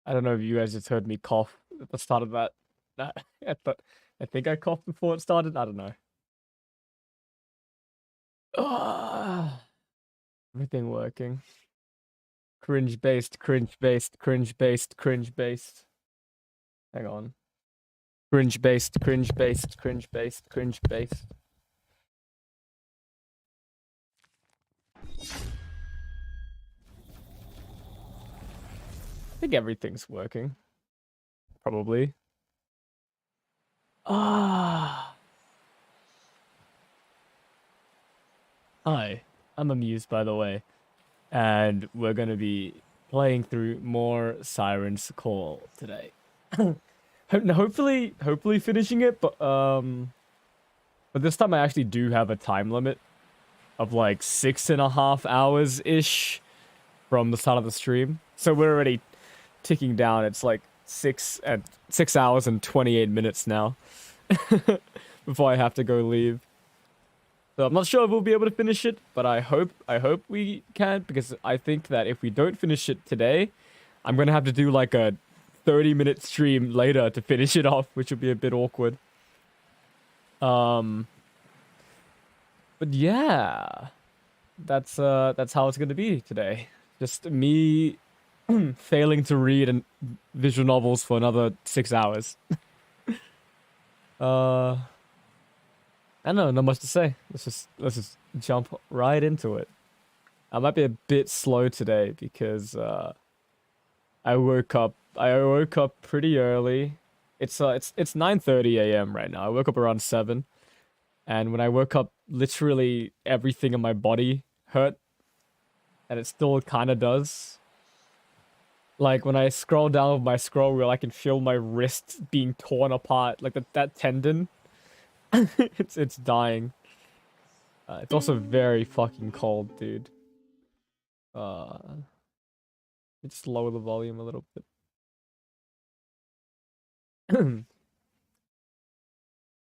I don't know if you guys just heard me cough at the start of that. I think I coughed before it started. I don't know. Ah, everything working. Cringe based, cringe based, cringe based, cringe based. Hang on. Cringe based, cringe based, cringe based, cringe based. I think everything's working. Probably. Ah. Hi, I'm Amused, by the way, and we're gonna be playing through more Siren's Call today. Hopefully finishing it, but this time I actually do have a time limit of like 6.5 hours ish from the start of the stream. So we're already ticking down. It's like 6 hours and 28 minutes now before I have to go leave. So I'm not sure if we'll be able to finish it, but I hope we can, because I think that if we don't finish it today, I'm gonna have to do like a 30-minute stream later to finish it off, which would be a bit awkward. But yeah, that's how it's gonna be today. Just me failing to read visual novels for another 6 hours. I don't know, not much to say. Let's just jump right into it. I might be a bit slow today because I woke up pretty early. It's 9:30 a.m. right now. I woke up around 7, and when I woke up, literally everything in my body hurt, and it still kind of does. Like when I scroll down with my scroll wheel, I can feel my wrist being torn apart, like that tendon. It's dying. It's also very fucking cold, dude. Just lower the volume a little bit.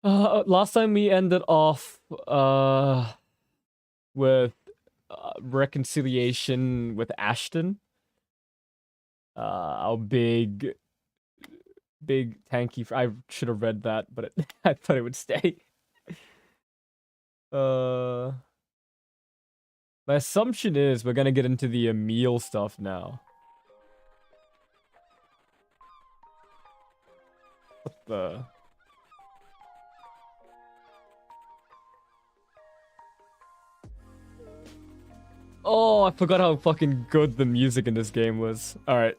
Last time we ended off with reconciliation with Ashton. Our big tanky. I should have read that, but I thought it would stay. My assumption is we're gonna get into the Emil stuff now. What the? Oh, I forgot how fucking good the music in this game was. Alright.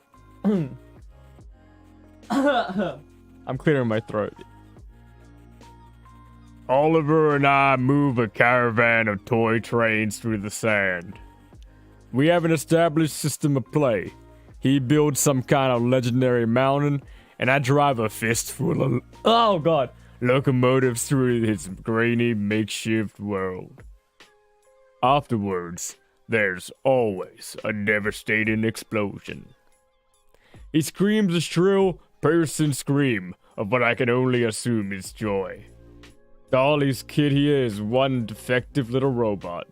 I'm clearing my throat. Oliver and I move a caravan of toy trains through the sand. We have an established system of play. He builds some kind of legendary mountain, and I drive a fistful of, oh god, locomotives through his grainy makeshift world. Afterwards, there's always a devastating explosion. He screams a shrill, piercing scream of what I can only assume is joy. Dolly's kid here is one defective little robot,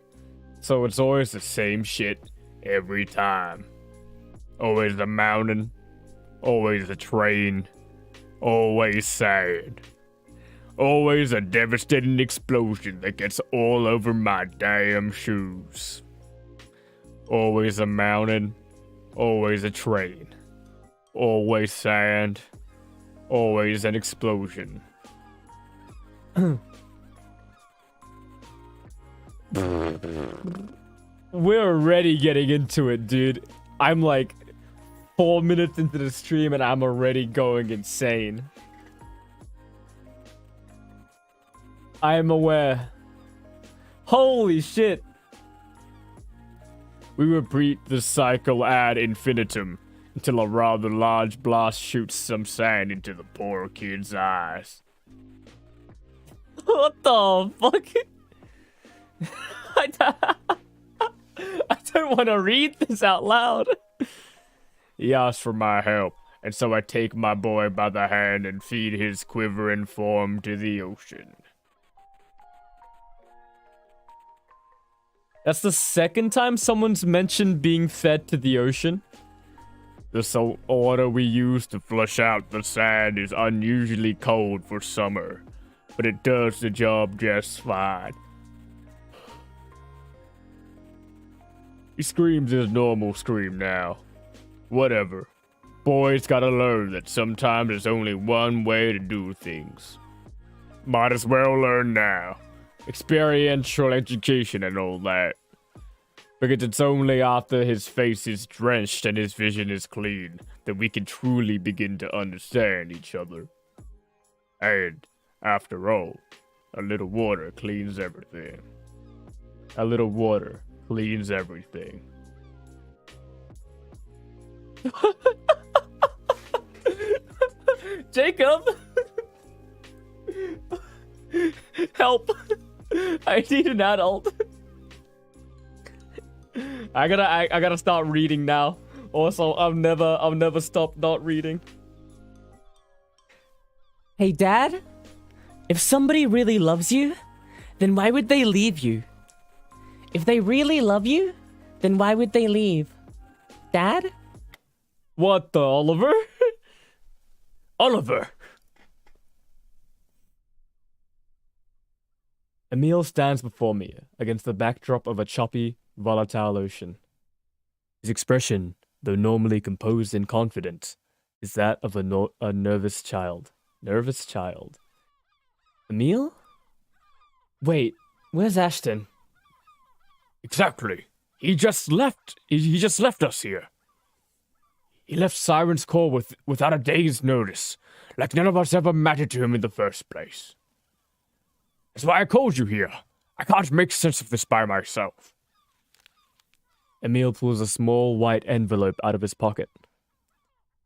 so it's always the same shit every time. Always a mountain, always a train, always sad. Always a devastating explosion that gets all over my damn shoes. Always a mountain, always a train, always sand, always an explosion. We're already getting into it, dude. I'm like 4 minutes into the stream and I'm already going insane. I am aware. Holy shit. We repeat the cycle ad infinitum until a rather large blast shoots some sand into the poor kid's eyes. What the fuck? I don't want to read this out loud. He asked for my help, and so I take my boy by the hand and feed his quivering form to the ocean. That's the second time someone's mentioned being fed to the ocean. The salt water we use to flush out the sand is unusually cold for summer, but it does the job just fine. He screams his normal scream now. Whatever. Boys gotta learn that sometimes there's only one way to do things. Might as well learn now. Experiential education and all that. Because it's only after his face is drenched and his vision is clean that we can truly begin to understand each other. And, after all, a little water cleans everything. A little water cleans everything. Jacob! Help! I need an adult. I gotta start reading now. Also, I'll never stop not reading. Hey, Dad? If somebody really loves you, then why would they leave you? If they really love you, then why would they leave? Dad? What the, Oliver? Oliver! Emil stands before me against the backdrop of a choppy, volatile ocean. His expression, though normally composed and confident, is that of a nervous child. Nervous child. Emil? Wait, where's Ashton? Exactly. He just left. He just left us here. He left Siren's call without a day's notice, like none of us ever mattered to him in the first place. That's why I called you here. I can't make sense of this by myself. Emil pulls a small white envelope out of his pocket.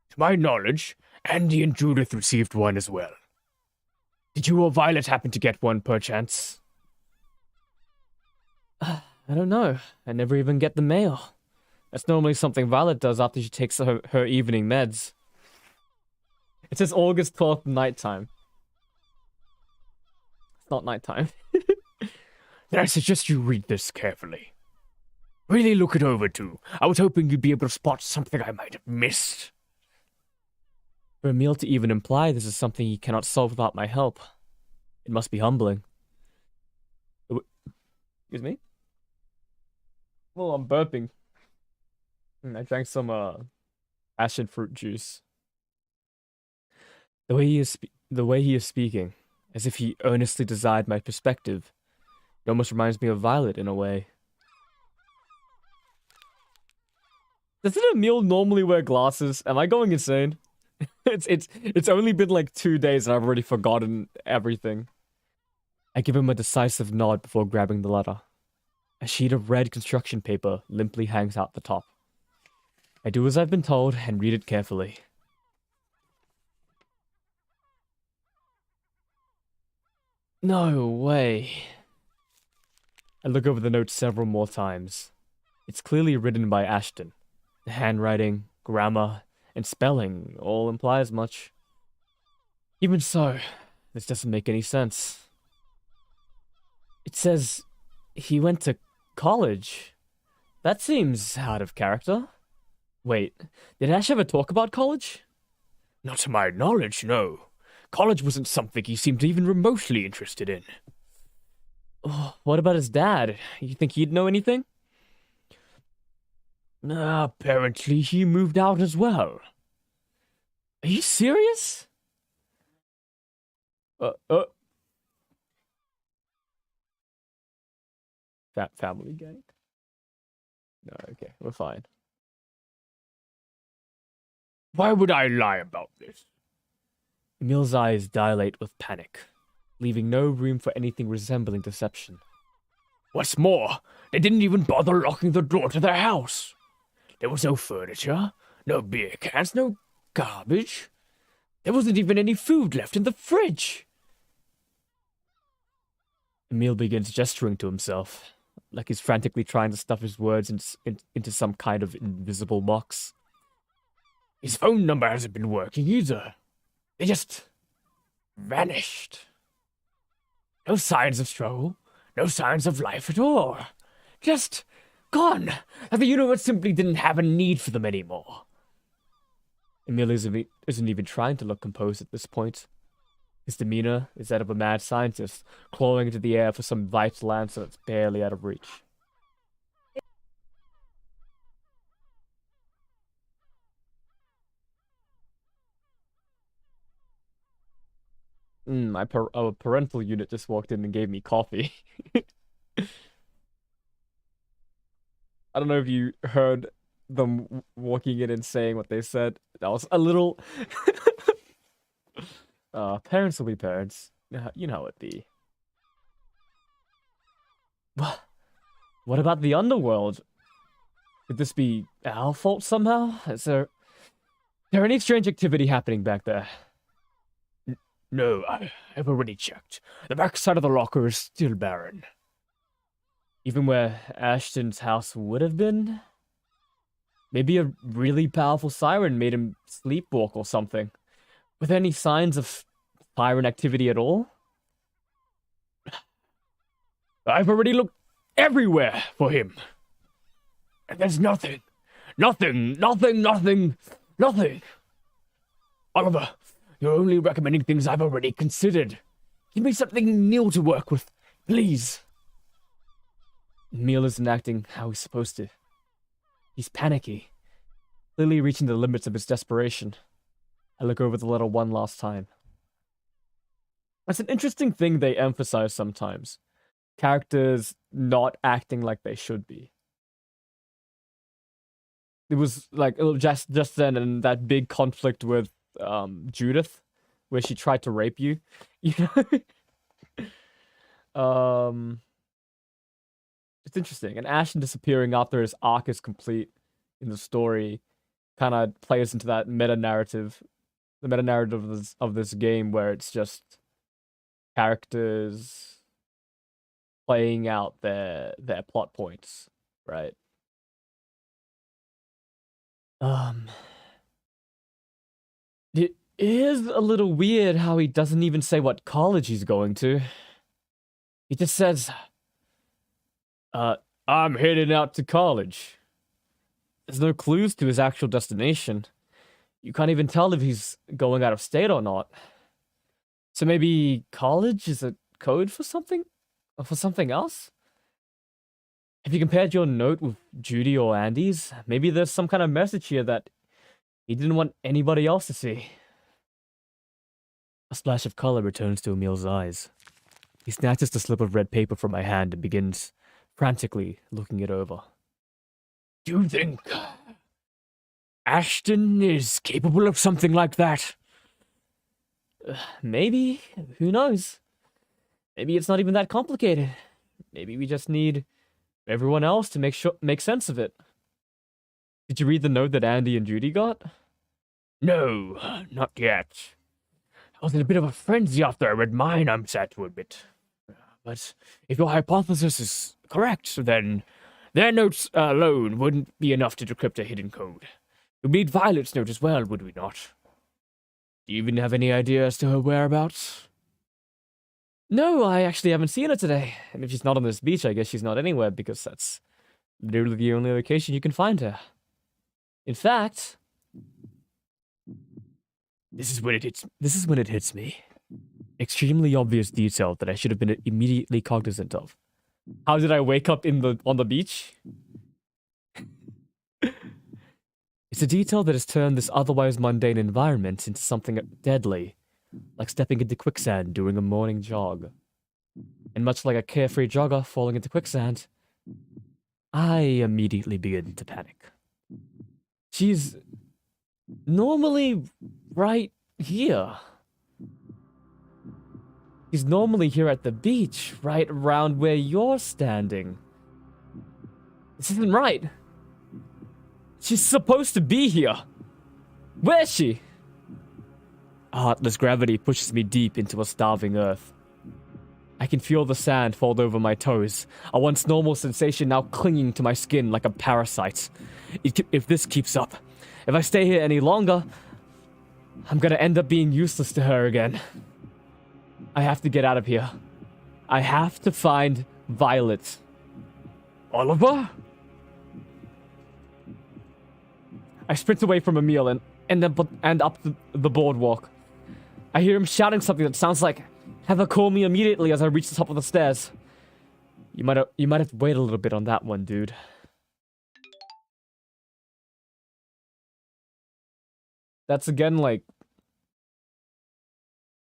To my knowledge, Andy and Judith received one as well. Did you or Violet happen to get one, perchance? I don't know. I never even get the mail. That's normally something Violet does after she takes her evening meds. It says August 12th, nighttime. It's not nighttime. Then I suggest you read this carefully. Really look it over, too. I was hoping you'd be able to spot something I might have missed. For Emil to even imply this is something he cannot solve without my help, it must be humbling. Excuse me? Well, I'm burping. I drank some passion fruit juice. The way he is speaking, as if he earnestly desired my perspective, it almost reminds me of Violet in a way. Doesn't Emil normally wear glasses? Am I going insane? It's only been like 2 days and I've already forgotten everything. I give him a decisive nod before grabbing the letter. A sheet of red construction paper limply hangs out the top. I do as I've been told and read it carefully. No way. I look over the note several more times. It's clearly written by Ashton. The handwriting, grammar, and spelling all imply as much. Even so, this doesn't make any sense. It says he went to college. That seems out of character. Wait, did Ash ever talk about college? Not to my knowledge, no. College wasn't something he seemed even remotely interested in. Oh, what about his dad? You think he'd know anything? Apparently he moved out as well. Are you serious? That family gang? No, okay, we're fine. Why would I lie about this? Emil's eyes dilate with panic, leaving no room for anything resembling deception. What's more, they didn't even bother locking the door to their house. There was no furniture, no beer cans, no garbage. There wasn't even any food left in the fridge. Emil begins gesturing to himself, like he's frantically trying to stuff his words into some kind of invisible box. His phone number hasn't been working either. They just vanished. No signs of struggle, no signs of life at all. just gone. And the universe simply didn't have a need for them anymore. Emil isn't even trying to look composed at this point. His demeanor is that of a mad scientist, clawing into the air for some vital answer that's barely out of reach. Our parental unit just walked in and gave me coffee. I don't know if you heard them walking in and saying what they said. That was a little... parents will be parents. You know how it be. What about the underworld? Could this be our fault somehow? Is there any strange activity happening back there? No, I've already checked. The backside of the locker is still barren. Even where Ashton's house would have been? Maybe a really powerful siren made him sleepwalk or something. Were there any signs of siren activity at all? I've already looked everywhere for him. And there's nothing. Nothing. Oliver, you're only recommending things I've already considered. Give me something new to work with, please. Emil isn't acting how he's supposed to. He's panicky, clearly reaching the limits of his desperation. I look over the letter one last time. That's an interesting thing they emphasize sometimes. Characters not acting like they should be. It was like just then in that big conflict with Judith, where she tried to rape you. You know? It's interesting. And Ashton disappearing after his arc is complete in the story kind of plays into that meta-narrative. The meta-narrative of this game where it's just characters playing out their plot points, right? It is a little weird how he doesn't even say what college he's going to. He just says, I'm heading out to college. There's no clues to his actual destination. You can't even tell if he's going out of state or not. So maybe college is a code for something? Or for something else? Have you compared your note with Judy or Andy's? Maybe there's some kind of message here that he didn't want anybody else to see. A splash of color returns to Emil's eyes. He snatches the slip of red paper from my hand and begins frantically looking it over. Do you think Ashton is capable of something like that? Maybe. Who knows? Maybe it's not even that complicated. Maybe we just need everyone else to make sense of it. Did you read the note that Andy and Judy got? No, not yet. I was in a bit of a frenzy after I read mine, I'm sad to admit. But if your hypothesis is correct, then their notes alone wouldn't be enough to decrypt a hidden code. We'd need Violet's note as well, would we not? Do you even have any idea as to her whereabouts? No, I actually haven't seen her today. And if she's not on this beach, I guess she's not anywhere, because that's literally the only location you can find her. In fact, this is when it hits me. Extremely obvious detail that I should have been immediately cognizant of. How did I wake up on the beach? It's a detail that has turned this otherwise mundane environment into something deadly, like stepping into quicksand during a morning jog. And much like a carefree jogger falling into quicksand, I immediately begin to panic. She's normally right here. She's normally here at the beach, right around where you're standing. This isn't right. She's supposed to be here. Where's she? A heartless gravity pushes me deep into a starving earth. I can feel the sand fold over my toes, a once normal sensation now clinging to my skin like a parasite. If this keeps up, if I stay here any longer, I'm gonna end up being useless to her again. I have to get out of here. I have to find Violet. Oliver? I sprint away from Emil and up the boardwalk. I hear him shouting something that sounds like, "Have her call me immediately," as I reach the top of the stairs. You might have to wait a little bit on that one, dude. That's again like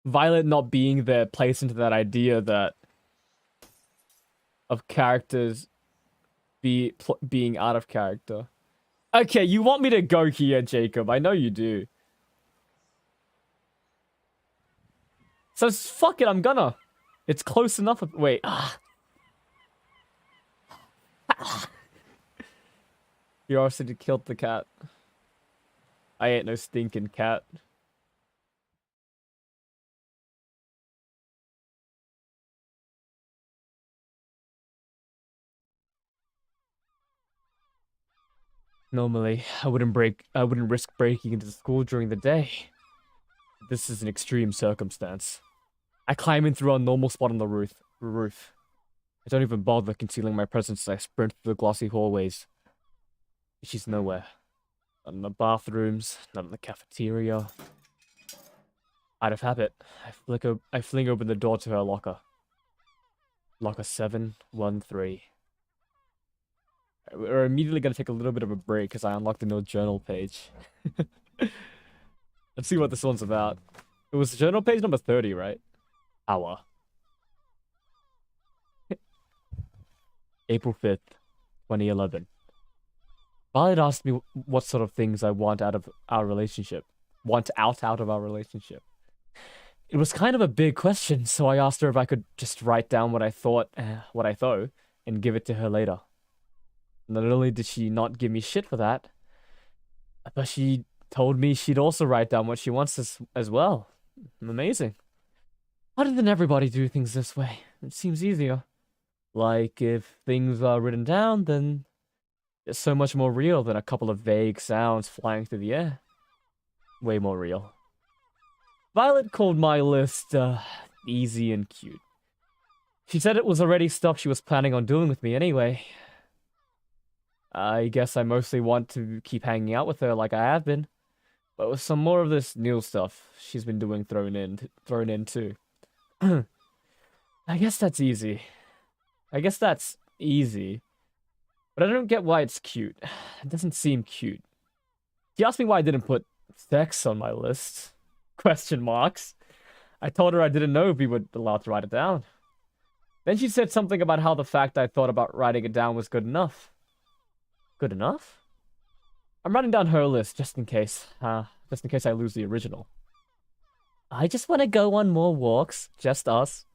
Violet not being there plays into that idea that of characters being out of character. Okay, you want me to go here, Jacob. I know you do. So fuck it, I'm gonna. It's close enough. Wait. You already killed the cat. I ain't no stinking cat. Normally, I wouldn't risk breaking into the school during the day. This is an extreme circumstance. I climb in through our normal spot on the roof. I don't even bother concealing my presence as I sprint through the glossy hallways. She's nowhere. Not in the bathrooms, not in the cafeteria. Out of habit, I fling open the door to her locker. Locker 713. We're immediately going to take a little bit of a break because I unlocked a new journal page. Let's see what this one's about. It was journal page number 30, right? Hour. April 5th, 2011. Violet asked me what sort of things I want out of our relationship. Want out of our relationship. It was kind of a big question, so I asked her if I could just write down what I thought, and give it to her later. Not only did she not give me shit for that, but she told me she'd also write down what she wants as well. Amazing. Why doesn't everybody do things this way? It seems easier. Like, if things are written down, then it's so much more real than a couple of vague sounds flying through the air. Way more real. Violet called my list, easy and cute. She said it was already stuff she was planning on doing with me anyway. I guess I mostly want to keep hanging out with her like I have been. But with some more of this new stuff she's been doing thrown in too. I guess that's easy. But I don't get why it's cute. It doesn't seem cute. She asked me why I didn't put sex on my list. Question marks. I told her I didn't know if we were allowed to write it down. Then she said something about how the fact I thought about writing it down was good enough. Good enough? I'm writing down her list just in case I lose the original. I just want to go on more walks, just us.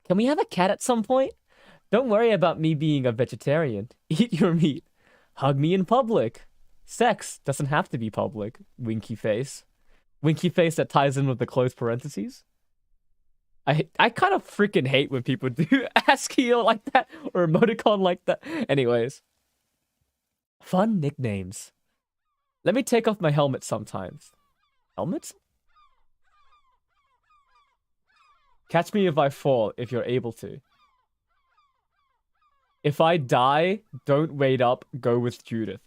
Can we have a cat at some point? Don't worry about me being a vegetarian. Eat your meat. Hug me in public. Sex doesn't have to be public. Winky face. Winky face that ties in with the closed parentheses. I kind of freaking hate when people do ASCII like that or emoticon like that. Anyways. Fun nicknames. Let me take off my helmet sometimes. Helmets? Catch me if I fall, if you're able to. If I die, don't wait up, go with Judith.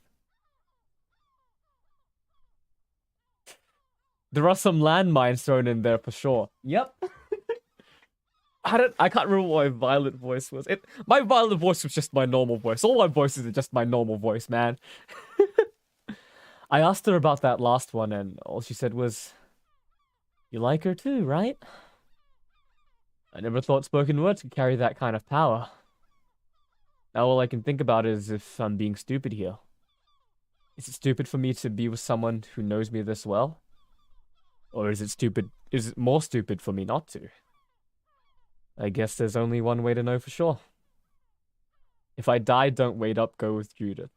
There are some landmines thrown in there for sure. Yep. I can't remember what my Violet voice was. My Violet voice was just my normal voice. All my voices are just my normal voice, man. I asked her about that last one, and all she said was, "You like her too, right?" I never thought spoken words could carry that kind of power. Now all I can think about is if I'm being stupid here. Is it stupid for me to be with someone who knows me this well? Or is it more stupid for me not to? I guess there's only one way to know for sure. If I die, don't wait up, go with Judith.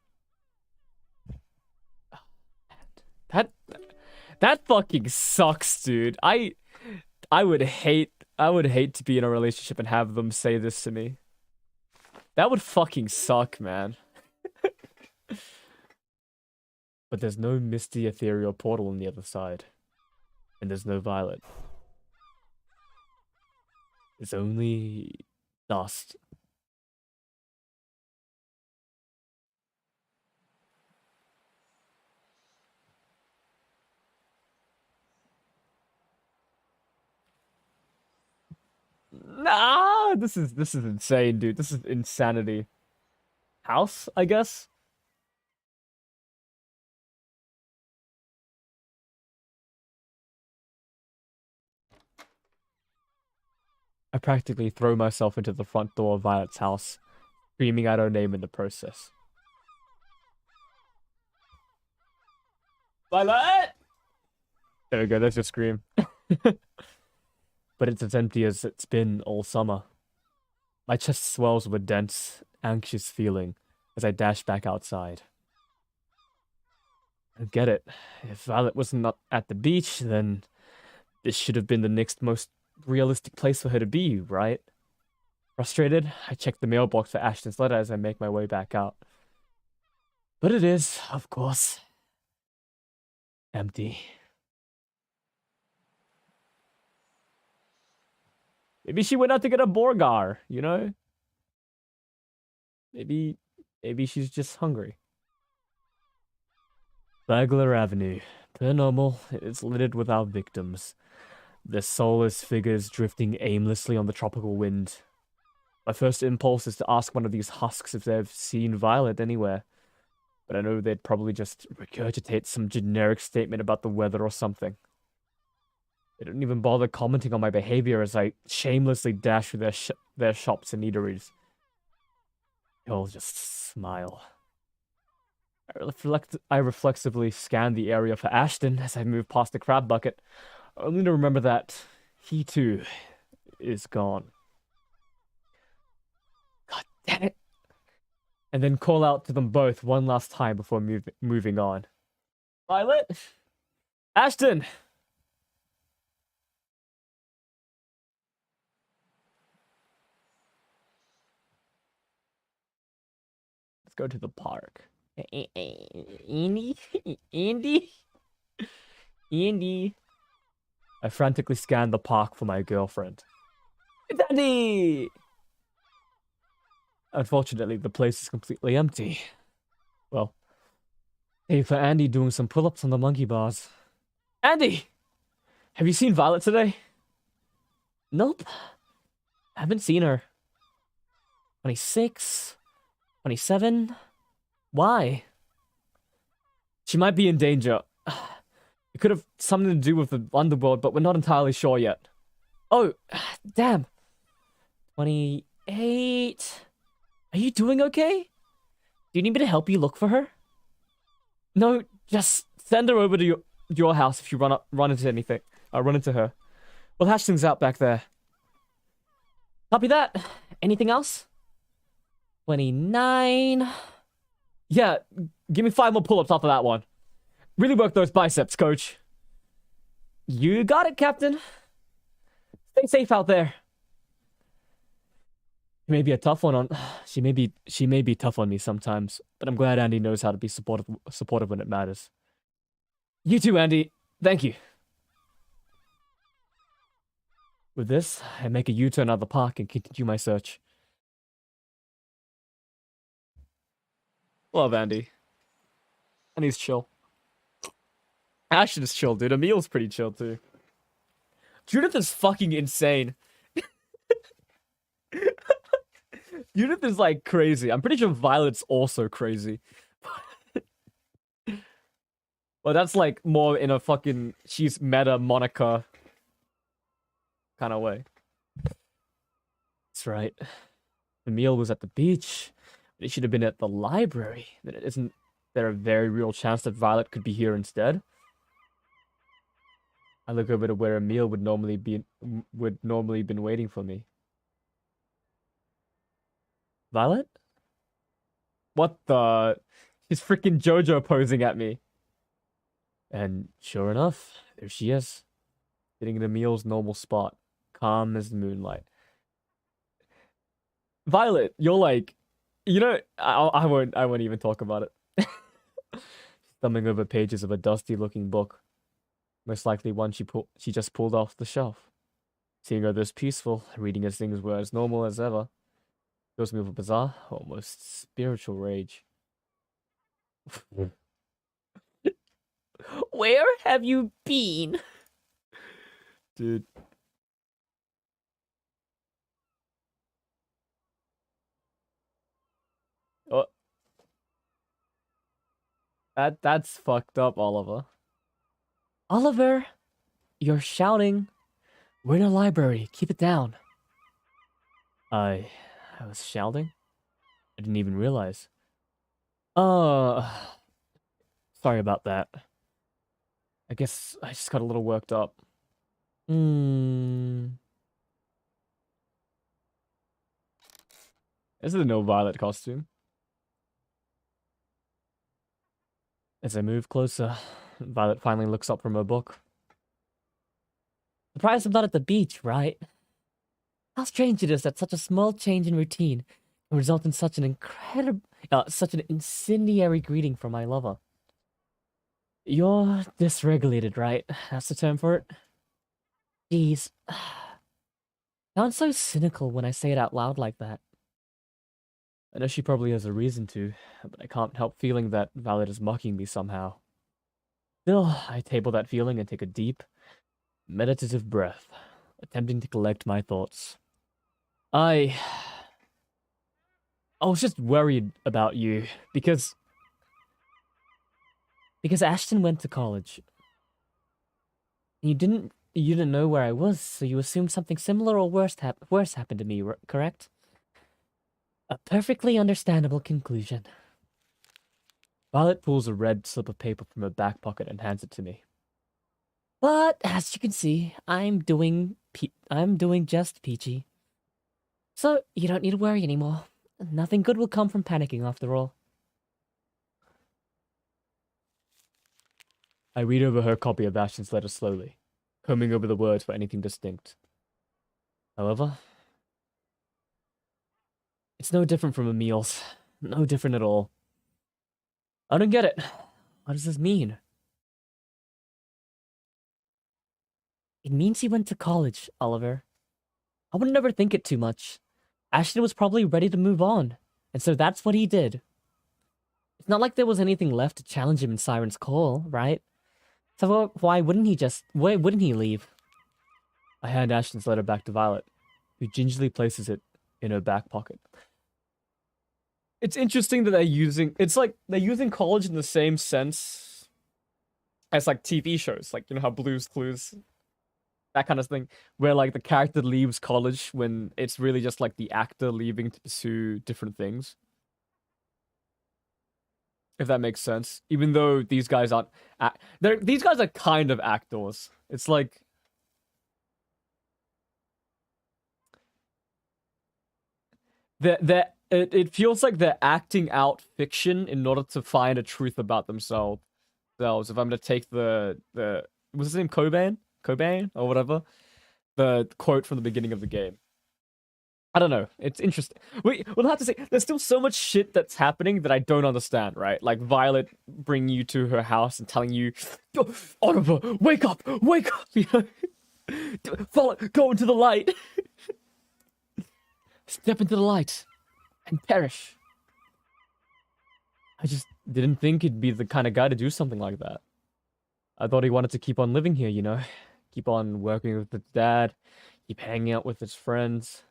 That fucking sucks, dude. I would hate to be in a relationship and have them say this to me. That would fucking suck, man. But there's no misty ethereal portal on the other side. And there's no Violet. It's only dust. Nah, this is insane, dude. This is insanity. House, I guess? I practically throw myself into the front door of Violet's house, screaming out her name in the process. Violet! There we go, there's your scream. But it's as empty as it's been all summer. My chest swells with a dense, anxious feeling as I dash back outside. I get it. If Violet was not at the beach, then this should have been the next most realistic place for her to be, right? Frustrated, I check the mailbox for Ashton's letter as I make my way back out. But it is, of course, empty. Maybe she went out to get a Borgar, you know? Maybe she's just hungry. Flagler Avenue. Per normal, it is littered with our victims. Their soulless figures drifting aimlessly on the tropical wind. My first impulse is to ask one of these husks if they've seen Violet anywhere. But I know they'd probably just regurgitate some generic statement about the weather or something. They don't even bother commenting on my behavior as I shamelessly dash through their shops and eateries. They all just smile. I reflexively scan the area for Ashton as I move past the crab bucket, only to remember that he too is gone. God damn it. And then call out to them both one last time before moving on. Violet? Ashton! Let's go to the park. Andy? Andy? Andy? I frantically scan the park for my girlfriend. Daddy! Unfortunately, the place is completely empty. Well, hey, for Andy doing some pull-ups on the monkey bars. Andy! Have you seen Violet today? Nope. Haven't seen her. 26? 27? Why? She might be in danger. It could have something to do with the underworld, but we're not entirely sure yet. Oh, damn. 28? Are you doing okay? Do you need me to help you look for her? No, just send her over to your house if you run into anything. Run into her. We'll hash things out back there. Copy that. Anything else? 29. Yeah, give me 5 more pull-ups after that one. Really work those biceps, coach. You got it, Captain. Stay safe out there. She may be a tough one on. She may be tough on me sometimes, but I'm glad Andy knows how to be supportive when it matters. You too, Andy. Thank you. With this, I make a U-turn out of the park and continue my search. Love Andy. And he's chill. Ashton is chill, dude. Emil's pretty chill, too. Judith is fucking insane. Judith is, like, crazy. I'm pretty sure Violet's also crazy. Well, that's, like, more in a fucking... She's meta Monica kind of way. That's right. Emil was at the beach. It should have been at the library. Then isn't there a very real chance that Violet could be here instead? I look over to where Emil would normally been waiting for me. Violet? What the? She's freaking JoJo posing at me. And sure enough, there she is, sitting in Emil's normal spot, calm as the moonlight. Violet, you're like, you know, I won't even talk about it. Thumbing over pages of a dusty-looking book, most likely one she just pulled off the shelf. Seeing her this peaceful, reading as things were as normal as ever, fills me with a bizarre, almost spiritual rage. Where have you been? Dude. That's fucked up, Oliver. Oliver, you're shouting. We're in a library. Keep it down. I I was shouting? I didn't even realize. Uh, sorry about that. I guess I just got a little worked up. Hmm. This is a no Violet costume. As I move closer, Violet finally looks up from her book. Surprised I'm not at the beach, right? How strange it is that such a small change in routine can result in such an incendiary greeting from my lover. You're dysregulated, right? That's the term for it. Jeez. Sounds so cynical when I say it out loud like that. I know she probably has a reason to, but I can't help feeling that Violet is mocking me somehow. Still, I table that feeling and take a deep, meditative breath, attempting to collect my thoughts. I I was just worried about you because Ashton went to college. You didn't know where I was, so you assumed something similar or worse happened to me, correct? A perfectly understandable conclusion. Violet pulls a red slip of paper from her back pocket and hands it to me. But as you can see, I'm doing just peachy. So you don't need to worry anymore. Nothing good will come from panicking after all. I read over her copy of Ashton's letter slowly, combing over the words for anything distinct. However, it's no different from Emil's. No different at all. I don't get it. What does this mean? It means he went to college, Oliver. I would never think it too much. Ashton was probably ready to move on, and so that's what he did. It's not like there was anything left to challenge him in Siren's call, right? So why wouldn't he leave? I hand Ashton's letter back to Violet, who gingerly places it in her back pocket. It's interesting that they're using college in the same sense as like TV shows, like you know how Blue's Clues, that kind of thing, where like the character leaves college when it's really just like the actor leaving to pursue different things. If that makes sense. Even though these guys aren't, these guys are kind of actors. It's like it feels like they're acting out fiction in order to find a truth about themselves. If I'm gonna take the what's his name, Cobain or whatever, the quote from the beginning of the game. I don't know. It's interesting. We'll have to say there's still so much shit that's happening that I don't understand, right? Like Violet bringing you to her house and telling you, "Yo, Oliver, wake up, wake up!" You know, follow, go into the light, step into the light, and perish. I just didn't think he'd be the kind of guy to do something like that. I thought he wanted to keep on living here, you know, keep on working with his dad, keep hanging out with his friends.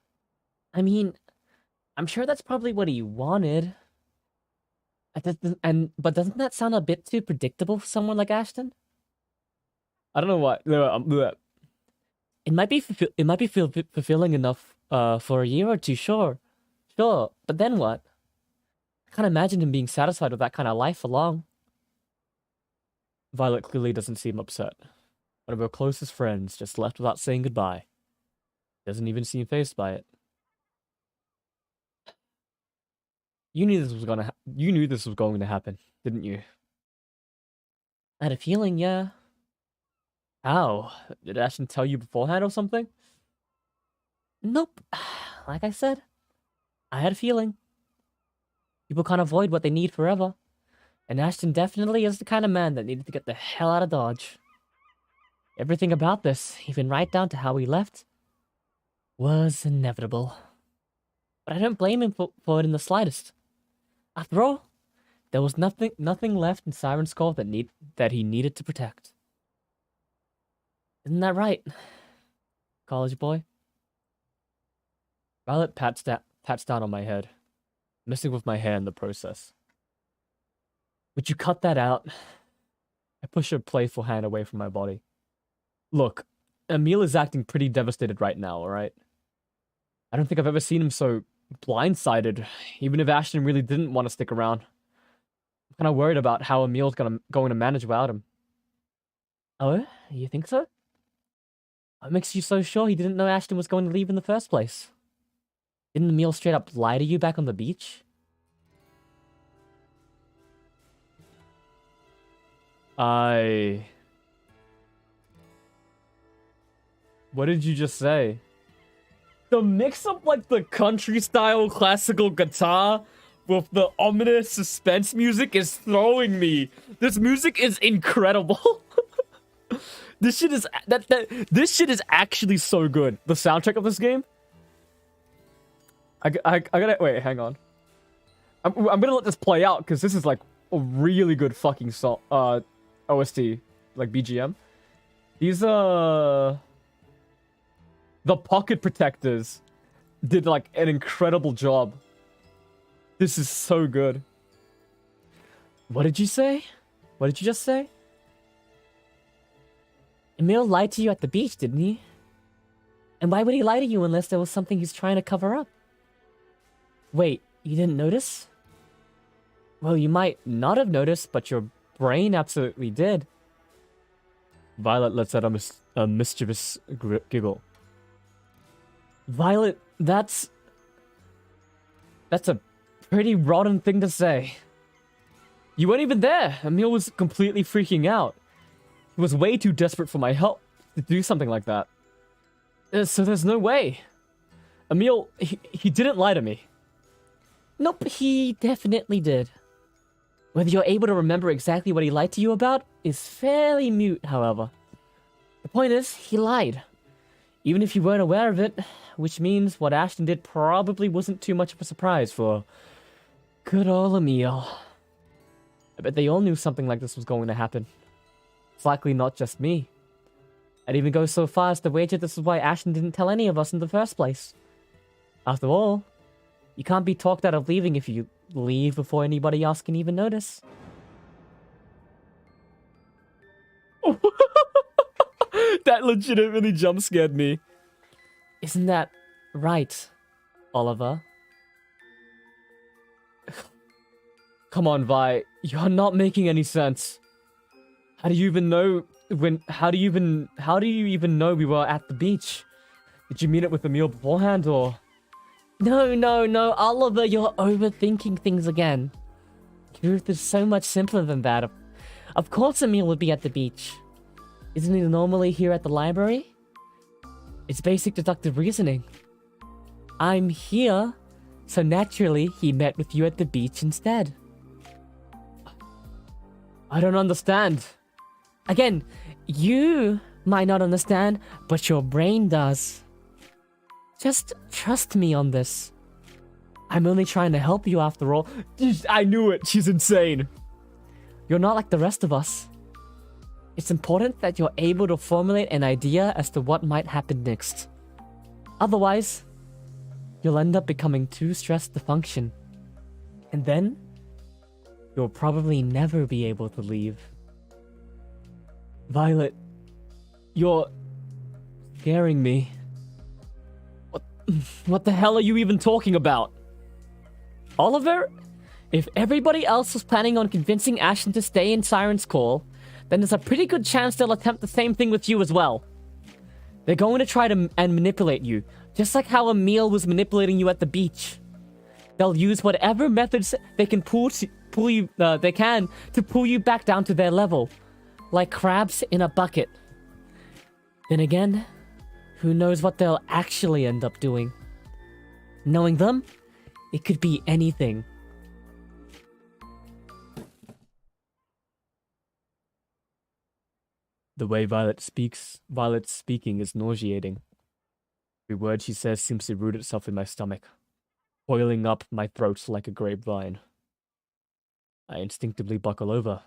I mean, I'm sure that's probably what he wanted. But doesn't that sound a bit too predictable for someone like Ashton? I don't know what. It might be fulfilling enough for a year or two, sure. But then what? I can't imagine him being satisfied with that kind of life for long. Violet clearly doesn't seem upset. One of her closest friends just left without saying goodbye. Doesn't even seem fazed by it. You knew this was going to happen, didn't you? I had a feeling, yeah. How? Did Ashton tell you beforehand or something? Nope. Like I said, I had a feeling. People can't avoid what they need forever. And Ashton definitely is the kind of man that needed to get the hell out of Dodge. Everything about this, even right down to how he left, was inevitable. But I don't blame him for it in the slightest. After all, there was nothing left in Siren's Call that he needed to protect. Isn't that right, college boy? Violet pats down on my head, messing with my hair in the process. Would you cut that out? I push her playful hand away from my body. Look, Emil is acting pretty devastated right now, alright? I don't think I've ever seen him so blindsided, even if Ashton really didn't want to stick around. I'm kind of worried about how Emil's going to manage without him. Oh, you think so? What makes you so sure he didn't know Ashton was going to leave in the first place? Didn't Emil straight up lie to you back on the beach? What did you just say? The mix-up, like, the country-style classical guitar with the ominous suspense music is throwing me. This music is incredible. This shit is... this shit is actually so good. The soundtrack of this game? I gotta... Wait, hang on. I'm gonna let this play out, because this is, like, a really good fucking song. OST. Like, BGM. These, the Pocket Protectors did, like, an incredible job. This is so good. What did you say? What did you just say? Emil lied to you at the beach, didn't he? And why would he lie to you unless there was something he's trying to cover up? Wait, you didn't notice? Well, you might not have noticed, but your brain absolutely did. Violet lets out a mischievous giggle. Violet, that's a pretty rotten thing to say. You weren't even there. Emil was completely freaking out. He was way too desperate for my help to do something like that. So there's no way. Emil, he didn't lie to me. Nope, he definitely did. Whether you're able to remember exactly what he lied to you about is fairly mute, however. The point is, he lied. Even if you weren't aware of it, which means what Ashton did probably wasn't too much of a surprise for good old Emil. I bet they all knew something like this was going to happen. It's likely not just me. I'd even go so far as to wager this is why Ashton didn't tell any of us in the first place. After all, you can't be talked out of leaving if you leave before anybody else can even notice. That legitimately jump scared me. Isn't that right, Oliver? Come on, Vi. You're not making any sense. How do you even know how do you even know we were at the beach? Did you meet up with Emil beforehand, or? No, Oliver, you're overthinking things again. Truth is so much simpler than that. Of course Emil would be at the beach. Isn't he normally here at the library? It's basic deductive reasoning. I'm here, so naturally he met with you at the beach instead. I don't understand. Again, you might not understand, but your brain does. Just trust me on this. I'm only trying to help you after all. I knew it. She's insane. You're not like the rest of us. It's important that you're able to formulate an idea as to what might happen next. Otherwise, you'll end up becoming too stressed to function. And then, you'll probably never be able to leave. Violet, you're scaring me. What the hell are you even talking about? Oliver, if everybody else was planning on convincing Ashton to stay in Siren's call, then there's a pretty good chance they'll attempt the same thing with you as well. They're going to try to manipulate you, just like how Emil was manipulating you at the beach. They'll use whatever methods they can pull you back down to their level, like crabs in a bucket. Then again, who knows what they'll actually end up doing? Knowing them, it could be anything. The way Violet's speaking is nauseating. Every word she says seems to root itself in my stomach, boiling up my throat like a grapevine. I instinctively buckle over,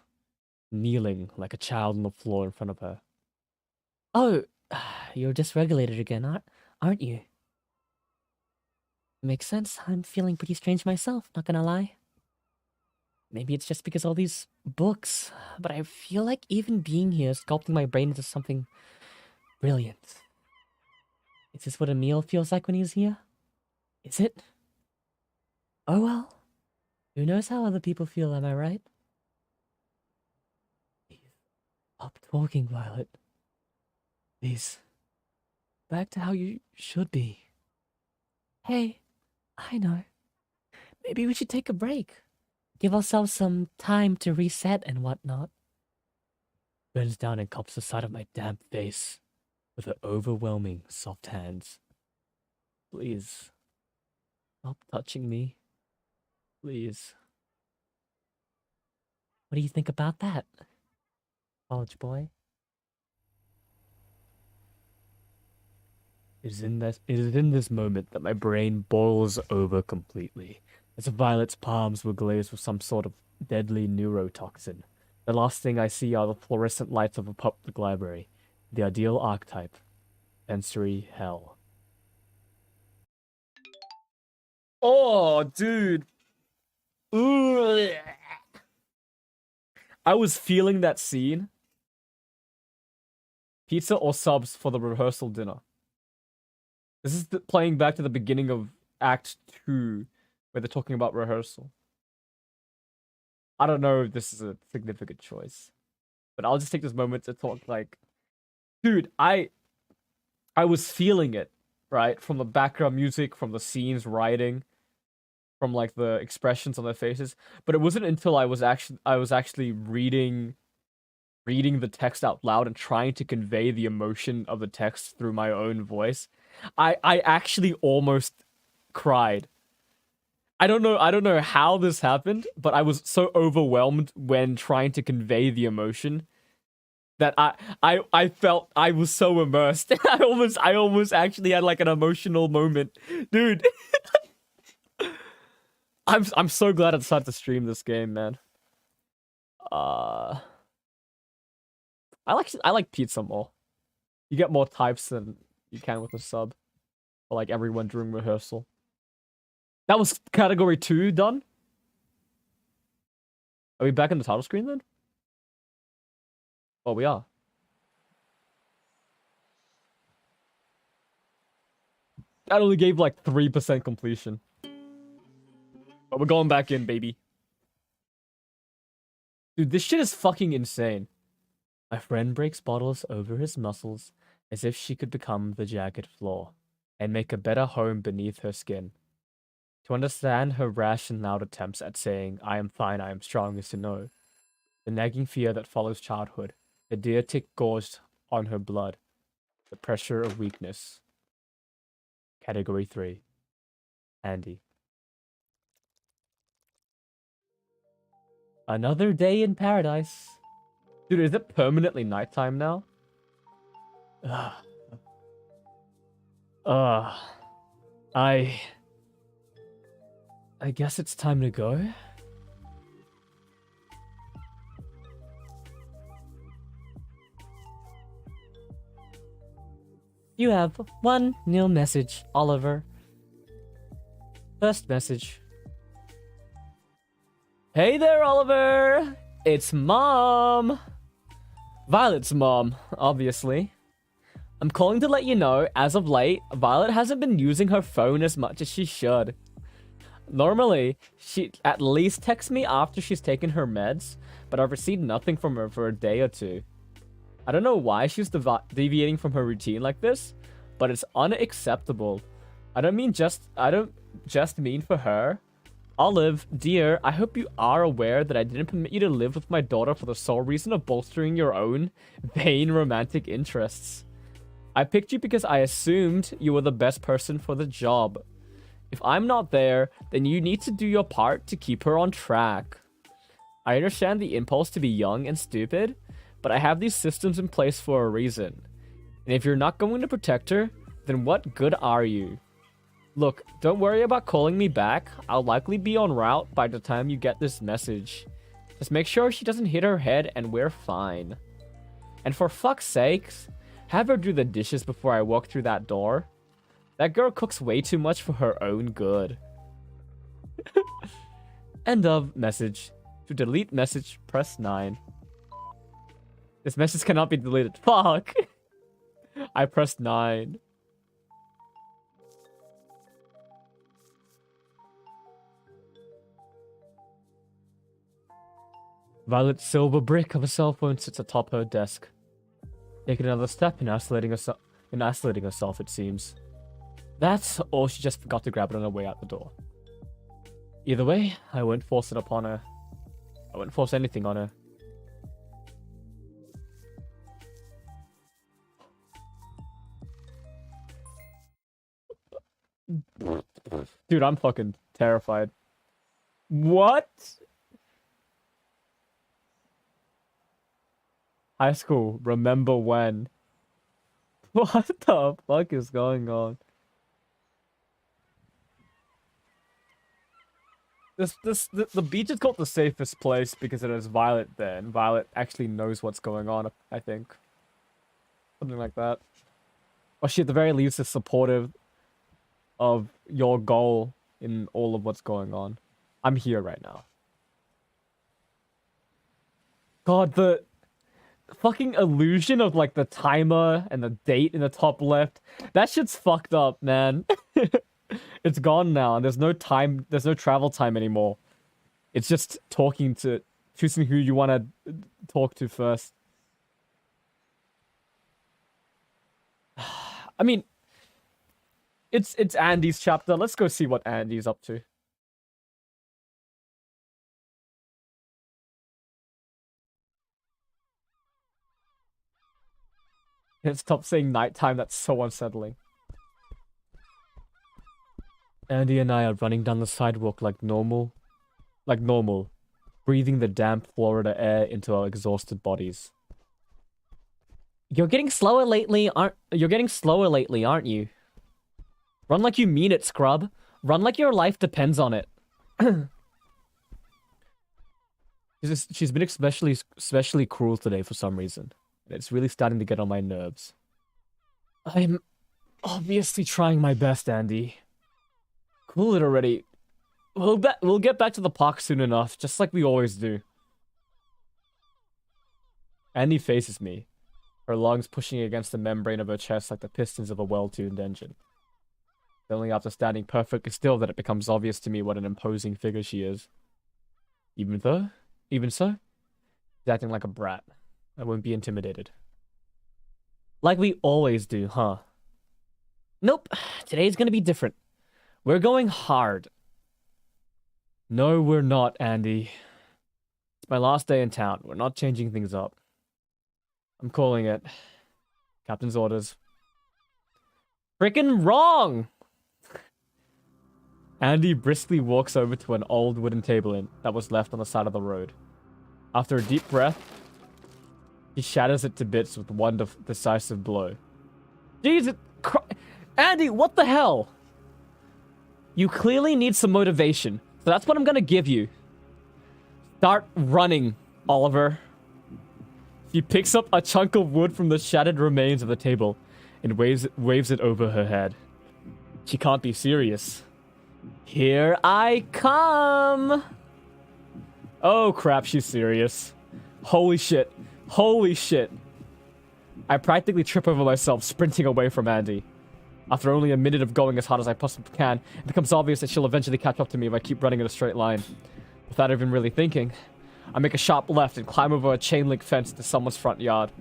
kneeling like a child on the floor in front of her. Oh, you're dysregulated again, aren't you? Makes sense. I'm feeling pretty strange myself, not gonna lie. Maybe it's just because all these books, but I feel like even being here is sculpting my brain into something brilliant. Is this what Emil feels like when he's here? Is it? Oh well. Who knows how other people feel, am I right? Please, stop talking, Violet. Please. Back to how you should be. Hey, I know. Maybe we should take a break. Give ourselves some time to reset and whatnot. Bends down and cups the side of my damp face with her overwhelming soft hands. Please. Stop touching me. Please. What do you think about that, college boy? It is in this moment that my brain boils over completely, as if Violet's palms were glazed with some sort of deadly neurotoxin. The last thing I see are the fluorescent lights of a public library, the ideal archetype, sensory hell. Oh, dude. Ugh. I was feeling that scene. Pizza or subs for the rehearsal dinner. This is playing back to the beginning of Act 2, where they're talking about rehearsal. I don't know if this is a significant choice, but I'll just take this moment to talk like, dude, I was feeling it, right? From the background music, from the scenes, writing, from like the expressions on their faces. But it wasn't until I was actually reading the text out loud and trying to convey the emotion of the text through my own voice. I actually almost cried. I don't know how this happened, but I was so overwhelmed when trying to convey the emotion that I felt I was so immersed. I almost actually had like an emotional moment. Dude. I'm so glad I decided to stream this game, man. I like pizza more. You get more types than you can with a sub. For like everyone during rehearsal. That was category 2 done? Are we back in the title screen then? Oh, we are. That only gave like 3% completion. But we're going back in, baby. Dude, this shit is fucking insane. My friend breaks bottles over his muscles as if she could become the jagged floor and make a better home beneath her skin. To understand her rash and loud attempts at saying, I am fine, I am strong, is to know. The nagging fear that follows childhood, the deer tick gorged on her blood, the pressure of weakness. Category 3. Andy. Another day in paradise. Dude, is it permanently nighttime now? Ugh. I guess it's time to go. You have one new message, Oliver. First message. Hey there, Oliver! It's Mom! Violet's mom, obviously. I'm calling to let you know, as of late, Violet hasn't been using her phone as much as she should. Normally, she at least texts me after she's taken her meds, but I've received nothing from her for a day or two. I don't know why she's deviating from her routine like this, but it's unacceptable. I don't just mean for her. Olive, dear, I hope you are aware that I didn't permit you to live with my daughter for the sole reason of bolstering your own vain romantic interests. I picked you because I assumed you were the best person for the job. If I'm not there, then you need to do your part to keep her on track. I understand the impulse to be young and stupid, but I have these systems in place for a reason. And if you're not going to protect her, then what good are you? Look, don't worry about calling me back. I'll likely be en route by the time you get this message. Just make sure she doesn't hit her head and we're fine. And for fuck's sakes, have her do the dishes before I walk through that door. That girl cooks way too much for her own good. End of message. To delete message, press 9. This message cannot be deleted. Fuck! I pressed 9. Violet's silver brick of a cell phone sits atop her desk. Taking another step in isolating herself, it seems. That's or she just forgot to grab it on her way out the door. Either way, I won't force it upon her. I won't force anything on her. Dude, I'm fucking terrified. What? High school, remember when? What the fuck is going on? The beach is called the safest place because it has Violet there, and Violet actually knows what's going on, I think. Something like that. Or she at the very least is supportive of your goal in all of what's going on. I'm here right now. God, the fucking illusion of like the timer and the date in the top left. That shit's fucked up, man. It's gone now, and there's no time, there's no travel time anymore. It's just choosing who you want to talk to first. I mean, it's Andy's chapter. Let's go see what Andy's up to. And stop saying nighttime, that's so unsettling. Andy and I are running down the sidewalk like normal, breathing the damp Florida air into our exhausted bodies. You're getting slower lately, aren't you? Run like you mean it, scrub. Run like your life depends on it. She's been especially cruel today for some reason. It's really starting to get on my nerves. I'm obviously trying my best, Andy. Cool it already. We'll get back to the park soon enough, just like we always do. Andy faces me, her lungs pushing against the membrane of her chest like the pistons of a well-tuned engine. It's only after standing perfectly still that it becomes obvious to me what an imposing figure she is. Even so, she's acting like a brat. I won't be intimidated. Like we always do, huh? Nope, today's gonna be different. We're going hard. No, we're not, Andy. It's my last day in town. We're not changing things up. I'm calling it. Captain's orders. Frickin' wrong! Andy briskly walks over to an old wooden table that was left on the side of the road. After a deep breath, he shatters it to bits with one decisive blow. Jesus Christ! Andy, what the hell? You clearly need some motivation, so that's what I'm gonna give you. Start running, Oliver. She picks up a chunk of wood from the shattered remains of the table and waves it over her head. She can't be serious. Here I come! Oh crap, she's serious. Holy shit. Holy shit. I practically trip over myself sprinting away from Andy. After only a minute of going as hard as I possibly can, it becomes obvious that she'll eventually catch up to me if I keep running in a straight line. Without even really thinking, I make a sharp left and climb over a chain link fence to someone's front yard.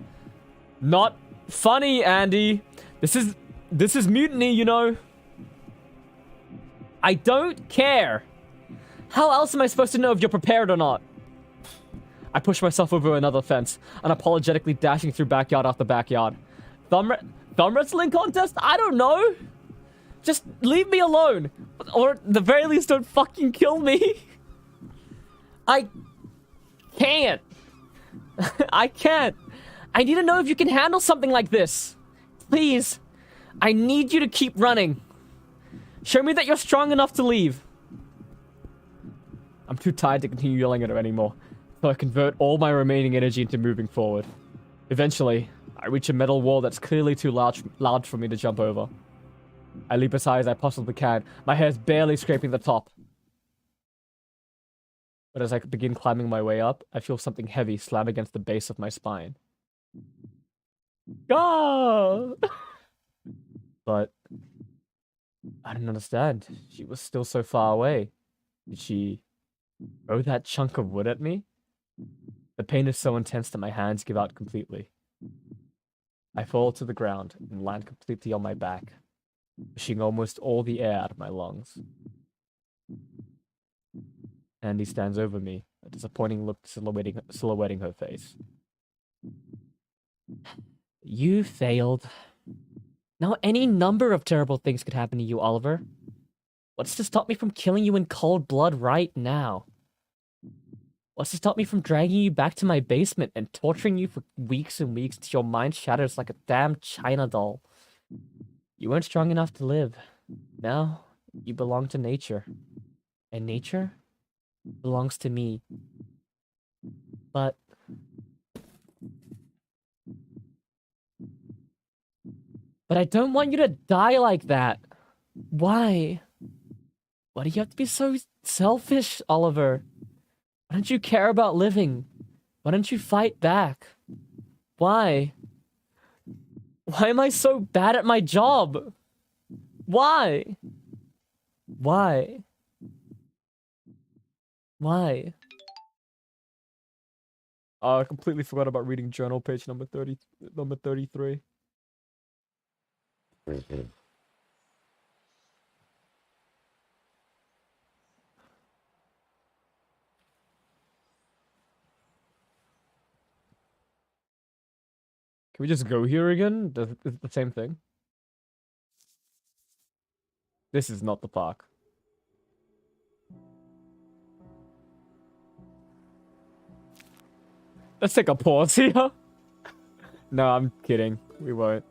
Not funny, Andy. This is mutiny, you know. I don't care. How else am I supposed to know if you're prepared or not? I push myself over another fence, unapologetically dashing through backyard after backyard. Thumb wrestling contest? I don't know. Just leave me alone. Or at the very least, don't fucking kill me. I can't. I can't. I need to know if you can handle something like this. Please. I need you to keep running. Show me that you're strong enough to leave. I'm too tired to continue yelling at her anymore, so I convert all my remaining energy into moving forward. Eventually, I reach a metal wall that's clearly too large for me to jump over. I leap as high as I possibly can, my hair's barely scraping the top. But as I begin climbing my way up, I feel something heavy slam against the base of my spine. Ah! But I didn't understand. She was still so far away. Did she throw that chunk of wood at me? The pain is so intense that my hands give out completely. I fall to the ground and land completely on my back, pushing almost all the air out of my lungs. Andy stands over me, a disappointing look silhouetting her face. You failed. Now any number of terrible things could happen to you, Oliver. What's to stop me from killing you in cold blood right now? What's to stop me from dragging you back to my basement and torturing you for weeks and weeks till your mind shatters like a damn China doll? You weren't strong enough to live. Now, you belong to nature. And nature belongs to me. But I don't want you to die like that. Why? Why do you have to be so selfish, Oliver? Why don't you care about living? Why don't you fight back? Why? Why am I so bad at my job? Why? Why? Why? I completely forgot about reading journal page number 33. Can we just go here again? Is it the same thing? This is not the park. Let's take a pause here. No, I'm kidding. We won't.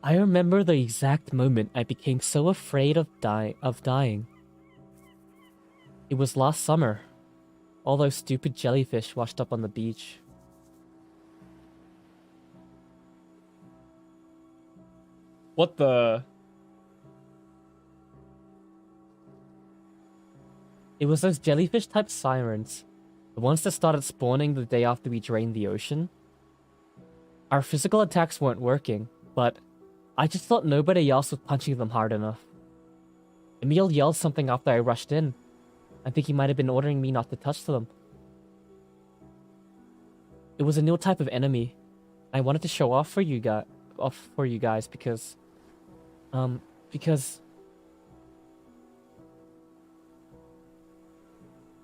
I remember the exact moment I became so afraid of dying. It was last summer. All those stupid jellyfish washed up on the beach. What the? It was those jellyfish-type sirens. The ones that started spawning the day after we drained the ocean. Our physical attacks weren't working, but I just thought nobody else was punching them hard enough. Emil yelled something after I rushed in. I think he might have been ordering me not to touch them. It was a new type of enemy. I wanted to show off for you guys because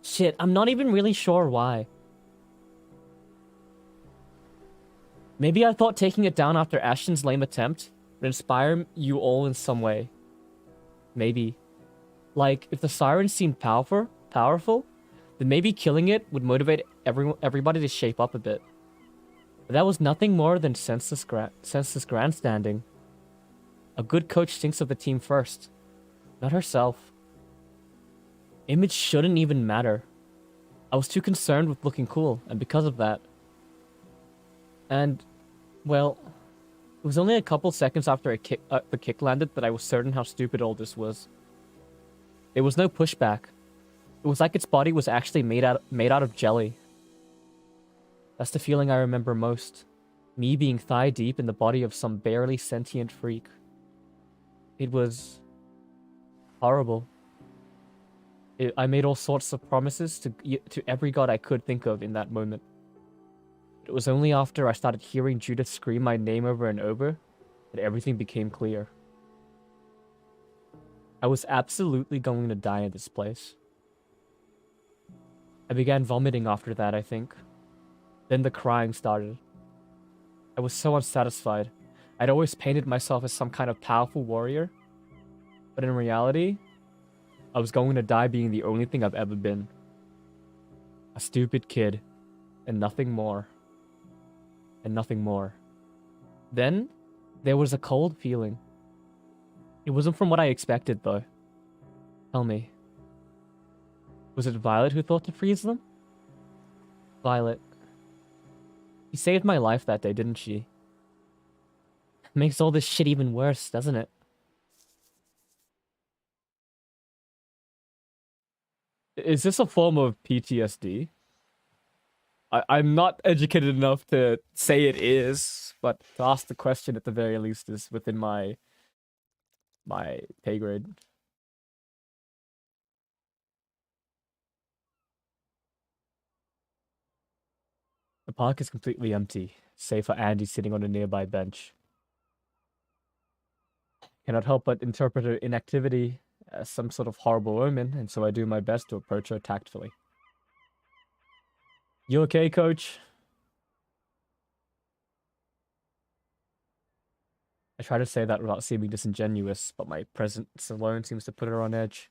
shit, I'm not even really sure why. Maybe I thought taking it down after Ashton's lame attempt would inspire you all in some way. Maybe. Like, if the siren seemed powerful, then maybe killing it would motivate everybody to shape up a bit. But that was nothing more than senseless grandstanding. A good coach thinks of the team first, not herself. Image shouldn't even matter. I was too concerned with looking cool, and because of that. And, well, it was only a couple seconds after the kick landed that I was certain how stupid all this was. There was no pushback. It was like its body was actually made out of jelly. That's the feeling I remember most. Me being thigh deep in the body of some barely sentient freak. It was horrible. I made all sorts of promises to every god I could think of in that moment. It was only after I started hearing Judith scream my name over and over that everything became clear. I was absolutely going to die in this place. I began vomiting after that, I think. Then the crying started. I was so unsatisfied. I'd always painted myself as some kind of powerful warrior. But in reality, I was going to die being the only thing I've ever been. A stupid kid. And nothing more. And nothing more. Then, there was a cold feeling. It wasn't from what I expected, though. Tell me. Was it Violet who thought to freeze them? Violet. She saved my life that day, didn't she? Makes all this shit even worse, doesn't it? Is this a form of PTSD? I'm not educated enough to say it is, but to ask the question at the very least is within my pay grade. The park is completely empty, save for Andy sitting on a nearby bench. Cannot help but interpret her inactivity as some sort of horrible omen, and so I do my best to approach her tactfully. You okay, coach? I try to say that without seeming disingenuous, but my presence alone seems to put her on edge.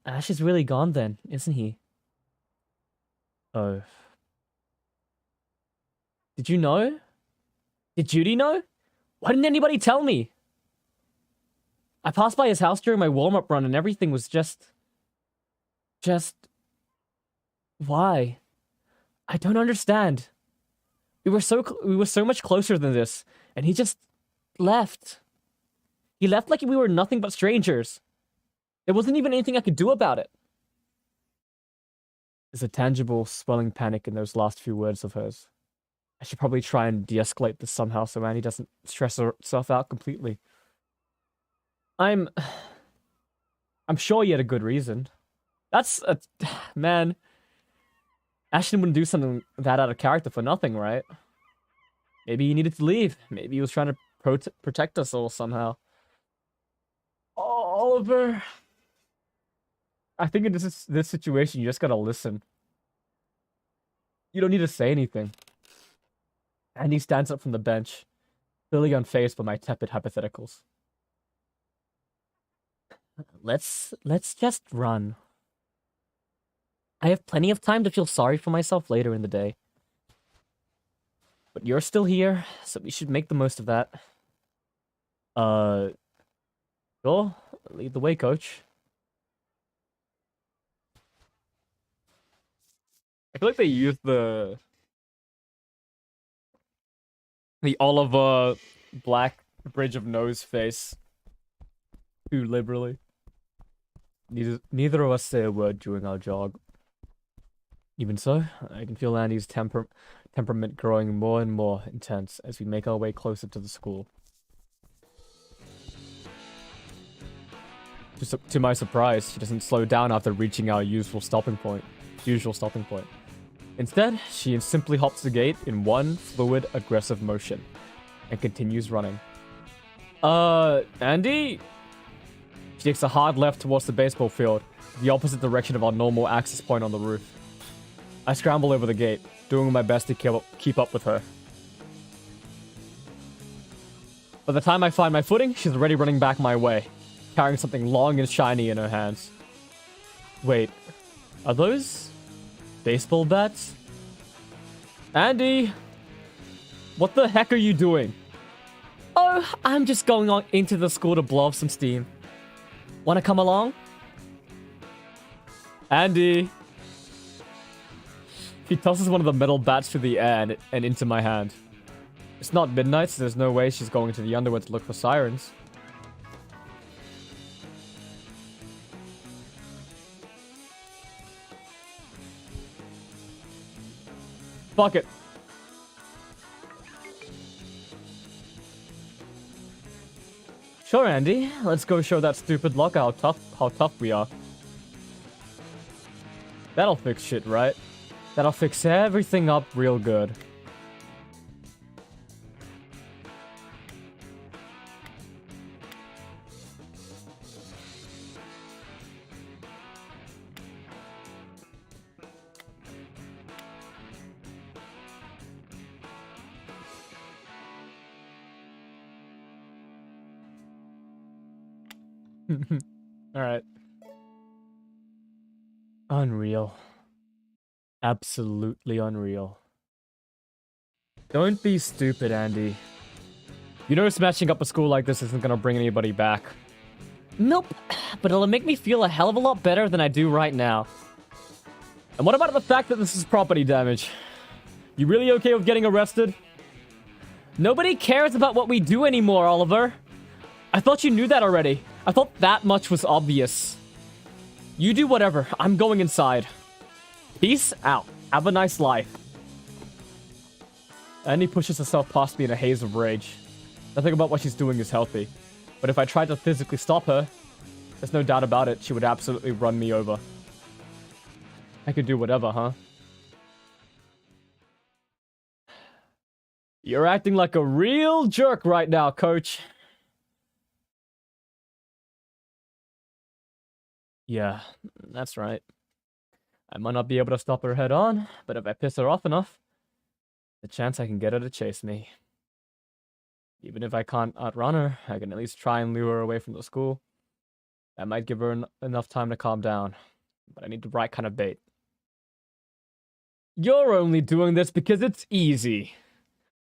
Ash is really gone then, isn't he? Oh. Did you know? Did Judy know? Why didn't anybody tell me? I passed by his house during my warm-up run and everything was just... Why? I don't understand. We were so much closer than this, and he just left. He left like we were nothing but strangers. There wasn't even anything I could do about it. There's a tangible, swelling panic in those last few words of hers. I should probably try and de-escalate this somehow so Annie doesn't stress herself out completely. I'm sure you had a good reason. Man, Ashton wouldn't do something that out of character for nothing, right? Maybe he needed to leave. Maybe he was trying to protect us all somehow. Oh, Oliver. I think in this situation, you just gotta listen. You don't need to say anything. And he stands up from the bench, clearly unfazed by my tepid hypotheticals. Let's just run. I have plenty of time to feel sorry for myself later in the day. But you're still here, so we should make the most of that. Sure. Lead the way, coach. I feel like they used the Oliver Black bridge of nose face too liberally. Neither of us say a word during our jog. Even so, I can feel Andy's temperament growing more and more intense as we make our way closer to the school. To my surprise, she doesn't slow down after reaching our usual stopping point. Instead, she simply hops the gate in one fluid, aggressive motion and continues running. Andy? She takes a hard left towards the baseball field, the opposite direction of our normal access point on the roof. I scramble over the gate, doing my best to keep up with her. By the time I find my footing, she's already running back my way, carrying something long and shiny in her hands. Wait, are those baseball bats? Andy! What the heck are you doing? Oh, I'm just going on into the school to blow off some steam. Wanna come along? Andy! She tosses one of the metal bats through the air and into my hand. It's not midnight, so there's no way she's going to the underworld to look for sirens. Fuck it. Sure, Andy. Let's go show that stupid locker how tough we are. That'll fix shit, right? That'll fix everything up real good. Alright. Unreal. Absolutely unreal. Don't be stupid, Andy. You know smashing up a school like this isn't gonna bring anybody back. Nope, but it'll make me feel a hell of a lot better than I do right now. And what about the fact that this is property damage? You really okay with getting arrested? Nobody cares about what we do anymore, Oliver. I thought you knew that already. I thought that much was obvious. You do whatever. I'm going inside. Peace out. Have a nice life. Andy pushes herself past me in a haze of rage. Nothing about what she's doing is healthy. But if I tried to physically stop her, there's no doubt about it, she would absolutely run me over. I could do whatever, huh? You're acting like a real jerk right now, coach. Yeah, that's right. I might not be able to stop her head on, but if I piss her off enough, the chance I can get her to chase me. Even if I can't outrun her, I can at least try and lure her away from the school. That might give her enough time to calm down, but I need the right kind of bait. You're only doing this because it's easy.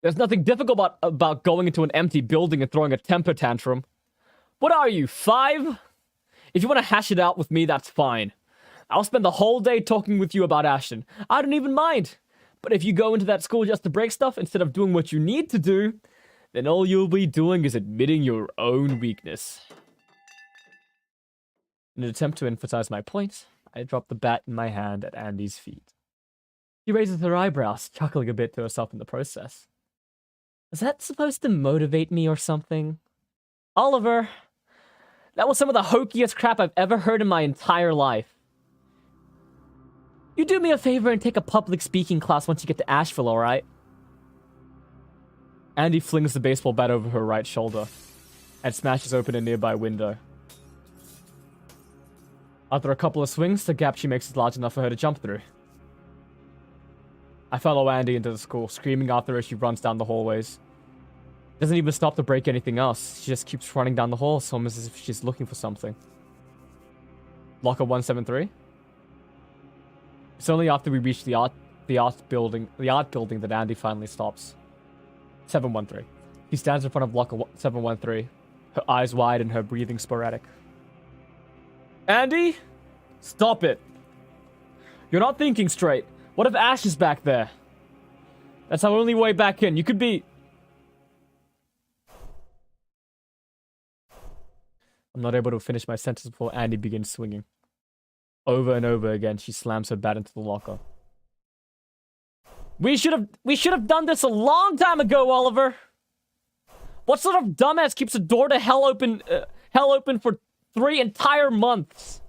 There's nothing difficult about going into an empty building and throwing a temper tantrum. What are you, 5? If you want to hash it out with me, that's fine. I'll spend the whole day talking with you about Ashton. I don't even mind. But if you go into that school just to break stuff instead of doing what you need to do, then all you'll be doing is admitting your own weakness. In an attempt to emphasize my point, I drop the bat in my hand at Andy's feet. She raises her eyebrows, chuckling a bit to herself in the process. Is that supposed to motivate me or something? Oliver, that was some of the hokiest crap I've ever heard in my entire life. You do me a favor and take a public speaking class once you get to Asheville, alright? Andy flings the baseball bat over her right shoulder and smashes open a nearby window. After a couple of swings, the gap she makes is large enough for her to jump through. I follow Andy into the school, screaming after her as she runs down the hallways. Doesn't even stop to break anything else. She just keeps running down the halls, almost as if she's looking for something. Locker 173? It's only after we reach the art building that Andy finally stops. 713. He stands in front of locker 713, her eyes wide and her breathing sporadic. Andy? Stop it. You're not thinking straight. What if Ash is back there? That's our only way back in. You could be... I'm not able to finish my sentence before Andy begins swinging. Over and over again, she slams her bat into the locker. We should have done this a long time ago, Oliver. What sort of dumbass keeps the door to hell open for 3 entire months?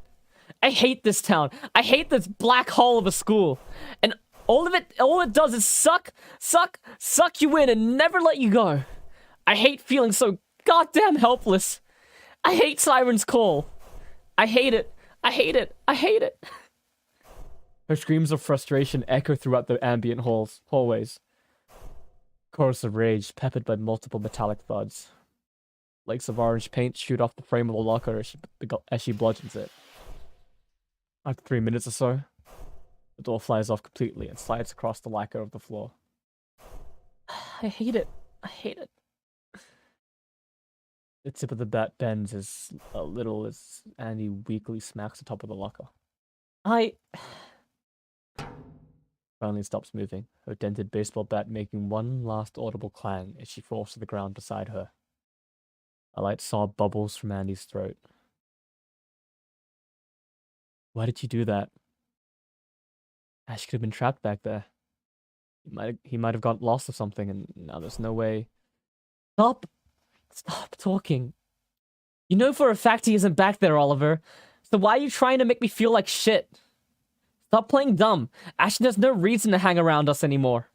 I hate this town. I hate this black hole of a school. And all it does is suck you in and never let you go. I hate feeling so goddamn helpless. I hate Siren's call. I hate it. I hate it. I hate it. Her screams of frustration echo throughout the ambient hallways. Chorus of rage, peppered by multiple metallic thuds. Flakes of orange paint shoot off the frame of the locker as she bludgeons it. After 3 minutes or so, the door flies off completely and slides across the lacquer of the floor. I hate it. I hate it. The tip of the bat bends as a little as Andy weakly smacks the top of the locker. Finally stops moving, her dented baseball bat making one last audible clang as she falls to the ground beside her. A light sob bubbles from Andy's throat. Why did you do that? Ash could have been trapped back there. He might have got lost or something, and now there's no way. Stop talking. You know for a fact he isn't back there, Oliver. So why are you trying to make me feel like shit? Stop playing dumb. Ashton has no reason to hang around us anymore.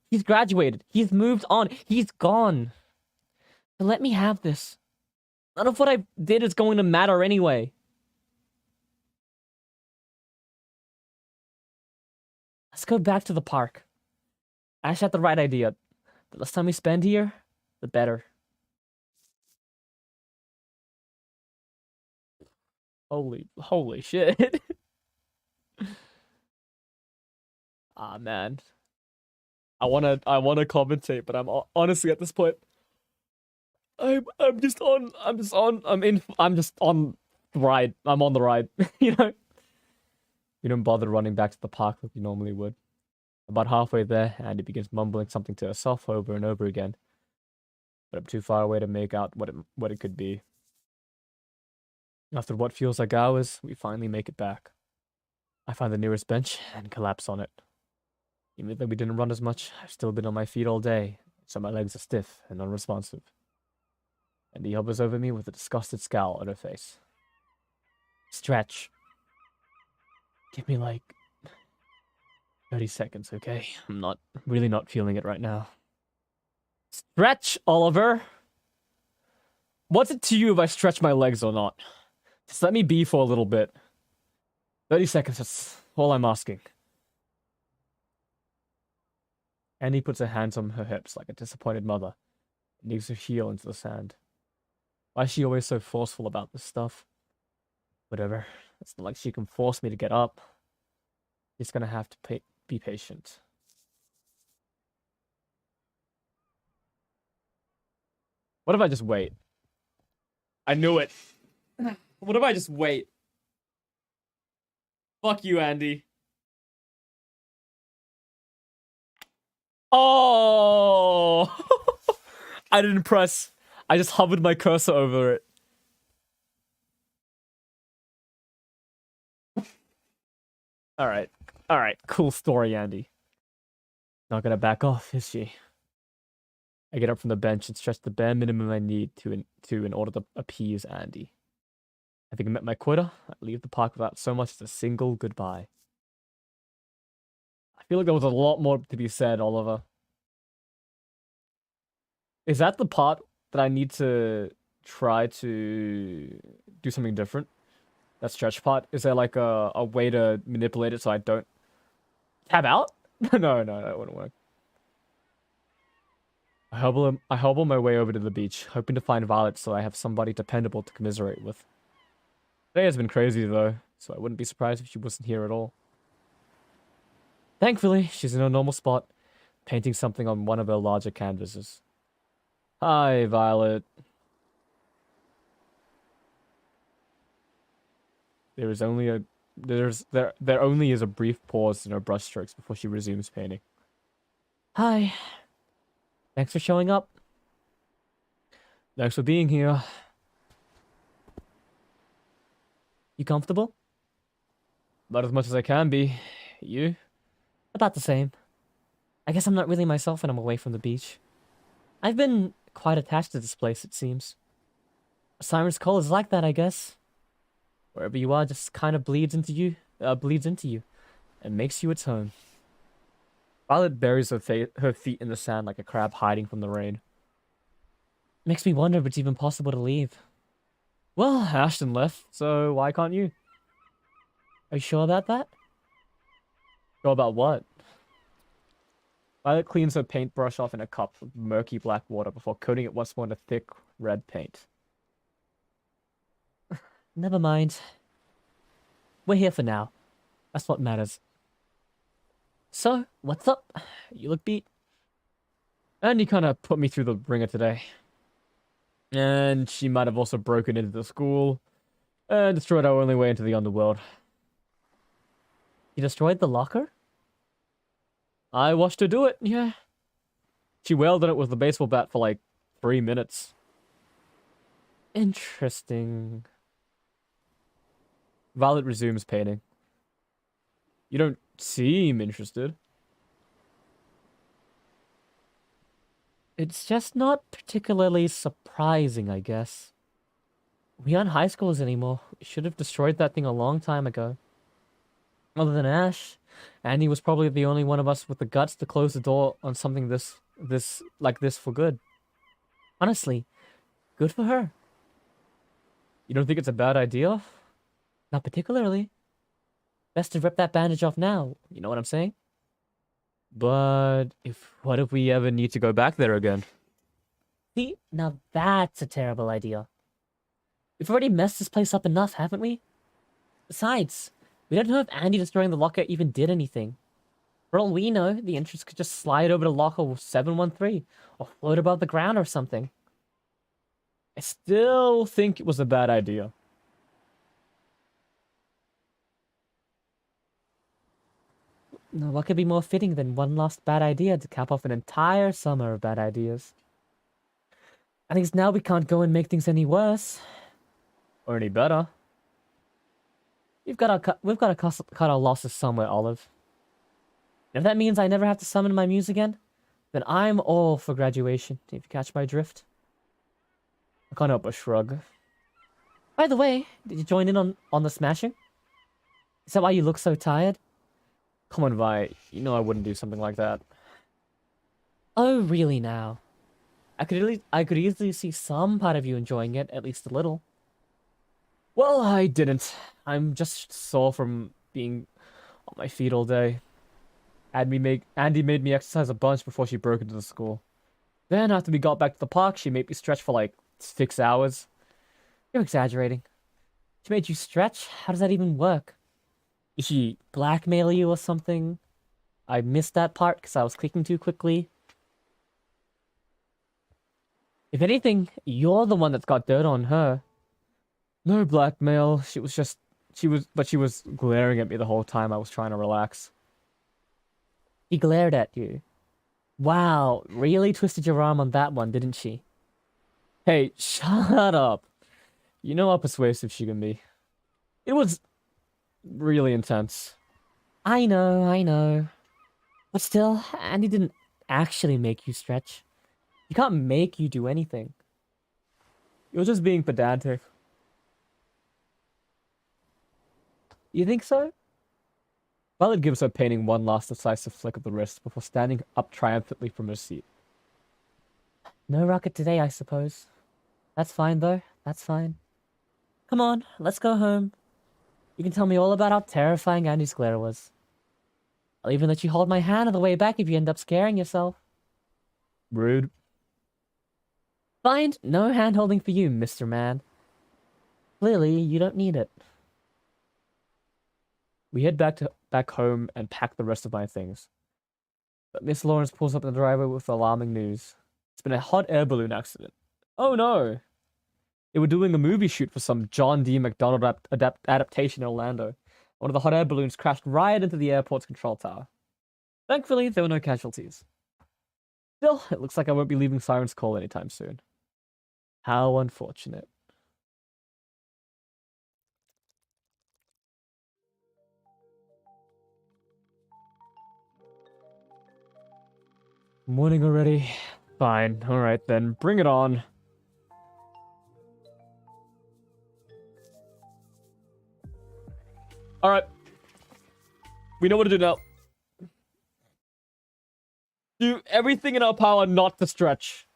He's graduated. He's moved on. He's gone. So let me have this. None of what I did is going to matter anyway. Let's go back to the park. Ash had the right idea. The less time we spend here, the better. Holy shit. Ah, man. I wanna commentate, but I'm honestly at this point, I'm just on the ride. I'm on the ride, you know? You don't bother running back to the park like you normally would. About halfway there, Andy begins mumbling something to herself over and over again. But I'm too far away to make out what it could be. After what feels like hours, we finally make it back. I find the nearest bench and collapse on it. Even though we didn't run as much, I've still been on my feet all day, so my legs are stiff and unresponsive. Andy hovers over me with a disgusted scowl on her face. Stretch. Give me like 30 seconds, okay? I'm really not feeling it right now. Stretch, Oliver! What's it to you if I stretch my legs or not? Just let me be for a little bit. 30 seconds, that's all I'm asking. Annie puts her hands on her hips like a disappointed mother and digs her heel into the sand. Why is she always so forceful about this stuff? Whatever. It's not like she can force me to get up. She's gonna have to be patient. What if I just wait? I knew it. What if I just wait? Fuck you, Andy. Oh! I didn't press. I just hovered my cursor over it. Alright. Alright. Cool story, Andy. Not gonna back off, is she? I get up from the bench and stretch the bare minimum I need to in order to appease Andy. Having met my quota, I leave the park without so much as a single goodbye. I feel like there was a lot more to be said, Oliver. Is that the part that I need to try to do something different? That stretch part? Is there like a way to manipulate it so I don't tab out? No, that wouldn't work. I hobble my way over to the beach, hoping to find Violet so I have somebody dependable to commiserate with. Today has been crazy though, so I wouldn't be surprised if she wasn't here at all. Thankfully, she's in her normal spot, painting something on one of her larger canvases. Hi, Violet. There only is a brief pause in her brushstrokes before she resumes painting. Hi. Thanks for showing up. Thanks for being here. You comfortable? About as much as I can be. You? About the same. I guess I'm not really myself when I'm away from the beach. I've been quite attached to this place, it seems. Siren's Call is like that, I guess. Wherever you are just kind of bleeds into you, and makes you its home. Violet buries her feet in the sand like a crab hiding from the rain. Makes me wonder if it's even possible to leave. Well, Ashton left, so why can't you? Are you sure about that? Sure about what? Violet cleans her paintbrush off in a cup of murky black water before coating it once more in a thick red paint. Never mind. We're here for now. That's what matters. So, what's up? You look beat. And you kind of put me through the ringer today. And she might have also broken into the school and destroyed our only way into the underworld. You destroyed the locker? I watched her do it, yeah. She wailed on it with a baseball bat for like 3 minutes. Interesting. Violet resumes painting. You don't seem interested. It's just not particularly surprising, I guess. We aren't high schoolers anymore. We should have destroyed that thing a long time ago. Other than Ash, Annie was probably the only one of us with the guts to close the door on something like this for good. Honestly, good for her. You don't think it's a bad idea? Not particularly. Best to rip that bandage off now, you know what I'm saying? But what if we ever need to go back there again? See, now that's a terrible idea. We've already messed this place up enough, haven't we? Besides, we don't know if Andy destroying the locker even did anything. For all we know, the entrance could just slide over to locker 713, or float above the ground or something. I still think it was a bad idea. Now, what could be more fitting than one last bad idea to cap off an entire summer of bad ideas? At least now we can't go and make things any worse. Or any better. we've got to cut our losses somewhere, Olive. If that means I never have to summon my muse again, then I'm all for graduation, if you catch my drift. I can't help but shrug. By the way, did you join in on the smashing? Is that why you look so tired? Come on, Vi. You know I wouldn't do something like that. Oh, really now? I could easily see some part of you enjoying it, at least a little. Well, I didn't. I'm just sore from being on my feet all day. Andy made me exercise a bunch before she broke into the school. Then, after we got back to the park, she made me stretch for like 6 hours. You're exaggerating. She made you stretch? How does that even work? Did she blackmail you or something? I missed that part because I was clicking too quickly. If anything, you're the one that's got dirt on her. No blackmail. She was glaring at me the whole time I was trying to relax. She glared at you. Wow, really twisted your arm on that one, didn't she? Hey, shut up. You know how persuasive she can be. It was really intense. I know. But still, Andy didn't actually make you stretch. He can't make you do anything. You're just being pedantic. You think so? Violet gives her painting one last decisive flick of the wrist before standing up triumphantly from her seat. No rocket today, I suppose. That's fine, though. That's fine. Come on, let's go home. You can tell me all about how terrifying Andy's glare was. I'll even let you hold my hand on the way back if you end up scaring yourself. Rude. Fine, no hand-holding for you, Mr. Man. Clearly, you don't need it. We head back home and pack the rest of my things. But Miss Lawrence pulls up in the driveway with alarming news. It's been a hot air balloon accident. Oh no! They were doing a movie shoot for some John D. McDonald adaptation in Orlando. One of the hot air balloons crashed right into the airport's control tower. Thankfully, there were no casualties. Still, it looks like I won't be leaving Siren's Call anytime soon. How unfortunate. Morning already? Fine. Alright then, bring it on. Alright. We know what to do now. Do everything in our power not to stretch.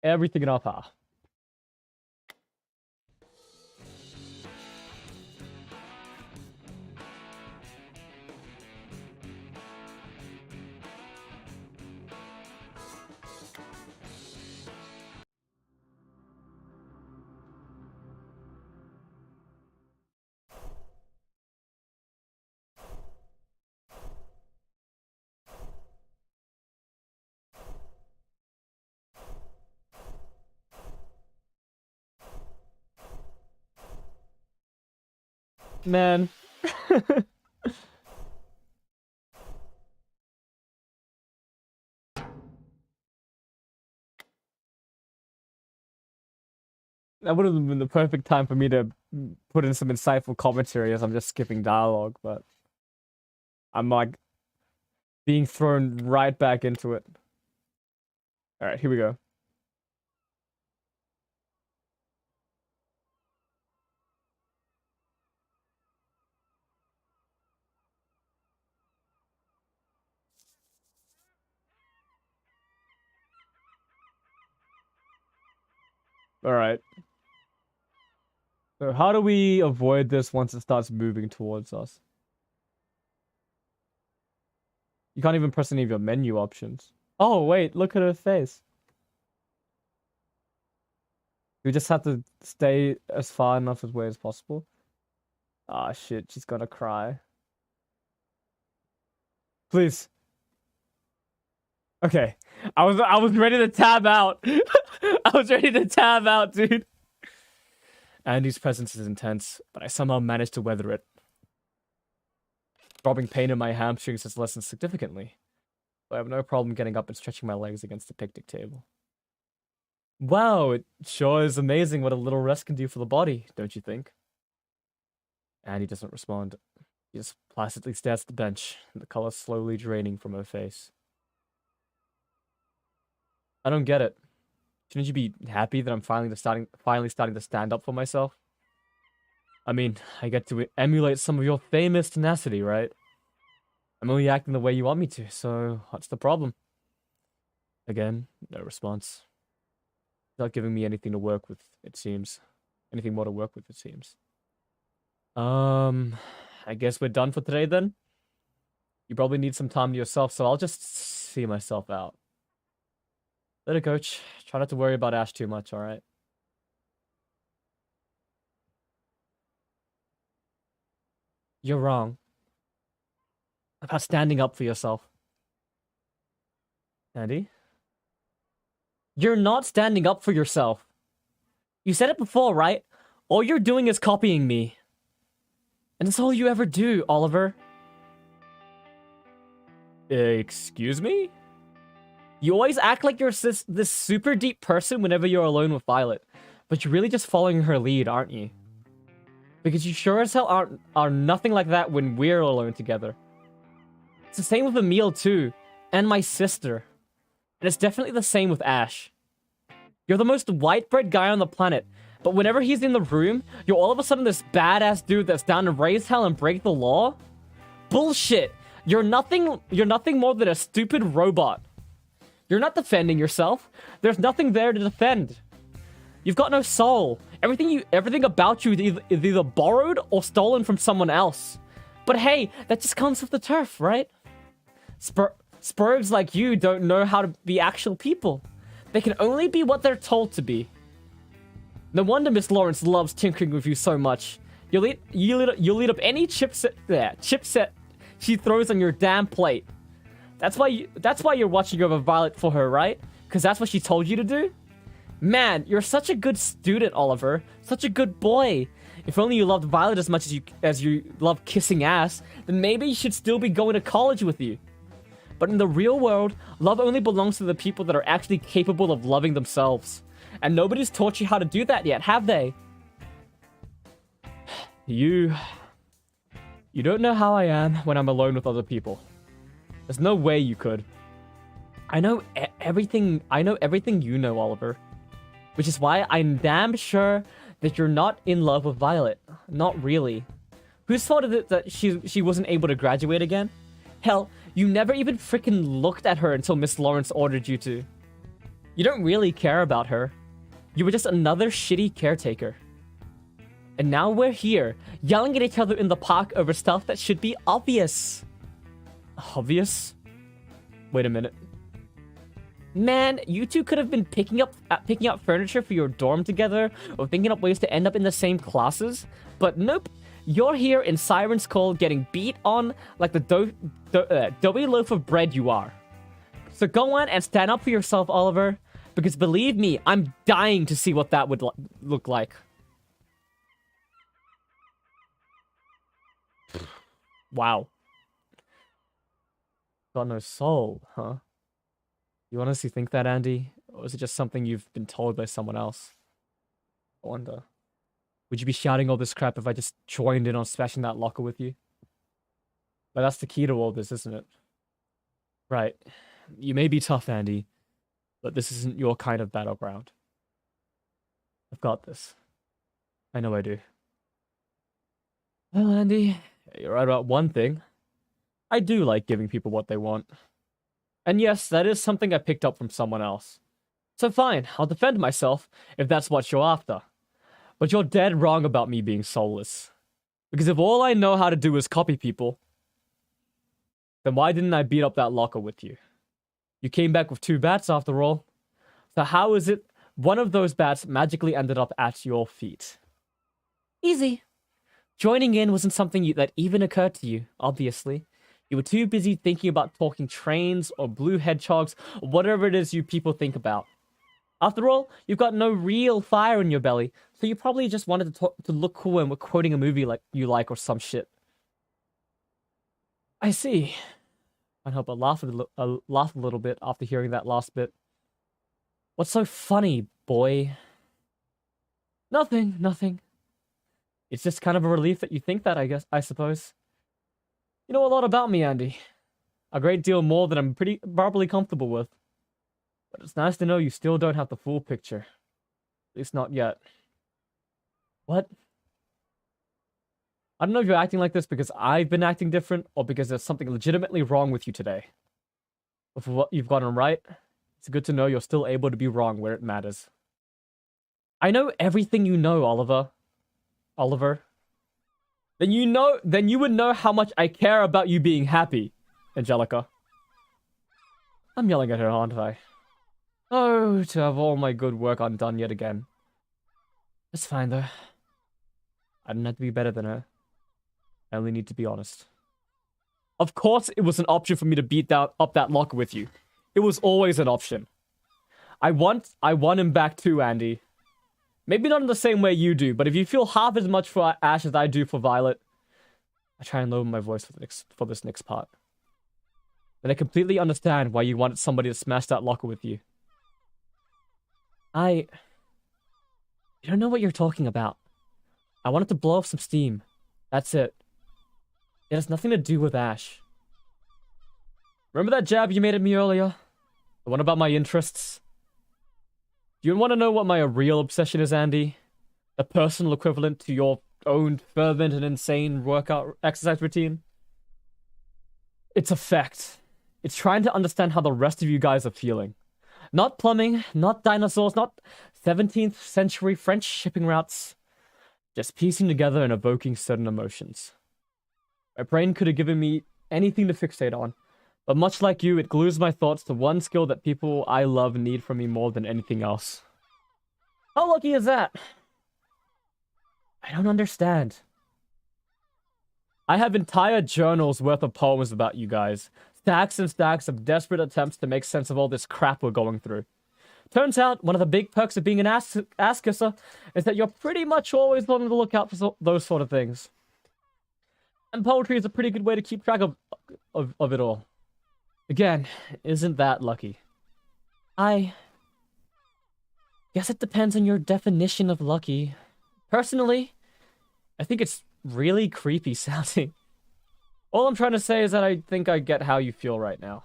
Everything in our power. Man. That would have been the perfect time for me to put in some insightful commentary as I'm just skipping dialogue, but I'm like being thrown right back into it. Alright, here we go. Alright. So how do we avoid this once it starts moving towards us? You can't even press any of your menu options. Oh, wait, look at her face. We just have to stay as far enough away as possible. Ah, shit, she's gonna cry. Please. Okay. I was ready to tab out. I was ready to tab out, dude. Andy's presence is intense, but I somehow managed to weather it. Throbbing pain in my hamstrings has lessened significantly. I have no problem getting up and stretching my legs against the picnic table. Wow, it sure is amazing what a little rest can do for the body, don't you think? Andy doesn't respond. He just placidly stares at the bench, the color slowly draining from her face. I don't get it. Shouldn't you be happy that I'm finally starting to stand up for myself? I mean, I get to emulate some of your famous tenacity, right? I'm only acting the way you want me to, so what's the problem? Again, no response. Not giving me anything to work with, it seems. Anything more to work with, it seems. I guess we're done for today then? You probably need some time to yourself, so I'll just see myself out. Later, coach. Try not to worry about Ash too much, alright? You're wrong. About standing up for yourself. Andy? You're not standing up for yourself. You said it before, right? All you're doing is copying me. And that's all you ever do, Oliver. Excuse me? You always act like you're this super deep person whenever you're alone with Violet. But you're really just following her lead, aren't you? Because you sure as hell are nothing like that when we're alone together. It's the same with Emil too. And my sister. And it's definitely the same with Ash. You're the most white bread guy on the planet. But whenever he's in the room, you're all of a sudden this badass dude that's down to raise hell and break the law? Bullshit! You're nothing more than a stupid robot. You're not defending yourself. There's nothing there to defend. You've got no soul. Everything about you is either borrowed or stolen from someone else. But hey, that just comes with the turf, right? Spurgs like you don't know how to be actual people. They can only be what they're told to be. No wonder Miss Lawrence loves tinkering with you so much. You'll eat up any chipset she throws on your damn plate. That's why you're watching over Violet for her, right? Because that's what she told you to do? Man, you're such a good student, Oliver. Such a good boy. If only you loved Violet as much as you love kissing ass, then maybe you should still be going to college with you. But in the real world, love only belongs to the people that are actually capable of loving themselves. And nobody's taught you how to do that yet, have they? You don't know how I am when I'm alone with other people. There's no way you could. I know everything you know, Oliver. Which is why I'm damn sure that you're not in love with Violet. Not really. Whose fault is it that she wasn't able to graduate again? Hell, you never even freaking looked at her until Miss Lawrence ordered you to. You don't really care about her. You were just another shitty caretaker. And now we're here, yelling at each other in the park over stuff that should be obvious. Obvious? Wait a minute. Man, you two could have been picking up furniture for your dorm together, or thinking up ways to end up in the same classes. But nope, you're here in Siren's Call getting beat on like the doughy loaf of bread you are. So go on and stand up for yourself, Oliver, because believe me, I'm dying to see what that would look like. Wow. Got no soul, huh? You honestly think that, Andy? Or is it just something you've been told by someone else? I wonder. Would you be shouting all this crap if I just joined in on smashing that locker with you? But that's the key to all this, isn't it? Right. You may be tough, Andy, but this isn't your kind of battleground. I've got this. I know I do. Well, Andy, you're right about one thing. I do like giving people what they want. And yes, that is something I picked up from someone else. So fine, I'll defend myself if that's what you're after. But you're dead wrong about me being soulless. Because if all I know how to do is copy people, then why didn't I beat up that locker with you? You came back with 2 bats after all. So how is it one of those bats magically ended up at your feet? Easy. Joining in wasn't something that even occurred to you, obviously. You were too busy thinking about talking trains or blue hedgehogs or whatever it is you people think about. After all, you've got no real fire in your belly, so you probably just wanted to look cool and were quoting a movie like you like or some shit. I see. Can't help but laugh a little bit after hearing that last bit. What's so funny, boy? Nothing, nothing. It's just kind of a relief that you think that, I suppose. You know a lot about me, Andy. A great deal more than I'm probably comfortable with. But it's nice to know you still don't have the full picture. At least not yet. What? I don't know if you're acting like this because I've been acting different or because there's something legitimately wrong with you today. But for what you've gotten right, it's good to know you're still able to be wrong where it matters. I know everything you know, Oliver. Then you would know how much I care about you being happy, Angelica. I'm yelling at her, aren't I? Oh, to have all my good work undone yet again. It's fine, though. I don't have to be better than her. I only need to be honest. Of course it was an option for me to beat up that locker with you. It was always an option. I want him back too, Andy. Maybe not in the same way you do, but if you feel half as much for Ash as I do for Violet, I try and lower my voice for this next part. Then I completely understand why you wanted somebody to smash that locker with you. You don't know what you're talking about. I wanted to blow off some steam. That's it. It has nothing to do with Ash. Remember that jab you made at me earlier? The one about my interests? Do you want to know what my real obsession is, Andy? A personal equivalent to your own fervent and insane workout exercise routine? It's effect. It's trying to understand how the rest of you guys are feeling. Not plumbing, not dinosaurs, not 17th century French shipping routes. Just piecing together and evoking certain emotions. My brain could have given me anything to fixate on, but much like you, it glues my thoughts to one skill that people I love need from me more than anything else. How lucky is that? I don't understand. I have entire journals worth of poems about you guys. Stacks and stacks of desperate attempts to make sense of all this crap we're going through. Turns out, one of the big perks of being an ass kisser is that you're pretty much always on the lookout for those sort of things. And poetry is a pretty good way to keep track of it all. Again, isn't that lucky? I guess it depends on your definition of lucky. Personally, I think it's really creepy sounding. All I'm trying to say is that I think I get how you feel right now.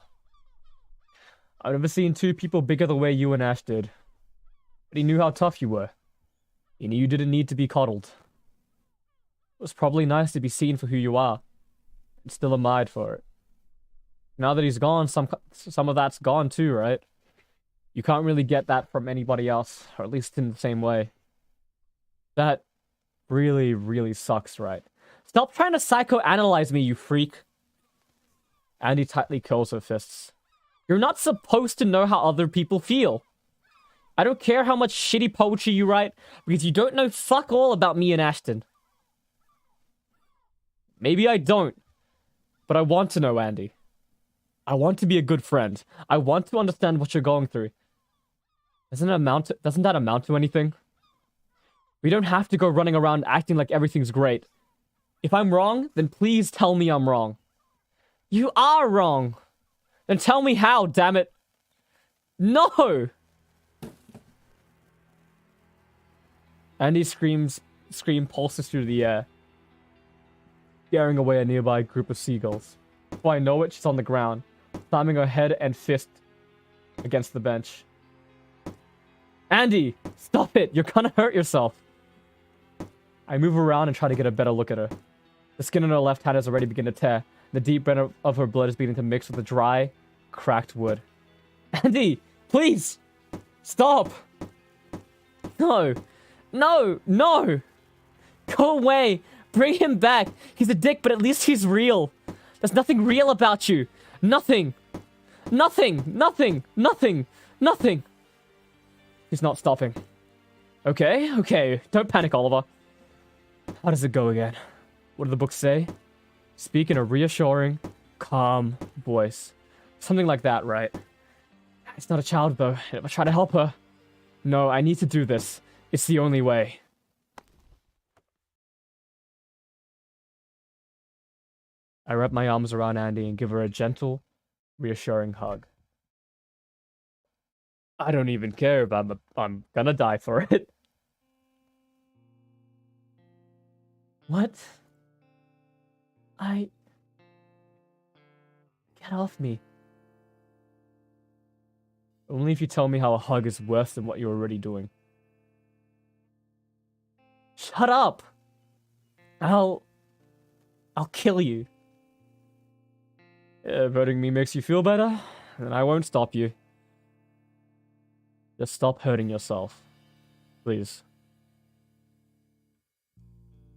I've never seen two people bigger the way you and Ash did. But he knew how tough you were. He knew you didn't need to be coddled. It was probably nice to be seen for who you are. And still admired for it. Now that he's gone, some of that's gone too, right? You can't really get that from anybody else, or at least in the same way. That really, really sucks, right? Stop trying to psychoanalyze me, you freak. Andy tightly curls her fists. You're not supposed to know how other people feel. I don't care how much shitty poetry you write, because you don't know fuck all about me and Ashton. Maybe I don't, but I want to know, Andy. I want to be a good friend. I want to understand what you're going through. Doesn't that amount to anything? We don't have to go running around acting like everything's great. If I'm wrong, then please tell me I'm wrong. You are wrong. Then tell me how, damn it. No! Andy's scream pulses through the air, scaring away a nearby group of seagulls. Before I know it, she's on the ground, slamming her head and fist against the bench. Andy, stop it! You're gonna hurt yourself! I move around and try to get a better look at her. The skin on her left hand has already begun to tear. The deep red of her blood is beginning to mix with the dry, cracked wood. Andy, please! Stop! No! No! No! Go away! Bring him back! He's a dick, but at least he's real! There's nothing real about you! Nothing! Nothing! Nothing! Nothing! Nothing! He's not stopping. Okay, okay. Don't panic, Oliver. How does it go again? What do the books say? Speak in a reassuring, calm voice. Something like that, right? It's not a child, though. If I try to help her, No, I need to do this. It's the only way. I wrap my arms around Andy and give her a gentle, reassuring hug. I don't even care if I'm gonna die for it. What? Get off me. Only if you tell me how a hug is worse than what you're already doing. Shut up! I'll kill you. If hurting me makes you feel better, then I won't stop you. Just stop hurting yourself. Please.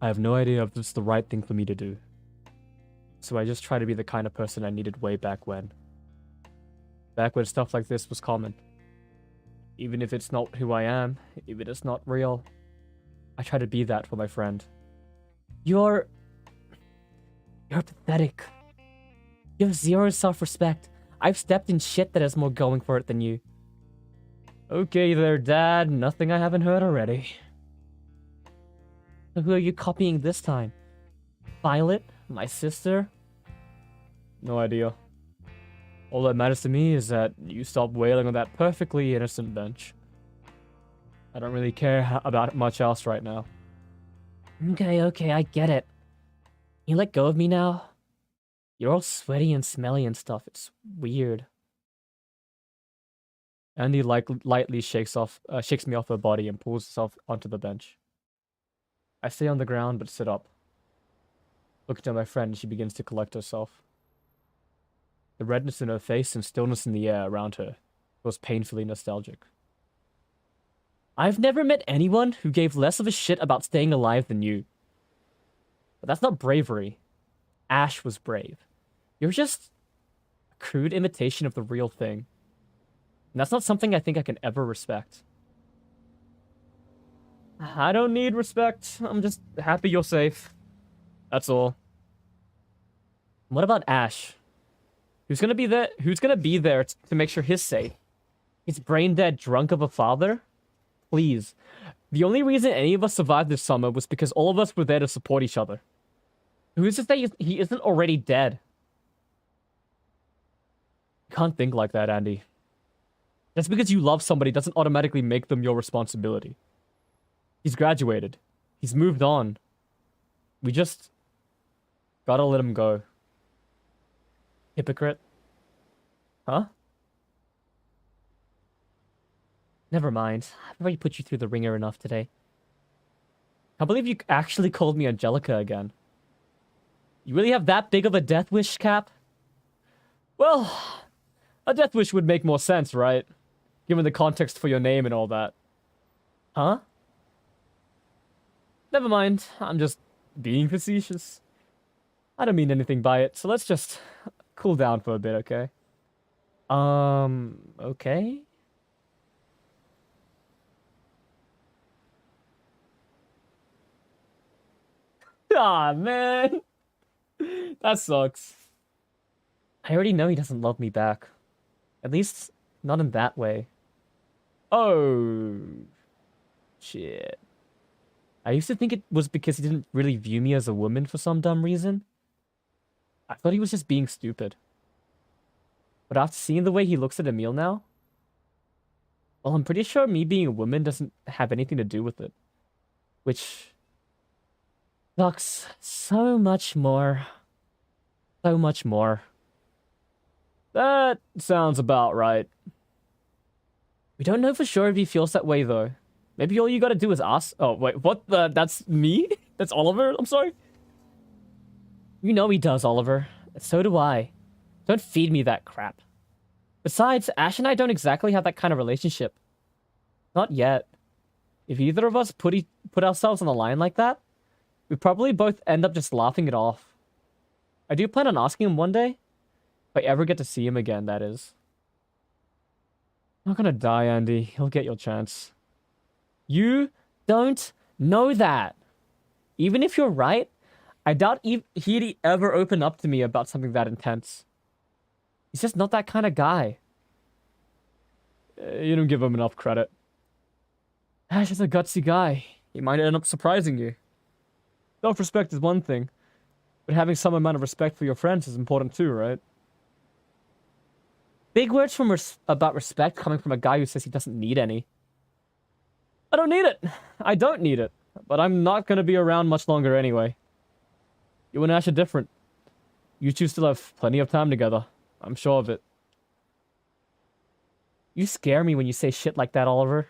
I have no idea if it's the right thing for me to do. So I just try to be the kind of person I needed way back when. Back when stuff like this was common. Even if it's not who I am, even if it's not real, I try to be that for my friend. You're pathetic. You have zero self-respect. I've stepped in shit that has more going for it than you. Okay there, Dad. Nothing I haven't heard already. So who are you copying this time? Violet? My sister? No idea. All that matters to me is that you stop wailing on that perfectly innocent bench. I don't really care about much else right now. Okay, I get it. You let go of me now? You're all sweaty and smelly and stuff. It's weird. Andy lightly shakes me off her body and pulls herself onto the bench. I stay on the ground but sit up. Looking at my friend, she begins to collect herself. The redness in her face and stillness in the air around her was painfully nostalgic. I've never met anyone who gave less of a shit about staying alive than you. But that's not bravery. Ash was brave. You're just a crude imitation of the real thing. And that's not something I think I can ever respect. I don't need respect. I'm just happy you're safe. That's all. What about Ash? Who's gonna be there? Who's gonna be there to make sure he's safe? He's brain dead drunk of a father? Please. The only reason any of us survived this summer was because all of us were there to support each other. Who's to say he isn't already dead? You can't think like that, Andy. Just because you love somebody doesn't automatically make them your responsibility. He's graduated. He's moved on. We just gotta let him go. Hypocrite. Huh? Never mind. I've already put you through the ringer enough today. I believe you actually called me Angelica again. You really have that big of a death wish, Cap? Well, a death wish would make more sense, right? Given the context for your name and all that. Huh? Never mind. I'm just being facetious. I don't mean anything by it, so let's just cool down for a bit, okay? Okay? Ah, man. That sucks. I already know he doesn't love me back. At least, not in that way. Oh. Shit. I used to think it was because he didn't really view me as a woman for some dumb reason. I thought he was just being stupid. But after seeing the way he looks at Emil now, well, I'm pretty sure me being a woman doesn't have anything to do with it. Which sucks so much more. So much more. That sounds about right. We don't know for sure if he feels that way, though. Maybe all you gotta do is ask. Oh, wait, what? That's me? That's Oliver? I'm sorry? You know he does, Oliver. So do I. Don't feed me that crap. Besides, Ash and I don't exactly have that kind of relationship. Not yet. If either of us put ourselves on the line like that, we'd probably both end up just laughing it off. I do plan on asking him one day. If I ever get to see him again, that is. I'm not gonna die, Andy. You'll get your chance. You don't know that. Even if you're right, I doubt he'd ever open up to me about something that intense. He's just not that kind of guy. You don't give him enough credit. Ash is a gutsy guy. He might end up surprising you. Self-respect is one thing, but having some amount of respect for your friends is important too, right? Big words from about respect coming from a guy who says he doesn't need any. I don't need it. I don't need it. But I'm not gonna be around much longer anyway. You and Ash are different. You two still have plenty of time together. I'm sure of it. You scare me when you say shit like that, Oliver.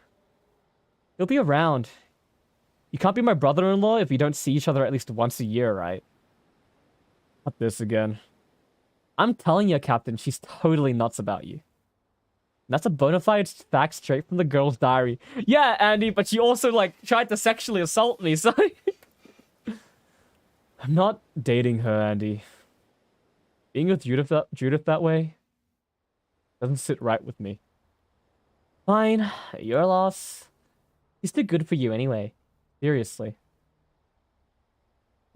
You'll be around. You can't be my brother-in-law if you don't see each other at least once a year, right? Not this again. I'm telling you, Captain, she's totally nuts about you. That's a bona fide fact straight from the girl's diary. Yeah, Andy, but she also, like, tried to sexually assault me, so... I'm not dating her, Andy. Being with Judith that way doesn't sit right with me. Fine, your loss. He's too good for you anyway. Seriously.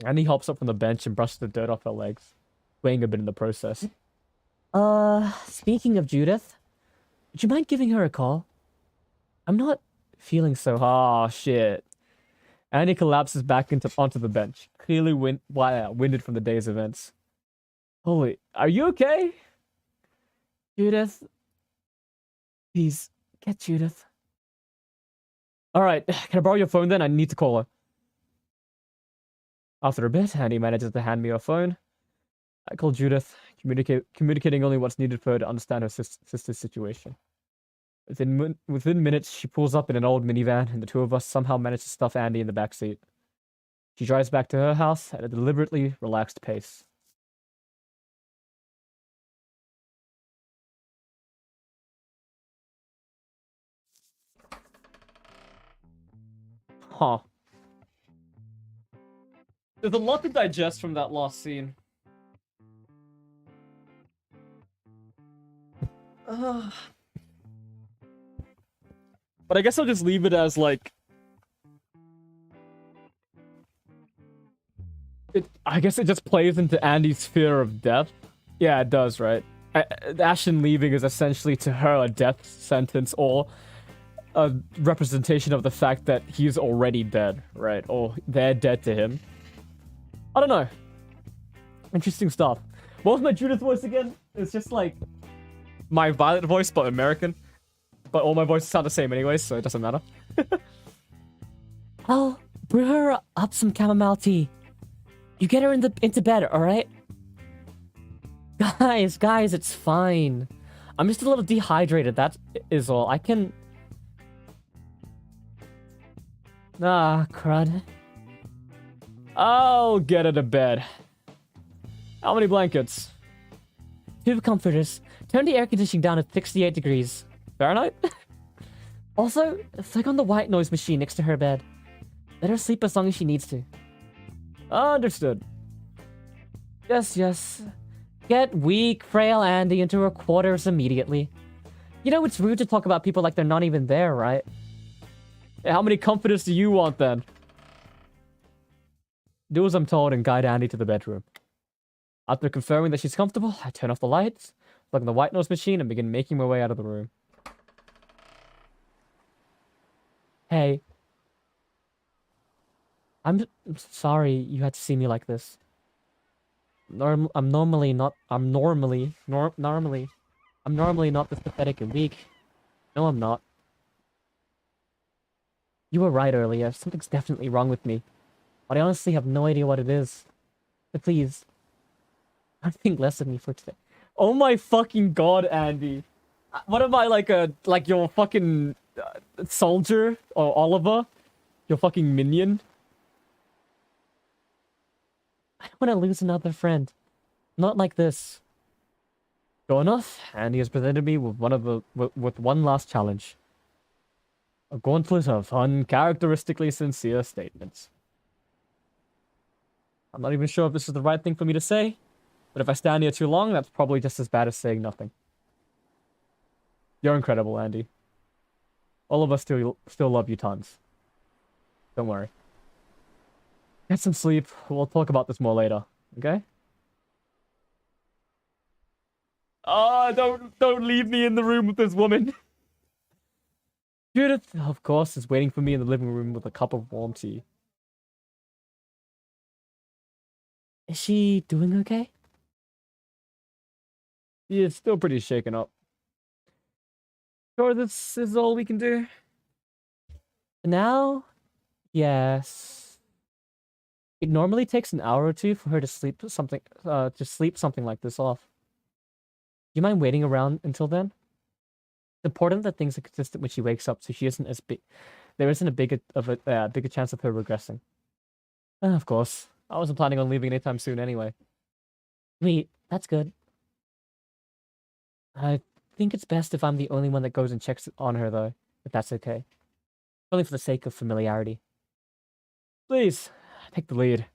Andy hops up from the bench and brushes the dirt off her legs, weighing a bit in the process. Speaking of Judith, would you mind giving her a call? I'm not feeling so... Ah, shit. Andy collapses back onto the bench, clearly winded from the day's events. Holy, are you okay? Judith. Please, get Judith. Alright, can I borrow your phone then? I need to call her. After a bit, Andy manages to hand me her phone. I call Judith, communicating only what's needed for her to understand her sister's situation. Within minutes, she pulls up in an old minivan, and the two of us somehow manage to stuff Andy in the backseat. She drives back to her house at a deliberately relaxed pace. Huh. There's a lot to digest from that last scene. But I guess I'll just leave it as, like... I guess it just plays into Andy's fear of death. Yeah, it does, right? Ashen leaving is essentially to her a death sentence or a representation of the fact that he's already dead, right? Or they're dead to him. I don't know. Interesting stuff. What was my Judith voice again? It's just like my Violet voice, but American. But all my voices sound the same anyway, so it doesn't matter. I'll brew her up some chamomile tea. You get her into bed, alright? Guys, it's fine. I'm just a little dehydrated, that is all. I can... Ah, crud. I'll get her to bed. How many blankets? 2 comforters. Turn the air conditioning down at 68 degrees. Fahrenheit? Also, flick on the white noise machine next to her bed. Let her sleep as long as she needs to. Understood. Yes. Get weak, frail Andy into her quarters immediately. You know, it's rude to talk about people like they're not even there, right? Hey, how many comforters do you want, then? Do as I'm told and guide Andy to the bedroom. After confirming that she's comfortable, I turn off the lights, plug in the white noise machine, and begin making my way out of the room. Hey. I'm sorry you had to see me like this. I'm normally not this pathetic and weak. No, I'm not. You were right earlier. Something's definitely wrong with me. But I honestly have no idea what it is. But please, don't think less of me for today. Oh my fucking god, Andy. What am I, like your fucking soldier? Or Oliver? Your fucking minion? I don't want to lose another friend. Not like this. Sure enough, Andy has presented me with one last challenge. A gauntlet of uncharacteristically sincere statements. I'm not even sure if this is the right thing for me to say, but if I stand here too long, that's probably just as bad as saying nothing. You're incredible, Andy. All of us still love you tons. Don't worry. Get some sleep. We'll talk about this more later, okay? Oh, don't leave me in the room with this woman. Judith, of course, is waiting for me in the living room with a cup of warm tea. Is she doing okay? She is still pretty shaken up. Sure, this is all we can do? For now, yes. It normally takes an hour or two for her to sleep something like this off. Do you mind waiting around until then? It's important that things are consistent when she wakes up, so she isn't as big. There isn't a bigger chance of her regressing. Of course. I wasn't planning on leaving anytime soon anyway. Sweet, that's good. I think it's best if I'm the only one that goes and checks on her, though, if that's okay. Only for the sake of familiarity. Please, take the lead.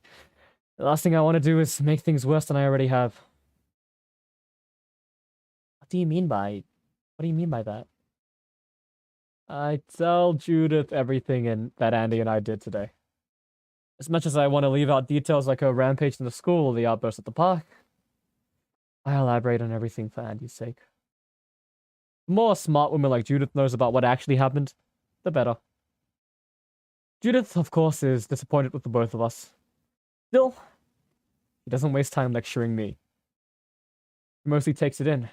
The last thing I want to do is make things worse than I already have. What do you mean by that? I tell Judith everything that Andy and I did today. As much as I want to leave out details like her rampage in the school or the outburst at the park, I elaborate on everything for Andy's sake. The more a smart woman like Judith knows about what actually happened, the better. Judith, of course, is disappointed with the both of us. Still, she doesn't waste time lecturing me. She mostly takes it in,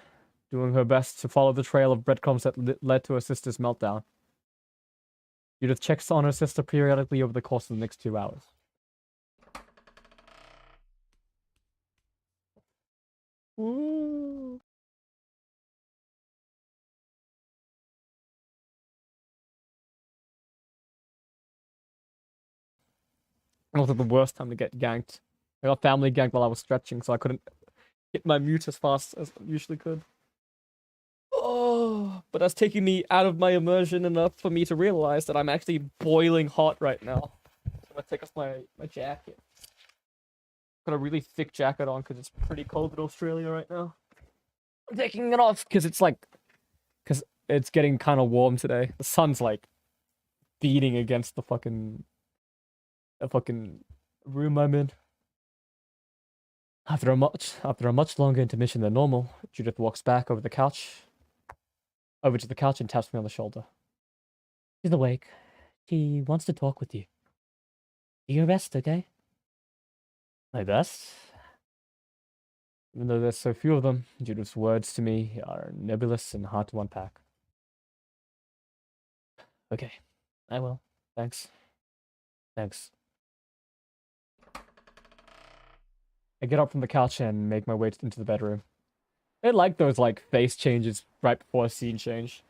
doing her best to follow the trail of breadcrumbs that led to her sister's meltdown. Judith checks on her sister periodically over the course of the next 2 hours. Ooh. It was the worst time to get ganked. I got family ganked while I was stretching, so I couldn't hit my mute as fast as I usually could. Oh, but that's taking me out of my immersion enough for me to realize that I'm actually boiling hot right now. So I'm gonna take off my jacket. Got a really thick jacket on because it's pretty cold in Australia right now. I'm taking it off because it's getting kind of warm today. The sun's like beating against the fucking room I'm in. After a much longer intermission than normal, Judith walks back over to the couch and taps me on the shoulder. She's awake. She wants to talk with you. Do your best, okay? My best? Even though there's so few of them, Judith's words to me are nebulous and hard to unpack. Okay, I will. Thanks. Thanks. I get up from the couch and make my way into the bedroom. I like those, face changes right before a scene change.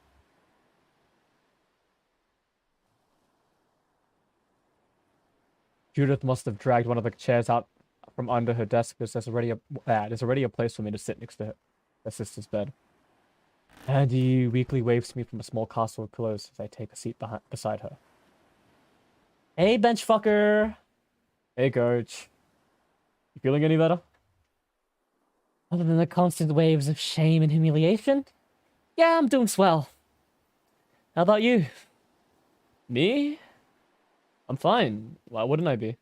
Judith must have dragged one of the chairs out from under her desk because there's already a place for me to sit next to her sister's bed. Andy weakly waves to me from a small castle of pillows as I take a seat beside her. Hey, bench fucker! Hey, coach. You feeling any better? Other than the constant waves of shame and humiliation? Yeah, I'm doing swell. How about you? Me? I'm fine. Why wouldn't I be?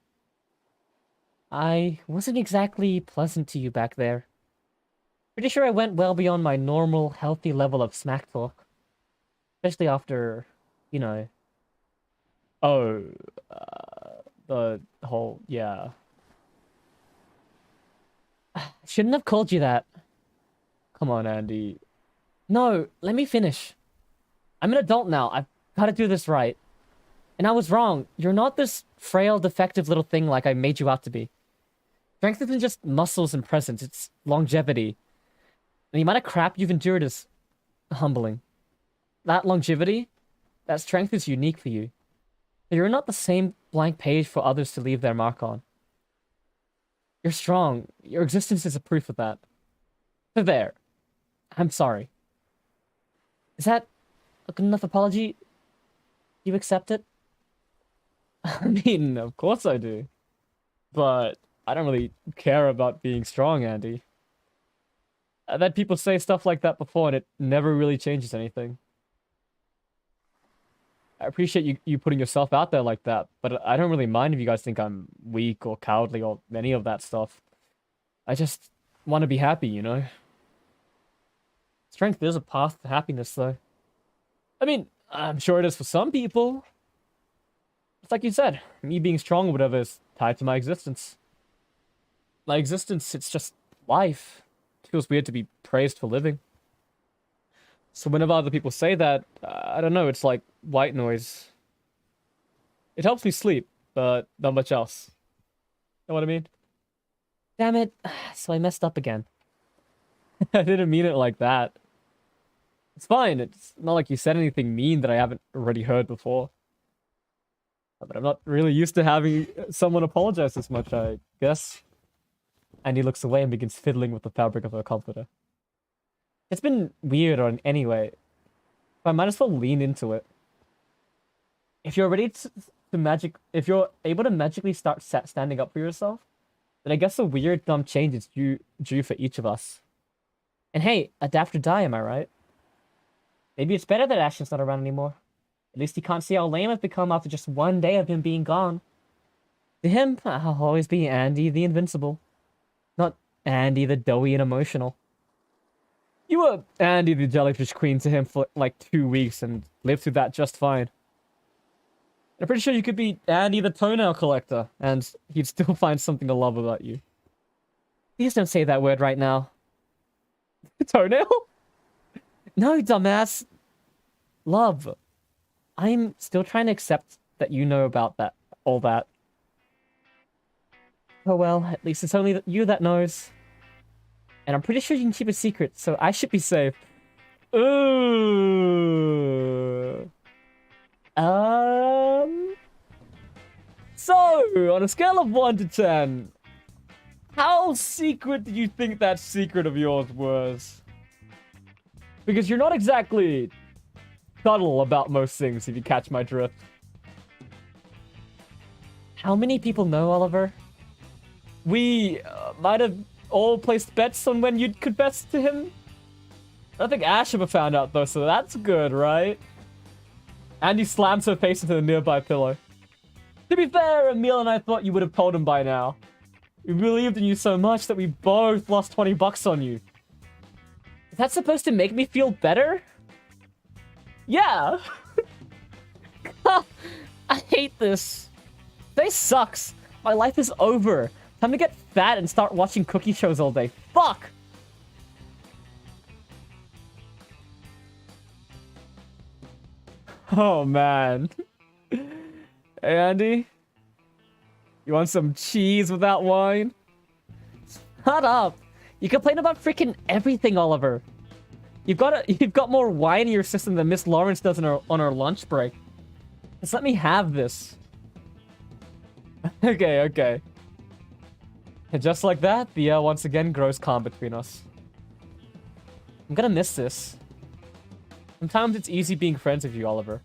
I wasn't exactly pleasant to you back there. Pretty sure I went well beyond my normal, healthy level of smack talk. Especially after, you know... Oh, the whole, yeah. Shouldn't have called you that. Come on, Andy. No, let me finish. I'm an adult now. I've got to do this right. And I was wrong. You're not this frail, defective little thing like I made you out to be. Strength isn't just muscles and presence. It's longevity. And the amount of crap you've endured is humbling. That longevity, that strength is unique for you. You're not the same blank page for others to leave their mark on. You're strong. Your existence is a proof of that. So there. I'm sorry. Is that a good enough apology? You accept it? I mean, of course I do. But I don't really care about being strong, Andy. I've had people say stuff like that before, and it never really changes anything. I appreciate you putting yourself out there like that, but I don't really mind if you guys think I'm weak or cowardly or any of that stuff. I just want to be happy, you know? Strength is a path to happiness, though. I mean, I'm sure it is for some people. It's like you said, me being strong or whatever is tied to my existence. My existence, it's just life. It feels weird to be praised for living. So whenever other people say that, I don't know, it's like white noise. It helps me sleep, but not much else. Know what I mean? Damn it. So I messed up again. I didn't mean it like that. It's fine. It's not like you said anything mean that I haven't already heard before. But I'm not really used to having someone apologize this much, I guess. And he looks away and begins fiddling with the fabric of her comforter. It's been weird on anyway. But I might as well lean into it. If you're ready if you're able to magically start standing up for yourself, then I guess a weird, dumb change is due for each of us. And hey, adapt or die, am I right? Maybe it's better that Ashton's not around anymore. At least he can't see how lame I've become after just one day of him being gone. To him, I'll always be Andy the Invincible. Not Andy the doughy and emotional. You were Andy the Jellyfish Queen to him for like 2 weeks and lived through that just fine. I'm pretty sure you could be Andy the Toenail Collector, and he'd still find something to love about you. Please don't say that word right now. Toenail? No, dumbass. Love. I'm still trying to accept that you know about all that. Oh well, at least it's only you that knows. And I'm pretty sure you can keep a secret, so I should be safe. Ooh. So, on a scale of 1 to 10, how secret did you think that secret of yours was? Because you're not exactly subtle about most things, if you catch my drift. How many people know, Oliver? We might have all placed bets on when you'd confess to him. I don't think Ash ever found out, though, so that's good, right? Andy slams her face into the nearby pillow. To be fair, Emil and I thought you would have told him by now. We believed in you so much that we both lost 20 bucks on you. Is that supposed to make me feel better? Yeah! I hate this. This sucks. My life is over. Time to get fat and start watching cookie shows all day. Fuck! Oh, man. Hey, Andy? You want some cheese without wine? Shut up. You complain about freaking everything, Oliver. You've got more wine in your system than Miss Lawrence does on her lunch break. Just let me have this. Okay. And just like that, the air once again grows calm between us. I'm gonna miss this. Sometimes it's easy being friends with you, Oliver.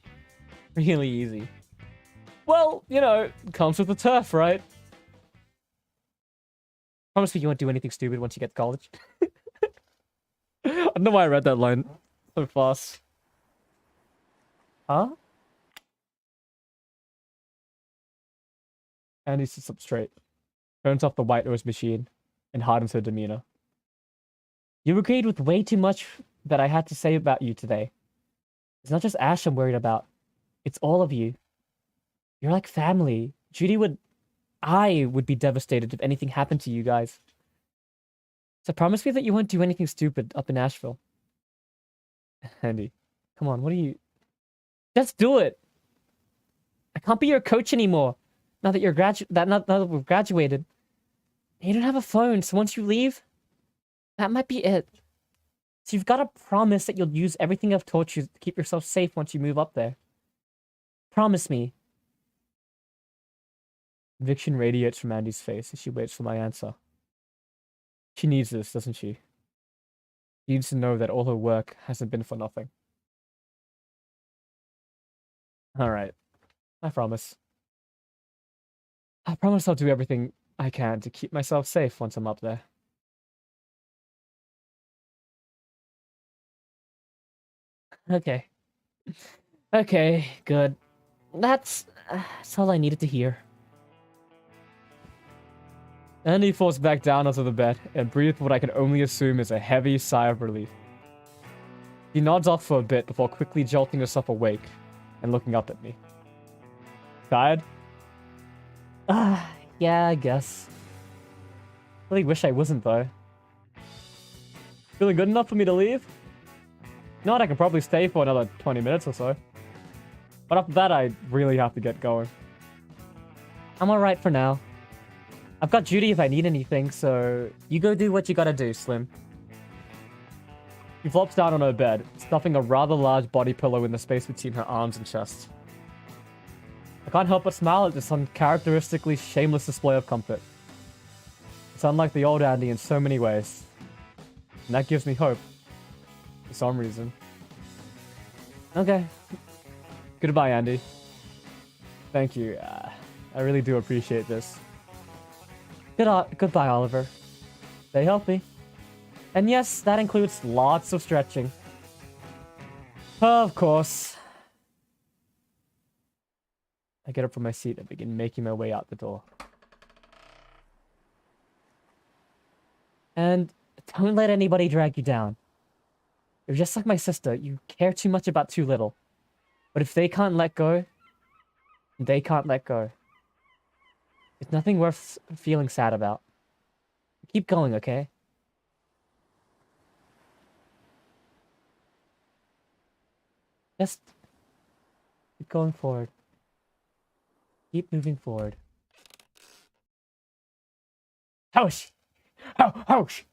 Really easy. Well, you know, it comes with the turf, right? Promise me you won't do anything stupid once you get to college. I don't know why I read that line so fast. Huh? Andy sits up straight, turns off the white noise machine, and hardens her demeanor. You agreed with way too much that I had to say about you today. It's not just Ash I'm worried about. It's all of you. You're like family. I would be devastated if anything happened to you guys. So promise me that you won't do anything stupid up in Asheville. Andy, come on, Just do it. I can't be your coach anymore. Now that now that we've graduated. You don't have a phone, so once you leave, that might be it. So you've got to promise that you'll use everything I've taught you to keep yourself safe once you move up there. Promise me. Conviction radiates from Andy's face as she waits for my answer. She needs this, doesn't she? She needs to know that all her work hasn't been for nothing. Alright. I promise. I promise I'll do everything I can to keep myself safe once I'm up there. Okay. Okay, good. That's all I needed to hear. Andy falls back down onto the bed and breathes what I can only assume is a heavy sigh of relief. She nods off for a bit before quickly jolting herself awake and looking up at me. Tired? Yeah, I guess. Really wish I wasn't, though. Feeling good enough for me to leave? Not, I can probably stay for another 20 minutes or so. But after that, I really have to get going. I'm alright for now. I've got Judy if I need anything, so you go do what you gotta do, Slim. She flops down on her bed, stuffing a rather large body pillow in the space between her arms and chest. I can't help but smile at this uncharacteristically shameless display of comfort. It's unlike the old Andy in so many ways. And that gives me hope. For some reason. Okay. Goodbye, Andy. Thank you. I really do appreciate this. Goodbye, Oliver. Stay healthy. And yes, that includes lots of stretching. Of course. I get up from my seat and begin making my way out the door. And don't let anybody drag you down. You're just like my sister. You care too much about too little. But if they can't let go, they can't let go. It's nothing worth feeling sad about. Keep going, okay? Just keep going forward. Keep moving forward. Ouch! Ouch!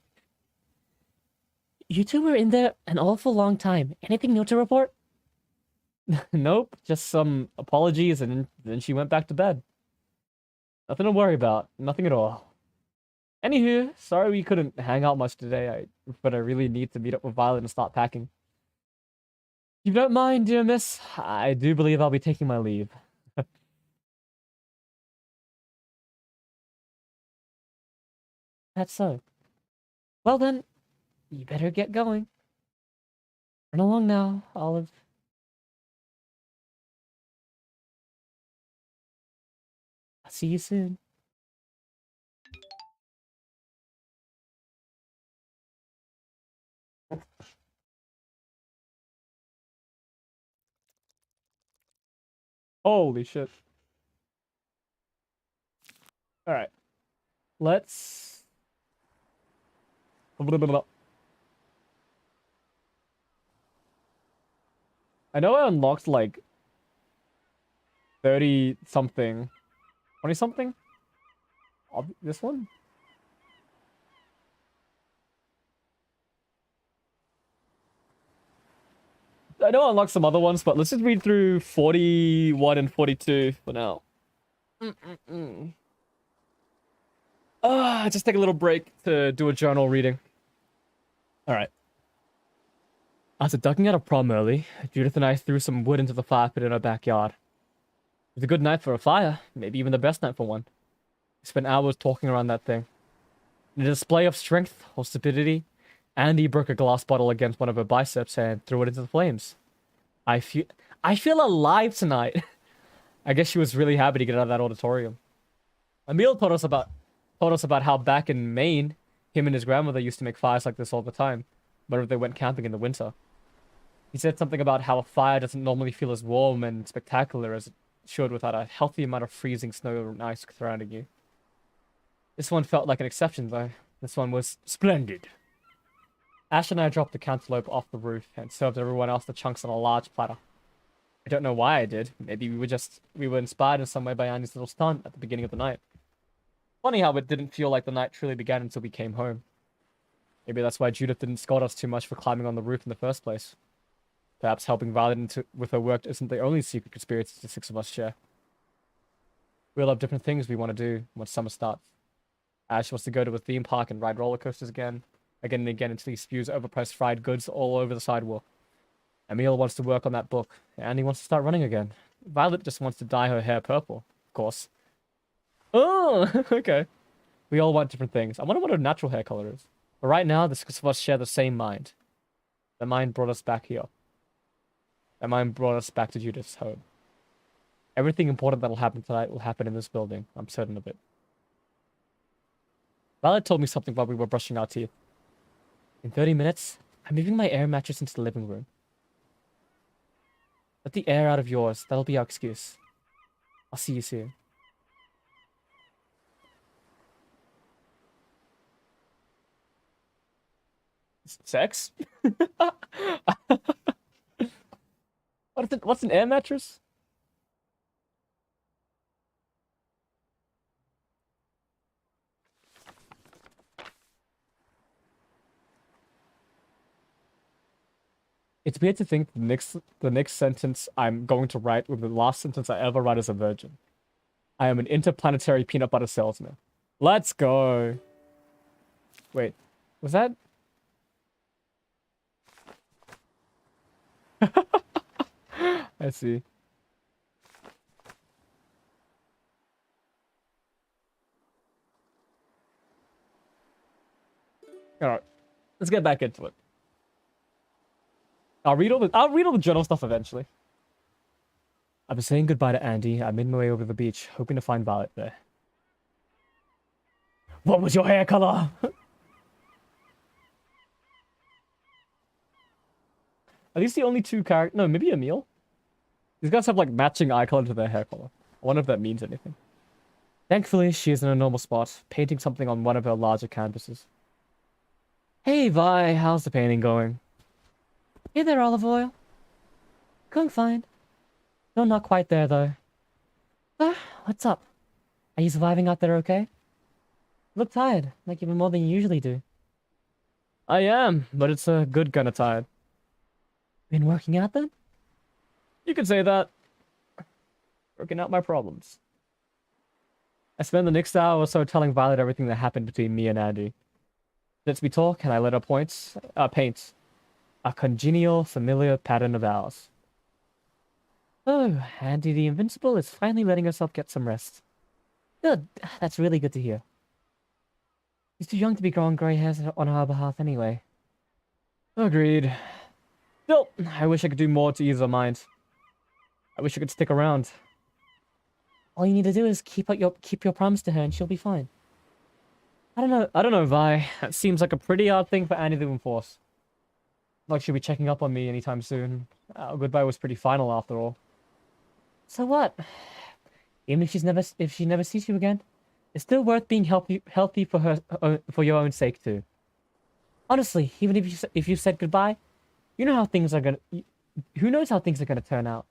You two were in there an awful long time. Anything new to report? Nope, just some apologies and then she went back to bed. Nothing to worry about. Nothing at all. Anywho, sorry we couldn't hang out much today, but I really need to meet up with Violet and start packing. If you don't mind, dear miss, I do believe I'll be taking my leave. That's so. Well then, you better get going. Run along now, Olive. I'll see you soon. Holy shit. Alright. Let's... I know I unlocked like 30 something. 20 something? This one? I know I unlocked some other ones, but let's just read through 41 and 42 for now. Just take a little break to do a journal reading. Alright. After ducking out of prom early, Judith and I threw some wood into the fire pit in our backyard. It was a good night for a fire, maybe even the best night for one. We spent hours talking around that thing. In a display of strength or stupidity, Andy broke a glass bottle against one of her biceps and threw it into the flames. I feel alive tonight. I guess she was really happy to get out of that auditorium. Emil told us about how back in Maine, him and his grandmother used to make fires like this all the time, whenever they went camping in the winter. He said something about how a fire doesn't normally feel as warm and spectacular as it should without a healthy amount of freezing snow and ice surrounding you. This one felt like an exception, though. This one was splendid. Ash and I dropped the cantaloupe off the roof and served everyone else the chunks on a large platter. I don't know why I did. Maybe we were inspired in some way by Andy's little stunt at the beginning of the night. Funny how it didn't feel like the night truly began until we came home. Maybe that's why Judith didn't scold us too much for climbing on the roof in the first place. Perhaps helping Violet with her work isn't the only secret conspiracy the six of us share. We all have different things we want to do once summer starts. Ash wants to go to a theme park and ride roller coasters again and again until he spews overpriced fried goods all over the sidewalk. Emil wants to work on that book, and he wants to start running again. Violet just wants to dye her hair purple, of course. Oh, okay. We all want different things. I wonder what her natural hair color is. But right now, the six of us share the same mind. The mind brought us back here. That mind brought us back to Judith's home. Everything important that'll happen tonight will happen in this building. I'm certain of it. Violet told me something while we were brushing our teeth. In 30 minutes, I'm moving my air mattress into the living room. Let the air out of yours. That'll be our excuse. I'll see you soon. Sex? What's an air mattress? It's weird to think the next sentence I'm going to write will be the last sentence I ever write as a virgin. I am an interplanetary peanut butter salesman. Let's go. Wait, was that? I see. All right, let's get back into it. I'll read all the journal stuff eventually. I've been saying goodbye to Andy. I made my way over the beach, hoping to find Violet there. What was your hair color? Are these the only two characters? No, maybe Emil. These guys have like matching eye color to their hair color. I wonder if that means anything. Thankfully, she is in a normal spot, painting something on one of her larger canvases. Hey, Vi, how's the painting going? Hey there, Olive Oil. Going fine. No, not quite there, though. What's up? Are you surviving out there okay? Look tired, like even more than you usually do. I am, but it's a good kind of tired. Been working out then? You could say that. Working out my problems. I spend the next hour or so telling Violet everything that happened between me and Andy. Lets me talk, and I let her paint a congenial, familiar pattern of ours. Oh, Andy the Invincible is finally letting herself get some rest. Good. That's really good to hear. He's too young to be growing grey hairs on our behalf anyway. Agreed. Still, I wish I could do more to ease her mind. I wish I could stick around. All you need to do is keep your promise to her and she'll be fine. I don't know, Vi. That seems like a pretty odd thing for Andy to enforce. Like she'll be checking up on me anytime soon. Our goodbye was pretty final after all. So what? Even if she never sees you again, it's still worth being healthy for your own sake too. Honestly, even if you said goodbye, you know how things are gonna. Who knows how things are gonna turn out?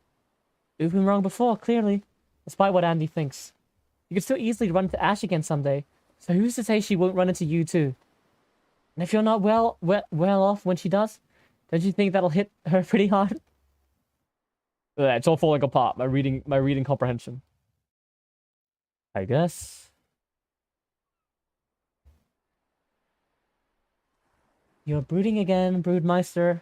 You've been wrong before, clearly, despite what Andy thinks. You could still easily run into Ash again someday. So who's to say she won't run into you too? And if you're not well off when she does, don't you think that'll hit her pretty hard? It's all falling apart. My reading comprehension. I guess. You're brooding again, Broodmeister.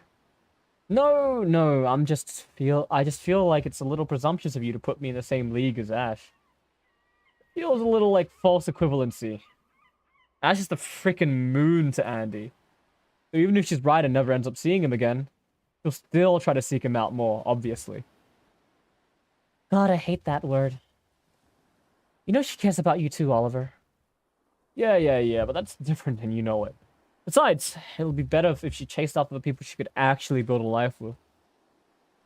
No, I just feel like it's a little presumptuous of you to put me in the same league as Ash. Feels a little like false equivalency. Ash is the freaking moon to Andy. So even if she's right and never ends up seeing him again, she'll still try to seek him out more, obviously. God, I hate that word. You know she cares about you too, Oliver. Yeah, but that's different and you know it. Besides, it'll be better if she chased after the people she could actually build a life with.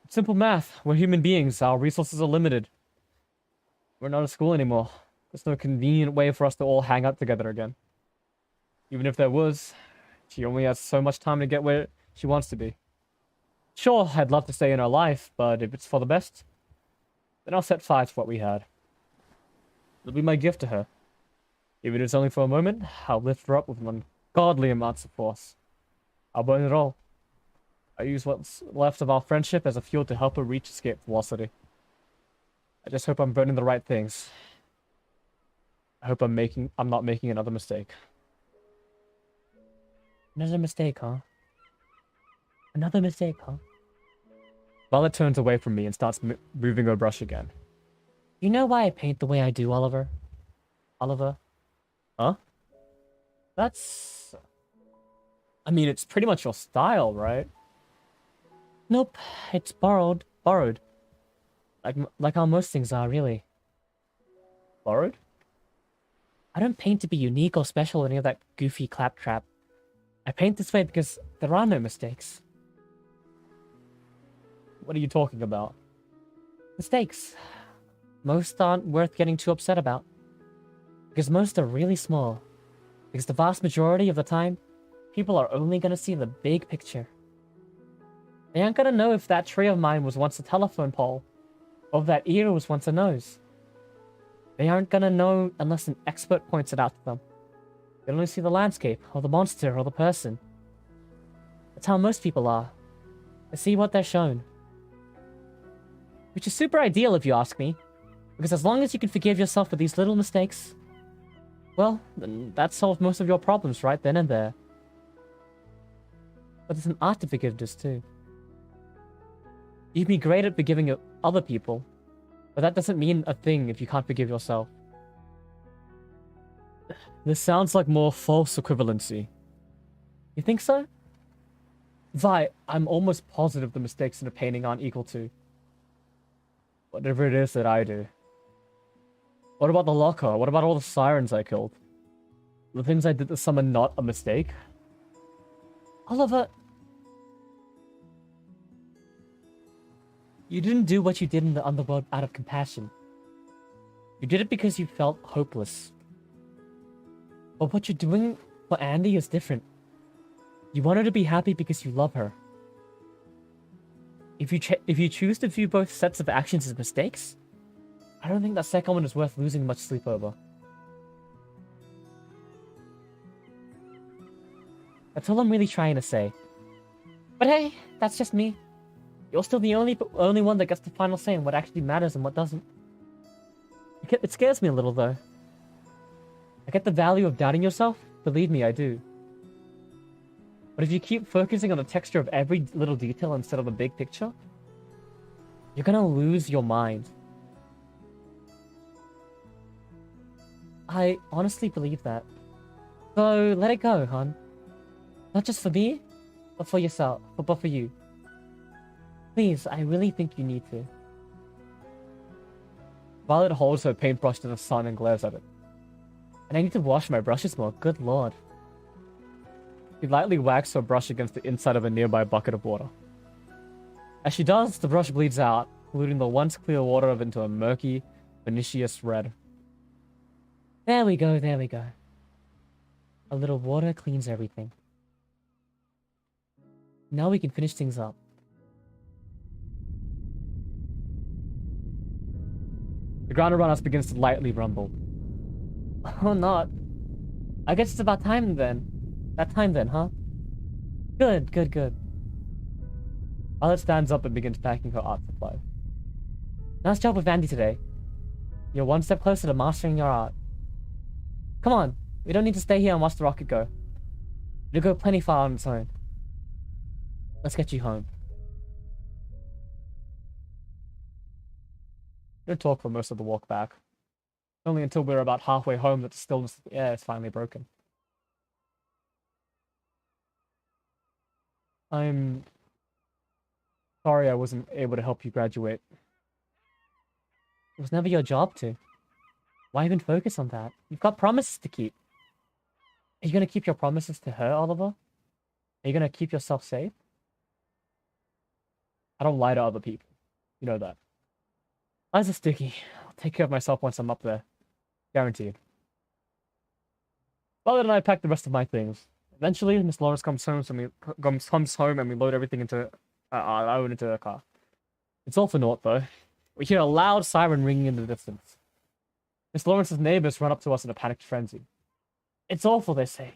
It's simple math. We're human beings. Our resources are limited. We're not at school anymore. There's no convenient way for us to all hang out together again. Even if there was, she only has so much time to get where she wants to be. Sure, I'd love to stay in her life, but if it's for the best, then I'll set fire to what we had. It'll be my gift to her. Even if it's only for a moment, I'll lift her up with an ungodly amounts of force. I'll burn it all. I use what's left of our friendship as a fuel to help her reach escape velocity. I just hope I'm burning the right things. I hope I'm not making another mistake. Another mistake, huh? Another mistake, huh? Violet turns away from me and starts moving her brush again. You know why I paint the way I do, Oliver? Oliver? Huh? That's... I mean, it's pretty much your style, right? Nope, it's borrowed. Like how most things are, really. Borrowed? I don't paint to be unique or special or any of that goofy claptrap. I paint this way because there are no mistakes. What are you talking about? Mistakes. Most aren't worth getting too upset about. Because most are really small. Because the vast majority of the time, people are only going to see the big picture. They aren't going to know if that tree of mine was once a telephone pole, or if that ear was once a nose. They aren't going to know unless an expert points it out to them. They only see the landscape, or the monster, or the person. That's how most people are. They see what they're shown. Which is super ideal if you ask me. Because as long as you can forgive yourself for these little mistakes, well, then that solves most of your problems right then and there. But there's an art to forgiveness too. You can be great at forgiving other people, but that doesn't mean a thing if you can't forgive yourself. This sounds like more false equivalency. You think so? Vi, I'm almost positive the mistakes in a painting aren't equal to whatever it is that I do. What about the locker? What about all the sirens I killed? The things I did this summer not a mistake? Oliver, you didn't do what you did in the underworld out of compassion. You did it because you felt hopeless. But what you're doing for Andy is different. You want her to be happy because you love her. If you choose to view both sets of actions as mistakes, I don't think that second one is worth losing much sleep over. That's all I'm really trying to say. But hey, that's just me. You're still the only one that gets the final say in what actually matters and what doesn't. It scares me a little, though. I get the value of doubting yourself. Believe me, I do. But if you keep focusing on the texture of every little detail instead of the big picture, you're gonna lose your mind. I honestly believe that. So let it go, hon. Not just for me, but for yourself, but for you. Please, I really think you need to. Violet holds her paintbrush to the sun and glares at it. And I need to wash my brushes more, good lord. She lightly whacks her brush against the inside of a nearby bucket of water. As she does, the brush bleeds out, polluting the once clear water into a murky, pernicious red. There we go, there we go. A little water cleans everything. Now we can finish things up. The ground around us begins to lightly rumble. Oh, not. I guess it's about time then. That time then, huh? Good, good, good. Violet stands up and begins packing her art supplies. Nice job with Andy today. You're one step closer to mastering your art. Come on, we don't need to stay here and watch the rocket go. It'll go plenty far on its own. Let's get you home. We don't talk for most of the walk back. Only until we're about halfway home that the stillness of the air is finally broken. I'm sorry I wasn't able to help you graduate. It was never your job to. Why even focus on that? You've got promises to keep. Are you going to keep your promises to her, Oliver? Are you going to keep yourself safe? I don't lie to other people. You know that. Lies are sticky. I'll take care of myself once I'm up there. Guaranteed. Violet and I pack the rest of my things. Eventually, Miss Lawrence comes home, comes home, and we load everything into our own into the car. It's all for naught, though. We hear a loud siren ringing in the distance. Miss Lawrence's neighbors run up to us in a panicked frenzy. It's awful, they say.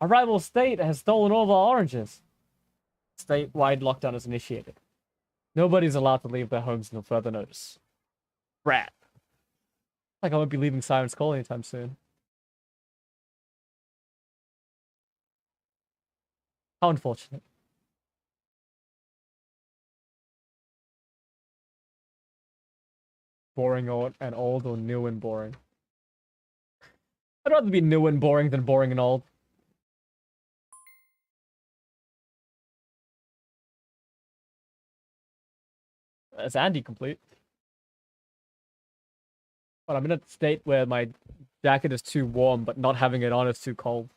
A rival state has stolen all of our oranges. Statewide lockdown is initiated. Nobody's allowed to leave their homes until further notice. Rat. Like I won't be leaving Siren's Call anytime soon. How unfortunate. Boring and old, or new and boring? I'd rather be new and boring than boring and old. Is Andy complete? But I'm in a state where my jacket is too warm, but not having it on is too cold.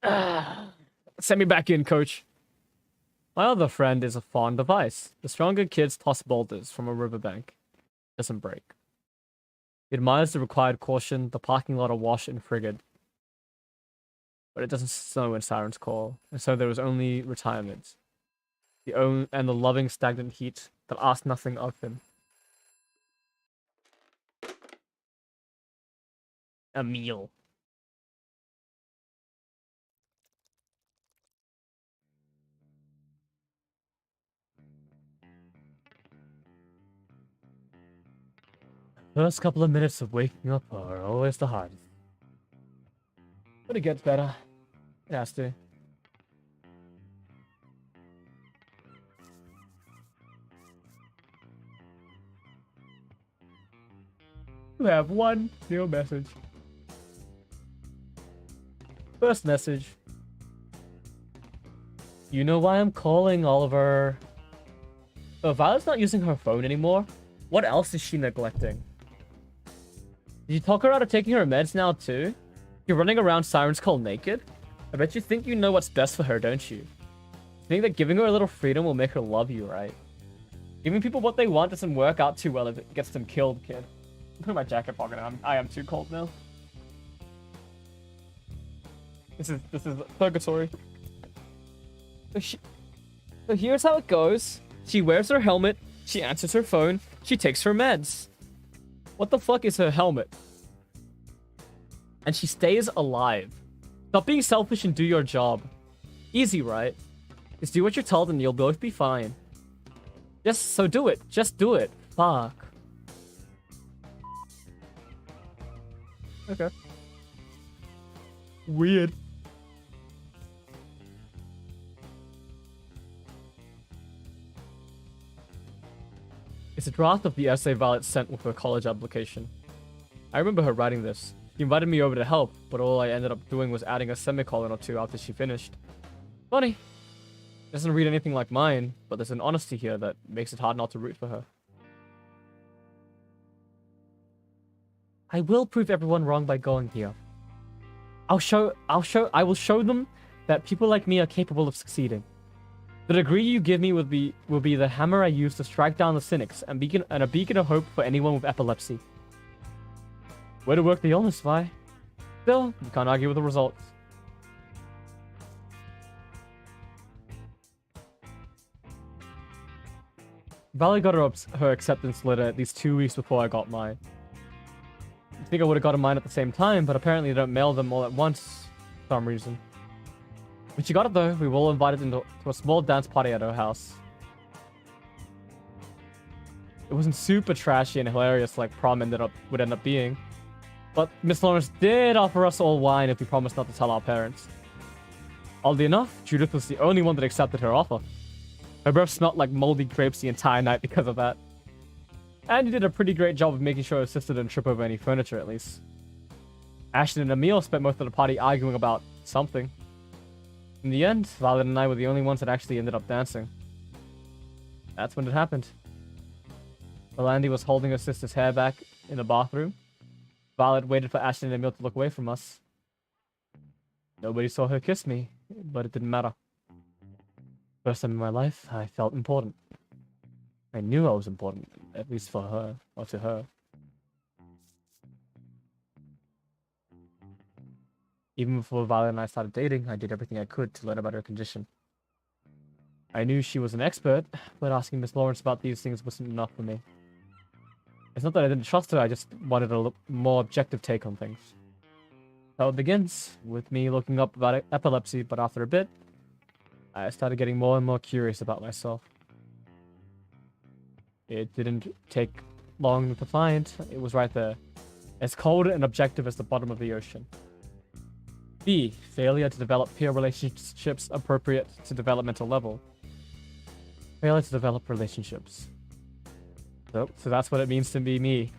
Send me back in, coach. My other friend is a fond of ice. The stronger kids toss boulders from a riverbank. Doesn't break. He admires the required caution, the parking lot awash and frigid. But it doesn't snow in Siren's Call, and so there was only retirement. And the loving stagnant heat that asked nothing of him. A meal. First couple of minutes of waking up are always the hardest. But it gets better. It has to. You have one new message. First message. You know why I'm calling, Oliver? Oh, Violet's not using her phone anymore. What else is she neglecting? Did you talk her out of taking her meds now too? You're running around Siren's Call naked? I bet you think you know what's best for her, don't you? You think that giving her a little freedom will make her love you, right? Giving people what they want doesn't work out too well if it gets them killed, kid. I'm putting my jacket pocket on. I am too cold now. This is purgatory. So here's how it goes. She wears her helmet, she answers her phone, she takes her meds. What the fuck is her helmet? And she stays alive. Stop being selfish and do your job. Easy, right? Just do what you're told and you'll both be fine. So do it. Just do it. Fuck. Okay. Weird. It's a draft of the essay Violet sent with her college application. I remember her writing this. She invited me over to help, but all I ended up doing was adding a semicolon or two after she finished. Funny. It doesn't read anything like mine, but there's an honesty here that makes it hard not to root for her. I will prove everyone wrong by going here. I will show them that people like me are capable of succeeding. The degree you give me will be the hammer I use to strike down the cynics and a beacon of hope for anyone with epilepsy. Way to work the illness, Vi. Still, you can't argue with the results. Valley got her acceptance letter at least 2 weeks before I got mine. I think I would have gotten mine at the same time, but apparently they don't mail them all at once for some reason. When she got it though, we were all invited to a small dance party at her house. It wasn't super trashy and hilarious like prom would end up being. But Miss Lawrence did offer us all wine if we promised not to tell our parents. Oddly enough, Judith was the only one that accepted her offer. Her breath smelled like moldy grapes the entire night because of that. And you did a pretty great job of making sure her sister didn't trip over any furniture at least. Ashton and Emil spent most of the party arguing about something. In the end, Violet and I were the only ones that actually ended up dancing. That's when it happened. Melandy was holding her sister's hair back in the bathroom. Violet waited for Ashton and Emil to look away from us. Nobody saw her kiss me, but it didn't matter. First time in my life, I felt important. I knew I was important, at least for her, or to her. Even before Violet and I started dating, I did everything I could to learn about her condition. I knew she was an expert, but asking Miss Lawrence about these things wasn't enough for me. It's not that I didn't trust her, I just wanted a more objective take on things. So it begins with me looking up about epilepsy, but after a bit, I started getting more and more curious about myself. It didn't take long to find. It was right there. As cold and objective as the bottom of the ocean. B. Failure to develop peer relationships appropriate to developmental level. Failure to develop relationships. So that's what it means to be me.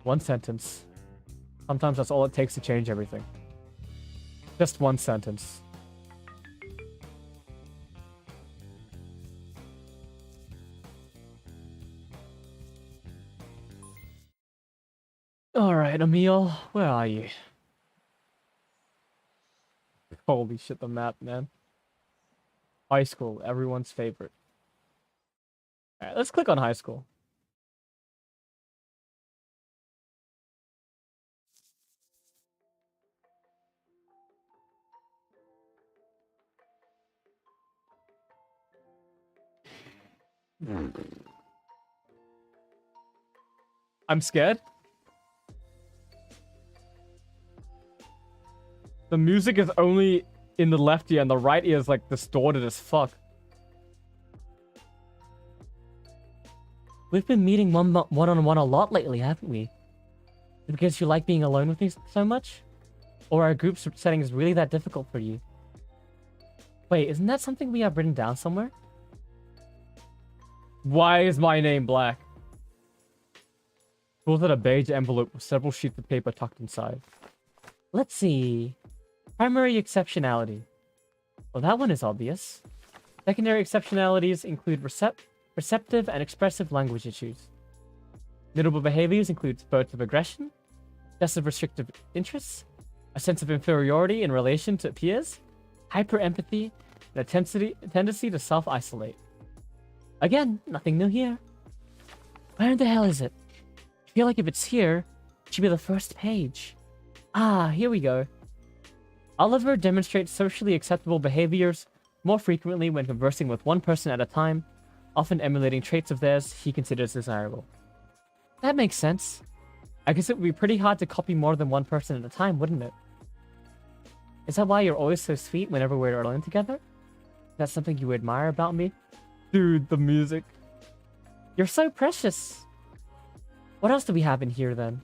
One sentence. Sometimes that's all it takes to change everything. Just one sentence. Alright, Emil, where are you? Holy shit, the map, man. High school, everyone's favorite. Alright, let's click on high school. I'm scared. The music is only in the left ear and the right ear is like distorted as fuck. We've been meeting one-on-one a lot lately, haven't we? Because you like being alone with me so much? Or are group settings really that difficult for you? Wait, isn't that something we have written down somewhere? Why is my name black? Pulls out a beige envelope with several sheets of paper tucked inside. Let's see. Primary exceptionality. Well, that one is obvious. Secondary exceptionalities include receptive and expressive language issues. Notable behaviors include spurts of aggression, excessive restrictive interests, a sense of inferiority in relation to peers, hyper-empathy, and a tendency to self-isolate. Again, nothing new here. Where the hell is it? I feel like if it's here, it should be the first page. Ah, here we go. Oliver demonstrates socially acceptable behaviors more frequently when conversing with one person at a time, often emulating traits of theirs he considers desirable. That makes sense. I guess it would be pretty hard to copy more than one person at a time, wouldn't it? Is that why you're always so sweet whenever we're alone together? Is that something you admire about me? Dude, the music. You're so precious. What else do we have in here then?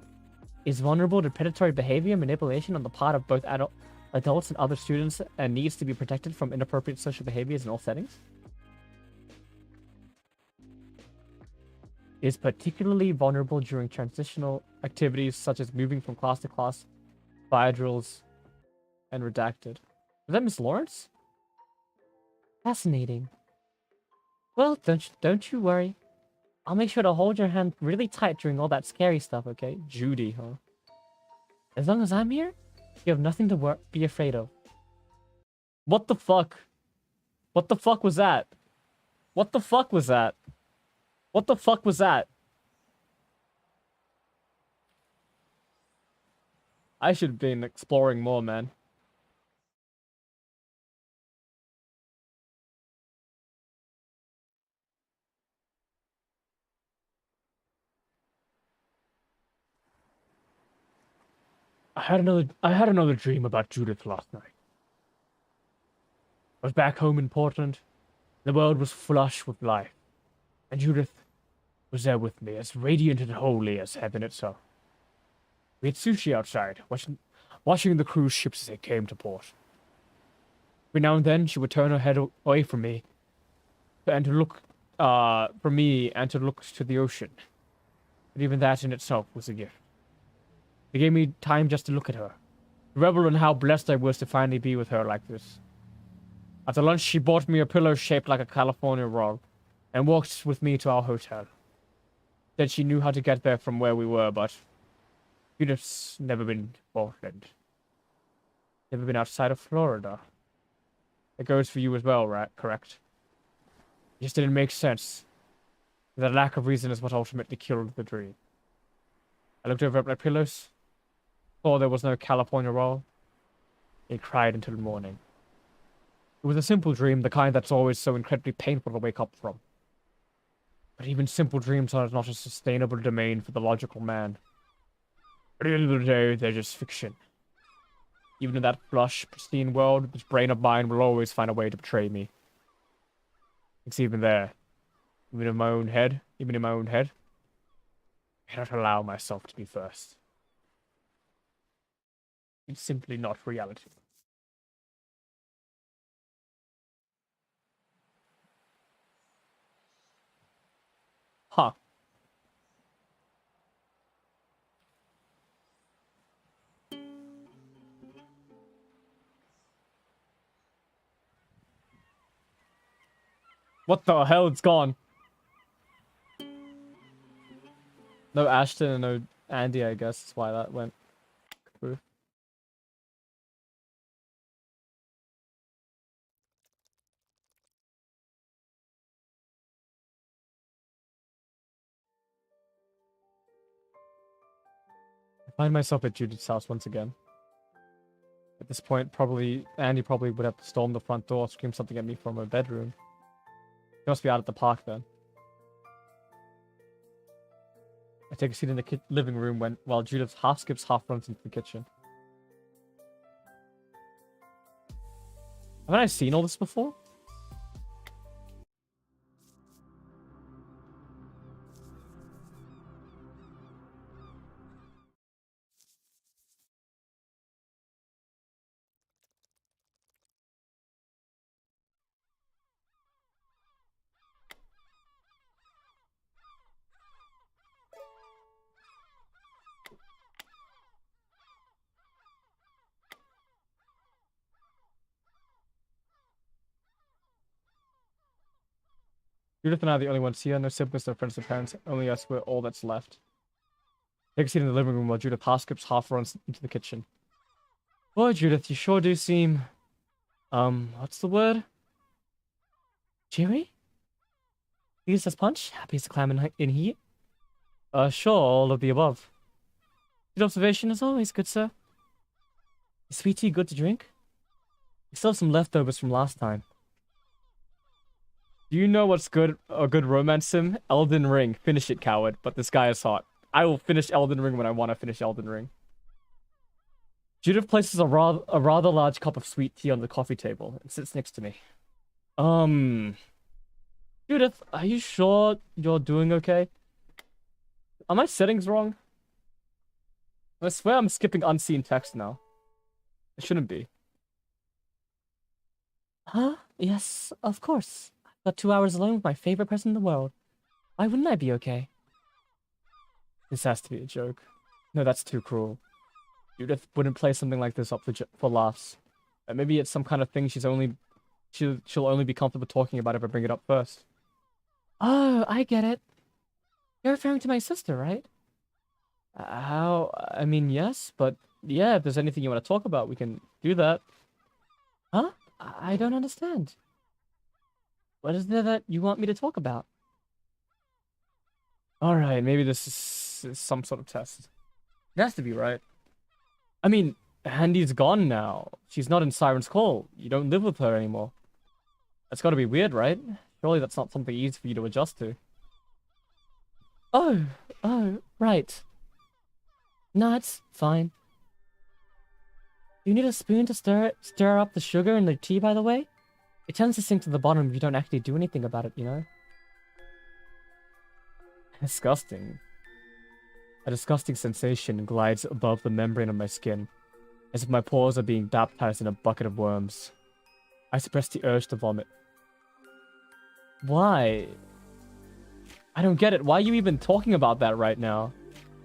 Is vulnerable to predatory behavior manipulation on the part of both adults and other students and needs to be protected from inappropriate social behaviors in all settings? Is particularly vulnerable during transitional activities such as moving from class to class, fire drills, and redacted. Is that Miss Lawrence? Fascinating. Well, don't you worry. I'll make sure to hold your hand really tight during all that scary stuff, okay? Judy, huh? As long as I'm here, you have nothing to be afraid of. What the fuck? What the fuck was that? What the fuck was that? What the fuck was that? I should have been exploring more, man. I had another dream about Judith last night. I was back home in Portland. The world was flush with life. And Judith was there with me, as radiant and holy as heaven itself. We had sushi outside, watching the cruise ships as they came to port. Every now and then, she would turn her head away from me, and to look, from me, and to look to the ocean. But even that in itself was a gift. It gave me time just to look at her, to revel in how blessed I was to finally be with her like this. After lunch, she bought me a pillow shaped like a California roll, and walked with me to our hotel. Said she knew how to get there from where we were, but Judith's never been to Portland. Never been outside of Florida. That goes for you as well, right? Correct? It just didn't make sense. The lack of reason is what ultimately killed the dream. I looked over at my pillows, saw there was no California roll, and cried until morning. It was a simple dream, the kind that's always so incredibly painful to wake up from. But even simple dreams are not a sustainable domain for the logical man. At the end of the day, they're just fiction. Even in that flush, pristine world, this brain of mine will always find a way to betray me. It's even there. Even in my own head, I cannot allow myself to be first. It's simply not reality. Huh. What the hell? It's gone. No Ashton and no Andy, I guess. That's why that went through. Find myself at Judith's house once again. At this point, Andy probably would have stormed the front door, scream something at me from her bedroom. She must be out at the park then. I take a seat in the living room while Judith half skips, half runs into the kitchen. Haven't I seen all this before? Judith and I are the only ones here. No siblings, no friends, no parents. Only us. We're all that's left. Take a seat in the living room while Judith half skips, half runs into the kitchen. Boy, Judith, you sure do seem... what's the word? Cheery? Pleased as punch? Happy as a clam in heat? Sure, all of the above. Good observation as always, good sir. Is sweet tea good to drink? We still have some leftovers from last time. Do you know what's good? A good romance sim? Elden Ring. Finish it, coward. But this guy is hot. I will finish Elden Ring when I want to finish Elden Ring. Judith places a rather large cup of sweet tea on the coffee table and sits next to me. Judith, are you sure you're doing okay? Are my settings wrong? I swear I'm skipping unseen text now. It shouldn't be. Huh? Yes, of course. I've got 2 hours alone with my favorite person in the world. Why wouldn't I be okay? This has to be a joke. No, that's too cruel. Judith wouldn't play something like this up for laughs. Maybe it's some kind of thing she'll only be comfortable talking about if I bring it up first. Oh, I get it. You're referring to my sister, right? How? I mean, yes, but yeah, if there's anything you want to talk about, we can do that. Huh? I don't understand. What is there that you want me to talk about? Alright, maybe this is some sort of test. It has to be, right? I mean, Handy's gone now. She's not in Siren's Call. You don't live with her anymore. That's gotta be weird, right? Surely that's not something easy for you to adjust to. Oh, right. No, it's fine. You need a spoon to stir up the sugar in the tea, by the way? It tends to sink to the bottom if you don't actually do anything about it, you know? Disgusting. A disgusting sensation glides above the membrane of my skin, as if my pores are being baptized in a bucket of worms. I suppress the urge to vomit. Why? I don't get it. Why are you even talking about that right now?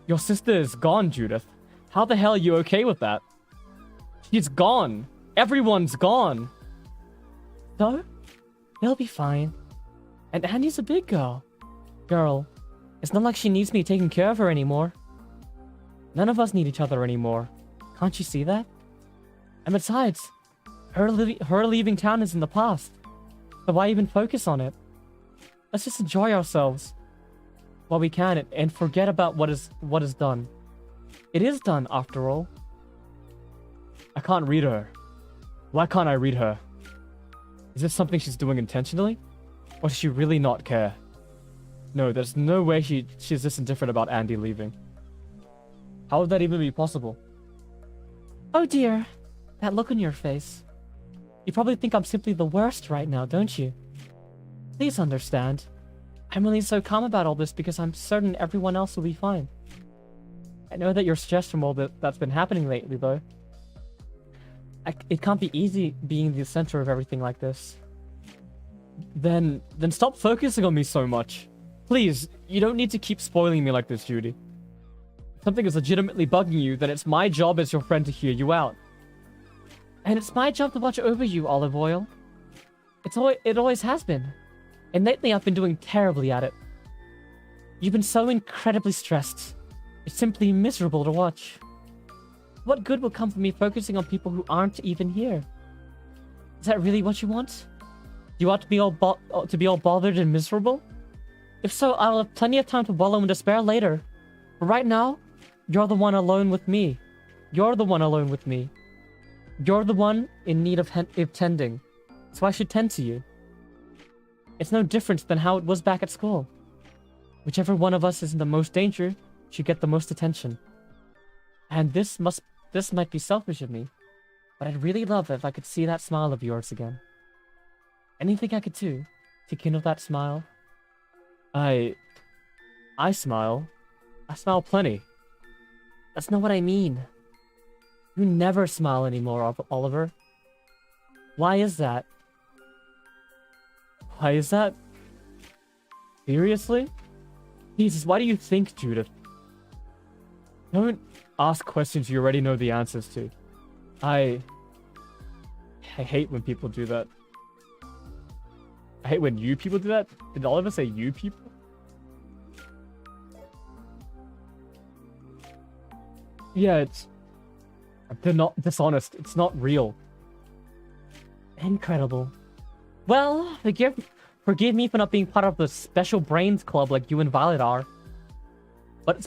Your sister is gone, Judith. How the hell are you okay with that? She's gone. Everyone's gone. So? They'll be fine. And Annie's a big girl. It's not like she needs me taking care of her anymore. None of us need each other anymore. Can't you see that? And besides, her leaving town is in the past. So why even focus on it? Let's just enjoy ourselves while we can and forget about what is done. It is done, after all. I can't read her. Why can't I read her? Is this something she's doing intentionally? Or does she really not care? No, there's no way she's this indifferent about Andy leaving. How would that even be possible? Oh dear, that look on your face. You probably think I'm simply the worst right now, don't you? Please understand. I'm really so calm about all this because I'm certain everyone else will be fine. I know that you're stressed from all that's been happening lately, though. It can't be easy being the center of everything like this. Then stop focusing on me so much. Please, you don't need to keep spoiling me like this, Judy. If something is legitimately bugging you, then it's my job as your friend to hear you out. And it's my job to watch over you, Olive Oil. It always has been. And lately I've been doing terribly at it. You've been so incredibly stressed. It's simply miserable to watch. What good will come from me focusing on people who aren't even here? Is that really what you want? Do you want to be all bothered and miserable? If so, I'll have plenty of time to wallow in despair later. But right now, you're the one alone with me. You're the one alone with me. You're the one in need of tending. So I should tend to you. It's no different than how it was back at school. Whichever one of us is in the most danger should get the most attention. And this might be selfish of me, but I'd really love if I could see that smile of yours again. Anything I could do to kindle that smile. I smile. I smile plenty. That's not what I mean. You never smile anymore, Oliver. Why is that? Why is that? Seriously? Jesus, why do you think, Judith? Don't ask questions you already know the answers to. I hate when people do that. I hate when you people do that. Did Oliver say you people? Yeah, they're not dishonest. It's not real. Incredible. Well, forgive me for not being part of the special brains club like you and Violet are. But it's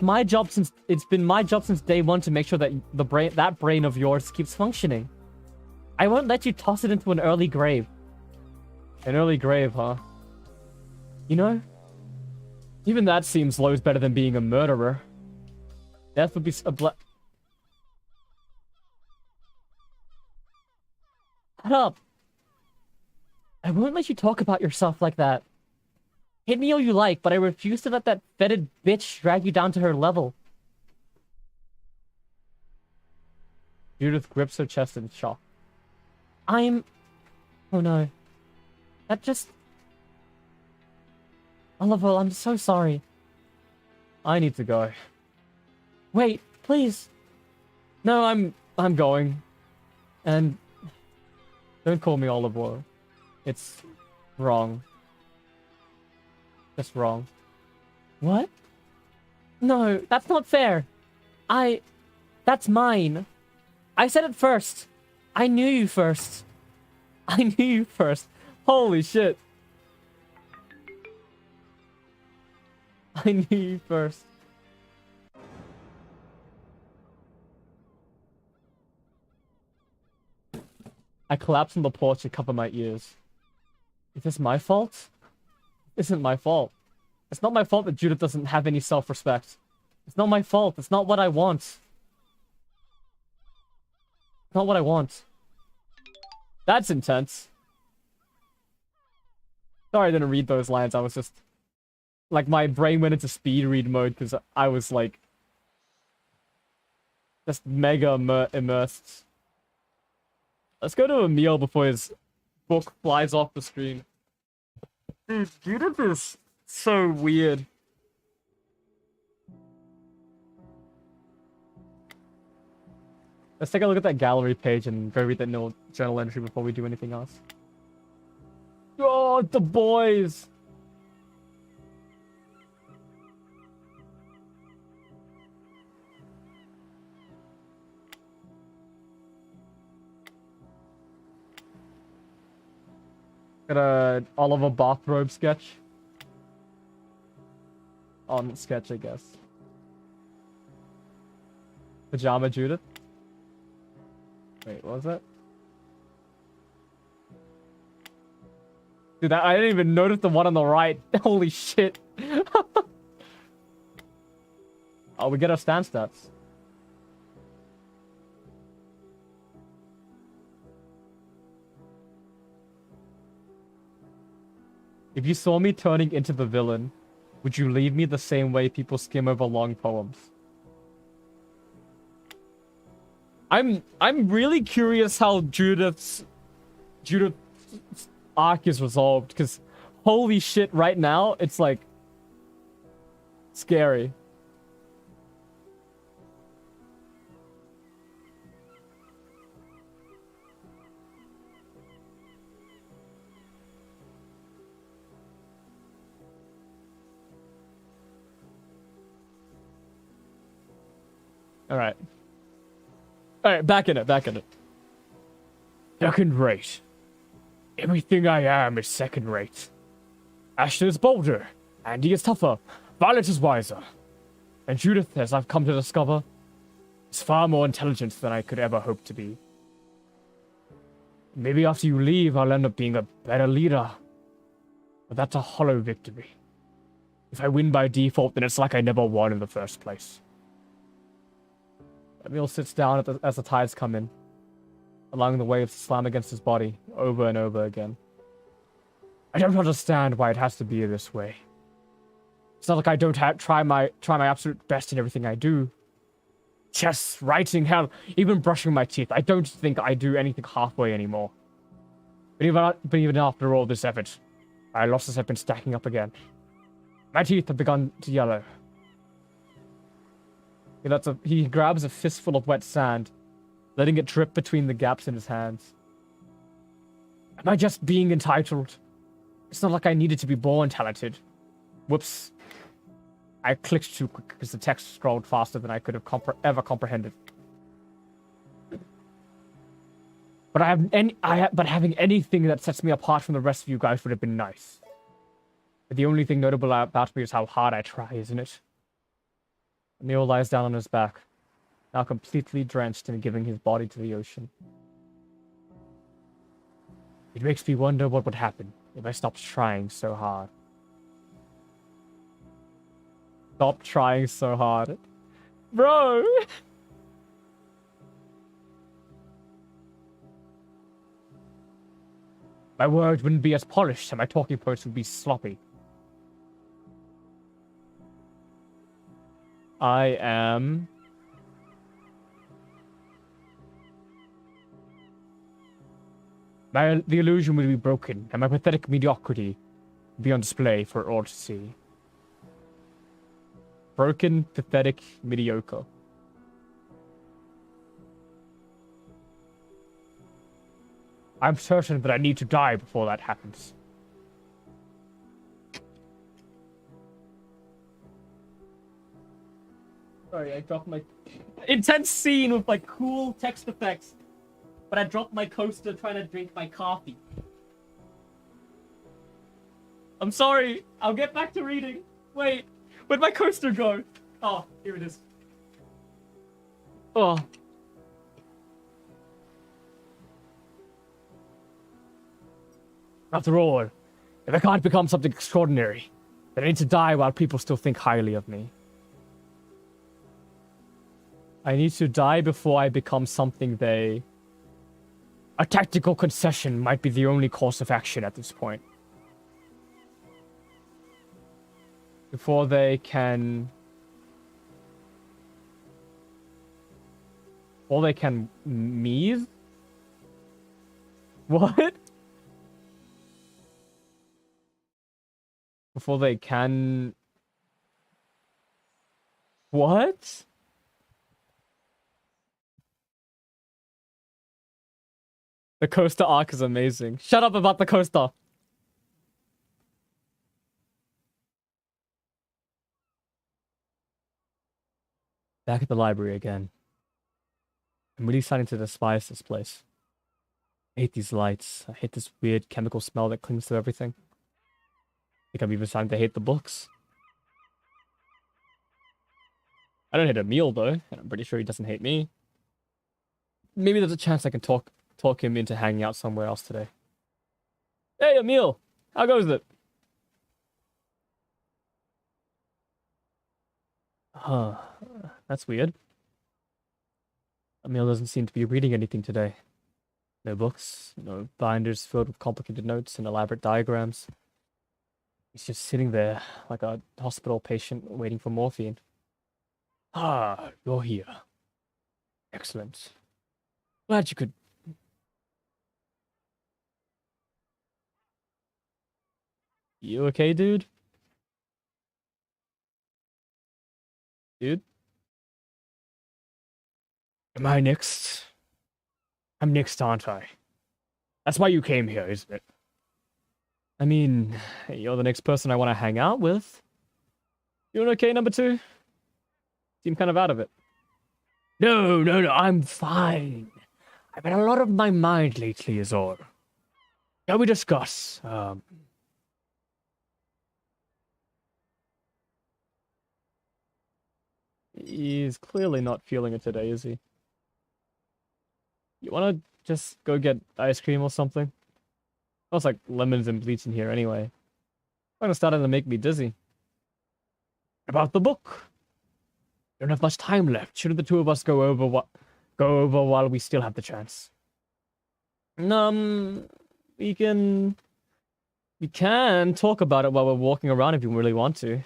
been my job since day one to make sure that that brain of yours keeps functioning. I won't let you toss it into an early grave. An early grave, huh? You know, even that seems loads better than being a murderer. Death would be Shut up. I won't let you talk about yourself like that. Hit me all you like, but I refuse to let that fetid bitch drag you down to her level. Judith grips her chest in shock. Oh no. That just... Oliver, I'm so sorry. I need to go. Wait, please. No, I'm going. And... Don't call me Oliver. It's wrong. Just wrong. What? No, that's not fair. That's mine. I said it first. I knew you first. I knew you first. Holy shit. I knew you first. I collapse on the porch and cover my ears. Is this my fault? It isn't my fault. It's not my fault that Judith doesn't have any self-respect. It's not my fault. It's not what I want. It's not what I want. That's intense. Sorry I didn't read those lines. I was just... Like, my brain went into speed read mode because I was, like... Just mega immersed. Let's go to Emil before his book flies off the screen. Dude, Judith is so weird. Let's take a look at that gallery page and go read that journal entry before we do anything else. Oh, the boys! Got a Oliver bathrobe sketch. On sketch, I guess. Pajama Judith. Wait, what was that? Dude, I didn't even notice the one on the right. Holy shit. Oh, we get our stand stats. If you saw me turning into the villain, would you leave me the same way people skim over long poems? I'm really curious how Judith's arc is resolved, because holy shit, right now it's like scary. All right, back in it. Second rate. Everything I am is second rate. Ashton is bolder. Andy is tougher. Violet is wiser. And Judith, as I've come to discover, is far more intelligent than I could ever hope to be. Maybe after you leave, I'll end up being a better leader. But that's a hollow victory. If I win by default, then it's like I never won in the first place. Emil sits down as the tides come in, allowing the waves to slam against his body over and over again. I don't understand why it has to be this way. It's not like I don't try my absolute best in everything I do. Chess, writing, hell, even brushing my teeth. I don't think I do anything halfway anymore. But even after all this effort, my losses have been stacking up again. My teeth have begun to yellow. He grabs a fistful of wet sand, letting it drip between the gaps in his hands. Am I just being entitled? It's not like I needed to be born talented. Whoops. I clicked too quick because the text scrolled faster than I could have ever comprehended. But having anything that sets me apart from the rest of you guys would have been nice. But the only thing notable about me is how hard I try, isn't it? Emil lies down on his back, now completely drenched and giving his body to the ocean. It makes me wonder what would happen if I stopped trying so hard. Stop trying so hard. Bro! My words wouldn't be as polished and my talking points would be sloppy. I am... The illusion would be broken, and my pathetic mediocrity would be on display for all to see. Broken, pathetic, mediocre. I'm certain that I need to die before that happens. Sorry, I dropped my... Intense scene with, like, cool text effects. But I dropped my coaster trying to drink my coffee. I'm sorry. I'll get back to reading. Wait, where'd my coaster go? Oh, here it is. Oh. After all, if I can't become something extraordinary, then I need to die while people still think highly of me. I need to die before I become something they... A tactical concession might be the only course of action at this point. Before they can... Before they can... Meave? What? Before they can... What? The coaster arc is amazing. Shut up about the coaster. Back at the library again. I'm really starting to despise this place. I hate these lights. I hate this weird chemical smell that clings to everything. I think I'm even starting to hate the books. I don't hate Emil though, and I'm pretty sure he doesn't hate me. Maybe there's a chance I can talk him into hanging out somewhere else today. Hey, Emil! How goes it? Huh. That's weird. Emil doesn't seem to be reading anything today. No books, no binders filled with complicated notes and elaborate diagrams. He's just sitting there like a hospital patient waiting for morphine. Ah, you're here. Excellent. Glad you could... You okay, dude? Dude? Am I next? I'm next, aren't I? That's why you came here, isn't it? I mean, you're the next person I want to hang out with. You doing okay, number two? Seem kind of out of it. No, I'm fine. I've had a lot on my mind lately, is all. Shall we discuss, He's clearly not feeling it today, is he? You wanna just go get ice cream or something? Smells like lemons and bleach in here anyway. Kinda starting to make me dizzy. About the book. Don't have much time left. Shouldn't the two of us go over while we still have the chance? We can talk about it while we're walking around if you really want to.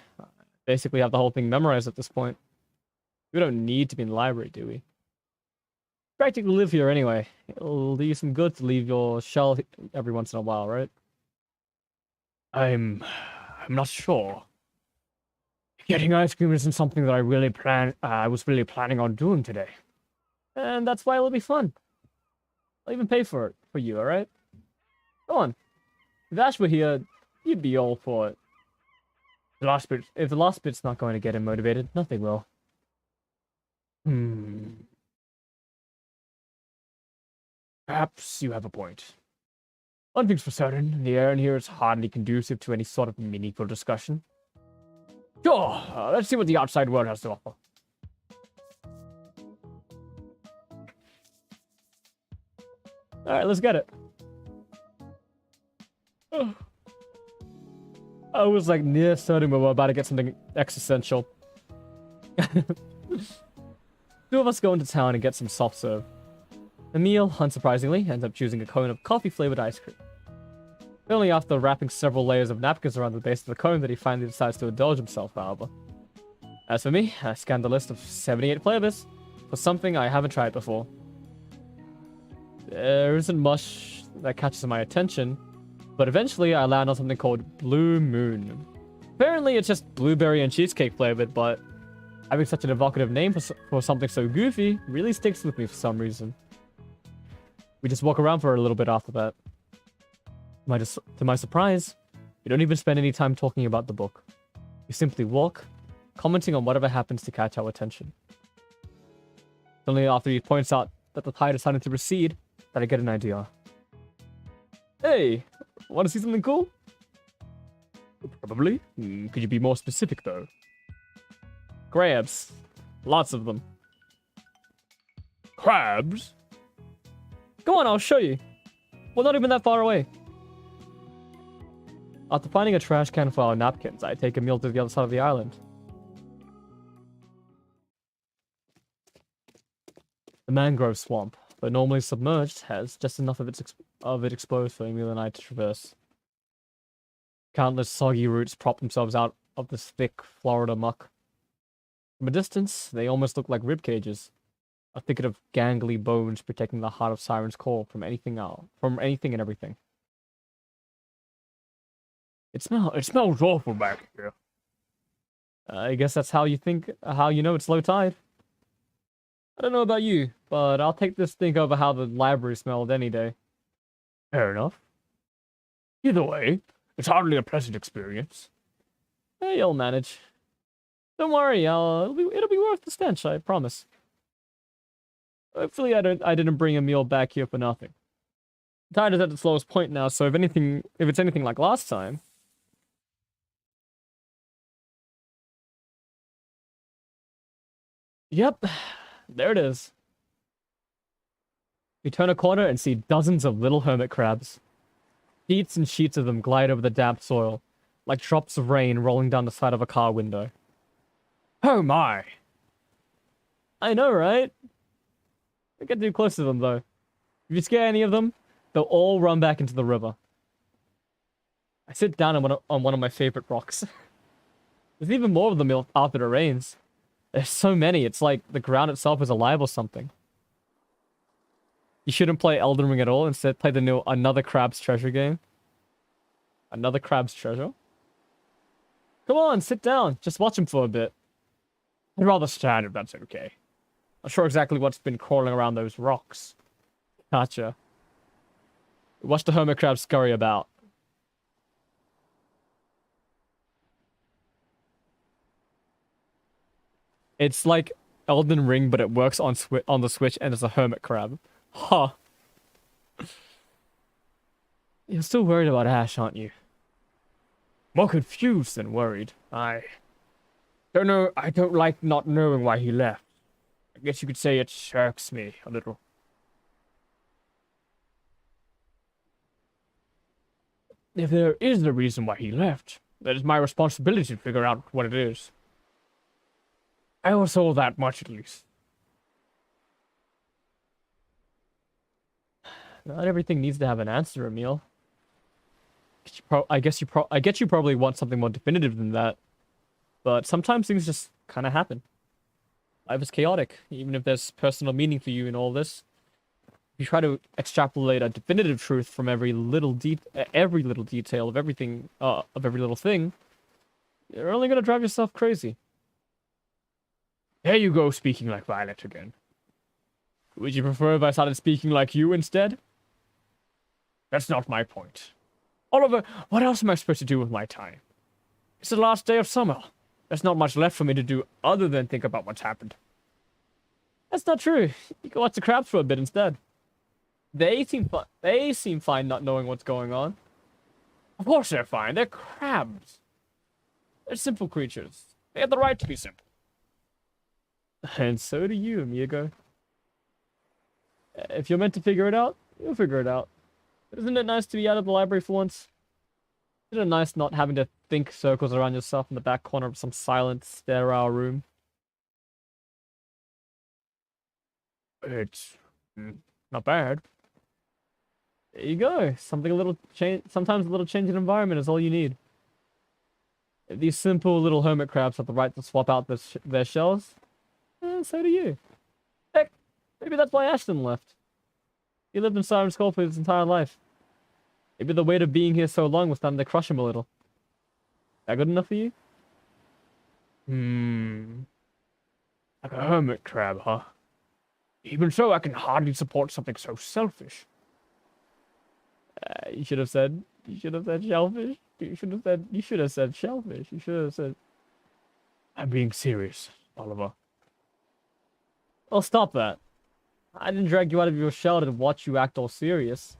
Basically have the whole thing memorized at this point. We don't need to be in the library, do we? Practically live here anyway. It'll do you some good to leave your shell every once in a while, right? I'm not sure. Getting ice cream isn't something that I was really planning on doing today. And that's why it'll be fun. I'll even pay for it for you, alright? Go on. If Ash were here, you'd be all for it. If the last bit's not going to get him motivated, nothing will. Perhaps you have a point. One thing's for certain, the air in here is hardly conducive to any sort of meaningful discussion. Sure, let's see what the outside world has to offer. Alright, let's get it. I was like near certain we were about to get something existential. Two of us go into town and get some soft serve. Emil, unsurprisingly, ends up choosing a cone of coffee-flavored ice cream. Only after wrapping several layers of napkins around the base of the cone that he finally decides to indulge himself, however. As for me, I scanned the list of 78 flavors for something I haven't tried before. There isn't much that catches my attention, but eventually I land on something called Blue Moon. Apparently it's just blueberry and cheesecake flavored, but having such an evocative name for something so goofy really sticks with me for some reason. We just walk around for a little bit after that. To my surprise, we don't even spend any time talking about the book. We simply walk, commenting on whatever happens to catch our attention. Only after he points out that the tide is starting to recede that I get an idea. Hey, want to see something cool? Probably. Could you be more specific, though? Crabs. Lots of them. Crabs? Go on, I'll show you. We're not even that far away. After finding a trash can for our napkins, I take Emil to the other side of the island. The mangrove swamp, though normally submerged, has just enough of it exposed for Emil and I to traverse. Countless soggy roots prop themselves out of this thick Florida muck. From a distance, they almost look like rib cages, a thicket of gangly bones protecting the heart of Siren's core from anything and everything. It smells awful back here. I guess that's how you know it's low tide. I don't know about you, but I'll take this stink over how the library smelled any day. Fair enough. Either way, it's hardly a pleasant experience. Hey, you'll manage. Don't worry, it'll be worth the stench, I promise. Hopefully I didn't bring Emil back here for nothing. The tide is at its lowest point now, so if it's anything like last time. Yep, there it is. We turn a corner and see dozens of little hermit crabs. Sheets and sheets of them glide over the damp soil, like drops of rain rolling down the side of a car window. Oh my! I know, right? Don't get too close to them, though. If you scare any of them, they'll all run back into the river. I sit down on one of my favorite rocks. There's even more of them after it rains. There's so many, it's like the ground itself is alive or something. You shouldn't play Elden Ring at all, instead play the new Another Crab's Treasure game. Another Crab's Treasure? Come on, sit down. Just watch him for a bit. I'd rather stand if that's okay. Not sure exactly what's been crawling around those rocks. Gotcha. Watch the hermit crab scurry about. It's like Elden Ring, but it works on the Switch and it's a hermit crab. Huh. You're still worried about Ash, aren't you? More confused than worried. Don't know. I don't like not knowing why he left. I guess you could say it irks me a little. If there is a reason why he left, that is my responsibility to figure out what it is. I owe us all that much, at least. Not everything needs to have an answer, Emil. I guess you probably want something more definitive than that. But sometimes things just kind of happen. Life is chaotic, even if there's personal meaning for you in all this. If you try to extrapolate a definitive truth from every little detail of everything, of every little thing, you're only gonna drive yourself crazy. There you go, speaking like Violet again. Would you prefer if I started speaking like you instead? That's not my point. Oliver, what else am I supposed to do with my time? It's the last day of summer. There's not much left for me to do other than think about what's happened. That's not true. You can watch the crabs for a bit instead. They seem fine not knowing what's going on. Of course they're fine. They're crabs. They're simple creatures. They have the right to be simple. And so do you, amigo. If you're meant to figure it out, you'll figure it out. Isn't it nice to be out of the library for once? Isn't it nice not having to think circles around yourself in the back corner of some silent, sterile room? It's not bad. There you go. Something a little change. Sometimes a little change in environment is all you need. If these simple little hermit crabs have the right to swap out their shells, so do you. Heck, maybe that's why Ashton left. He lived in Siren School for his entire life. Maybe the weight of being here so long was starting to crush him a little. That good enough for you? Like a hermit crab, huh? Even so, I can hardly support something so selfish. You should have said shellfish. You should have said shellfish. You should have said. I'm being serious, Oliver. Well, stop that. I didn't drag you out of your shell to watch you act all serious.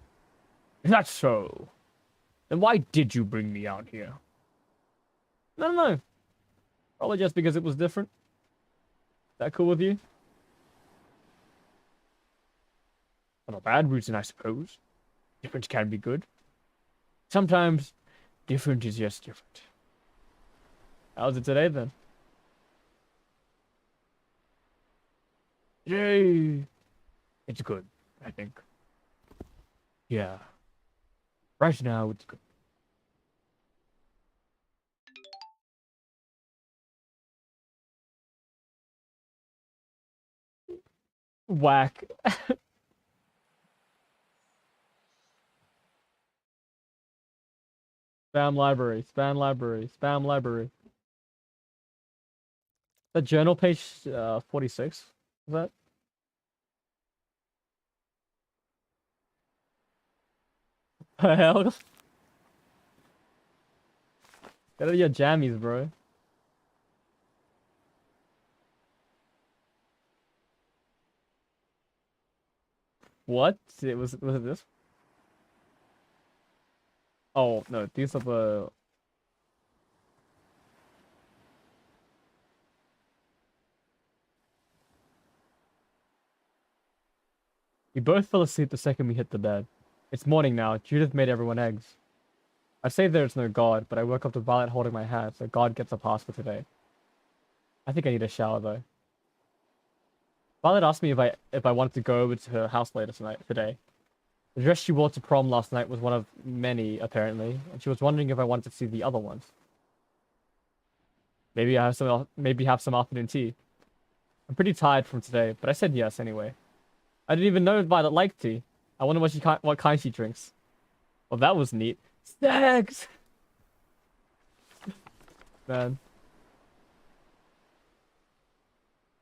Is that so? Then why did you bring me out here? No. Probably just because it was different. Is that cool with you? Not a bad reason, I suppose. Different can be good. Sometimes, different is just different. How's it today, then? Today, it's good, I think. Yeah. Right now, it's good. Whack. Spam library, spam library, spam library. The journal page 46. Is that? The hell? Get out of your jammies, bro. What? Was it this? Oh no, these are the. We both fell asleep the second we hit the bed. It's morning now. Judith made everyone eggs. I say there's no God, but I woke up to Violet holding my hand, so God gets a pass for today. I think I need a shower though. Violet asked me if I wanted to go over to her house later today. The dress she wore to prom last night was one of many, apparently, and she was wondering if I wanted to see the other ones. Maybe have some afternoon tea. I'm pretty tired from today, but I said yes anyway. I didn't even know Violet liked tea. I wonder what kind she drinks. Well, that was neat. Stags! Man.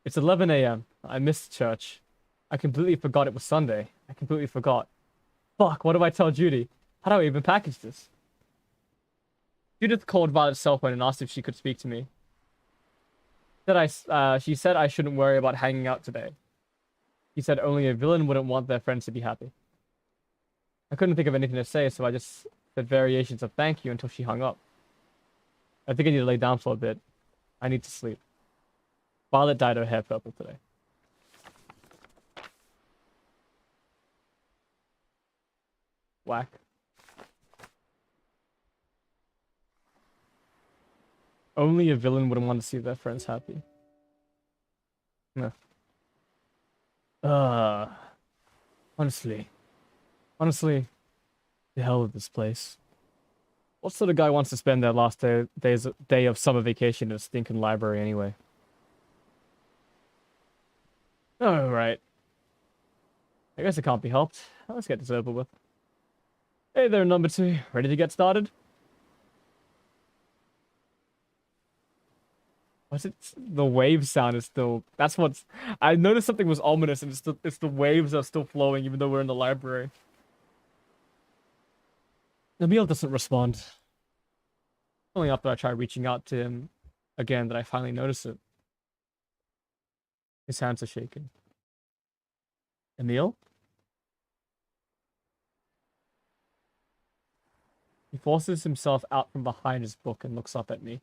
It's 11 a.m. I missed church. I completely forgot it was Sunday. I completely forgot. Fuck, what do I tell Judy? How do I even package this? Judith called Violet's cell phone and asked if she could speak to me. She said I shouldn't worry about hanging out today. He said only a villain wouldn't want their friends to be happy. I couldn't think of anything to say, so I just said variations of thank you until she hung up. I think I need to lay down for a bit. I need to sleep. Violet dyed her hair purple today. Whack. Only a villain wouldn't want to see their friends happy. No. Honestly, the hell with this place. What sort of guy wants to spend their last day of summer vacation in a stinking library anyway? Oh, right. I guess it can't be helped. Let's get this over with. Hey there, number 2. Ready to get started? What's it? The wave sound is still... That's what's... I noticed something was ominous, and it's the waves are still flowing, even though we're in the library. Emil doesn't respond. Only after I try reaching out to him again that I finally notice it. His hands are shaking. Emil? He forces himself out from behind his book and looks up at me.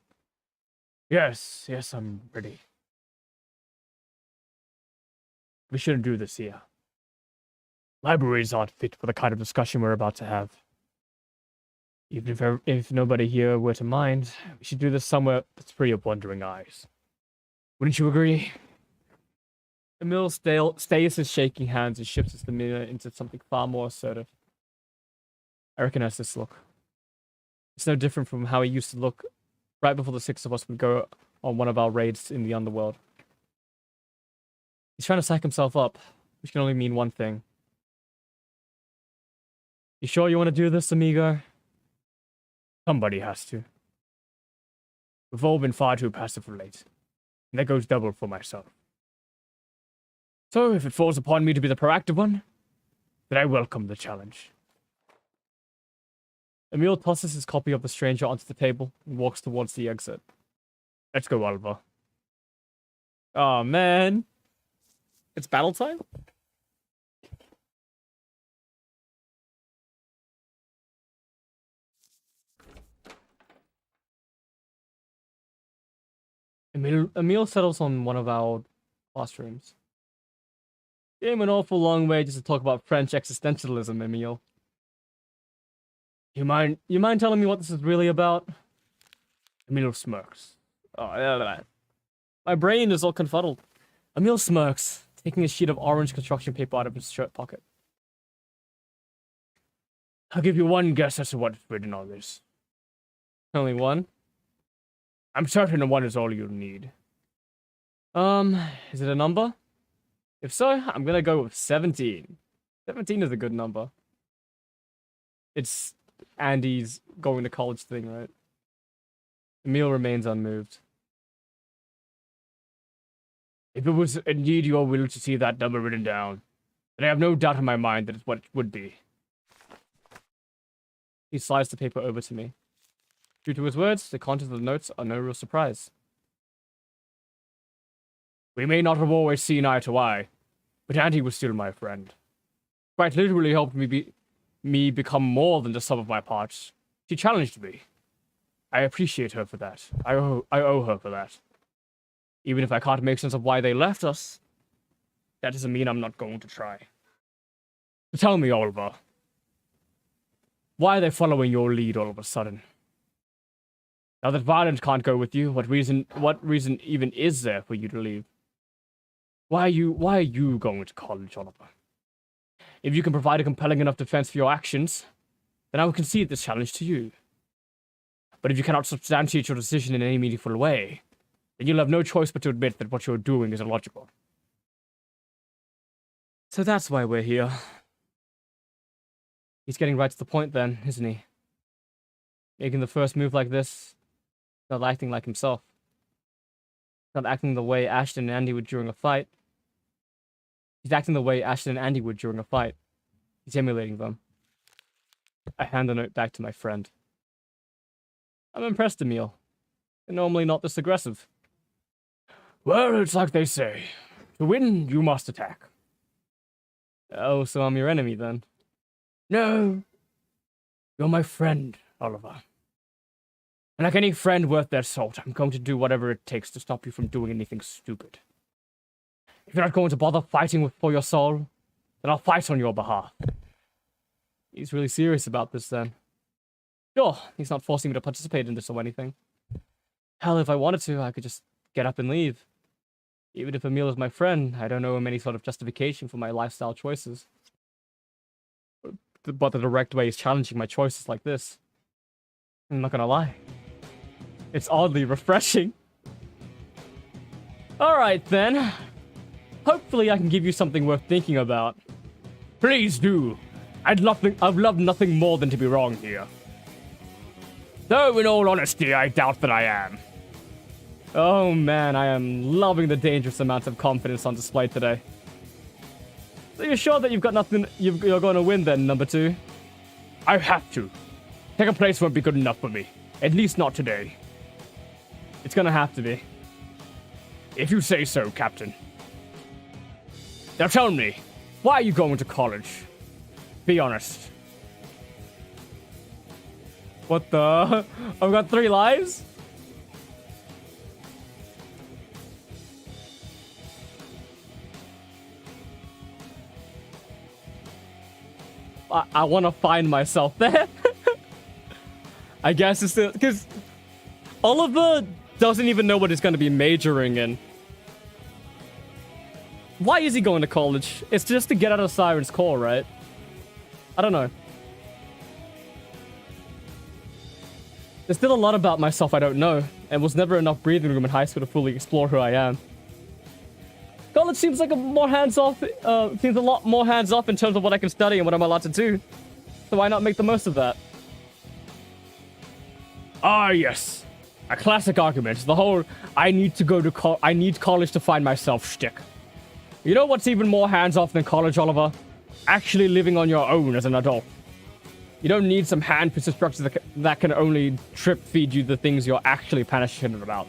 Yes, I'm ready. We shouldn't do this here. Libraries aren't fit for the kind of discussion we're about to have. Even if nobody here were to mind, we should do this somewhere that's free of wandering eyes. Wouldn't you agree? Emil stays his shaking hands and shifts his demeanor into something far more assertive. I recognize this look. It's no different from how he used to look right before the 6 of us would go on one of our raids in the underworld. He's trying to psych himself up, which can only mean one thing. You sure you want to do this, amigo? Somebody has to. We've all been far too passive of late, and that goes double for myself. So, if it falls upon me to be the proactive one, then I welcome the challenge. Emil tosses his copy of The Stranger onto the table and walks towards the exit. Let's go, Oliver. Oh, man. It's battle time? Emil settles on one of our classrooms. Came an awful long way just to talk about French existentialism, Emil. You mind telling me what this is really about? Emil smirks. Oh, my brain is all confuddled. Emil smirks, taking a sheet of orange construction paper out of his shirt pocket. I'll give you one guess as to what's written on this. Only one? I'm certain one is all you'll need. Is it a number? If so, I'm gonna go with 17. 17 is a good number. It's Andy's going to college thing, right? Emil remains unmoved. If it was indeed your will to see that number written down, then I have no doubt in my mind that it's what it would be. He slides the paper over to me. True to his words, the contents of the notes are no real surprise. We may not have always seen eye to eye, but Andy was still my friend. Quite literally helped me become more than the sum of my parts. She challenged me. I appreciate her for that. I owe her for that. Even if I can't make sense of why they left us, that doesn't mean I'm not going to try. So tell me, Oliver, why are they following your lead all of a sudden? Now that Violet can't go with you, what reason even is there for you to leave? Why are you going to college, Oliver? If you can provide a compelling enough defense for your actions, then I will concede this challenge to you. But if you cannot substantiate your decision in any meaningful way, then you'll have no choice but to admit that what you're doing is illogical. So that's why we're here. He's getting right to the point then, isn't he? Making the first move like this, not acting like himself. Not acting the way Ashton and Andy would during a fight. He's acting the way Ashton and Andy would during a fight. He's emulating them. I hand the note back to my friend. I'm impressed, Emil. You're normally not this aggressive. Well, it's like they say. To win, you must attack. Oh, so I'm your enemy then? No. You're my friend, Oliver. And like any friend worth their salt, I'm going to do whatever it takes to stop you from doing anything stupid. If you're not going to bother fighting for your soul, then I'll fight on your behalf. He's really serious about this then. Sure, he's not forcing me to participate in this or anything. Hell, if I wanted to, I could just get up and leave. Even if Emil is my friend, I don't owe him any sort of justification for my lifestyle choices. But the direct way is challenging my choices like this. I'm not gonna lie. It's oddly refreshing. Alright then. Hopefully I can give you something worth thinking about. Please do. I'd love nothing more than to be wrong here. Though, in all honesty, I doubt that I am. Oh man, I am loving the dangerous amount of confidence on display today. So you're sure that you've got nothing you're going to win then, number 2? I have to. Second place won't be good enough for me. At least not today. It's gonna have to be. If you say so, Captain. Now tell me, why are you going to college? Be honest. What the? I've got 3 lives? I want to find myself there. I guess it's still... Because Oliver doesn't even know what he's going to be majoring in. Why is he going to college? It's just to get out of Siren's core, right? I don't know. There's still a lot about myself I don't know, and was never enough breathing room in high school to fully explore who I am. College seems like seems a lot more hands-off in terms of what I can study and what I'm allowed to do. So why not make the most of that? Ah, yes. A classic argument. The whole, I need college to find myself shtick. You know what's even more hands-off than college, Oliver? Actually living on your own as an adult. You don't need some hand-pissed structures that can only trip-feed you the things you're actually passionate about.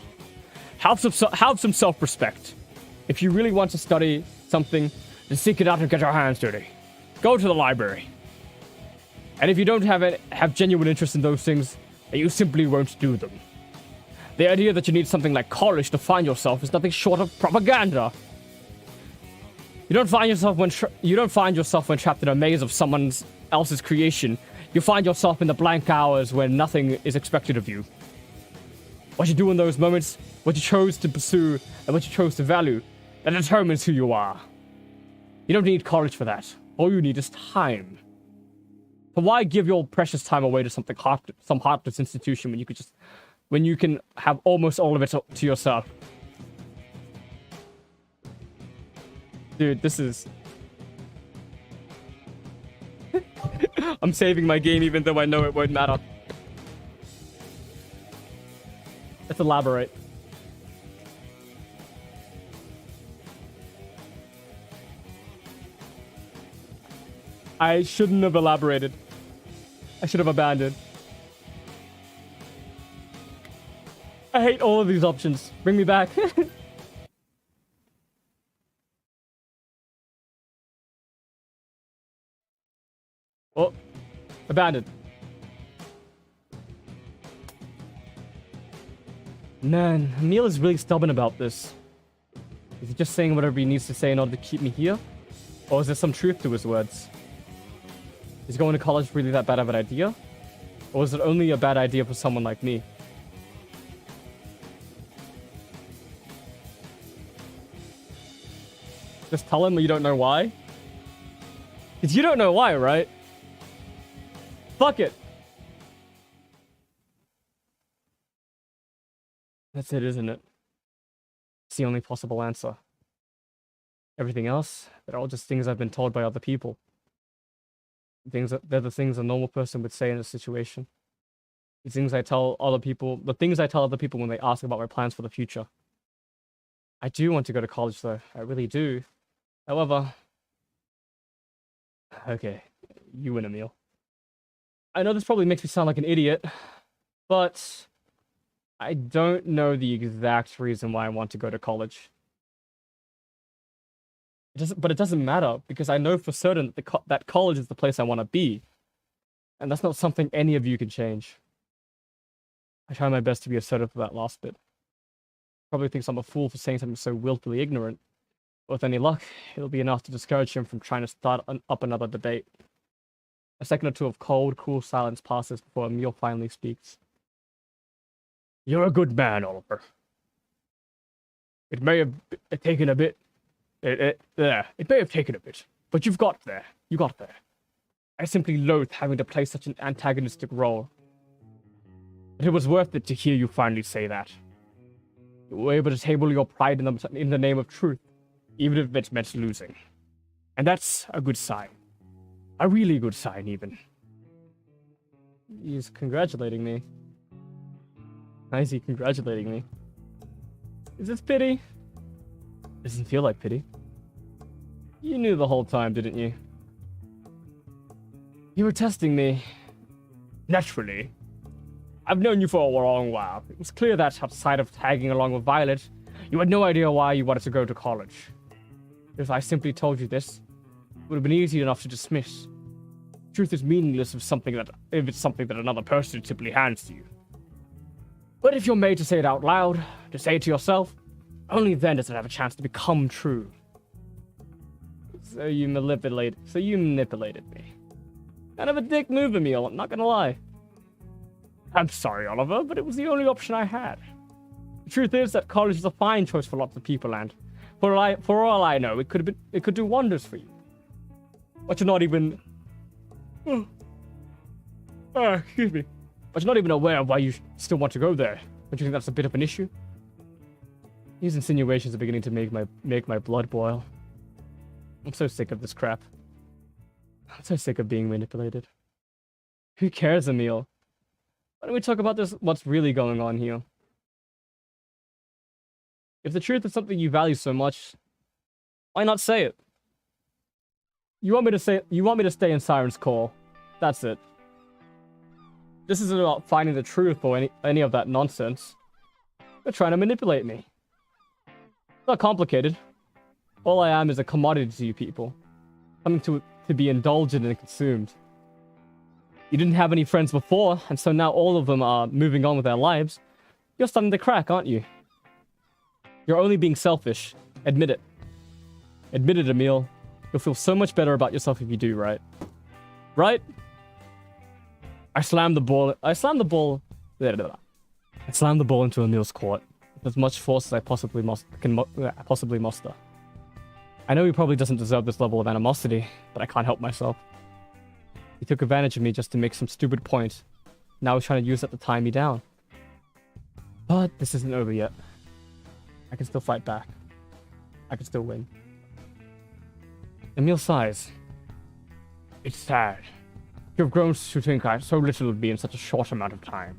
Have some self-respect. If you really want to study something, then seek it out and get your hands dirty. Go to the library. And if you don't have genuine interest in those things, then you simply won't do them. The idea that you need something like college to find yourself is nothing short of propaganda. You don't find yourself when trapped in a maze of someone else's creation. You find yourself in the blank hours when nothing is expected of you. What you do in those moments, what you chose to pursue, and what you chose to value, that determines who you are. You don't need college for that. All you need is time. So why give your precious time away to some heartless institution when you can have almost all of it to yourself? Dude, this is... I'm saving my game even though I know it won't matter. Let's elaborate. I shouldn't have elaborated. I should have abandoned. I hate all of these options. Bring me back. Oh, abandoned. Man, Emil is really stubborn about this. Is he just saying whatever he needs to say in order to keep me here? Or is there some truth to his words? Is going to college really that bad of an idea? Or is it only a bad idea for someone like me? Just tell him you don't know why? Because you don't know why, right? Fuck it! That's it, isn't it? It's the only possible answer. Everything else, they're all just things I've been told by other people. They're the things a normal person would say in a situation. The things I tell other people when they ask about my plans for the future. I do want to go to college though, I really do. However... Okay, you win, Emil. I know this probably makes me sound like an idiot, but I don't know the exact reason why I want to go to college. But it doesn't matter, because I know for certain that college is the place I want to be. And that's not something any of you can change. I try my best to be assertive for that last bit. Probably thinks I'm a fool for saying something so willfully ignorant. But with any luck, it'll be enough to discourage him from trying to start up another debate. A second or two of cold, cool silence passes before Emil finally speaks. You're a good man, Oliver. It may have taken a bit. It may have taken a bit, but you've got there. You got there. I simply loathe having to play such an antagonistic role. But it was worth it to hear you finally say that. You were able to table your pride in the name of truth, even if it meant losing. And that's a good sign. A really good sign, even. He's congratulating me. Why is he congratulating me? Is this pity? Doesn't feel like pity. You knew the whole time, didn't you? You were testing me. Naturally. I've known you for a long while. It was clear that, outside of tagging along with Violet, you had no idea why you wanted to go to college. If I simply told you this, it would have been easy enough to dismiss. Truth is meaningless if it's something that another person simply hands to you. But if you're made to say it out loud, to say it to yourself, only then does it have a chance to become true. So you manipulated me. Kind of a dick move, Emil, I'm not gonna lie. I'm sorry, Oliver, but it was the only option I had. The truth is that college is a fine choice for lots of people, and for all I know, it could do wonders for you. But you're not even excuse me. But you're not even aware of why you still want to go there. Don't you think that's a bit of an issue? These insinuations are beginning to make my blood boil. I'm so sick of this crap. I'm so sick of being manipulated. Who cares, Emil? Why don't we talk about what's really going on here? If the truth is something you value so much, why not say it? You want me to stay in Siren's core. That's it. This isn't about finding the truth or any of that nonsense. You're trying to manipulate me. It's not complicated. All I am is a commodity to you people. Something to be indulged in and consumed. You didn't have any friends before, and so now all of them are moving on with their lives. You're starting to crack, aren't you? You're only being selfish. Admit it. Admit it, Emil. You'll feel so much better about yourself if you do, right? Right? I slammed the ball into Emil's court with as much force as I possibly muster. I know he probably doesn't deserve this level of animosity, but I can't help myself. He took advantage of me just to make some stupid point. Now he's trying to use that to tie me down. But this isn't over yet. I can still fight back. I can still win. Emil sighs. It's sad. You've grown to think so little of me in such a short amount of time.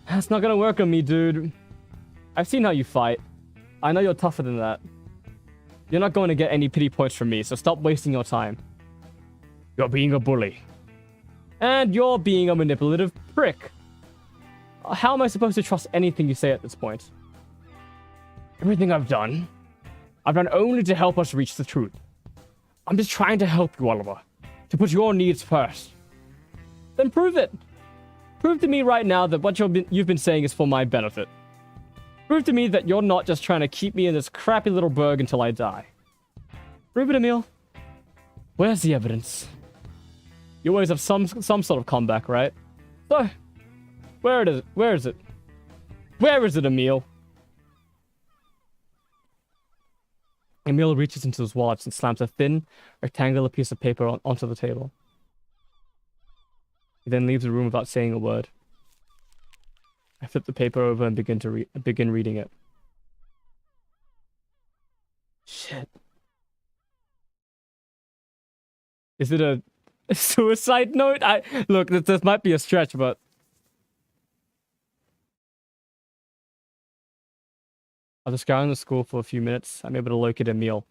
That's not gonna work on me, dude. I've seen how you fight. I know you're tougher than that. You're not going to get any pity points from me, so stop wasting your time. You're being a bully. And you're being a manipulative prick. How am I supposed to trust anything you say at this point? Everything I've done only to help us reach the truth. I'm just trying to help you, Oliver. To put your needs first. Then prove it. Prove to me right now that what you've been saying is for my benefit. Prove to me that you're not just trying to keep me in this crappy little burg until I die. Prove it, Emil. Where's the evidence? You always have some sort of comeback, right? So, where is it? Where is it? Where is it, Emil? Emil reaches into his wallet and slams a thin, rectangular piece of paper onto the table. He then leaves the room without saying a word. I flip the paper over and begin reading it. Shit. Is it a suicide note? Look, this might be a stretch, but after scouring the school for a few minutes, I'm able to locate Emil,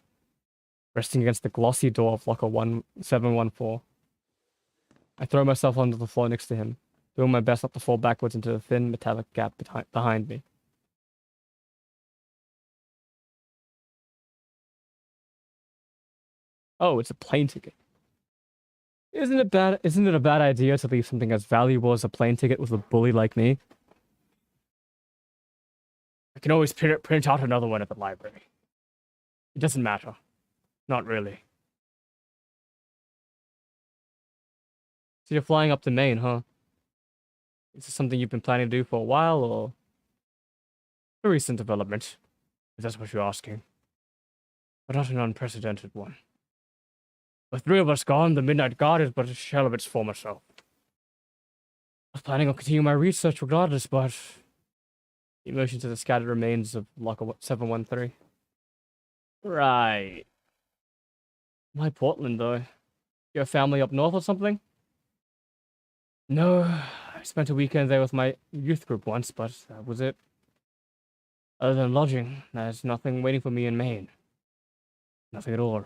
resting against the glossy door of locker 714. I throw myself onto the floor next to him, doing my best not to fall backwards into the thin metallic gap behind me. Oh, it's a plane ticket. Isn't it a bad idea to leave something as valuable as a plane ticket with a bully like me? I can always print out another one at the library. It doesn't matter. Not really. So you're flying up to Maine, huh? Is this something you've been planning to do for a while, or a recent development? If that's what you're asking. But not an unprecedented one. With 3 of us gone, the Midnight Guard is but a shell of its former self. I was planning on continuing my research regardless, but the emotions of the scattered remains of Locker 713. Right. Why Portland, though? Your family up north or something? No, I spent a weekend there with my youth group once, but that was it. Other than lodging, there's nothing waiting for me in Maine. Nothing at all.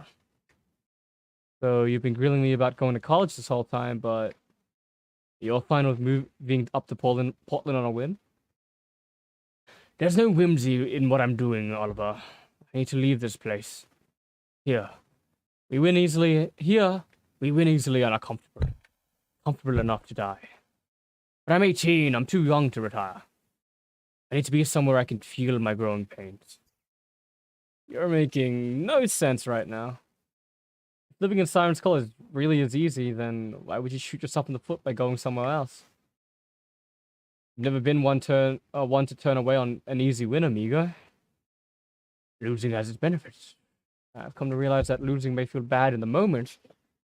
So you've been grilling me about going to college this whole time, but you're fine with moving up to Portland on a whim? There's no whimsy in what I'm doing, Oliver. I need to leave this place. Here. We win easily and are comfortable. Comfortable enough to die. But I'm 18, I'm too young to retire. I need to be somewhere I can feel my growing pains. You're making no sense right now. If living in Siren's Call really is easy, then why would you shoot yourself in the foot by going somewhere else? You've never been one to turn away on an easy win, amigo. Losing has its benefits. I've come to realize that losing may feel bad in the moment,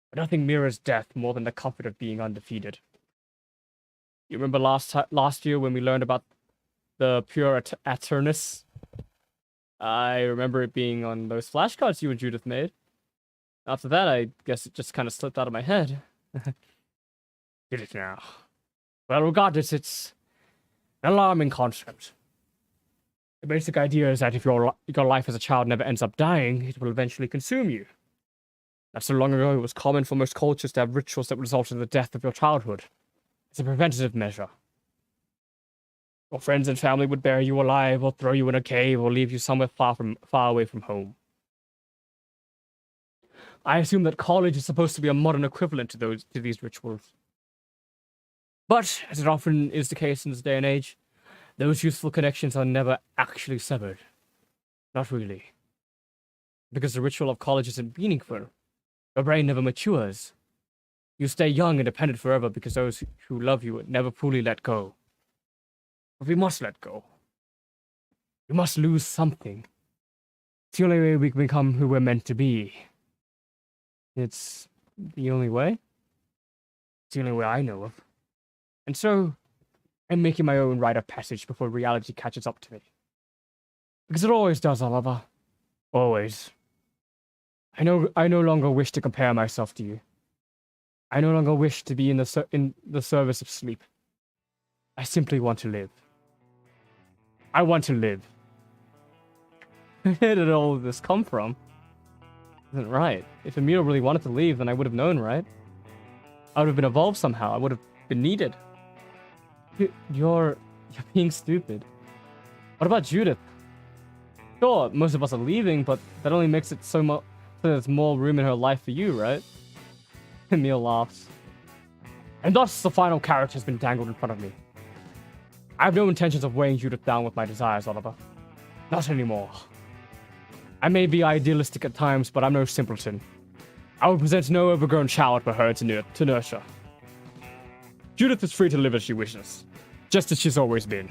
but nothing mirrors death more than the comfort of being undefeated. You remember last year when we learned about the pure Aternus? I remember it being on those flashcards you and Judith made. After that, I guess it just kind of slipped out of my head. Did it now? Well, regardless, it's an alarming concept. The basic idea is that if your life as a child never ends up dying, it will eventually consume you. Not so long ago, it was common for most cultures to have rituals that result in the death of your childhood. It's a preventative measure. Your friends and family would bury you alive, or throw you in a cave, or leave you somewhere far away from home. I assume that college is supposed to be a modern equivalent to these rituals. But, as it often is the case in this day and age, those useful connections are never actually severed. Not really. Because the ritual of college isn't meaningful. Your brain never matures. You stay young and dependent forever because those who love you never fully let go. But we must let go. We must lose something. It's the only way we can become who we're meant to be. It's the only way? It's the only way I know of. And so, I'm making my own rite of passage before reality catches up to me. Because it always does, Oliver. Always. I no longer wish to compare myself to you. I no longer wish to be in the service of sleep. I simply want to live. I want to live. Where did all this come from? Isn't right. If Emil really wanted to leave, then I would have known, right? I would have been evolved somehow. I would have been needed. You're being stupid. What about Judith? Sure, most of us are leaving, but that only makes it so there's more room in her life for you, right? Emil laughs. And thus the final carrot has been dangled in front of me. I have no intentions of weighing Judith down with my desires, Oliver. Not anymore. I may be idealistic at times, but I'm no simpleton. I will present no overgrown child for her to nurture. Judith is free to live as she wishes, just as she's always been.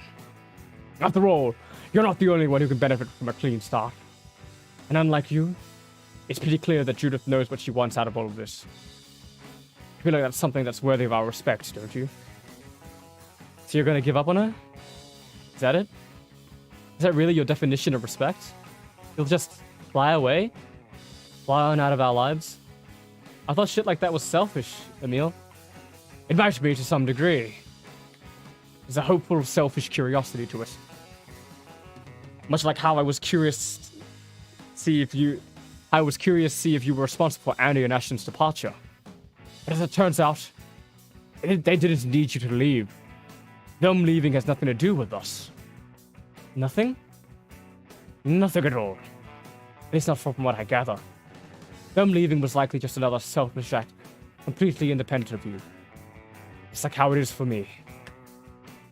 After all, you're not the only one who can benefit from a clean start. And unlike you, it's pretty clear that Judith knows what she wants out of all of this. I feel like that's something that's worthy of our respect, don't you? So you're gonna give up on her? Is that it? Is that really your definition of respect? You'll just fly away? Fly on out of our lives? I thought shit like that was selfish, Emil. It might be to some degree. There's a hopeful, selfish curiosity to it. Much like how I was curious to see if you were responsible for Andy and Ashton's departure. But as it turns out, they didn't need you to leave. Them leaving has nothing to do with us. Nothing? Nothing at all. At least not from what I gather. Them leaving was likely just another selfish act completely independent of you. It's like how it is for me.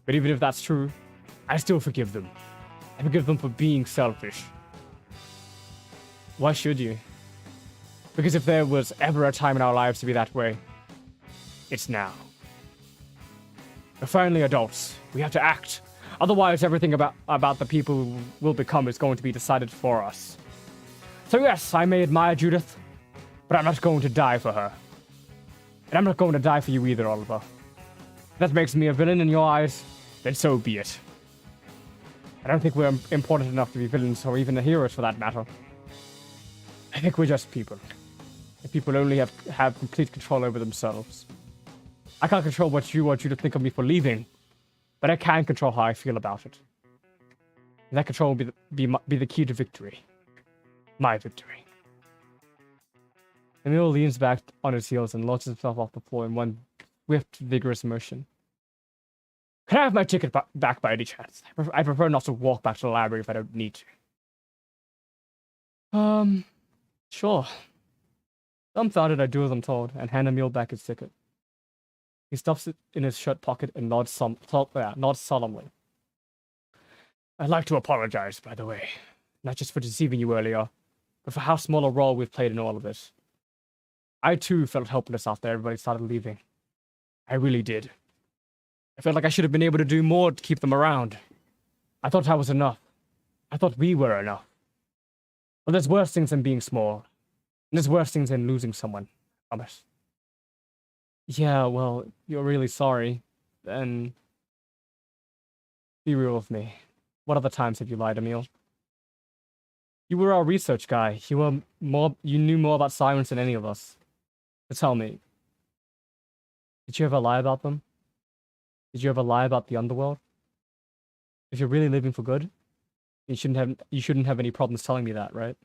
But even if that's true, I still forgive them. I forgive them for being selfish. Why should you? Because if there was ever a time in our lives to be that way, it's now. We're finally adults. We have to act. Otherwise, everything about the people we'll become is going to be decided for us. So yes, I may admire Judith, but I'm not going to die for her. And I'm not going to die for you either, Oliver. If that makes me a villain in your eyes, then so be it. I don't think we're important enough to be villains or even heroes for that matter. I think we're just people. And people only have complete control over themselves. I can't control what you want you to think of me for leaving, but I can control how I feel about it. And that control will be the key to victory. My victory. Emil leans back on his heels and launches himself off the floor in one swift, vigorous motion. Can I have my ticket back by any chance? I prefer not to walk back to the library if I don't need to. Sure. Dumbfounded, I do as I'm told, and hand Emil back his ticket. He stuffs it in his shirt pocket and nods solemnly. I'd like to apologize, by the way. Not just for deceiving you earlier, but for how small a role we've played in all of this. I too felt helpless after everybody started leaving. I really did. I felt like I should have been able to do more to keep them around. I thought I was enough. I thought we were enough. But there's worse things than being small. And there's worse things than losing someone. I promise. Yeah, well, you're really sorry. Then be real with me. What other times have you lied, Emil? You were our research guy. You knew more about sirens than any of us. So tell me, did you ever lie about them? Did you ever lie about the underworld? If you're really living for good, you shouldn't have any problems telling me that, right?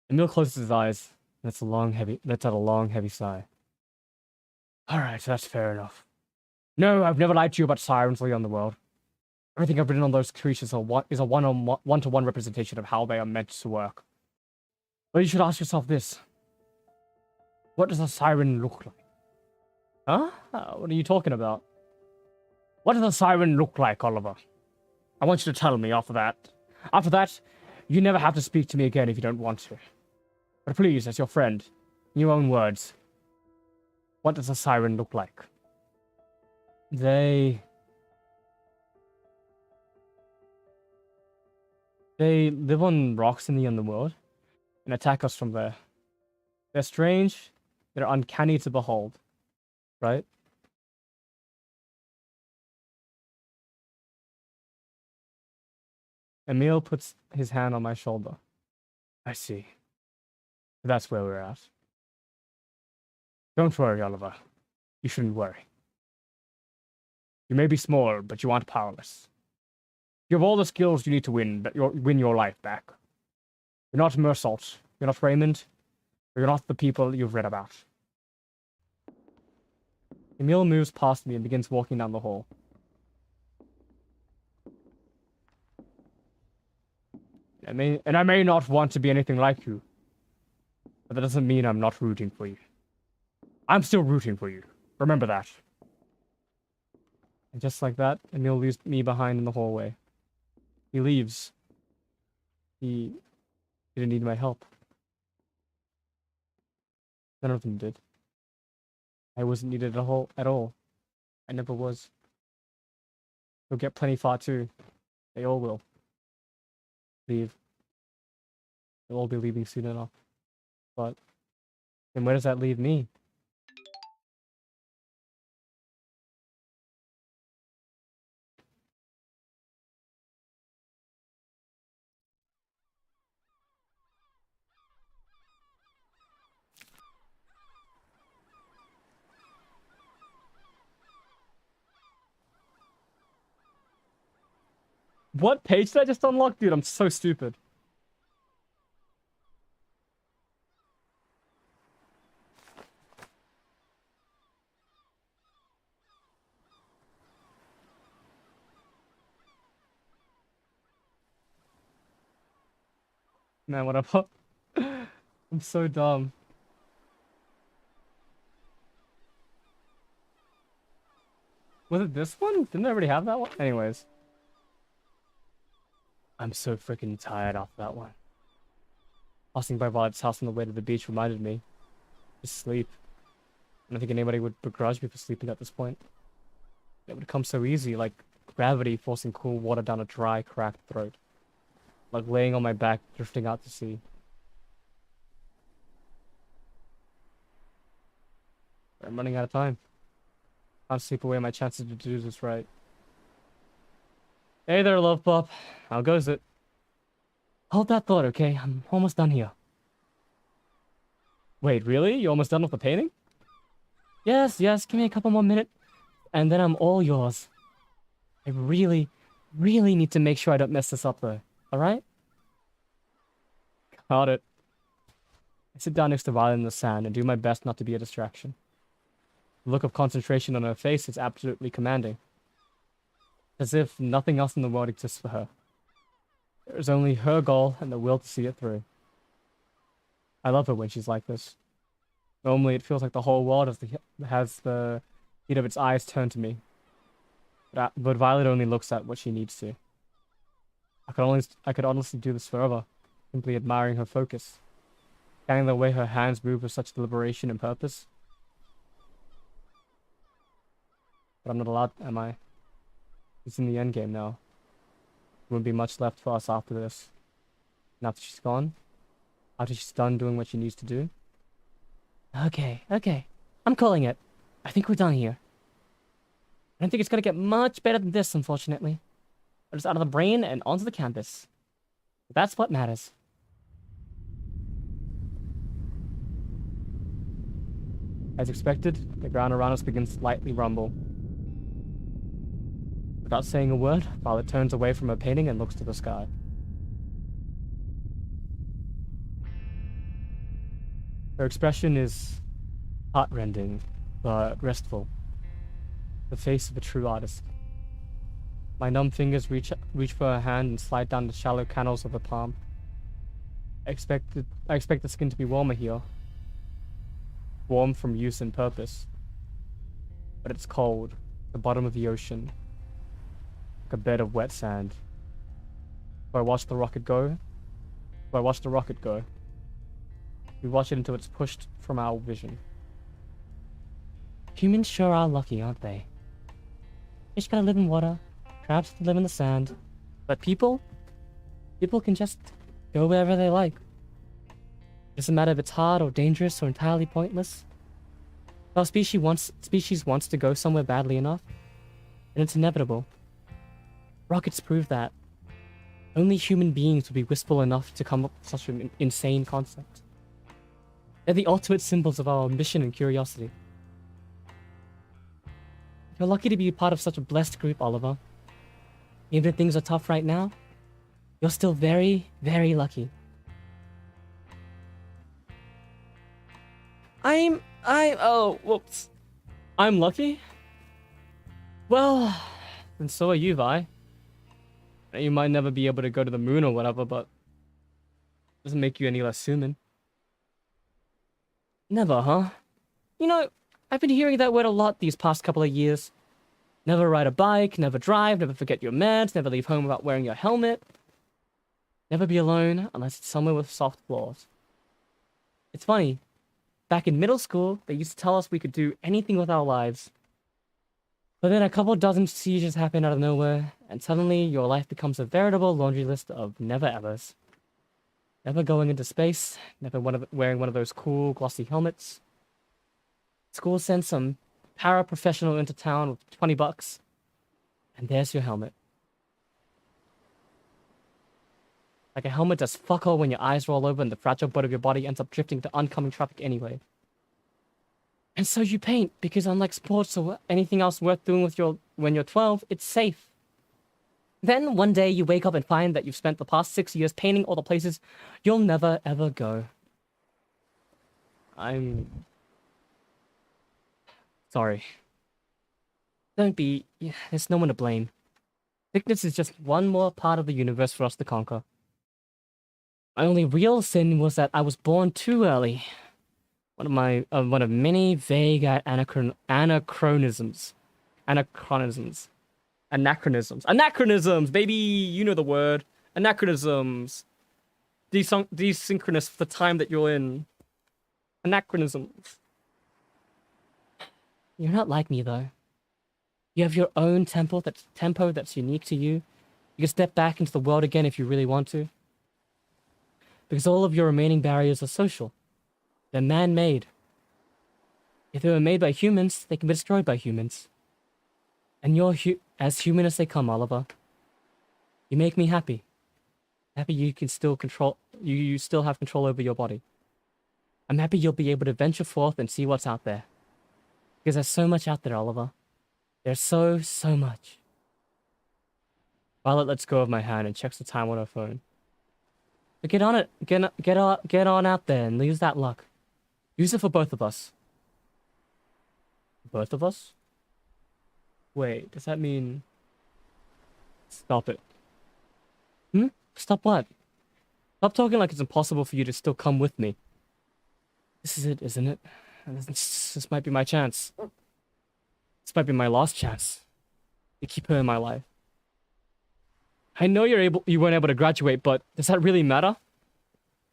Emil closes his eyes and lets out a long, heavy sigh. Alright, that's fair enough. No, I've never lied to you about sirens or the underworld. Everything I've written on those creatures is a one-to-one representation of how they are meant to work. But you should ask yourself this. What does a siren look like? Huh? What are you talking about? What does a siren look like, Oliver? I want you to tell me after that. After that, you never have to speak to me again if you don't want to. But please, as your friend, in your own words, what does a siren look like? They live on rocks in the underworld and attack us from there. They're strange, they're uncanny to behold, right? Emil puts his hand on my shoulder. I see. That's where we're at. Don't worry, Oliver. You shouldn't worry. You may be small, but you aren't powerless. You have all the skills you need to win your life back. You're not Mersault. You're not Raymond. You're not the people you've read about. Emil moves past me and begins walking down the hall. I may not want to be anything like you, but that doesn't mean I'm not rooting for you. I'm still rooting for you. Remember that. And just like that, Emil leaves me behind in the hallway. He leaves. He didn't need my help. None of them did. I wasn't needed at all. I never was. You'll get plenty far too. They all will. Leave. They'll all be leaving soon enough. But then where does that leave me? What page did I just unlock? Dude, I'm so stupid. Man, what up? I'm so dumb. Was it this one? Didn't I already have that one? Anyways. I'm so freaking tired after that one. Passing by Violet's house on the way to the beach reminded me. Just sleep. I don't think anybody would begrudge me for sleeping at this point. It would come so easy, like gravity forcing cool water down a dry, cracked throat. Like laying on my back, drifting out to sea. I'm running out of time. Can't sleep away my chances to do this right. Hey there, love pup. How goes it? Hold that thought, okay? I'm almost done here. Wait, really? You almost done with the painting? Yes, give me a couple more minutes, and then I'm all yours. I really need to make sure I don't mess this up, though. Alright? Got it. I sit down next to Violet in the sand and do my best not to be a distraction. The look of concentration on her face is absolutely commanding. As if nothing else in the world exists for her. There is only her goal and the will to see it through. I love her when she's like this. Normally it feels like the whole world has the heat of its eyes turned to me. But Violet only looks at what she needs to. I could honestly do this forever, simply admiring her focus. Scanning the way her hands move with such deliberation and purpose. But I'm not allowed, am I? It's in the endgame now. There won't be much left for us after this. And after she's gone, after she's done doing what she needs to do. Okay. I'm calling it. I think we're done here. I don't think it's gonna get much better than this, unfortunately. But it's out of the brain and onto the campus. But that's what matters. As expected, the ground around us begins to slightly rumble. Without saying a word, Violet turns away from her painting and looks to the sky. Her expression is heartrending, but restful. The face of a true artist. My numb fingers reach for her hand and slide down the shallow canals of her palm. I expect the skin to be warmer here. Warm from use and purpose. But it's cold, the bottom of the ocean. Like a bed of wet sand. So I watch the rocket go. We watch it until it's pushed from our vision. Humans sure are lucky, aren't they? Fish gotta live in water, crabs live in the sand. But people can just go wherever they like. Doesn't matter if it's hard or dangerous or entirely pointless. If our species wants to go somewhere badly enough, then it's inevitable. Rockets prove that. Only human beings would be wistful enough to come up with such an insane concept. They're the ultimate symbols of our ambition and curiosity. You're lucky to be part of such a blessed group, Oliver. Even if things are tough right now, you're still very, very lucky. Oh, whoops. I'm lucky? Well, and so are you, Vi. You might never be able to go to the moon or whatever, but it doesn't make you any less human. Never, huh? You know, I've been hearing that word a lot these past couple of years. Never ride a bike, never drive, never forget your meds, never leave home without wearing your helmet. Never be alone unless it's somewhere with soft floors. It's funny. Back in middle school, they used to tell us we could do anything with our lives. But then a couple dozen seizures happen out of nowhere, and suddenly your life becomes a veritable laundry list of never-evers. Never going into space, never wearing one of those cool, glossy helmets. School sends some para-professional into town with $20, and there's your helmet. Like a helmet does fuck all when your eyes roll over and the fragile boat of your body ends up drifting to oncoming traffic anyway. And so you paint, because unlike sports or anything else worth doing with when you're 12, it's safe. Then one day you wake up and find that you've spent the past 6 years painting all the places you'll never ever go. I'm sorry. Don't be. There's no one to blame. Sickness is just one more part of the universe for us to conquer. My only real sin was that I was born too early. One of many vague anachronisms Anachronisms. Anachronisms, baby! You know the word. Anachronisms. Desynchronous for the time that you're in. Anachronisms. You're not like me, though. You have your own tempo that's unique to you. You can step back into the world again if you really want to. Because all of your remaining barriers are social. They're man-made. If they were made by humans, they can be destroyed by humans. And you're as human as they come, Oliver. You make me happy. Happy you can still control... You still have control over your body. I'm happy you'll be able to venture forth and see what's out there. Because there's so much out there, Oliver. There's so much. Violet lets go of my hand and checks the time on her phone. But get on it. Get on out there and use that luck. Use it for both of us. Both of us? Wait, does that mean... Stop it. Stop what? Stop talking like it's impossible for you to still come with me. This is it, isn't it? This might be my chance. This might be my last chance to keep her in my life. I know you weren't able to graduate, but does that really matter?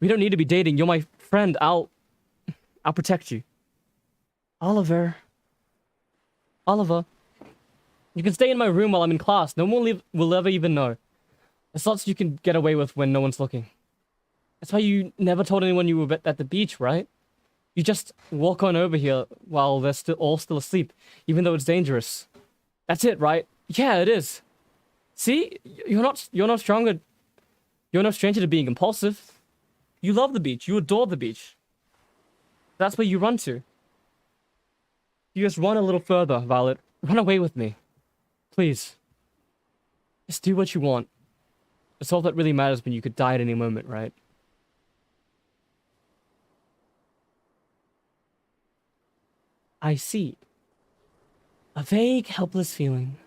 We don't need to be dating. You're my friend. I'll protect you. Oliver, you can stay in my room while I'm in class. No one will ever even know. There's lots you can get away with when no one's looking. That's why you never told anyone you were at the beach, right? You just walk on over here while they're all still asleep, even though it's dangerous. That's it, right? Yeah, it is. See? You're not stronger. You're no stranger to being impulsive. You love the beach. You adore the beach. That's where you run to. You just run a little further, Violet. Run away with me. Please. Just do what you want. It's all that really matters when you could die at any moment, right? I see. A vague, helpless feeling.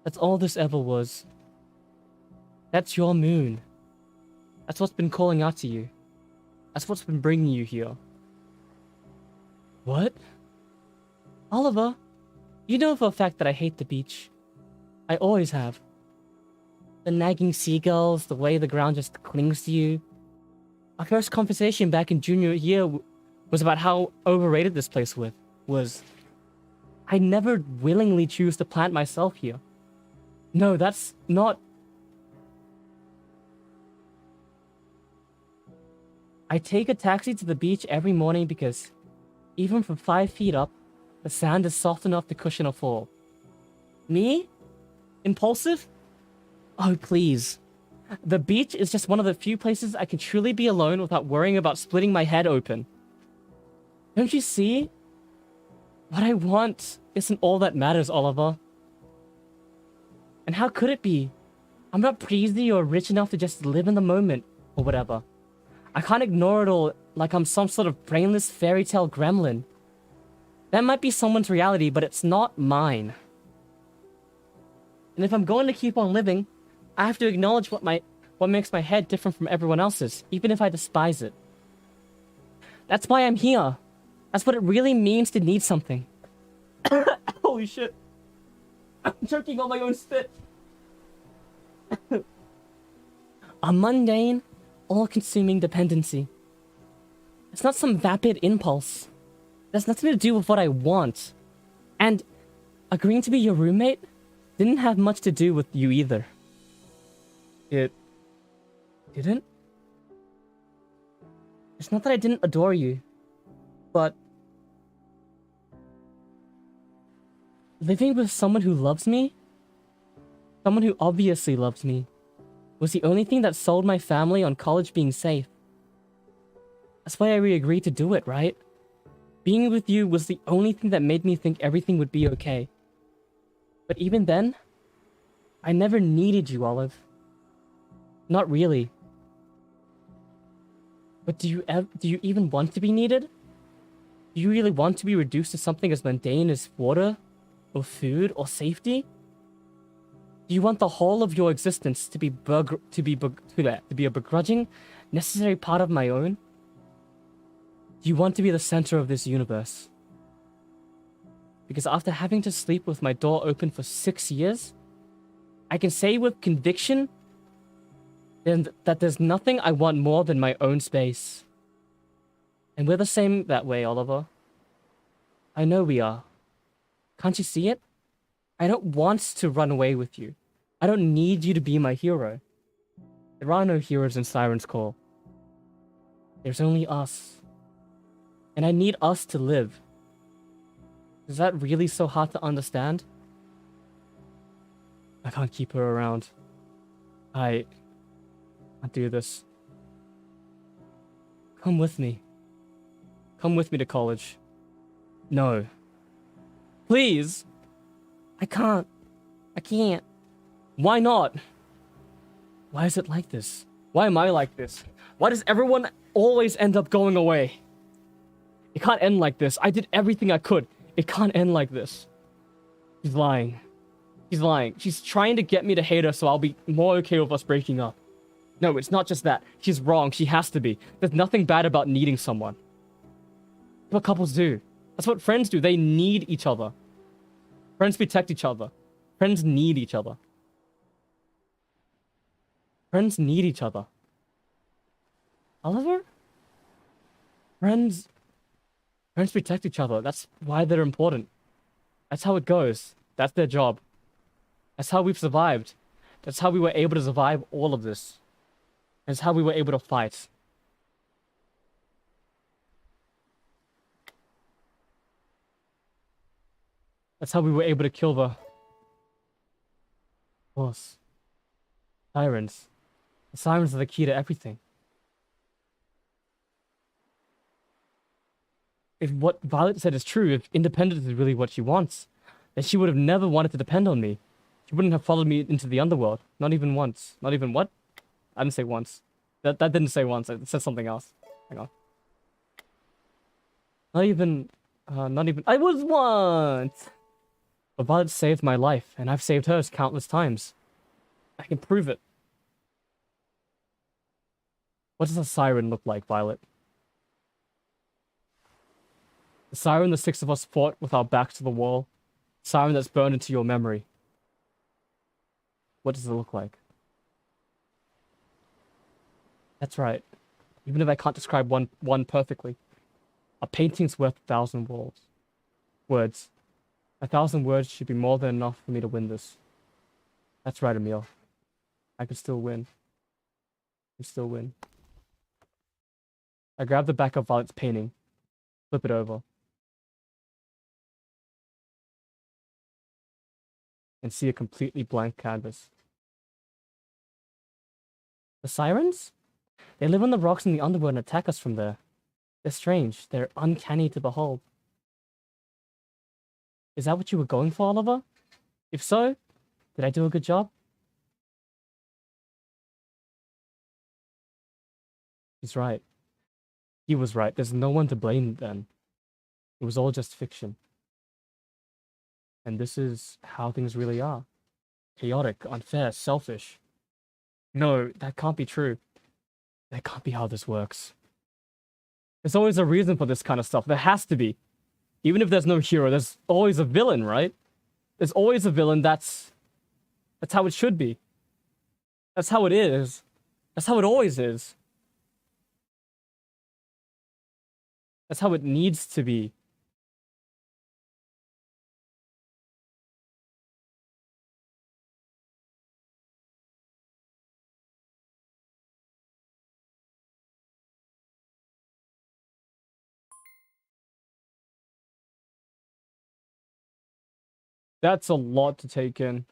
That's all this ever was. That's your moon. That's what's been calling out to you. That's what's been bringing you here. What? Oliver, you know for a fact that I hate the beach. I always have. The nagging seagulls, the way the ground just clings to you. Our first conversation back in junior year was about how overrated this place was. I never willingly choose to plant myself here. No, that's not... I take a taxi to the beach every morning because even from 5 feet up, the sand is soft enough to cushion a fall. Me? Impulsive? Oh, please. The beach is just one of the few places I can truly be alone without worrying about splitting my head open. Don't you see? What I want isn't all that matters, Oliver. And how could it be? I'm not breezy or rich enough to just live in the moment, or whatever. I can't ignore it all like I'm some sort of brainless fairy tale gremlin. That might be someone's reality, but it's not mine. And if I'm going to keep on living, I have to acknowledge what makes my head different from everyone else's, even if I despise it. That's why I'm here. That's what it really means to need something. Holy shit. I'm choking on my own spit. A mundane, all-consuming dependency. It's not some vapid impulse. It has nothing to do with what I want. And agreeing to be your roommate didn't have much to do with you either. It didn't? It's not that I didn't adore you, but living with someone who loves me, someone who obviously loves me, was the only thing that sold my family on college being safe. That's why we agreed to do it, right? Being with you was the only thing that made me think everything would be okay. But even then, I never needed you, Olive. Not really. But do you even want to be needed? Do you really want to be reduced to something as mundane as water, or food, or safety? Do you want the whole of your existence to be a begrudging, necessary part of my own? Do you want to be the center of this universe? Because after having to sleep with my door open for 6 years, I can say with conviction that there's nothing I want more than my own space. And we're the same that way, Oliver. I know we are. Can't you see it? I don't want to run away with you. I don't need you to be my hero. There are no heroes in Siren's Call. There's only us. And I need us to live. Is that really so hard to understand? I can't keep her around. I can't do this. Come with me. Come with me to college. No. Please! I can't. I can't. Why not? Why is it like this? Why am I like this? Why does everyone always end up going away? It can't end like this. I did everything I could. It can't end like this. She's lying. She's lying. She's trying to get me to hate her so I'll be more okay with us breaking up. No, it's not just that. She's wrong. She has to be. There's nothing bad about needing someone. That's what couples do. That's what friends do. They need each other. Friends protect each other. Friends need each other. Friends need each other. Oliver? Friends protect each other. That's why they're important. That's how it goes. That's their job. That's how we've survived. That's how we were able to survive all of this. That's how we were able to fight. That's how we were able to kill the boss. Sirens. The sirens are the key to everything. If what Violet said is true, if independence is really what she wants, then she would have never wanted to depend on me. She wouldn't have followed me into the underworld. Not even once. Not even what? I didn't say once. That didn't say once. It said something else. Hang on. Not even... I was once! But Violet saved my life, and I've saved hers countless times. I can prove it. What does a siren look like, Violet? The siren the six of us fought with our backs to the wall. Siren that's burned into your memory. What does it look like? That's right. Even if I can't describe one perfectly. A painting's worth 1,000 words. 1,000 words should be more than enough for me to win this. That's right, Emil. I could still win. I could still win. I grab the back of Violet's painting. Flip it over. And see a completely blank canvas. The sirens? They live on the rocks in the underworld and attack us from there. They're strange. They're uncanny to behold. Is that what you were going for, Oliver? If so, did I do a good job? He's right. He was right. There's no one to blame then. It was all just fiction. And this is how things really are. Chaotic, unfair, selfish. No, that can't be true. That can't be how this works. There's always a reason for this kind of stuff. There has to be. Even if there's no hero, there's always a villain, right? There's always a villain. That's how it should be. That's how it is. That's how it always is. That's how it needs to be. That's a lot to take in.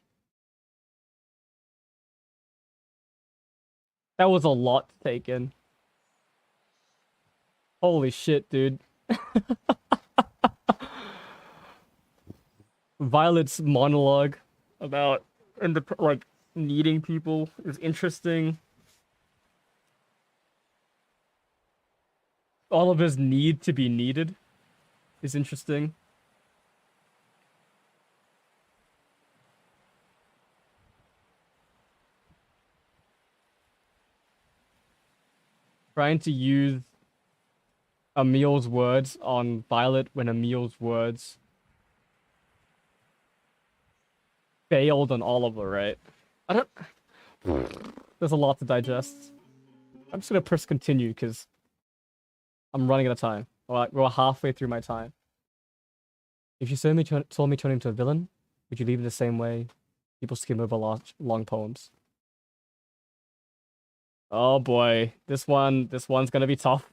That was a lot to take in. Holy shit, dude. Violet's monologue about needing people is interesting. Oliver's need to be needed is interesting. Trying to use Emil's words on Violet when Emil's words failed on Oliver, right? I don't... There's a lot to digest. I'm just gonna press continue, because I'm running out of time. We're halfway through my time. If you saw me turn into a villain, would you leave it the same way people skim over long poems? Oh boy, this one's gonna be tough.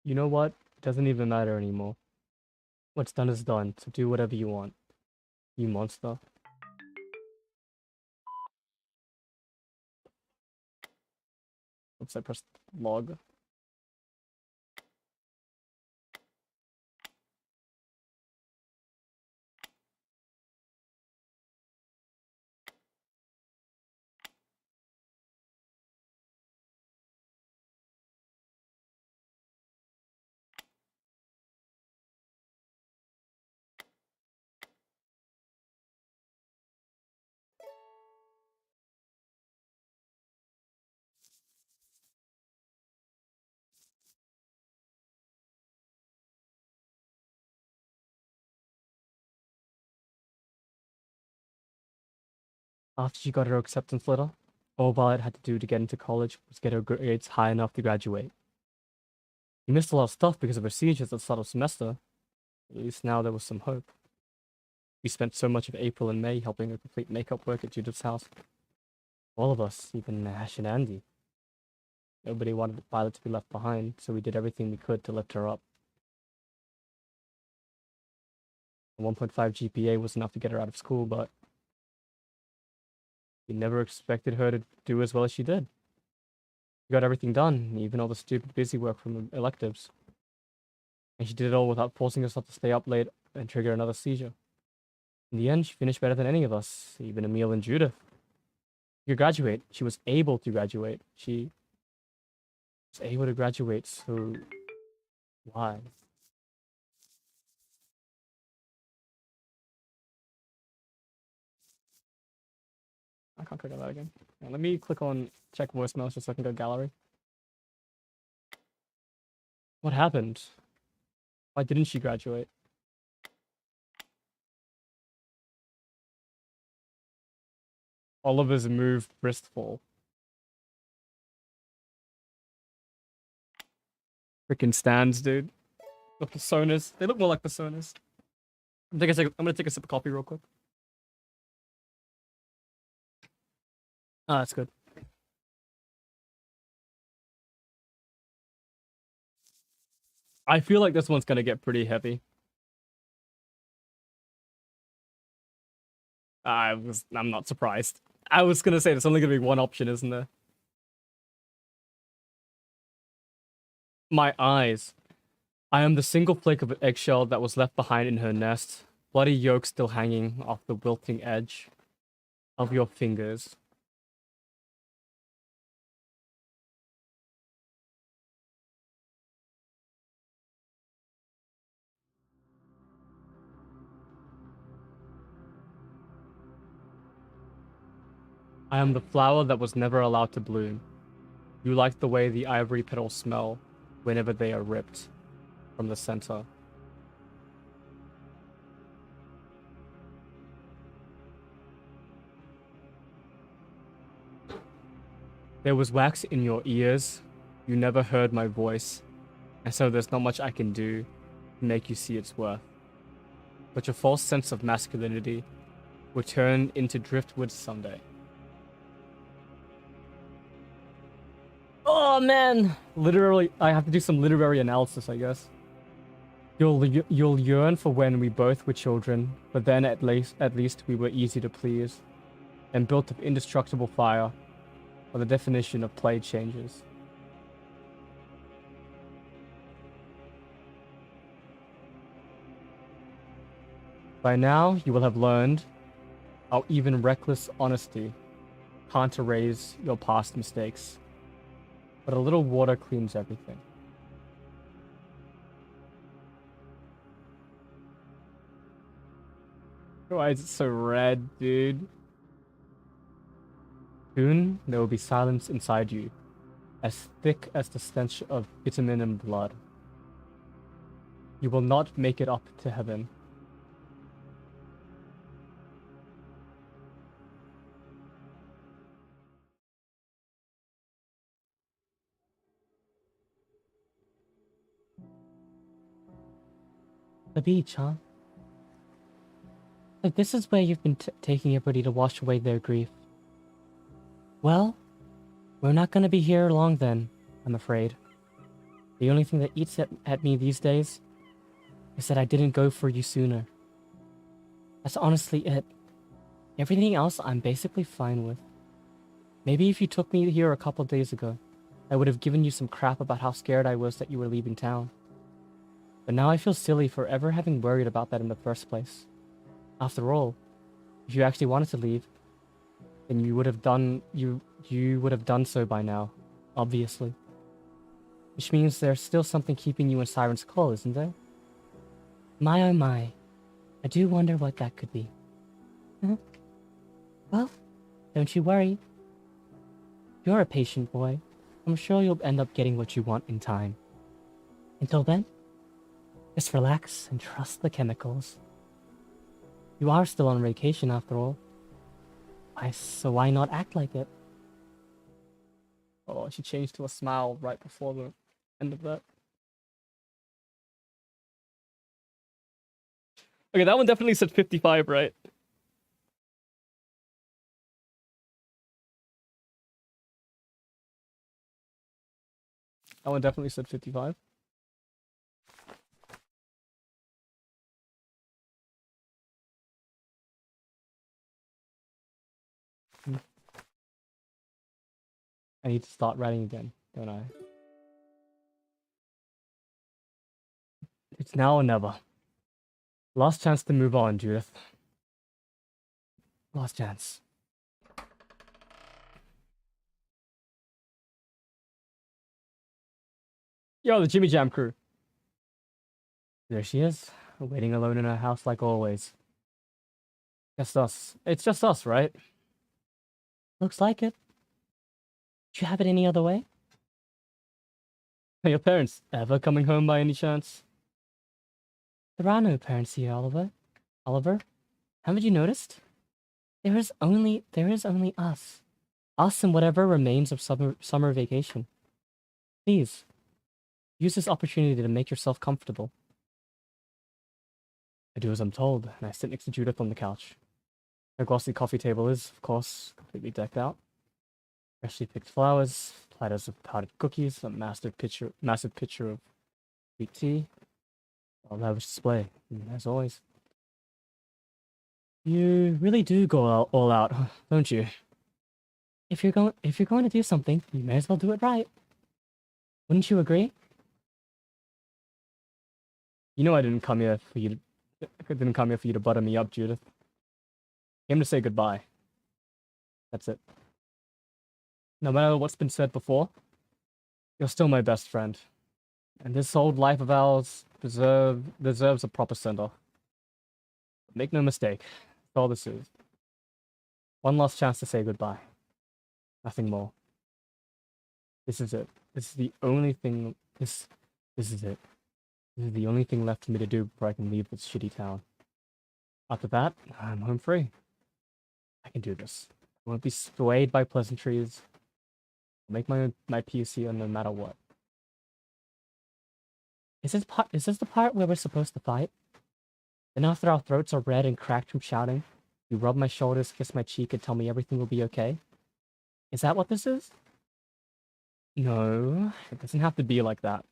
You know what? It doesn't even matter anymore. What's done is done, so do whatever you want. You monster. Oops, I pressed log. After she got her acceptance letter, all Violet had to do to get into college was get her grades high enough to graduate. She missed a lot of stuff because of her seizures at the start of the semester. At least now there was some hope. We spent so much of April and May helping her complete makeup work at Judith's house. All of us, even Ash and Andy. Nobody wanted Violet to be left behind, so we did everything we could to lift her up. A 1.5 GPA was enough to get her out of school, but we never expected her to do as well as she did. She got everything done, even all the stupid busy work from electives. And she did it all without forcing herself to stay up late and trigger another seizure. In the end, she finished better than any of us, even Emil and Judith. She could graduate. She was able to graduate. She was able to graduate, so why? I can't click on that again. Now, let me click on check voicemails just so I can go gallery. What happened? Why didn't she graduate? Oliver's move Bristful. Freaking stands, dude. The personas. They look more like personas. I'm gonna take a sip of coffee real quick. Ah, that's good. I feel like this one's gonna get pretty heavy. I'm not surprised. I was gonna say there's only gonna be one option, isn't there? My eyes. I am the single flake of an eggshell that was left behind in her nest, bloody yolk still hanging off the wilting edge of your fingers. I am the flower that was never allowed to bloom. You like the way the ivory petals smell whenever they are ripped from the center. There was wax in your ears. You never heard my voice, and so there's not much I can do to make you see its worth. But your false sense of masculinity will turn into driftwood someday. Oh man! Literally, I have to do some literary analysis, I guess. You'll yearn for when we both were children, but then at least we were easy to please, and built of indestructible fire, or the definition of play changes. By now, you will have learned how even reckless honesty can't erase your past mistakes. But a little water cleans everything. Why is it so red, dude? Soon, there will be silence inside you, as thick as the stench of bitumen and blood. You will not make it up to heaven. The beach, huh? So this is where you've been taking everybody to wash away their grief. Well, we're not gonna be here long then, I'm afraid. The only thing that eats at me these days is that I didn't go for you sooner. That's honestly it. Everything else I'm basically fine with. Maybe if you took me here a couple days ago, I would have given you some crap about how scared I was that you were leaving town. But now I feel silly for ever having worried about that in the first place. After all, if you actually wanted to leave, then you would have done so by now, obviously. Which means there's still something keeping you in Siren's call, isn't there? My oh my, I do wonder what that could be. Well, don't you worry. You're a patient boy. I'm sure you'll end up getting what you want in time. Until then, just relax and trust the chemicals. You are still on vacation after all. So why not act like it? Oh, she changed to a smile right before the end of that. Okay, that one definitely said 55, right? That one definitely said 55. I need to start writing again, don't I? It's now or never. Last chance to move on, Judith. Last chance. Yo, the Jimmy Jam crew. There she is, waiting alone in her house like always. Just us. It's just us, right? Looks like it. Did you have it any other way? Are your parents ever coming home by any chance? There are no parents here, Oliver. Oliver, haven't you noticed? There is only us. Us and whatever remains of summer vacation. Please, use this opportunity to make yourself comfortable. I do as I'm told, and I sit next to Judith on the couch. Her glossy coffee table is, of course, completely decked out. Freshly picked flowers, platters of powdered cookies, a massive pitcher of sweet tea. A lavish display, as always. You really do go all out, don't you? If you're going to do something, you may as well do it right. Wouldn't you agree? You know I didn't come here for you to butter me up, Judith. I came to say goodbye. That's it. No matter what's been said before, you're still my best friend. And this old life of ours deserves a proper send-off. Make no mistake, that's all this is. One last chance to say goodbye. Nothing more. This is it. This is the only thing. This is it. This is the only thing left for me to do before I can leave this shitty town. After that, I'm home free. I can do this. I won't be swayed by pleasantries. I'll make my peace here no matter what. Is this the part where we're supposed to fight? Then after our throats are red and cracked from shouting, you rub my shoulders, kiss my cheek, and tell me everything will be okay? Is that what this is? No, it doesn't have to be like that.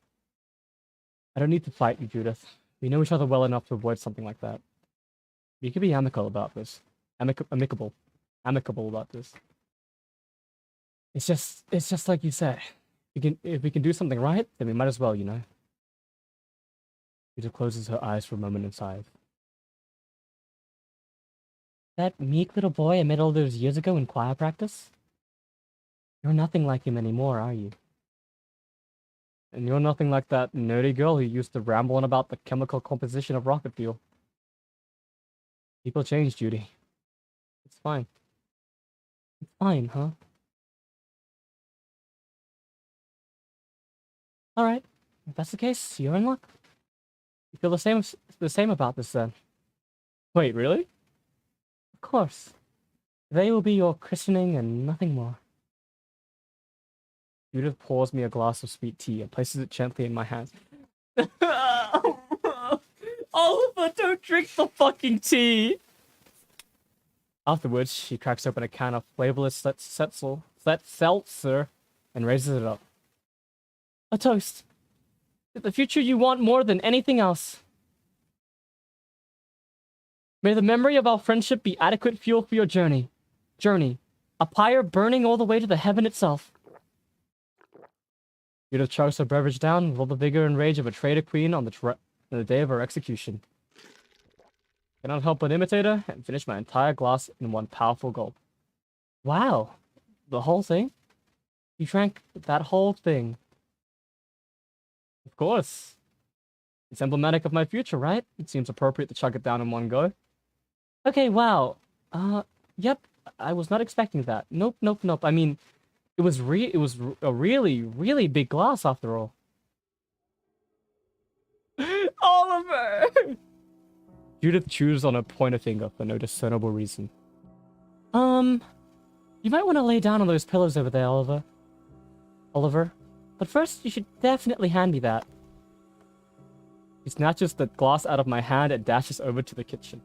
I don't need to fight you, Judith. We know each other well enough to avoid something like that. We could be amicable about this. Amicable about this. It's just like you said. If we can do something right, then we might as well, you know. Judith closes her eyes for a moment and sighs. That meek little boy I met all those years ago in choir practice? You're nothing like him anymore, are you? And you're nothing like that nerdy girl who used to ramble on about the chemical composition of rocket fuel. People change, Judy. It's fine. It's fine, huh? Alright. If that's the case, you're in luck. You feel the same about this then. Wait, really? Of course. Today will be your christening and nothing more. Judith pours me a glass of sweet tea and places it gently in my hands. Oliver, don't drink the fucking tea! Afterwards, she cracks open a can of flavorless seltzer and raises it up. A toast. To the future you want more than anything else. May the memory of our friendship be adequate fuel for your journey. A pyre burning all the way to the heaven itself. Judith chugs her beverage down with all the vigor and rage of a traitor queen on the day of her execution. Cannot help but imitate her and finish my entire glass in one powerful gulp. Wow. The whole thing? You drank that whole thing. Of course. It's emblematic of my future, right? It seems appropriate to chug it down in one go. Okay, wow. Yep. I was not expecting that. Nope. I mean, it was a really, really big glass after all. Oliver! Judith chews on her pointer finger for no discernible reason. You might want to lay down on those pillows over there, Oliver. But first, you should definitely hand me that. He snatches the glass out of my hand and dashes over to the kitchen.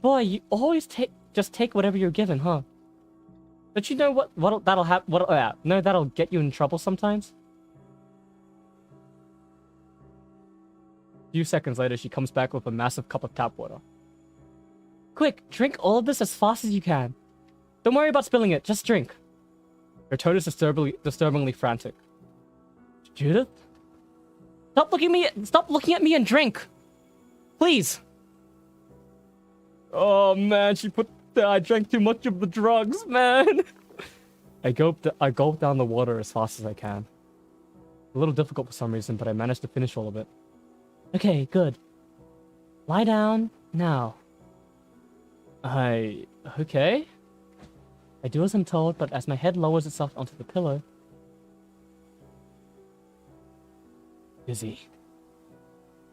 Boy, you always just take whatever you're given, huh? Don't you know that'll get you in trouble sometimes? A few seconds later, she comes back with a massive cup of tap water. Quick, drink all of this as fast as you can. Don't worry about spilling it, just drink. Her tone is disturbingly frantic. Judith? Stop looking at me and drink! Please! Oh man, I drank too much of the drugs, man! I gulp down the water as fast as I can. A little difficult for some reason, but I managed to finish all of it. Okay, good. Lie down, now. Okay? I do as I'm told, but as my head lowers itself onto the pillow... Dizzy.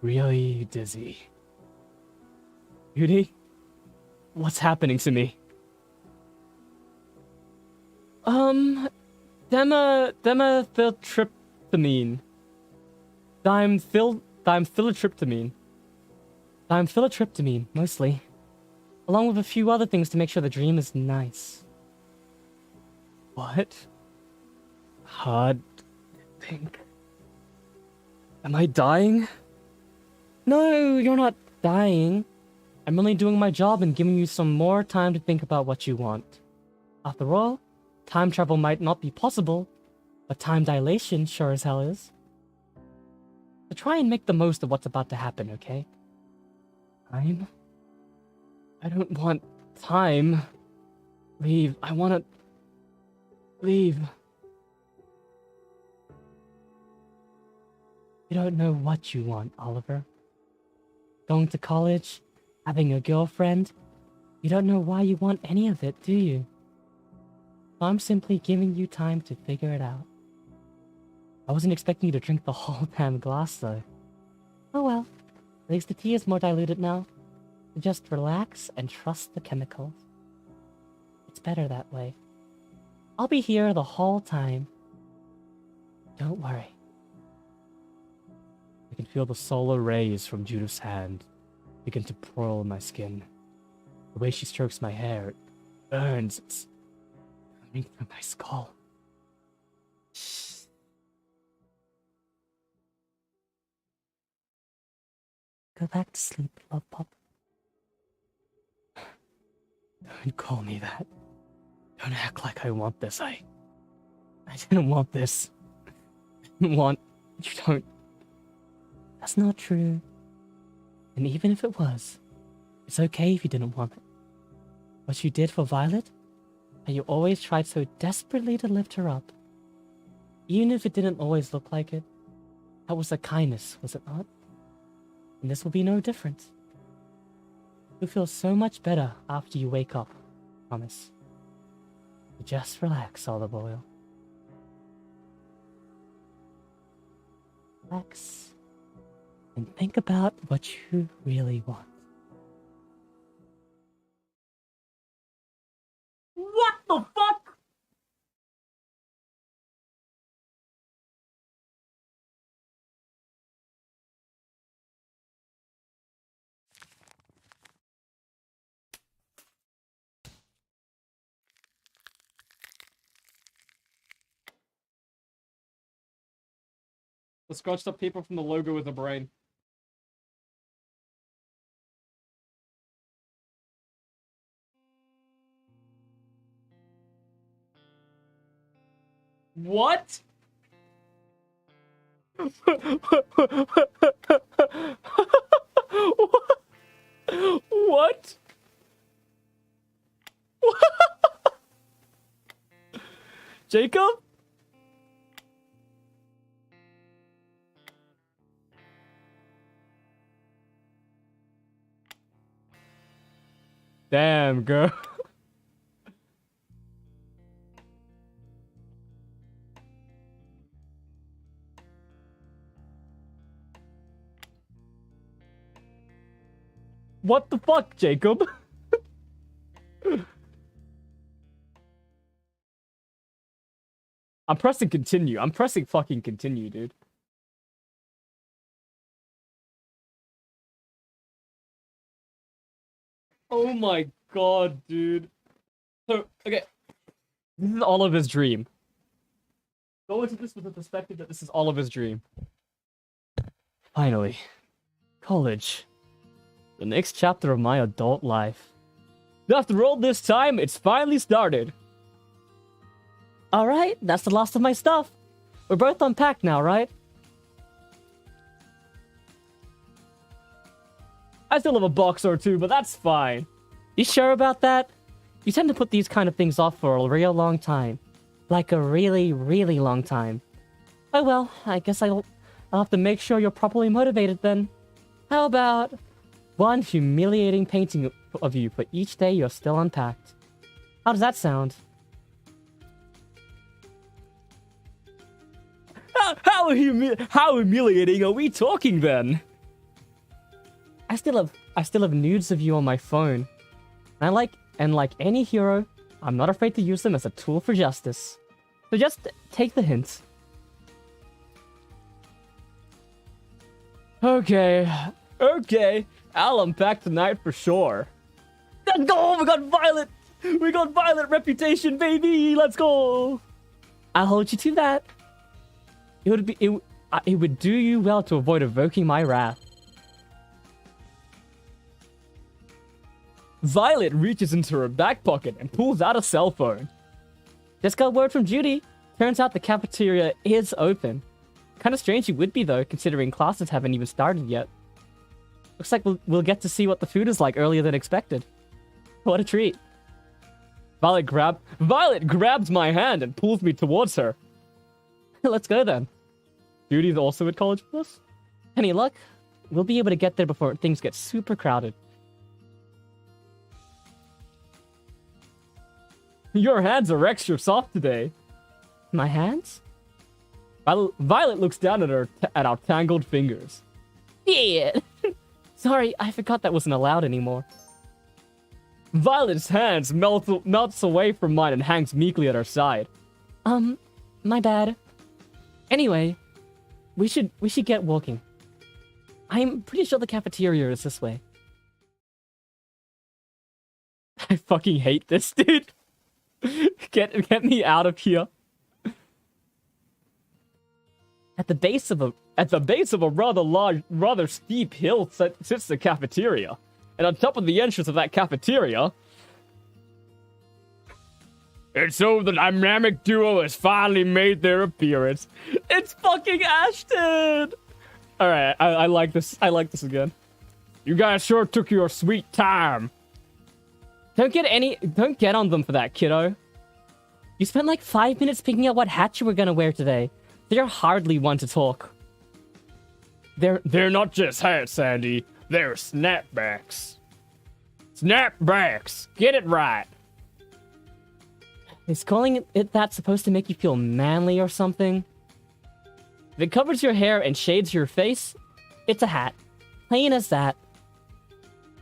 Really dizzy. Beauty? What's happening to me? Dimethyltryptamine. Dimethyltryptamine, mostly. Along with a few other things to make sure the dream is nice. What? Hard to think. Am I dying? No, you're not dying. I'm only doing my job and giving you some more time to think about what you want. After all, time travel might not be possible, but time dilation sure as hell is. So try and make the most of what's about to happen, okay? Time? I don't want time. Leave. I want to... leave. You don't know what you want, Oliver. Going to college? Having a girlfriend? You don't know why you want any of it, do you? I'm simply giving you time to figure it out. I wasn't expecting you to drink the whole damn glass, though. Oh well. At least the tea is more diluted now. So just relax and trust the chemicals. It's better that way. I'll be here the whole time. Don't worry. I can feel the solar rays from Judith's hand begin to pearl my skin. The way she strokes my hair, it burns. It's coming through my skull. Go back to sleep, love pop. Don't call me that. Don't act like I want this. I didn't want this. I didn't want... You don't... That's not true. And even if it was, it's okay if you didn't want it. What you did for Violet, and you always tried so desperately to lift her up. Even if it didn't always look like it, that was a kindness, was it not? And this will be no different. You'll feel so much better after you wake up, promise. So just relax, olive oil. Relax. And think about what you really want. What the fuck? The scratched up paper from the logo with a brain. What? What? Jacob? Damn, girl. What the fuck, Jacob? I'm pressing continue. I'm pressing fucking continue, dude. Oh my god, dude. So, okay. This is Oliver's dream. Go into this with the perspective that this is Oliver's dream. Finally. College. The next chapter of my adult life. After all this time, it's finally started. Alright, that's the last of my stuff. We're both unpacked now, right? I still have a box or two, but that's fine. You sure about that? You tend to put these kind of things off for a real long time. Like a really, really long time. Oh well, I guess I'll have to make sure you're properly motivated then. How about one humiliating painting of you for each day you're still unpacked? How does that sound? How humiliating are we talking then? I still have nudes of you on my phone. And like any hero, I'm not afraid to use them as a tool for justice. So just take the hint. Okay. I'll unpack tonight for sure. Let's go! We got Violet! We got Violet reputation, baby! Let's go! I'll hold you to that. It would do you well to avoid evoking my wrath. Violet reaches into her back pocket and pulls out a cell phone. Just got word from Judy. Turns out the cafeteria is open. Kind of strange it would be though, considering classes haven't even started yet. Looks like we'll get to see what the food is like earlier than expected. What a treat. Violet grabs my hand and pulls me towards her. Let's go then. Judy's also at college with us? Any luck? We'll be able to get there before things get super crowded. Your hands are extra soft today. My hands? Violet looks down at our tangled fingers. Yeah. Sorry, I forgot that wasn't allowed anymore. Violet's hands melts away from mine and hangs meekly at her side. My bad. Anyway, we should get walking. I'm pretty sure the cafeteria is this way. I fucking hate this, dude. Get me out of here. At the base of a rather steep hill sits the cafeteria. And on top of the entrance of that cafeteria... And so the dynamic duo has finally made their appearance. It's fucking Ashton! Alright, I like this. I like this again. You guys sure took your sweet time. Don't get on them for that, kiddo. You spent like 5 minutes picking out what hat you were gonna wear today. They're hardly one to talk. They're not just hats, Sandy. They're snapbacks. Snapbacks. Get it right. Is calling it that supposed to make you feel manly or something? If it covers your hair and shades your face, it's a hat. Plain as that.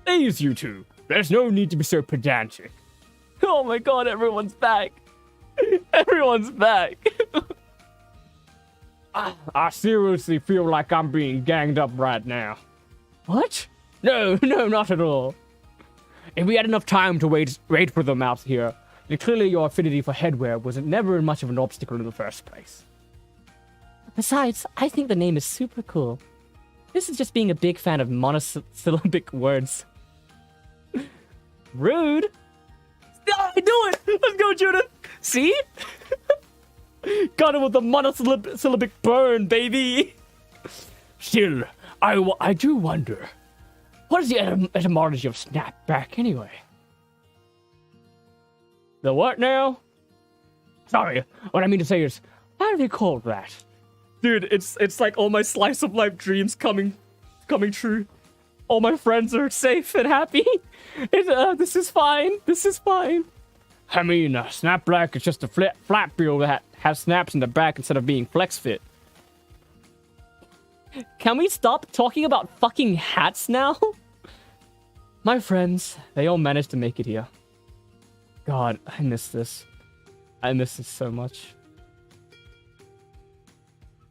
Ease, you two. There's no need to be so pedantic. Oh my god, everyone's back. Everyone's back. I seriously feel like I'm being ganged up right now. What? No, not at all. If we had enough time to wait for them out here, then clearly your affinity for headwear was never much of an obstacle in the first place. Besides, I think the name is super cool. This is just being a big fan of monosyllabic words. Rude. I knew it! Let's go, Judith! See? Got him with the monosyllabic burn, baby! Still, I do wonder, what is the etymology of snapback anyway? The what now? Sorry, what I mean to say is, why do they call that? Dude, it's like all my slice of life dreams coming true. All my friends are safe and happy. This is fine. This is fine. I mean, snapback is just a flat bill that has snaps in the back instead of being flex fit. Can we stop talking about fucking hats now? My friends, they all managed to make it here. God, I miss this. I miss this so much.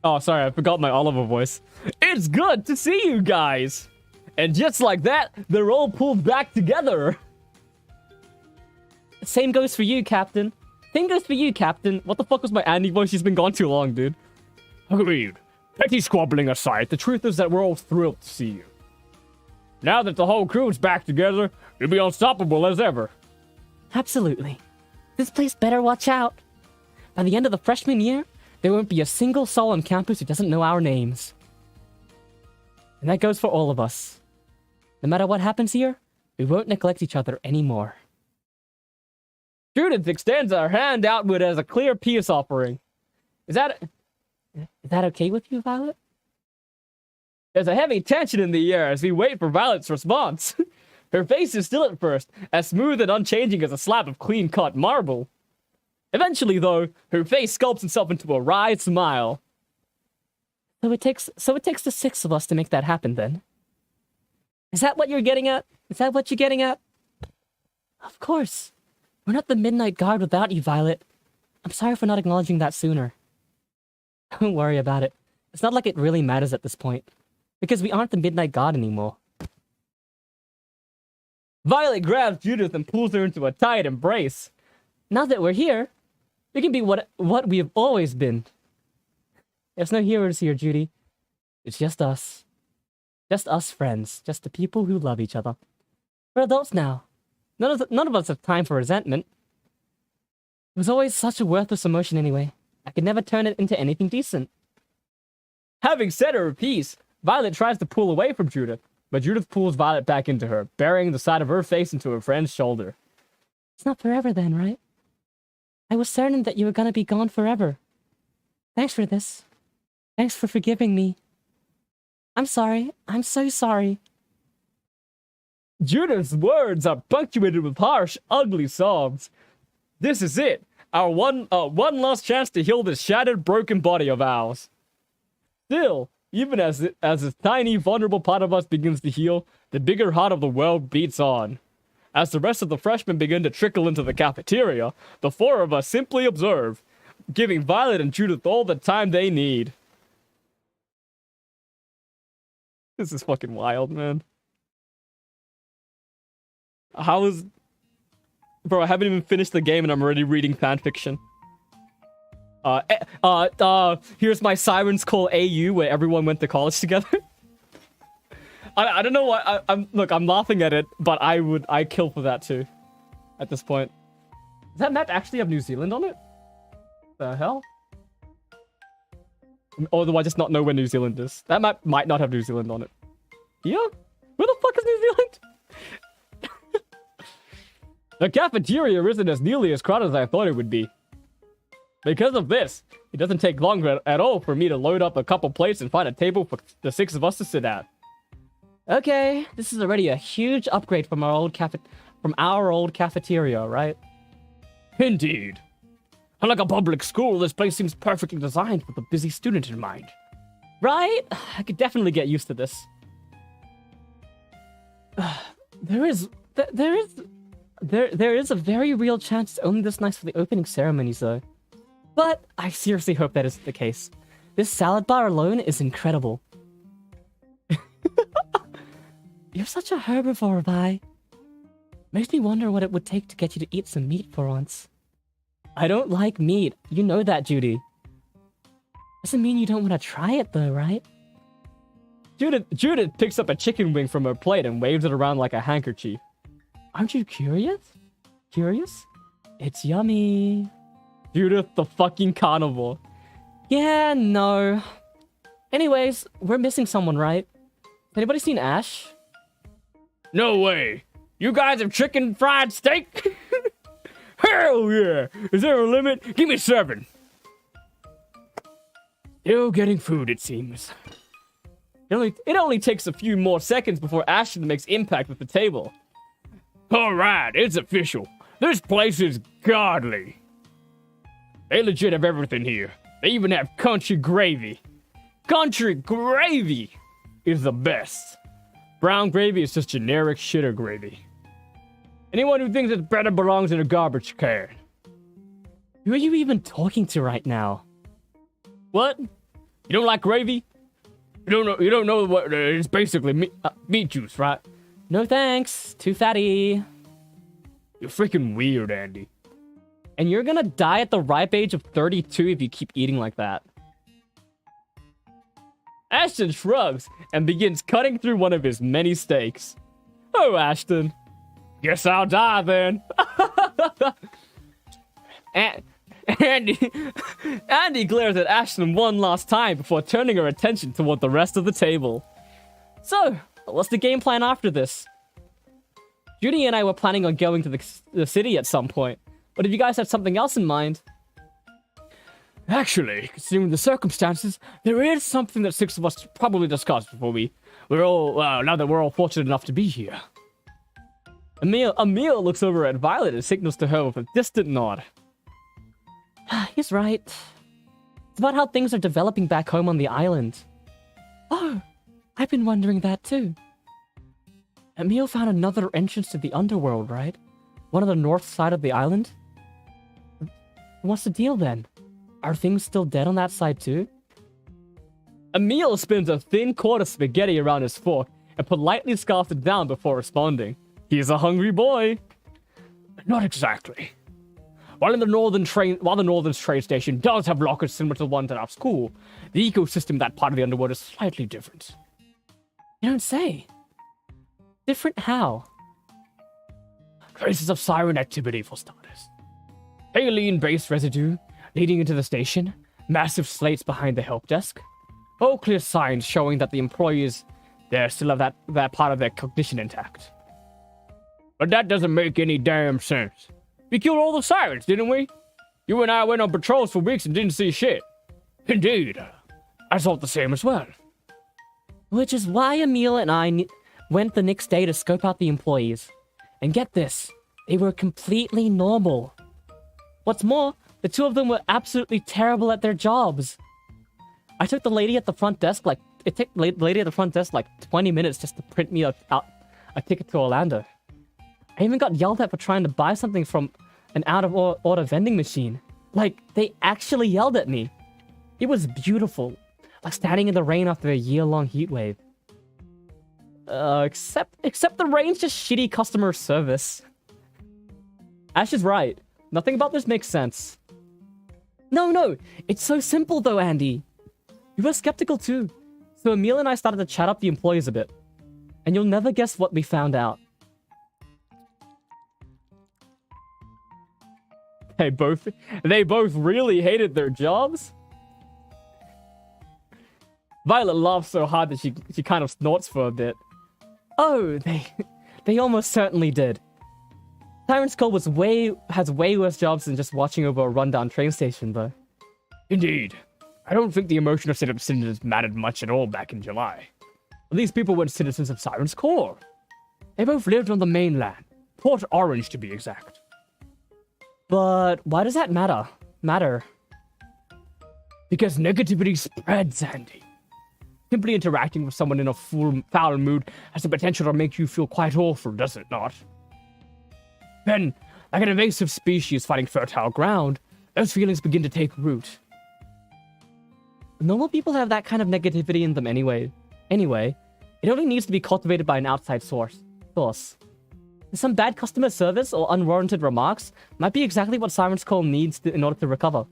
Oh, sorry, I forgot my Oliver voice. It's good to see you guys! And just like that, they're all pulled back together. Same goes for you, Captain. Same goes for you, Captain. What the fuck was my Andy voice? She's been gone too long, dude. Agreed. Petty squabbling aside, the truth is that we're all thrilled to see you. Now that the whole crew's back together, you'll be unstoppable as ever. Absolutely. This place better watch out. By the end of the freshman year, there won't be a single soul on campus who doesn't know our names. And that goes for all of us. No matter what happens here, we won't neglect each other anymore. Judith extends her hand outward as a clear peace offering. Is that okay with you, Violet? There's a heavy tension in the air as we wait for Violet's response. Her face is still at first, as smooth and unchanging as a slab of clean-cut marble. Eventually, though, her face sculpts itself into a wry smile. So it takes the six of us to make that happen, then? Is that what you're getting at? Is that what you're getting at? Of course. We're not the Midnight Guard without you, Violet. I'm sorry for not acknowledging that sooner. Don't worry about it. It's not like it really matters at this point. Because we aren't the Midnight Guard anymore. Violet grabs Judith and pulls her into a tight embrace. Now that we're here, we can be what we have always been. There's no heroes here, Judy. It's just us. Just us friends. Just the people who love each other. We're adults now. None of us have time for resentment. It was always such a worthless emotion anyway. I could never turn it into anything decent. Having said her piece, Violet tries to pull away from Judith, but Judith pulls Violet back into her, burying the side of her face into her friend's shoulder. It's not forever then, right? I was certain that you were gonna be gone forever. Thanks for this. Thanks for forgiving me. I'm sorry. I'm so sorry. Judith's words are punctuated with harsh, ugly sobs. This is it. Our one last chance to heal this shattered, broken body of ours. Still, even as this tiny, vulnerable part of us begins to heal, the bigger heart of the world beats on. As the rest of the freshmen begin to trickle into the cafeteria, the four of us simply observe, giving Violet and Judith all the time they need. This is fucking wild, man. Bro, I haven't even finished the game and I'm already reading fanfiction. Here's my Siren's Call AU where everyone went to college together. I don't know why. I'm laughing at it, but I'd kill for that too. At this point. Does that map actually have New Zealand on it? The hell? Or do I just not know where New Zealand is? That map might not have New Zealand on it. Here? Where the fuck is New Zealand? The cafeteria isn't as nearly as crowded as I thought it would be. Because of this, it doesn't take long at all for me to load up a couple plates and find a table for the 6 of us to sit at. Okay, this is already a huge upgrade from our old cafeteria, right? Indeed. Unlike a public school, this place seems perfectly designed with a busy student in mind. Right? I could definitely get used to this. There is a very real chance it's only this nice for the opening ceremonies, though. But I seriously hope that isn't the case. This salad bar alone is incredible. You're such a herbivore, Vi. Makes me wonder what it would take to get you to eat some meat for once. I don't like meat. You know that, Judy. Doesn't mean you don't want to try it, though, right? Judith picks up a chicken wing from her plate and waves it around like a handkerchief. Aren't you curious? Curious? It's yummy. Judith the fucking carnivore. Yeah, no. Anyways, we're missing someone, right? Anybody seen Ash? No way. You guys have chicken fried steak? Hell yeah. Is there a limit? Give me 7. Still getting food, it seems. It only takes a few more seconds before Ashton makes impact with the table. Alright, it's official. This place is godly. They legit have everything here. They even have country gravy. Country gravy is the best. Brown gravy is just generic shitter gravy. Anyone who thinks it's better belongs in a garbage can. Who are you even talking to right now? What? You don't like gravy? You don't know what it's basically meat juice, right? No thanks. Too fatty. You're freaking weird, Andy. And you're gonna die at the ripe age of 32 if you keep eating like that. Ashton shrugs and begins cutting through one of his many steaks. Oh, Ashton. Guess I'll die then. Andy glares at Ashton one last time before turning her attention toward the rest of the table. So, what's the game plan after this? Judy and I were planning on going to the city at some point, but if you guys had something else in mind... Actually, considering the circumstances, there is something that 6 of us should probably discuss before now that we're all fortunate enough to be here. Emil looks over at Violet and signals to her with a distant nod. He's right. It's about how things are developing back home on the island. Oh, I've been wondering that too. Emil found another entrance to the underworld, right? One on the north side of the island? What's the deal then? Are things still dead on that side too? Emil spins a thin cord of spaghetti around his fork and politely scarfs it down before responding. He's a hungry boy. Not exactly. While the northern train station does have lockers similar to the ones at our school, the ecosystem in that part of the underworld is slightly different. You don't say. Different how? Traces of Siren activity, for starters. Alien-based residue leading into the station, massive slates behind the help desk, all clear signs showing that the employees there still have that part of their cognition intact. But that doesn't make any damn sense. We killed all the sirens, didn't we? You and I went on patrols for weeks and didn't see shit. Indeed. I thought the same as well. Which is why Emil and I went the next day to scope out the employees. And get this, they were completely normal. What's more, the 2 of them were absolutely terrible at their jobs. I took the lady at the front desk like 20 minutes just to print me a ticket to Orlando. I even got yelled at for trying to buy something from an out-of-order vending machine. Like, they actually yelled at me. It was beautiful. Like standing in the rain after a year-long heat wave. Except the rain's just shitty customer service. Ash is right. Nothing about this makes sense. No, it's so simple though, Andy. You were skeptical too. So Emil and I started to chat up the employees a bit. And you'll never guess what we found out. They both really hated their jobs? Violet laughs so hard that she kind of snorts for a bit. Oh, they almost certainly did. Siren's Call has way worse jobs than just watching over a rundown train station, though. Indeed. I don't think the emotion of citizens mattered much at all back in July. These people weren't citizens of Siren's Core. They both lived on the mainland. Port Orange, to be exact. But why does that matter? Because negativity spreads, Andy. Simply interacting with someone in a foul mood has the potential to make you feel quite awful, does it not? Then, like an invasive species finding fertile ground, those feelings begin to take root. Normal people have that kind of negativity in them anyway. It only needs to be cultivated by an outside source. Some bad customer service or unwarranted remarks might be exactly what Siren's Call needs in order to recover.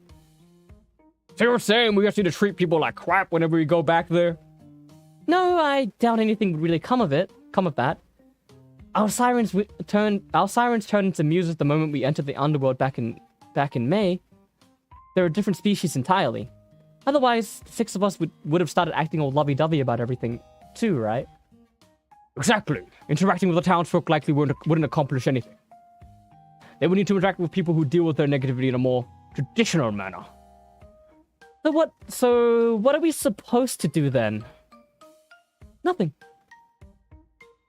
So you're saying we just need to treat people like crap whenever we go back there? No, I doubt anything would really come of that. Our sirens turned into muses the moment we entered the underworld back in May. They're a different species entirely. Otherwise, the 6 of us would have started acting all lovey-dovey about everything too, right? Exactly. Interacting with the townsfolk likely wouldn't accomplish anything. They would need to interact with people who deal with their negativity in a more traditional manner. So what are we supposed to do then? Nothing.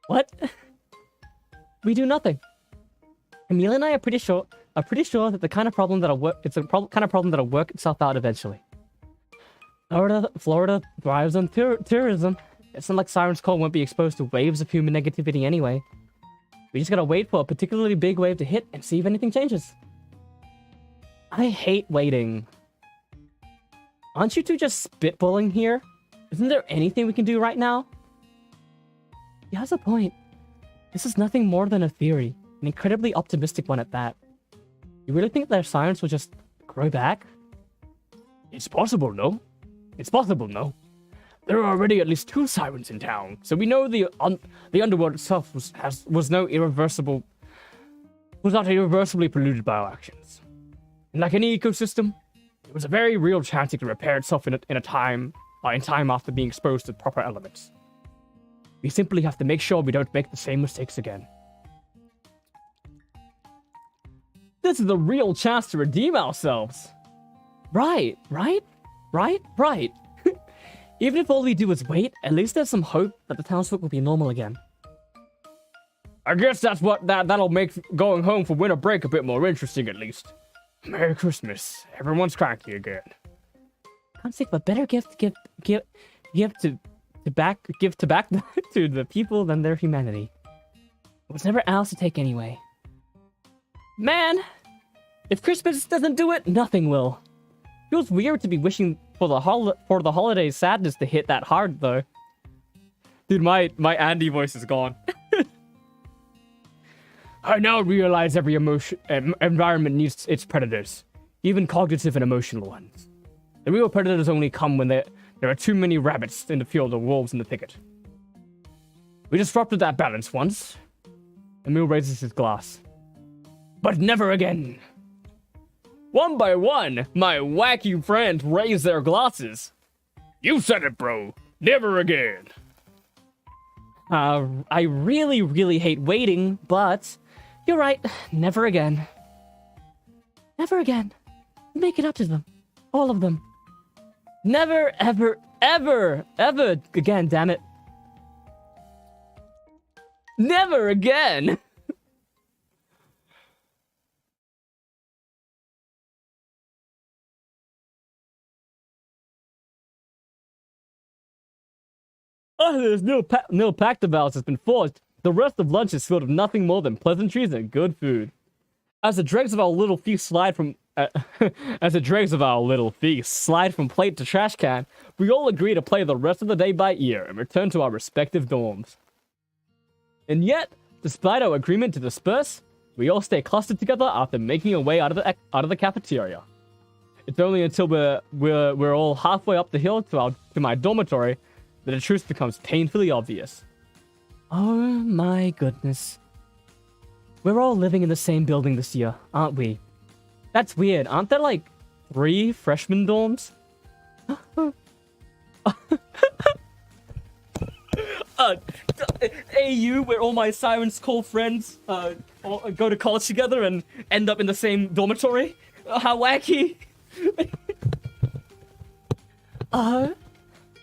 What? We do nothing. Emil and I are pretty sure that the kind of problem that'll work itself out eventually. Florida thrives on tourism. It's not like Siren's Call won't be exposed to waves of human negativity anyway. We just gotta wait for a particularly big wave to hit and see if anything changes. I hate waiting. Aren't you two just spitballing here? Isn't there anything we can do right now? He has a point. This is nothing more than a theory, an incredibly optimistic one at that. You really think their sirens will just grow back? It's possible, no? It's possible, no? There are already at least 2 sirens in town, so we know the underworld itself was not irreversibly polluted by our actions. And like any ecosystem, it was a very real chance it could repair itself in time after being exposed to proper elements. We simply have to make sure we don't make the same mistakes again. This is a real chance to redeem ourselves. Right. Even if all we do is wait, at least there's some hope that the townsfolk will be normal again. I guess that'll make going home for winter break a bit more interesting, at least. Merry Christmas. Everyone's cranky again. Can't think of a better gift to give to the people than their humanity. It was never ours to take anyway. Man, if Christmas doesn't do it, nothing will. Feels weird to be wishing for the holiday sadness to hit that hard, though. Dude, my Andy voice is gone. I now realize every environment needs its predators, even cognitive and emotional ones. The real predators only come when there are too many rabbits in the field or wolves in the thicket. We disrupted that balance once. Emil raises his glass. But never again. One by one, my wacky friends raise their glasses. You said it, bro. Never again. I really, really hate waiting, but you're right. Never again. Never again. Make it up to them. All of them. Never, ever, ever, ever again, damn it. Never again. After this new pact of ours has been forged, the rest of lunch is filled with nothing more than pleasantries and good food. As the dregs of our little feast slide from plate to trash can, we all agree to play the rest of the day by ear and return to our respective dorms. And yet, despite our agreement to disperse, we all stay clustered together after making our way out of the cafeteria. It's only until we're all halfway up the hill to my dormitory that the truth becomes painfully obvious. Oh my goodness. We're all living in the same building this year, aren't we? That's weird. Aren't there like 3 freshman dorms? AU, where all my Siren School friends all go to college together and end up in the same dormitory. How wacky!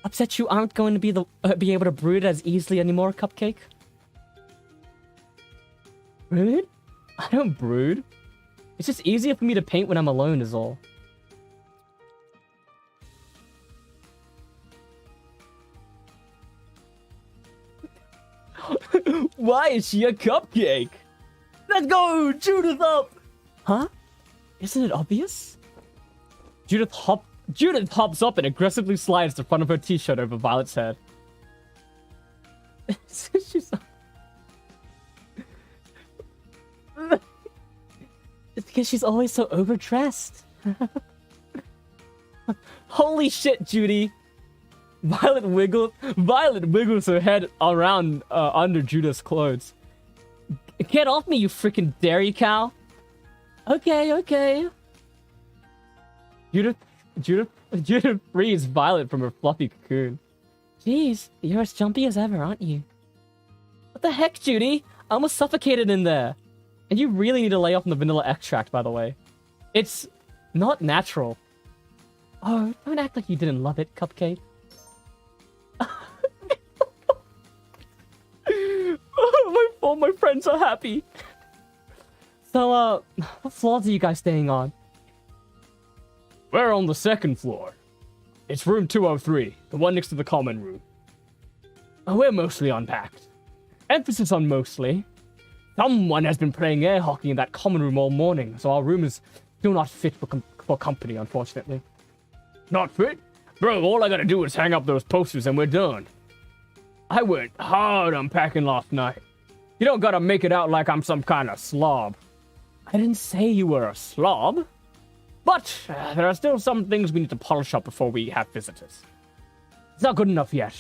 Upset you aren't going to be able to brood as easily anymore, Cupcake? Brood? I don't brood. It's just easier for me to paint when I'm alone is all. Why is she a cupcake? Let's go! Judith up! Huh? Isn't it obvious? Judith hops up and aggressively slides the front of her t-shirt over Violet's head. She's... It's because she's always so overdressed. Holy shit, Judy! Violet wiggles her head around under Judith's clothes. Get off me, you freaking dairy cow! Okay. Judith frees Violet from her fluffy cocoon. Jeez, you're as jumpy as ever, aren't you? What the heck, Judy? I almost suffocated in there. And you really need to lay off on the vanilla extract, by the way. It's not natural. Oh, don't act like you didn't love it, Cupcake. All my friends are happy. So, what floors are you guys staying on? We're on the second floor. It's room 203, the one next to the common room. We're mostly unpacked. Emphasis on mostly. Someone has been playing air hockey in that common room all morning, so our room is still not fit for company, unfortunately. Not fit? Bro, all I gotta do is hang up those posters and we're done. I went hard unpacking last night. You don't gotta make it out like I'm some kind of slob. I didn't say you were a slob. But there are still some things we need to polish up before we have visitors. It's not good enough yet.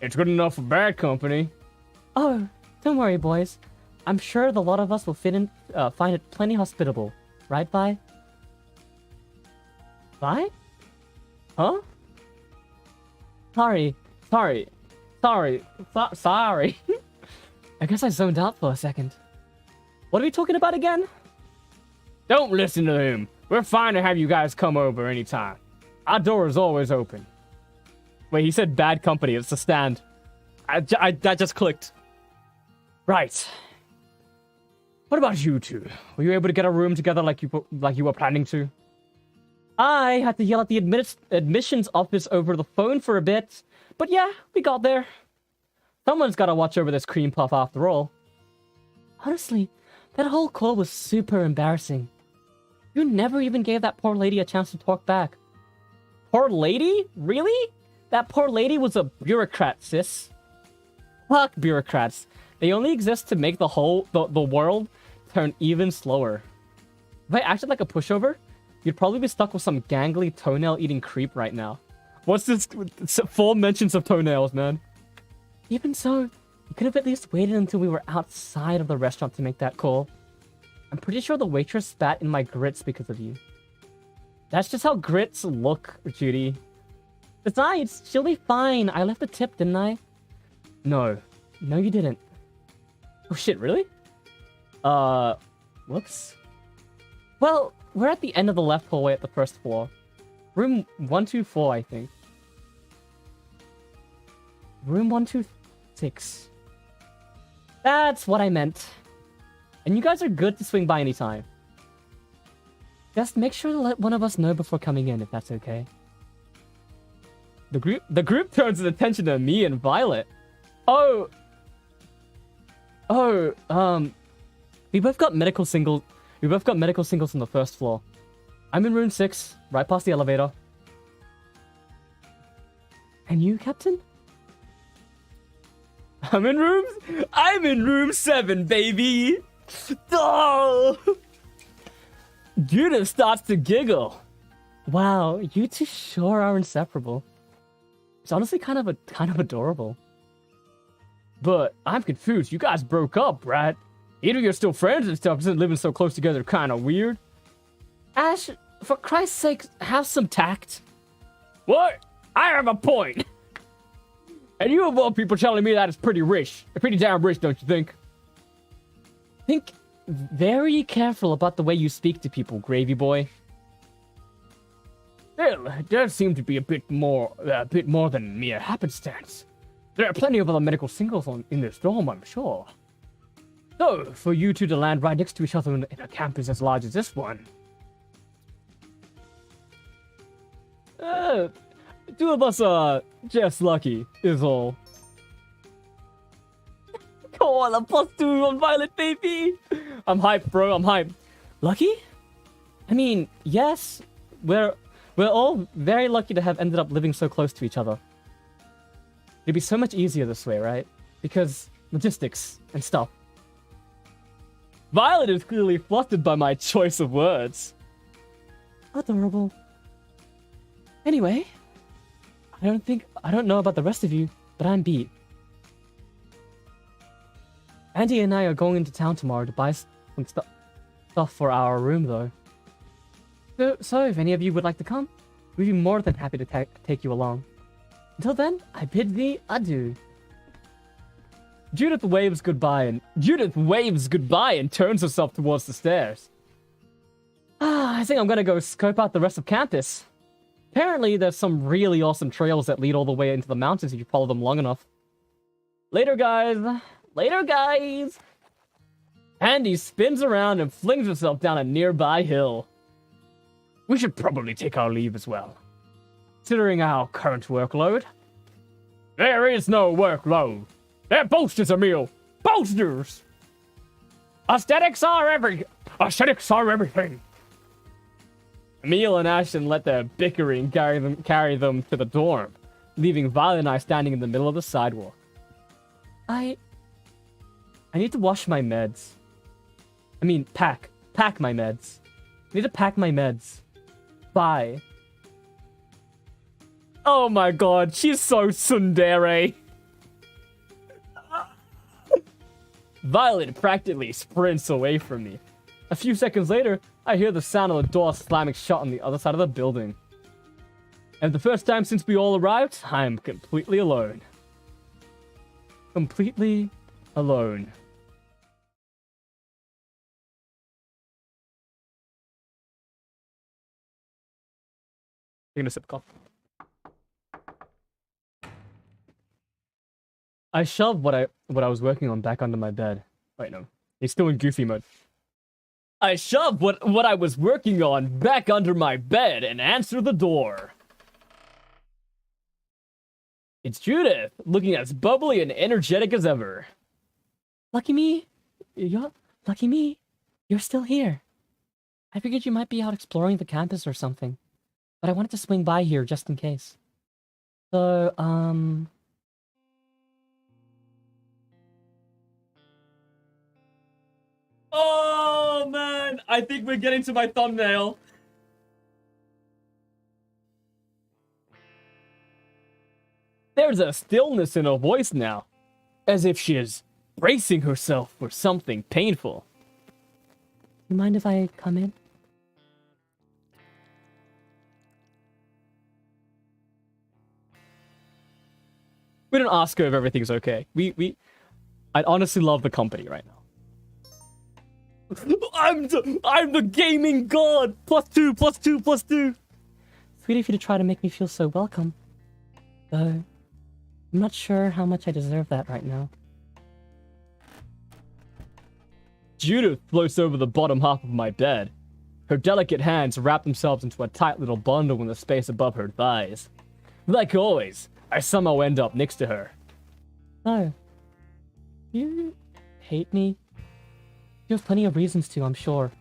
It's good enough for bad company. Oh, don't worry, boys. I'm sure the lot of us will find it plenty hospitable. Right, Vi? Vi? Huh? Sorry. I guess I zoned out for a second. What are we talking about again? Don't listen to him. We're fine to have you guys come over anytime. Our door is always open. Wait, he said bad company. It's a stand. That just clicked. Right. What about you two? Were you able to get a room together like you were planning to? I had to yell at the admissions office over the phone for a bit. But yeah, we got there. Someone's got to watch over this cream puff after all. Honestly, that whole call was super embarrassing. You never even gave that poor lady a chance to talk back. Poor lady? Really? That poor lady was a bureaucrat, sis. Fuck bureaucrats. They only exist to make the world turn even slower. If I acted like a pushover, you'd probably be stuck with some gangly toenail-eating creep right now. What's this? 4 mentions of toenails, man. Even so, you could have at least waited until we were outside of the restaurant to make that call. I'm pretty sure the waitress spat in my grits because of you. That's just how grits look, Judy. Besides, she'll be fine. I left a tip, didn't I? No, you didn't. Oh shit, really? Whoops. Well, we're at the end of the left hallway at the first floor. Room 124, I think. Room 126. That's what I meant. And you guys are good to swing by anytime. Just make sure to let one of us know before coming in, if that's okay. The group turns its attention to me and Violet. We both got medical singles on the first floor. I'm in room 6, right past the elevator. And you, Captain? I'm in room 7, baby. Oh! Judith starts to giggle. Wow, you two sure are inseparable. It's honestly kind of adorable. But I'm confused. You guys broke up, right? Either you're still friends and stuff, isn't living so close together kind of weird? Ash, for Christ's sake, have some tact. What? I have a point. And you of all people telling me that is pretty rich. Pretty damn rich, don't you think? Think very careful about the way you speak to people, Gravy Boy. Well, it does seem to be a bit more than mere happenstance. There are plenty of other medical singles in this dorm, I'm sure. So, for you two to land right next to each other in a campus as large as this one. Two of us are just lucky, is all. Come on, a +2 on Violet, baby! I'm hyped, bro, I'm hyped. Lucky? I mean, yes, we're all very lucky to have ended up living so close to each other. It'd be so much easier this way, right? Because logistics and stuff. Violet is clearly flustered by my choice of words. Adorable. Anyway, I don't know about the rest of you, but I'm beat. Andy and I are going into town tomorrow to buy some stuff for our room, though. So if any of you would like to come, we'd be more than happy to take you along. Until then, I bid thee adieu. Judith waves goodbye and turns herself towards the stairs. I think I'm gonna go scope out the rest of campus. Apparently, there's some really awesome trails that lead all the way into the mountains if you follow them long enough. Later, guys. Later, guys. Andy spins around and flings himself down a nearby hill. We should probably take our leave as well, considering our current workload. There is no workload. They're boasters, Emil. Boasters. Aesthetics are everything. Emil and Ashton let their bickering carry them to the dorm, leaving Violet and I standing in the middle of the sidewalk. I need to wash my meds. I mean, pack my meds. I need to pack my meds. Bye. Oh my god, she's so tsundere. Violet practically sprints away from me. A few seconds later, I hear the sound of the door slamming shut on the other side of the building. And the first time since we all arrived, I am completely alone. Completely alone. Taking a sip of coffee. I shoved what I was working on back under my bed. Wait, no. He's still in goofy mode. I shoved what I was working on back under my bed and answered the door. It's Judith, looking as bubbly and energetic as ever. Lucky me. Lucky me. You're still here. I figured you might be out exploring the campus or something, but I wanted to swing by here just in case. So, Oh, man. I think we're getting to my thumbnail. There's a stillness in her voice now, as if she is bracing herself for something painful. You mind if I come in? We don't ask her if everything's okay. I'd honestly love the company right now. I'm the gaming god! +2, +2, +2! Sweet of you to try to make me feel so welcome. Though, I'm not sure how much I deserve that right now. Judith floats over the bottom half of my bed. Her delicate hands wrap themselves into a tight little bundle in the space above her thighs. Like always, I somehow end up next to her. So, you hate me? You have plenty of reasons to, I'm sure.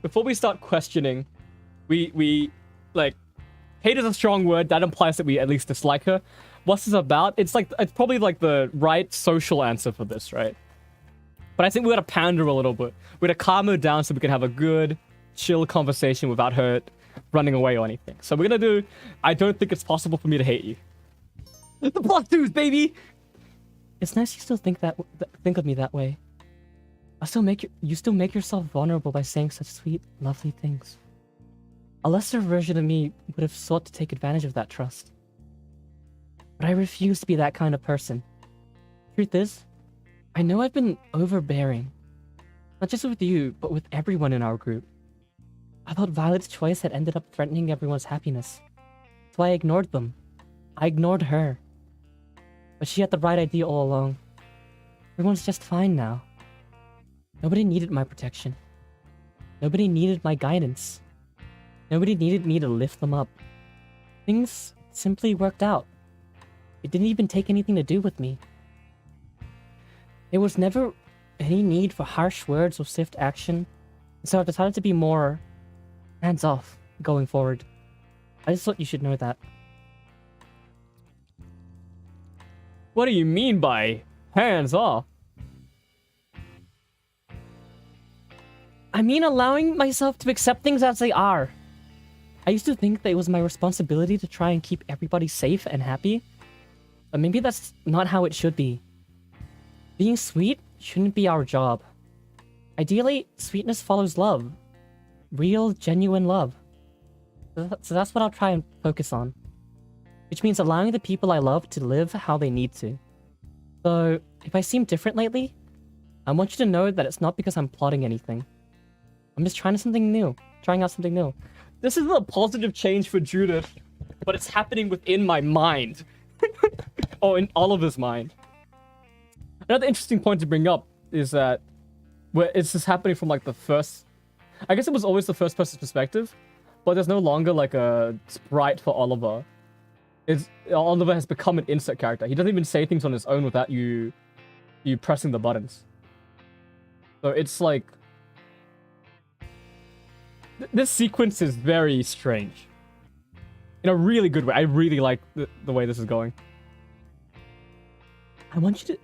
Before we start questioning, we like, hate is a strong word. That implies that we at least dislike her. What's this about? It's probably like the right social answer for this, right? But I think we gotta pander a little bit. We gotta calm her down so we can have a good, chill conversation without her running away or anything. So we're gonna do, I don't think it's possible for me to hate you. The +2s, baby! It's nice you still think of me that way. You still make yourself vulnerable by saying such sweet, lovely things. A lesser version of me would have sought to take advantage of that trust. But I refuse to be that kind of person. Truth is, I know I've been overbearing. Not just with you, but with everyone in our group. I thought Violet's choice had ended up threatening everyone's happiness. So I ignored them. I ignored her. But she had the right idea all along. Everyone's just fine now. Nobody needed my protection. Nobody needed my guidance. Nobody needed me to lift them up. Things simply worked out. It didn't even take anything to do with me. There was never any need for harsh words or swift action, so I decided to be more hands-off going forward. I just thought you should know that. What do you mean by hands off? I mean allowing myself to accept things as they are. I used to think that it was my responsibility to try and keep everybody safe and happy, but maybe that's not how it should be. Being sweet shouldn't be our job. Ideally, sweetness follows love. Real, genuine love. So that's what I'll try and focus on. Which means allowing the people I love to live how they need to. So, if I seem different lately, I want you to know that it's not because I'm plotting anything. I'm just trying something new. Trying out something new. This is a positive change for Judith, but it's happening within my mind. Or in Oliver's mind. Another interesting point to bring up is that where it's just happening from like the first... I guess it was always the first person's perspective, but there's no longer like a sprite for Oliver. Oliver has become an insert character. He doesn't even say things on his own without you pressing the buttons. So it's like... This sequence is very strange. In a really good way. I really like the way this is going. I want you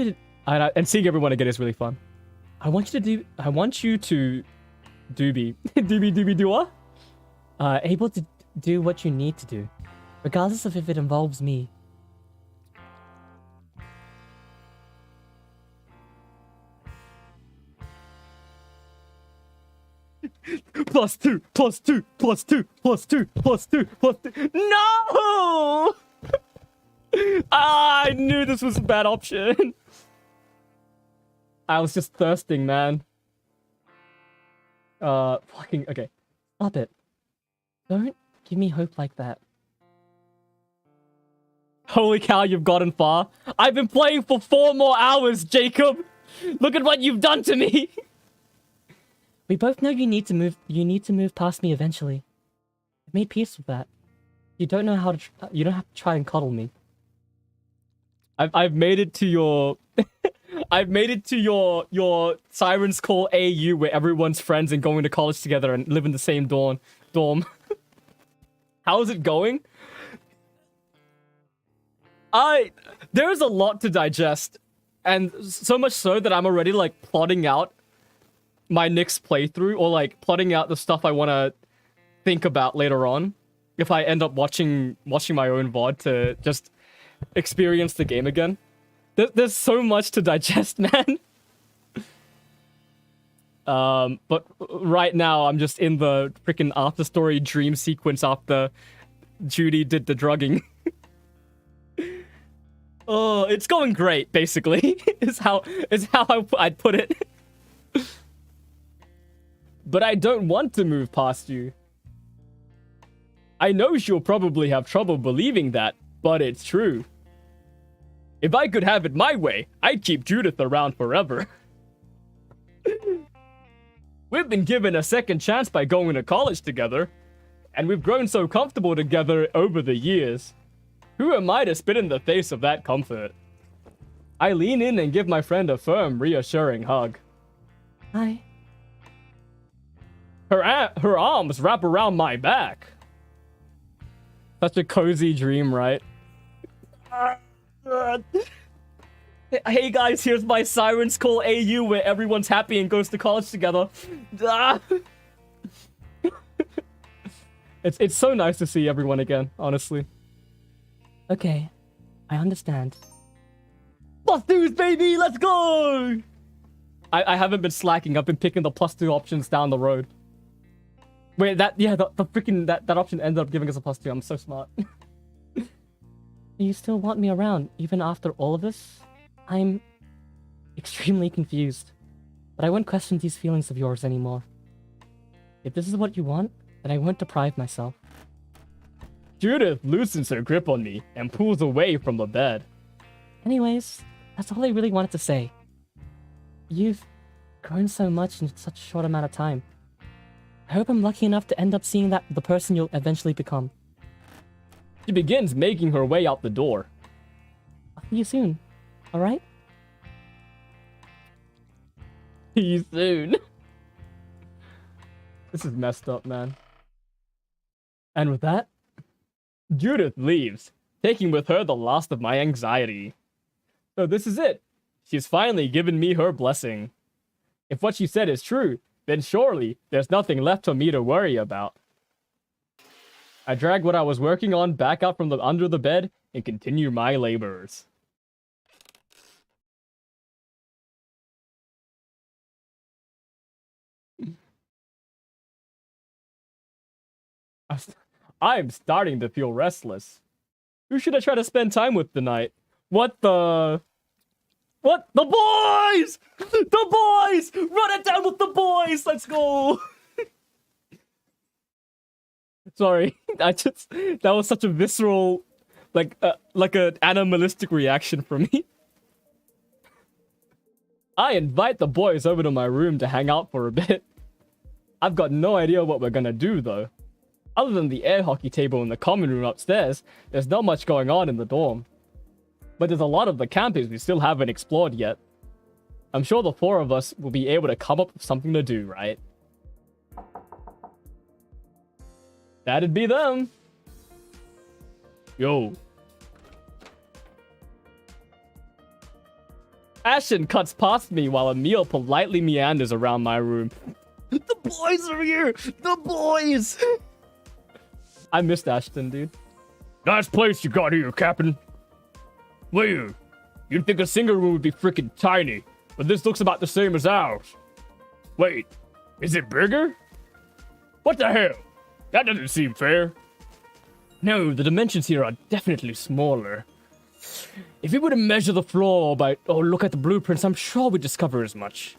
to... And seeing everyone again is really fun. I want you to doobie. Doobie doa? able to do what you need to do, regardless of if it involves me. +2, +2, +2, +2, +2, +2. No! I knew this was a bad option. I was just thirsting, man. Okay. Stop it. Don't give me hope like that. Holy cow, you've gotten far. I've been playing for 4 more hours, Jacob. Look at what you've done to me. We both know you need to move past me eventually. I've made peace with that. You don't know how to you don't have to try and coddle me. I've made it to your I've made it to your Siren's Call AU where everyone's friends and going to college together and live in the same dorm. How is it going? There's a lot to digest, and so much so that I'm already like plotting out my next playthrough, or like plotting out the stuff I want to think about later on if I end up watching my own VOD to just experience the game again. There's so much to digest, man. But right now I'm just in the freaking after story dream sequence after Judy did the drugging. Oh, it's going great, basically. is how I'd put it. But I don't want to move past you. I know she'll probably have trouble believing that, but it's true. If I could have it my way, I'd keep Judith around forever. We've been given a second chance by going to college together, and we've grown so comfortable together over the years. Who am I to spit in the face of that comfort? I lean in and give my friend a firm, reassuring hug. Hi. Her arms wrap around my back. Such a cozy dream, right? Hey guys, here's my Siren's Call AU where everyone's happy and goes to college together. It's so nice to see everyone again, honestly. Okay, I understand. +2s, baby, let's go! I haven't been slacking. I've been picking the +2 options down the road. Wait, the freaking that option ended up giving us a +2. I'm so smart. You still want me around, even after all of this? I'm extremely confused. But I won't question these feelings of yours anymore. If this is what you want, then I won't deprive myself. Judith loosens her grip on me and pulls away from the bed. Anyways, that's all I really wanted to say. You've grown so much in such a short amount of time. I hope I'm lucky enough to end up seeing the person you'll eventually become. She begins making her way out the door. I'll see you soon, alright? See you soon. This is messed up, man. And with that, Judith leaves, taking with her the last of my anxiety. So this is it. She's finally given me her blessing. If what she said is true, then surely there's nothing left for me to worry about. I drag what I was working on back out from under the bed and continue my labors. I'm starting to feel restless. Who should I try to spend time with tonight? What the... What? The boys! The boys! Run it down with the boys! Let's go! Sorry, that was such a visceral, like an animalistic reaction from me. I invite the boys over to my room to hang out for a bit. I've got no idea what we're gonna do though. Other than the air hockey table in the common room upstairs, there's not much going on in the dorm. But there's a lot of the campus we still haven't explored yet. I'm sure the 4 of us will be able to come up with something to do, right? That'd be them. Yo. Ashton cuts past me while Emil politely meanders around my room. The boys are here! The boys! I missed Ashton, dude. Nice place you got here, Captain. Weird. You'd think a single room would be freaking tiny, but this looks about the same as ours. Wait, is it bigger? What the hell? That doesn't seem fair. No, the dimensions here are definitely smaller. If we were to measure the floor or look at the blueprints, I'm sure we'd discover as much.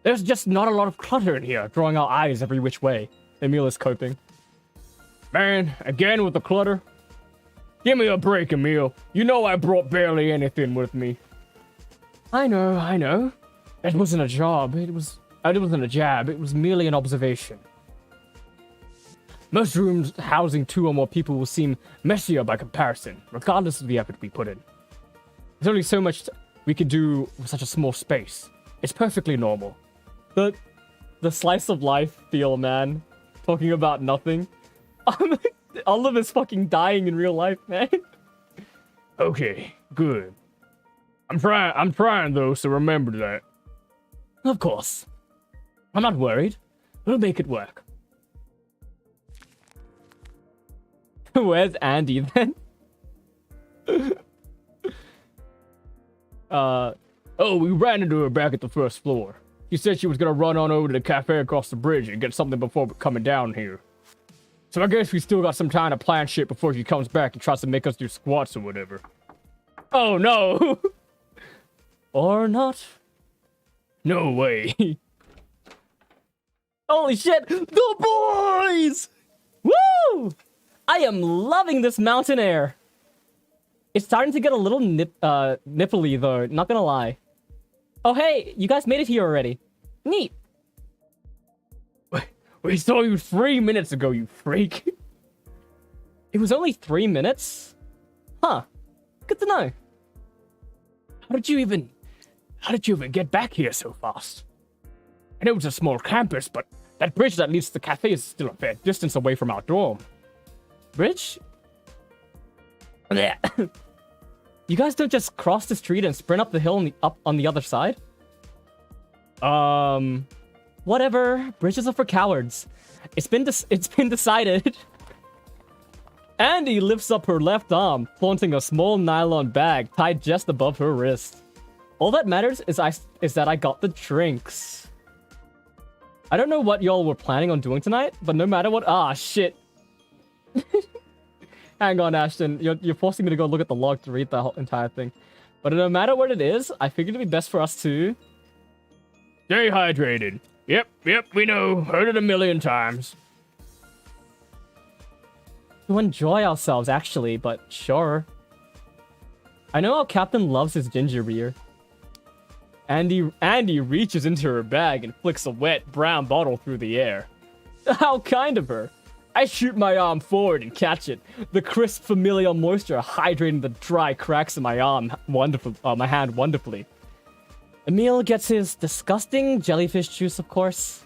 There's just not a lot of clutter in here, drawing our eyes every which way. Emil is coping. Man, again with the clutter? Give me a break, Emil. You know I brought barely anything with me. I know. It wasn't a job. It wasn't a jab. It was merely an observation. Most rooms housing 2 or more people will seem messier by comparison, regardless of the effort we put in. There's only so much we can do with such a small space. It's perfectly normal. The slice of life feel, man. Talking about nothing. Olive is fucking dying in real life, man. Okay, good. I'm trying though, so remember that. Of course. I'm not worried. We'll make it work. Where's Andy then? We ran into her back at the first floor. She said she was gonna run on over to the cafe across the bridge and get something before coming down here. So I guess we still got some time to plan shit before she comes back and tries to make us do squats or whatever. Oh no! Or not. No way. Holy shit! The boys! Woo! I am loving this mountain air. It's starting to get a little nipply though, not gonna lie. Oh hey, you guys made it here already. Neat. We saw you 3 minutes ago, you freak. It was only 3 minutes? Huh. Good to know. How did you even get back here so fast? I know it's a small campus, but that bridge that leads to the cafe is still a fair distance away from our dorm. Bridge? You guys don't just cross the street and sprint up the hill up on the other side? Whatever. Bridges are for cowards. It's been decided. Andy lifts up her left arm, flaunting a small nylon bag tied just above her wrist. All that matters is that I got the drinks. I don't know what y'all were planning on doing tonight, but no matter what... Ah, shit. Hang on, Ashton. You're forcing me to go look at the log to read the whole entire thing. But no matter what it is, I figured it'd be best for us to... Stay hydrated. Yep, we know. Heard it a million times. To enjoy ourselves, actually, but sure. I know our captain loves his ginger beer. Andy reaches into her bag and flicks a wet brown bottle through the air. How kind of her. I shoot my arm forward and catch it. The crisp familiar moisture hydrating the dry cracks in my my hand wonderfully. Emil gets his disgusting jellyfish juice, of course.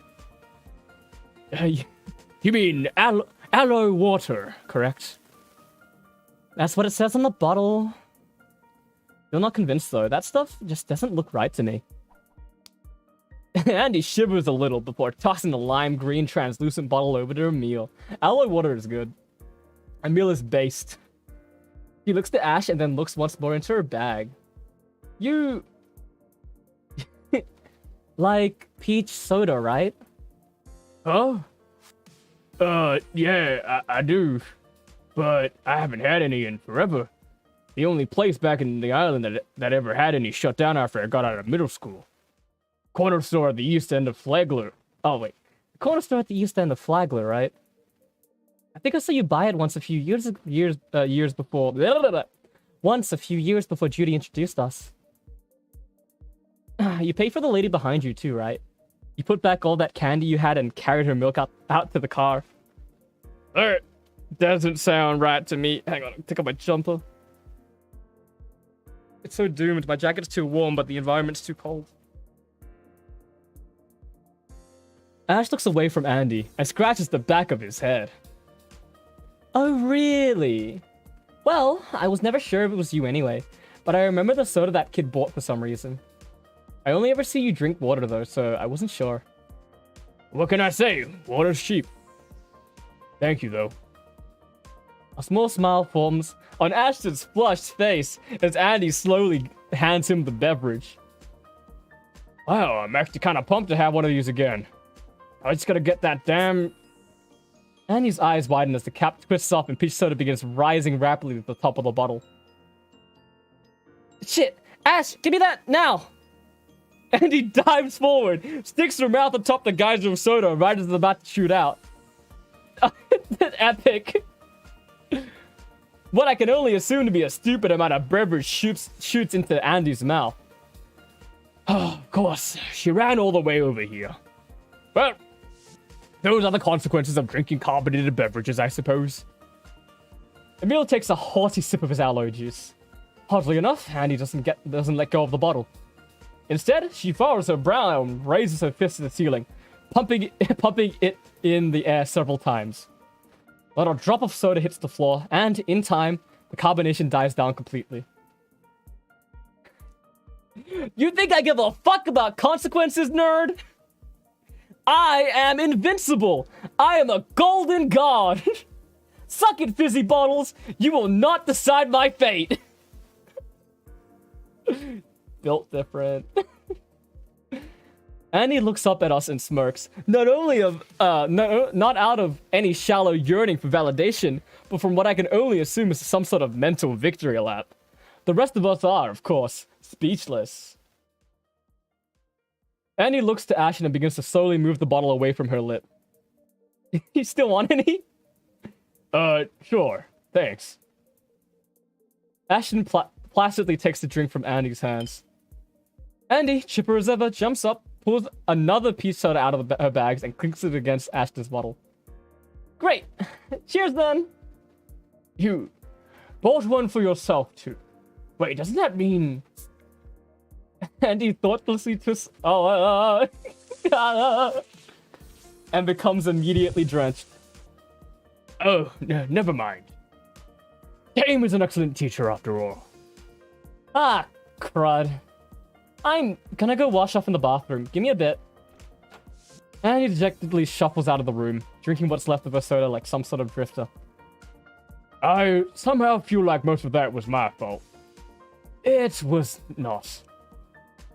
You mean aloe water, correct? That's what it says on the bottle. Still not convinced, though. That stuff just doesn't look right to me. Andy shivers a little before tossing the lime green translucent bottle over to Emil. Aloe water is good. Emil is based. He looks to Ash and then looks once more into her bag. You... like peach soda, right? Huh? Yeah, I do. But I haven't had any in forever. The only place back in the island that ever had any shut down after I got out of middle school. Corner store at the east end of Flagler. Oh, wait. The corner store at the east end of Flagler, right? I think I saw you buy it once a few years before... Once a few years before Judy introduced us. You paid for the lady behind you too, right? You put back all that candy you had and carried her milk out to the car. Alright. Doesn't sound right to me. Hang on, take off my jumper. It's so doomed. My jacket's too warm, but the environment's too cold. Ash looks away from Andy and scratches the back of his head. Oh, really? Well, I was never sure if it was you anyway, but I remember the soda that kid bought for some reason. I only ever see you drink water though, so I wasn't sure. What can I say? Water's cheap. Thank you, though. A small smile forms on Ashton's flushed face as Andy slowly hands him the beverage. Wow, I'm actually kind of pumped to have one of these again. I just gotta get that damn... Andy's eyes widen as the cap twists off and peach soda begins rising rapidly to the top of the bottle. Shit! Ash, give me that now! Andy dives forward, sticks her mouth atop the geyser of soda right as it's about to shoot out. Epic. What I can only assume to be a stupid amount of beverage shoots into Andy's mouth. Oh, of course, she ran all the way over here. Well, those are the consequences of drinking carbonated beverages, I suppose. Emil takes a hearty sip of his aloe juice. Oddly enough, Andy doesn't let go of the bottle. Instead, she furrows her brow and raises her fist to the ceiling, pumping it in the air several times. Not a drop of soda hits the floor, and in time, the carbonation dies down completely. You think I give a fuck about consequences, nerd? I am invincible! I am a golden god! Suck it, fizzy bottles! You will not decide my fate! Built different. Annie looks up at us and smirks, not out of any shallow yearning for validation, but from what I can only assume is some sort of mental victory lap. The rest of us are, of course, speechless. Annie looks to Ashton and begins to slowly move the bottle away from her lip. You still want any? Sure. Thanks. Ashton placidly takes the drink from Andy's hands. Andy, chipper as ever, jumps up, pulls another peach soda out of her bags, and clinks it against Ashton's bottle. Great! Cheers, then! You bought one for yourself, too. Wait, doesn't that mean... Andy thoughtlessly twists... and becomes immediately drenched. Oh, no, never mind. Game is an excellent teacher, after all. Ah, crud. I'm gonna go wash off in the bathroom. Give me a bit. Andy dejectedly shuffles out of the room, drinking what's left of her soda like some sort of drifter. I somehow feel like most of that was my fault. It was not.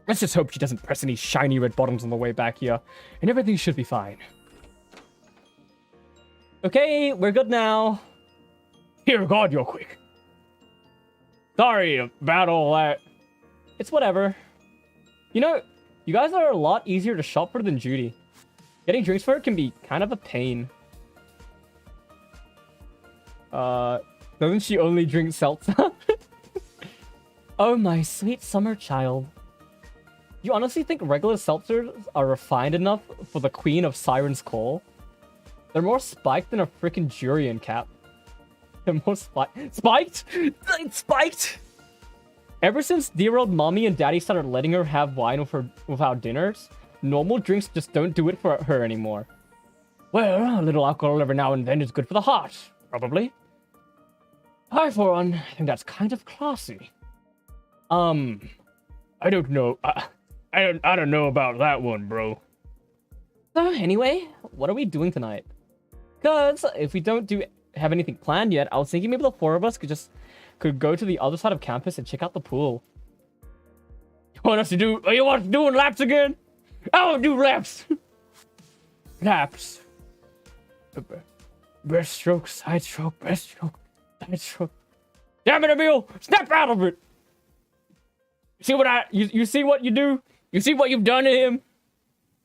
Let's just hope she doesn't press any shiny red bottoms on the way back here, and everything should be fine. Okay, we're good now. Here, God, you're quick. Sorry about all that. It's whatever. You know, you guys are a lot easier to shop for than Judy. Getting drinks for her can be kind of a pain. Doesn't she only drink seltzer? Oh, my sweet summer child. You honestly think regular seltzers are refined enough for the queen of Siren's call? They're more spiked than a freaking durian cap. They're more spiked? Spiked? Ever since dear old mommy and daddy started letting her have wine with our dinners, normal drinks just don't do it for her anymore. Well, a little alcohol every now and then is good for the heart, probably. I, for one, think that's kind of classy. I don't know. I don't know about that one, bro. So, anyway, what are we doing tonight? Because if we don't have anything planned yet, I was thinking maybe the four of us could go to the other side of campus and check out the pool. You want us doing laps again? I want to do laps. Laps. Breaststroke, side stroke, breaststroke, side stroke. Damn it, Emil! Snap out of it! You see what you do? You see what you've done to him?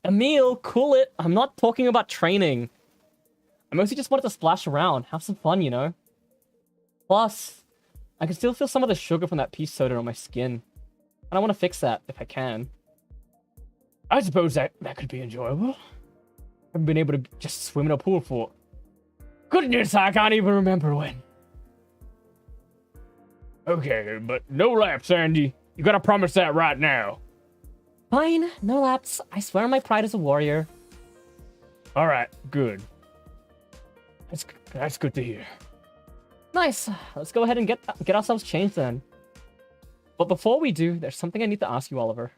Emil, cool it. I'm not talking about training. I mostly just wanted to splash around, have some fun, you know? Plus, I can still feel some of the sugar from that peach soda on my skin. And I want to fix that, if I can. I suppose that could be enjoyable. I've been able to just swim in a pool for... Goodness, I can't even remember when. Okay, but no laps, Andy. You gotta promise that right now. Fine, no laps. I swear on my pride as a warrior. Alright, good. That's good to hear. Nice. Let's go ahead and get ourselves changed then. But before we do, there's something I need to ask you, Oliver.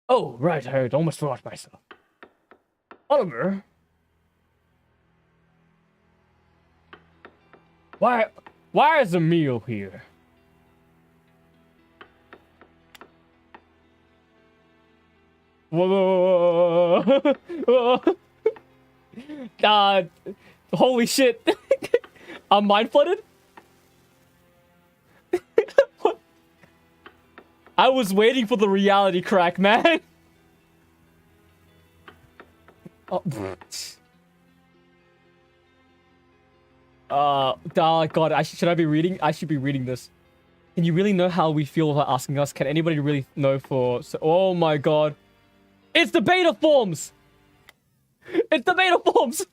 Oh, right, I almost forgot myself. Oliver? Why is Emil here? Whoa. Holy shit. I'm mind flooded? I was waiting for the reality crack, man. Oh. God, should I be reading? I should be reading this. Can you really know how we feel about asking us? Can anybody really know oh my god. It's the beta forms! It's the beta forms!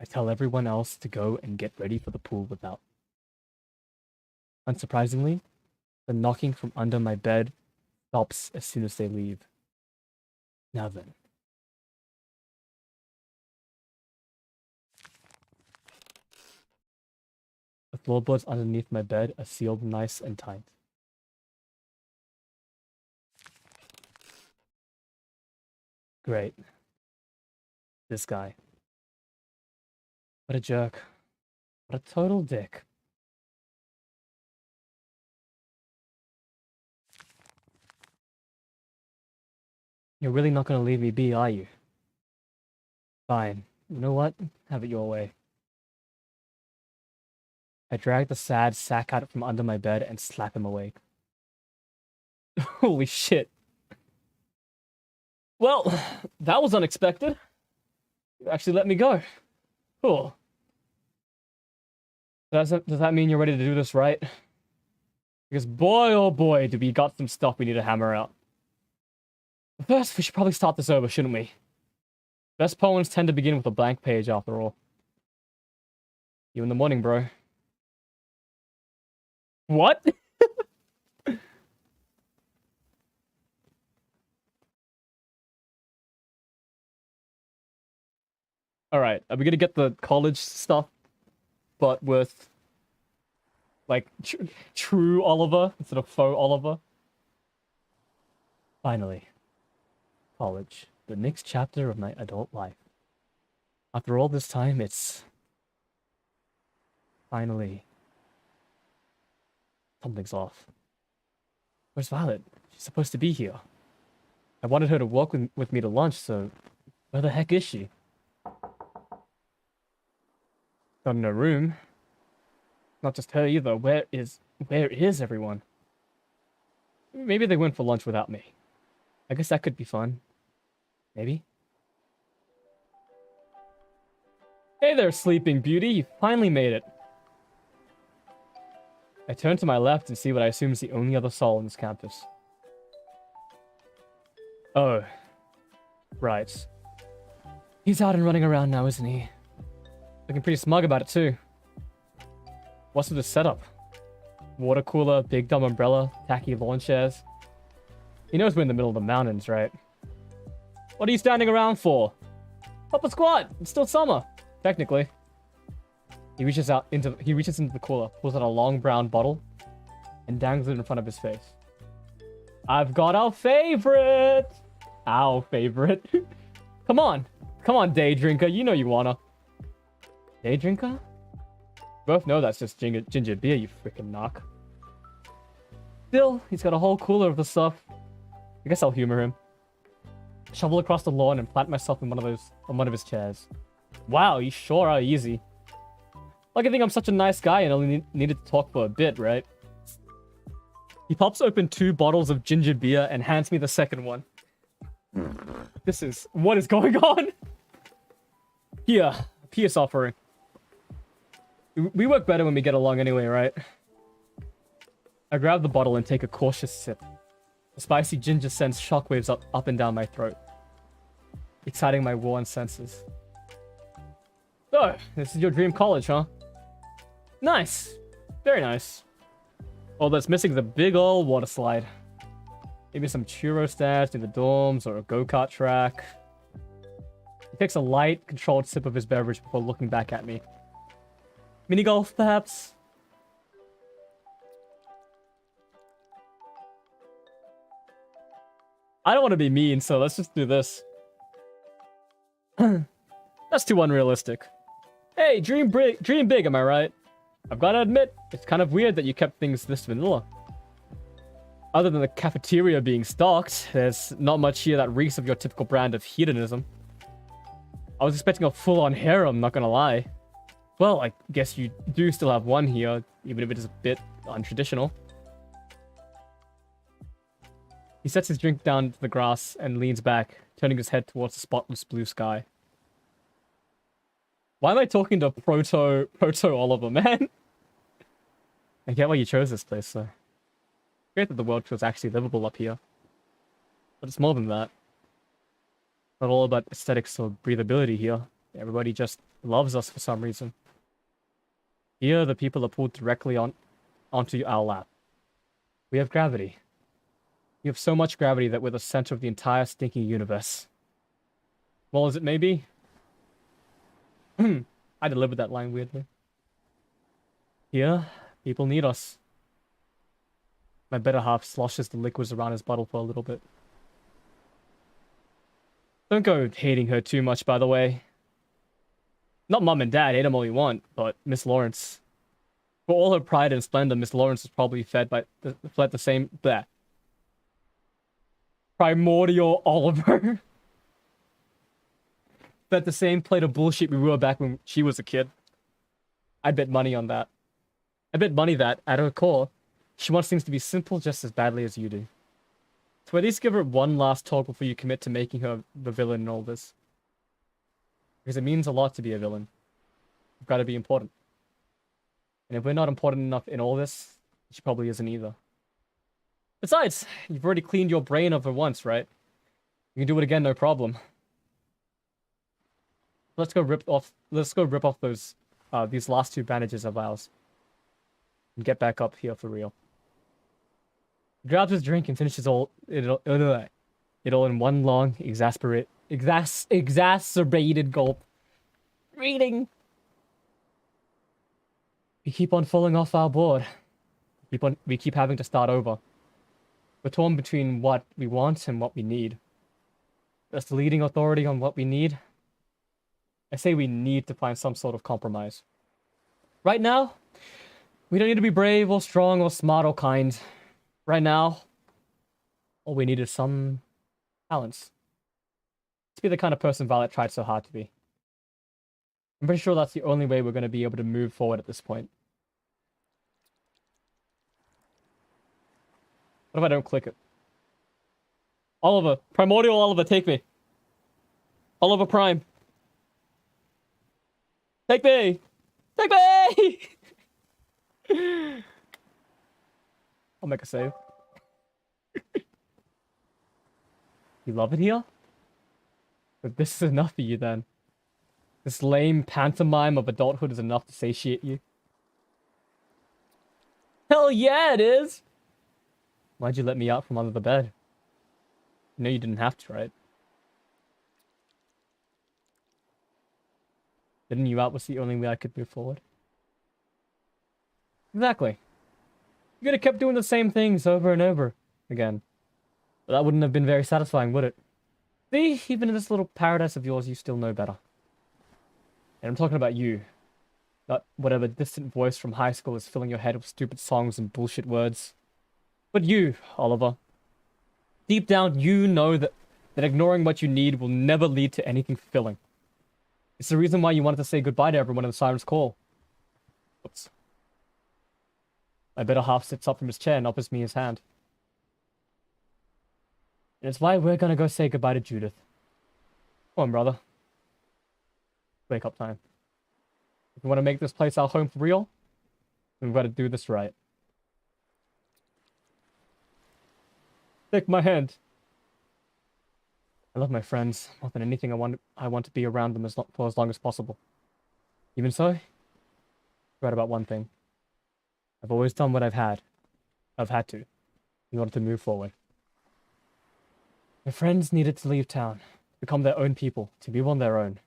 I tell everyone else to go and get ready for the pool without. Unsurprisingly, the knocking from under my bed stops as soon as they leave. Now then. The floorboards underneath my bed are sealed nice and tight. Great. This guy. What a jerk. What a total dick. You're really not gonna leave me be, are you? Fine. You know what? Have it your way. I drag the sad sack out from under my bed and slap him awake. Holy shit. Well, that was unexpected. You actually let me go. Cool. Does that mean you're ready to do this right? Because boy, oh boy, do we got some stuff we need to hammer out. But first, we should probably start this over, shouldn't we? Best poems tend to begin with a blank page, after all. You in the morning, bro. What? Alright, are we gonna get the college stuff, but with, like, true Oliver instead of faux Oliver? Finally. College. The next chapter of my adult life. After all this time, it's Finally. Something's off. Where's Violet? She's supposed to be here. I wanted her to walk with me to lunch, so where the heck is she? Not in her room. Not just her either. Where is everyone? Maybe they went for lunch without me. I guess that could be fun. Maybe. Hey there, Sleeping Beauty. You finally made it. I turn to my left and see what I assume is the only other soul on this campus. Oh. Right. He's out and running around now, isn't he? Looking pretty smug about it, too. What's with the setup? Water cooler, big dumb umbrella, tacky lawn chairs. He knows we're in the middle of the mountains, right? What are you standing around for? Up a squat! It's still summer. Technically. He reaches into the cooler, pulls out a long brown bottle, and dangles it in front of his face. I've got our favorite! Our favorite. Come on, day drinker. You know you wanna. Day drinker? Both know that's just ginger beer, you freaking knock. Still, he's got a whole cooler of the stuff. I guess I'll humor him. Shovel across the lawn and plant myself in one of his chairs. Wow, you sure are easy. Like I think I'm such a nice guy and only needed to talk for a bit, right? He pops open 2 bottles of ginger beer and hands me the second one. What is going on? Here, peace offering. We work better when we get along anyway, right? I grab the bottle and take a cautious sip. The spicy ginger sends shockwaves up and down my throat, exciting my worn senses. Oh, this is your dream college, huh? Nice. Very nice. All that's missing is a big old water slide. Maybe some churro stands near the dorms or a go-kart track. He takes a light, controlled sip of his beverage before looking back at me. Mini golf, perhaps? I don't want to be mean, so let's just do this. That's too unrealistic. Hey, dream big, am I right? I've got to admit, it's kind of weird that you kept things this vanilla. Other than the cafeteria being stocked, there's not much here that reeks of your typical brand of hedonism. I was expecting a full-on harem, not gonna lie. Well, I guess you do still have one here, even if it is a bit untraditional. He sets his drink down to the grass and leans back, turning his head towards the spotless blue sky. Why am I talking to Proto Oliver, man? I get why you chose this place, though. Great that the world feels actually livable up here. But it's more than that. Not all about aesthetics or breathability here. Everybody just loves us for some reason. Here, the people are pulled directly onto our lap. We have gravity. You have so much gravity that we're the center of the entire stinking universe. Well, as it may be. I delivered that line weirdly. Here, people need us. My better half sloshes the liquids around his bottle for a little bit. Don't go hating her too much, by the way. Not Mom and Dad, hate them all you want, but Miss Lawrence. For all her pride and splendor, Miss Lawrence is probably fed the same... bleh. Primordial Oliver. Fed the same plate of bullshit we were back when she was a kid. I'd bet money on that. I bet money that, at her core, she wants things to be simple just as badly as you do. So at least give her one last talk before you commit to making her the villain in all this. Because it means a lot to be a villain. You've got to be important. And if we're not important enough in all this, she probably isn't either. Besides, you've already cleaned your brain over once, right? You can do it again, no problem. Let's go rip off those these last 2 bandages of ours. And get back up here for real. He grabs his drink and finishes it all in one long, exacerbated gulp. Reading. We keep on falling off our board. We keep having to start over. We're torn between what we want and what we need. As the leading authority on what we need, I say we need to find some sort of compromise. Right now, We don't need to be brave or strong or smart or kind. Right now, all we need is some balance. To be the kind of person Violet tried so hard to be. I'm pretty sure that's the only way we're going to be able to move forward at this point. What if I don't click it? Oliver. Primordial Oliver, take me. Oliver Prime. Take me! Take me! I'll make a save. You love it here? But this is enough for you then. This lame pantomime of adulthood is enough to satiate you. Hell yeah, it is! Why'd you let me out from under the bed? You know you didn't have to, right? Letting you out was the only way I could move forward. Exactly. You could have kept doing the same things over and over again. But that wouldn't have been very satisfying, would it? See, even in this little paradise of yours, you still know better. And I'm talking about you. Not whatever distant voice from high school is filling your head with stupid songs and bullshit words. But you, Oliver. Deep down, you know that ignoring what you need will never lead to anything fulfilling. It's the reason why you wanted to say goodbye to everyone in the Siren's call. Oops. My better half sits up from his chair and offers me his hand. And it's why we're gonna go say goodbye to Judith. Come on, brother. Wake up time. If we want to make this place our home for real, then we've got to do this right. Take my hand. I love my friends more than anything. I want to be around them for as long as possible. Even so, right about one thing. I've always done what I've had to, in order to move forward. My friends needed to leave town, become their own people, to be on their own.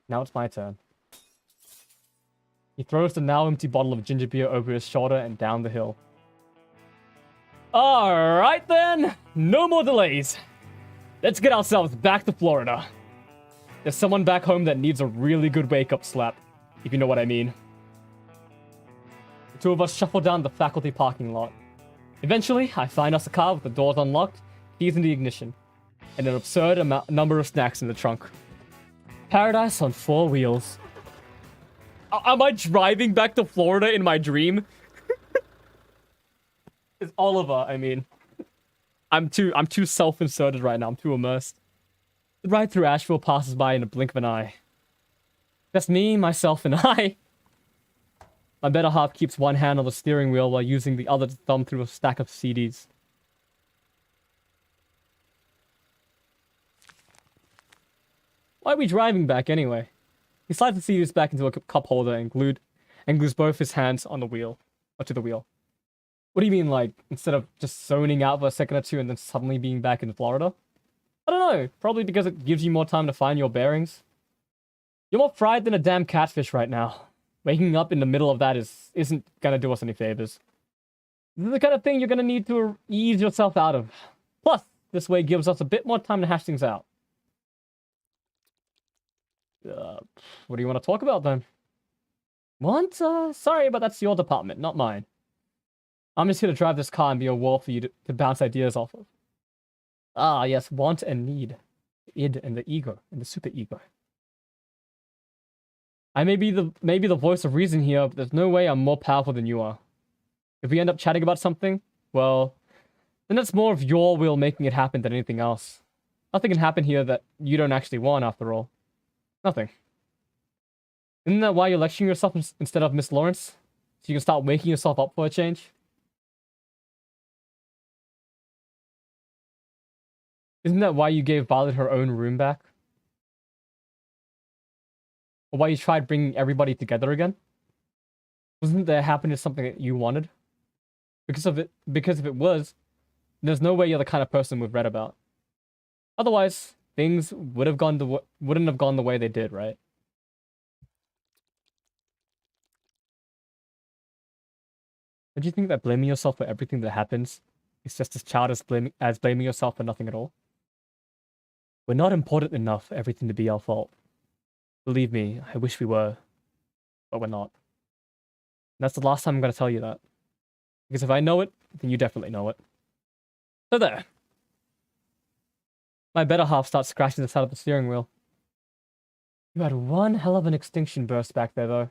Now it's my turn. He throws the now empty bottle of ginger beer over his shoulder and down the hill. Alright then, no more delays. Let's get ourselves back to Florida. There's someone back home that needs a really good wake-up slap, if you know what I mean. The two of us shuffle down the faculty parking lot. Eventually, I find us a car with the doors unlocked, keys in the ignition, and an absurd number of snacks in the trunk. Paradise on 4 wheels. Am I driving back to Florida in my dream? It's Oliver, I mean. I'm too self-inserted right now. I'm too immersed. The ride through Asheville passes by in a blink of an eye. That's me, myself, and I. My better half keeps one hand on the steering wheel while using the other to thumb through a stack of CDs. Why are we driving back anyway? He slides the CDs back into a cup holder and glues both his hands on the wheel, or to the wheel. What do you mean, like, instead of just zoning out for a second or two and then suddenly being back in Florida? I don't know. Probably because it gives you more time to find your bearings. You're more fried than a damn catfish right now. Waking up in the middle of that isn't gonna do us any favors. This is the kind of thing you're gonna need to ease yourself out of. Plus, this way gives us a bit more time to hash things out. What do you want to talk about then? What? Sorry, but that's your department, not mine. I'm just here to drive this car and be a wall for you to bounce ideas off of. Ah, yes, want and need. The id and the ego, and the superego. I may be the voice of reason here, but there's no way I'm more powerful than you are. If we end up chatting about something, well, then it's more of your will making it happen than anything else. Nothing can happen here that you don't actually want, after all. Nothing. Isn't that why you're lecturing yourself instead of Miss Lawrence? So you can start waking yourself up for a change? Isn't that why you gave Violet her own room back? Or why you tried bringing everybody together again? Wasn't their happiness something that you wanted? Because if it was, there's no way you're the kind of person we've read about. Otherwise, things wouldn't have gone the way they did, right? Don't you think that blaming yourself for everything that happens is just as childish as blaming yourself for nothing at all? We're not important enough for everything to be our fault. Believe me, I wish we were, but we're not. That's the last time I'm going to tell you that. Because if I know it, then you definitely know it. So there. My better half starts scratching the side of the steering wheel. You had one hell of an extinction burst back there, though.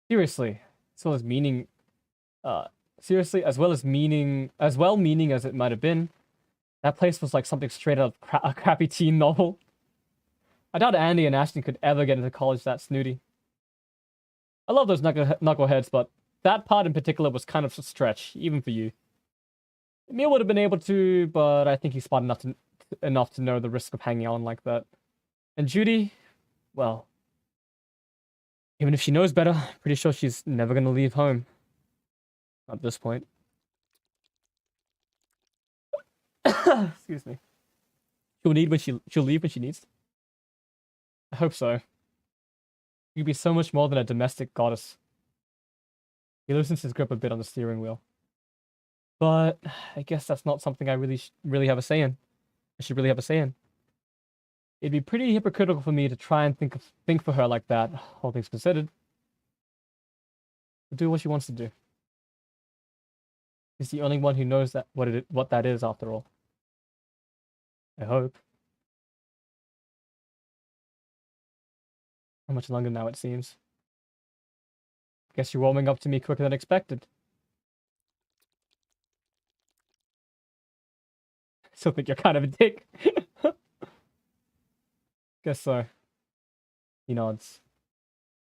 Seriously. As well as meaning... seriously, as well meaning as it might have been, that place was like something straight out of a crappy teen novel. I doubt Andy and Ashton could ever get into college that snooty. I love those knuckleheads, but that part in particular was kind of a stretch, even for you. Emil would have been able to, but I think he's smart enough to know the risk of hanging on like that. And Judy, well, even if she knows better, pretty sure she's never going to leave home. At this point. Excuse me. She'll leave when she needs to. I hope so. You'd be so much more than a domestic goddess. He loosens his grip a bit on the steering wheel. But I guess that's not something I really have a say in. I should really have a say in. It'd be pretty hypocritical for me to try and think for her like that, all things considered. She'll do what she wants to do. He's the only one who knows what that is, after all. I hope. How much longer now, it seems. Guess you're warming up to me quicker than expected. I still think you're kind of a dick. Guess so. He nods.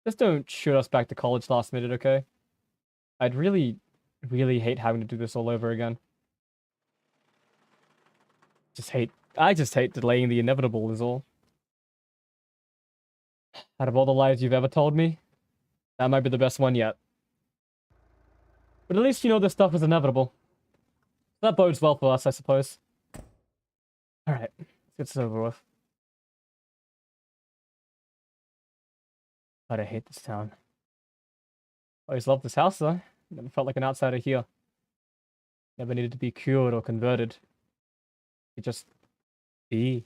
Just don't shoot us back to college last minute, okay? I'd really hate having to do this all over again. I just hate delaying the inevitable is all. Out of all the lies you've ever told me, that might be the best one yet. But at least you know this stuff is inevitable. That bodes well for us, I suppose. Alright, let's get this over with. God, I hate this town. Always loved this house, though. Never felt like an outsider here. Never needed to be cured or converted. You just be.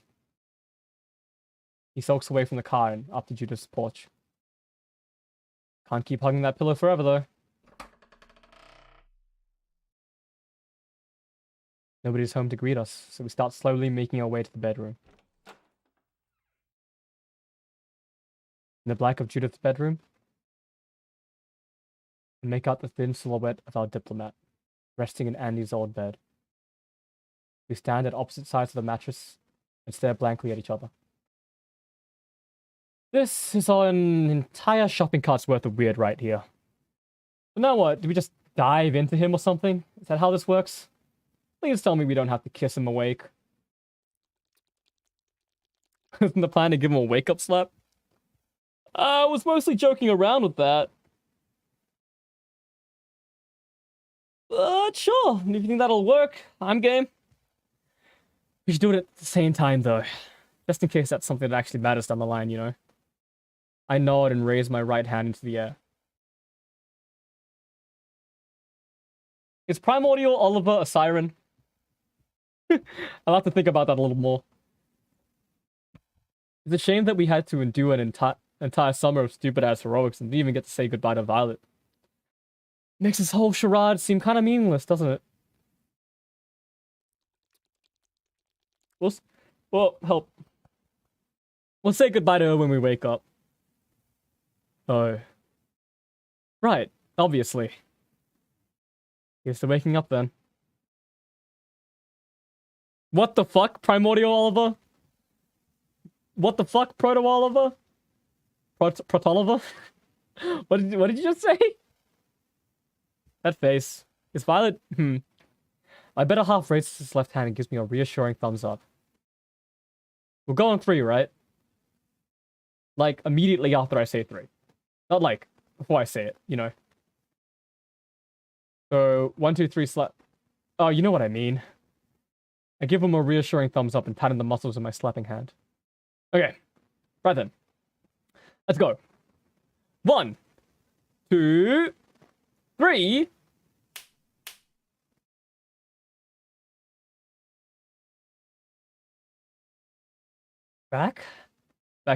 He sulks away from the car and up to Judith's porch. Can't keep hugging that pillow forever, though. Nobody's home to greet us, so we start slowly making our way to the bedroom. In the black of Judith's bedroom, we make out the thin silhouette of our diplomat, resting in Andy's old bed. We stand at opposite sides of the mattress and stare blankly at each other. This is an entire shopping cart's worth of weird right here. But now what? Do we just dive into him or something? Is that how this works? Please tell me we don't have to kiss him awake. Isn't the plan to give him a wake-up slap? I was mostly joking around with that. But sure, if you think that'll work, I'm game. We should do it at the same time, though. Just in case that's something that actually matters down the line, you know? I nod and raise my right hand into the air. Is Primordial Oliver a siren? I'll have to think about that a little more. It's a shame that we had to endure an entire summer of stupid-ass heroics and didn't even get to say goodbye to Violet. Makes this whole charade seem kind of meaningless, doesn't it? Well, help. We'll say goodbye to her when we wake up. Oh. Right, obviously. Here's to waking up then. What the fuck, Primordial Oliver? What the fuck, Proto Oliver? Protoliver? What did you just say? That face. Is Violet... My better half raises his left hand and gives me a reassuring thumbs up. We'll go on 3, right? Like, immediately after I say 3. Not like, before I say it, you know. So, 1, 2, 3, slap. Oh, you know what I mean. I give him a reassuring thumbs up and pat in the muscles of my slapping hand. Okay. Right then. Let's go. 1, 2, 3. Back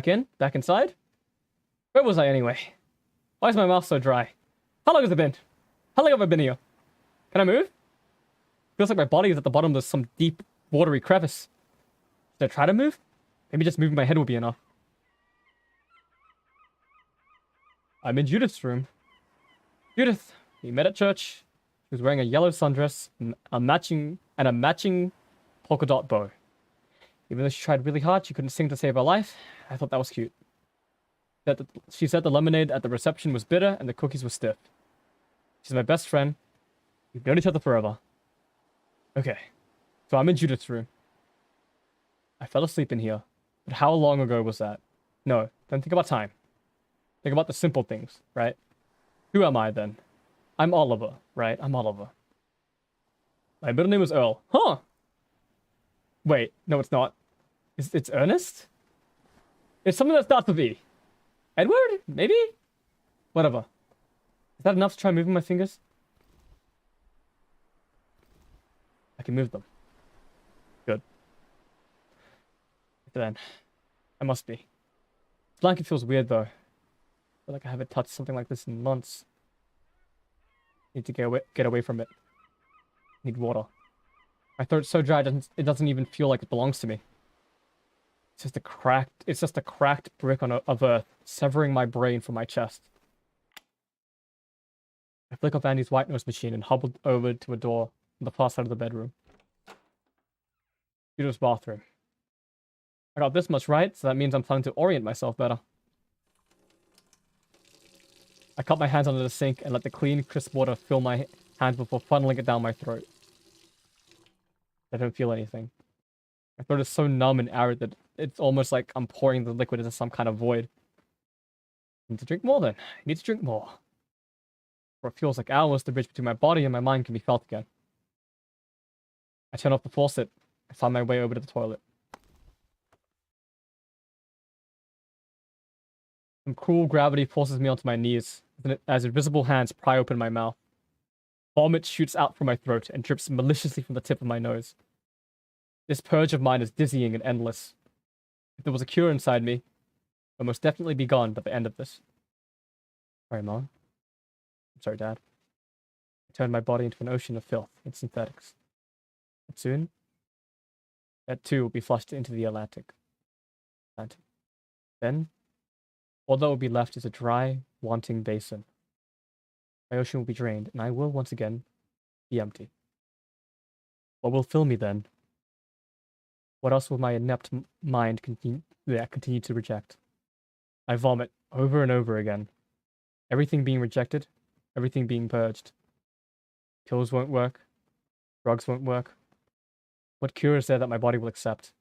in? Back inside? Where was I anyway? Why is my mouth so dry? How long has it been? How long have I been here? Can I move? Feels like my body is at the bottom of some deep, watery crevice. Should I try to move? Maybe just moving my head will be enough. I'm in Judith's room. Judith, we met at church. She was wearing a yellow sundress and a matching polka dot bow. Even though she tried really hard, she couldn't sing to save her life. I thought that was cute. She said the lemonade at the reception was bitter and the cookies were stiff. She's my best friend. We've known each other forever. Okay, so I'm in Judith's room. I fell asleep in here. But how long ago was that? No, don't think about time. Think about the simple things, right? Who am I then? I'm Oliver, right? I'm Oliver. My middle name is Earl. Huh! Wait, no, it's not. It's Ernest? It's something that starts with E. Edward? Maybe? Whatever. Is that enough to try moving my fingers? I can move them. Good. Then, I must be. This blanket feels weird though. I feel like I haven't touched something like this in months. Need to get away from it. Need water. My throat's so dry it doesn't even feel like it belongs to me. It's just a cracked brick of earth, severing my brain from my chest. I flick off Andy's white noise machine and hobbled over to a door on the far side of the bedroom. Judith's bathroom. I got this much right, so that means I'm planning to orient myself better. I cup my hands under the sink and let the clean, crisp water fill my hands before funneling it down my throat. I don't feel anything. My throat is so numb and arid that it's almost like I'm pouring the liquid into some kind of void. I need to drink more then. I need to drink more. For it feels like hours, the bridge between my body and my mind can be felt again. I turn off the faucet and find my way over to the toilet. Some cruel gravity forces me onto my knees as invisible hands pry open my mouth. Vomit shoots out from my throat and drips maliciously from the tip of my nose. This purge of mine is dizzying and endless. If there was a cure inside me, it would most definitely be gone by the end of this. Sorry, Mom. I'm sorry, Dad. I turned my body into an ocean of filth and synthetics. But soon, that too will be flushed into the Atlantic. Then, all that will be left is a dry, wanting basin. My ocean will be drained, and I will once again be empty. What will fill me then? What else will my inept mind continue to reject? I vomit over and over again. Everything being rejected, everything being purged. Pills won't work. Drugs won't work. What cure is there that my body will accept?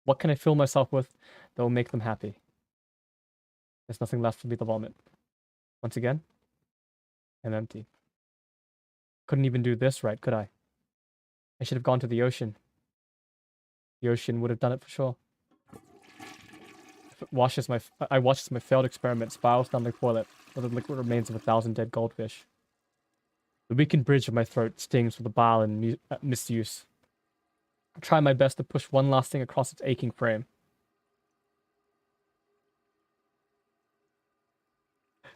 What can I fill myself with that will make them happy? There's nothing left for me to vomit. Once again, I'm empty. Couldn't even do this right, could I? I should have gone to the ocean. The ocean would have done it for sure. I watch as my failed experiment spirals down the toilet with the liquid remains of 1,000 dead goldfish. The weakened bridge of my throat stings with the bile and misuse. I try my best to push one last thing across its aching frame.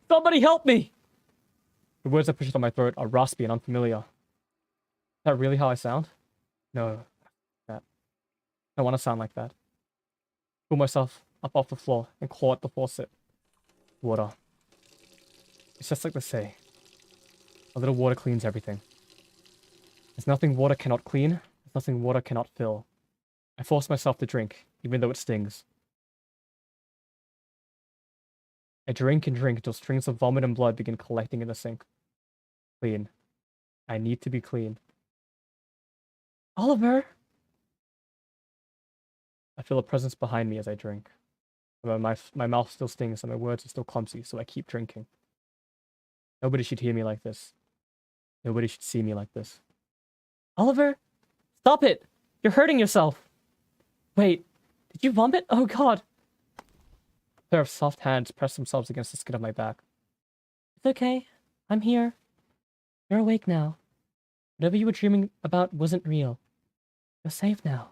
Somebody help me! The words I push on my throat are raspy and unfamiliar. Is that really how I sound? No. I don't want to sound like that. Pull myself up off the floor and claw at the faucet. Water. It's just like they say. A little water cleans everything. There's nothing water cannot clean. There's nothing water cannot fill. I force myself to drink, even though it stings. I drink and drink until strings of vomit and blood begin collecting in the sink. Clean. I need to be clean. Oliver! I feel a presence behind me as I drink. My mouth still stings and my words are still clumsy, so I keep drinking. Nobody should hear me like this. Nobody should see me like this. Oliver! Stop it! You're hurting yourself! Wait, did you vomit? Oh god! A pair of soft hands press themselves against the skin of my back. It's okay. I'm here. You're awake now. Whatever you were dreaming about wasn't real. You're safe now.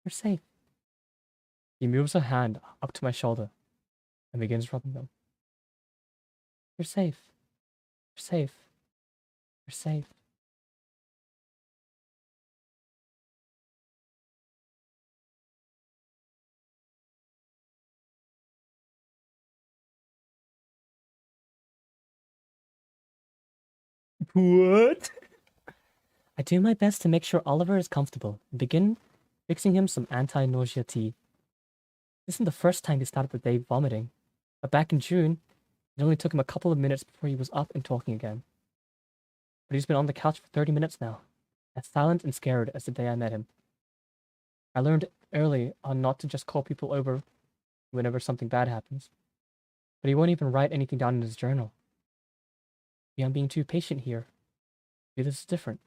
You're safe. He moves a hand up to my shoulder and begins rubbing them. You're safe. You're safe. You're safe. What? I do my best to make sure Oliver is comfortable and begin fixing him some anti-nausea tea. This isn't the first time he started the day vomiting, but back in June, it only took him a couple of minutes before he was up and talking again. But he's been on the couch for 30 minutes now, as silent and scared as the day I met him. I learned early on not to just call people over whenever something bad happens, but he won't even write anything down in his journal. Maybe I'm being too patient here. Maybe this is different.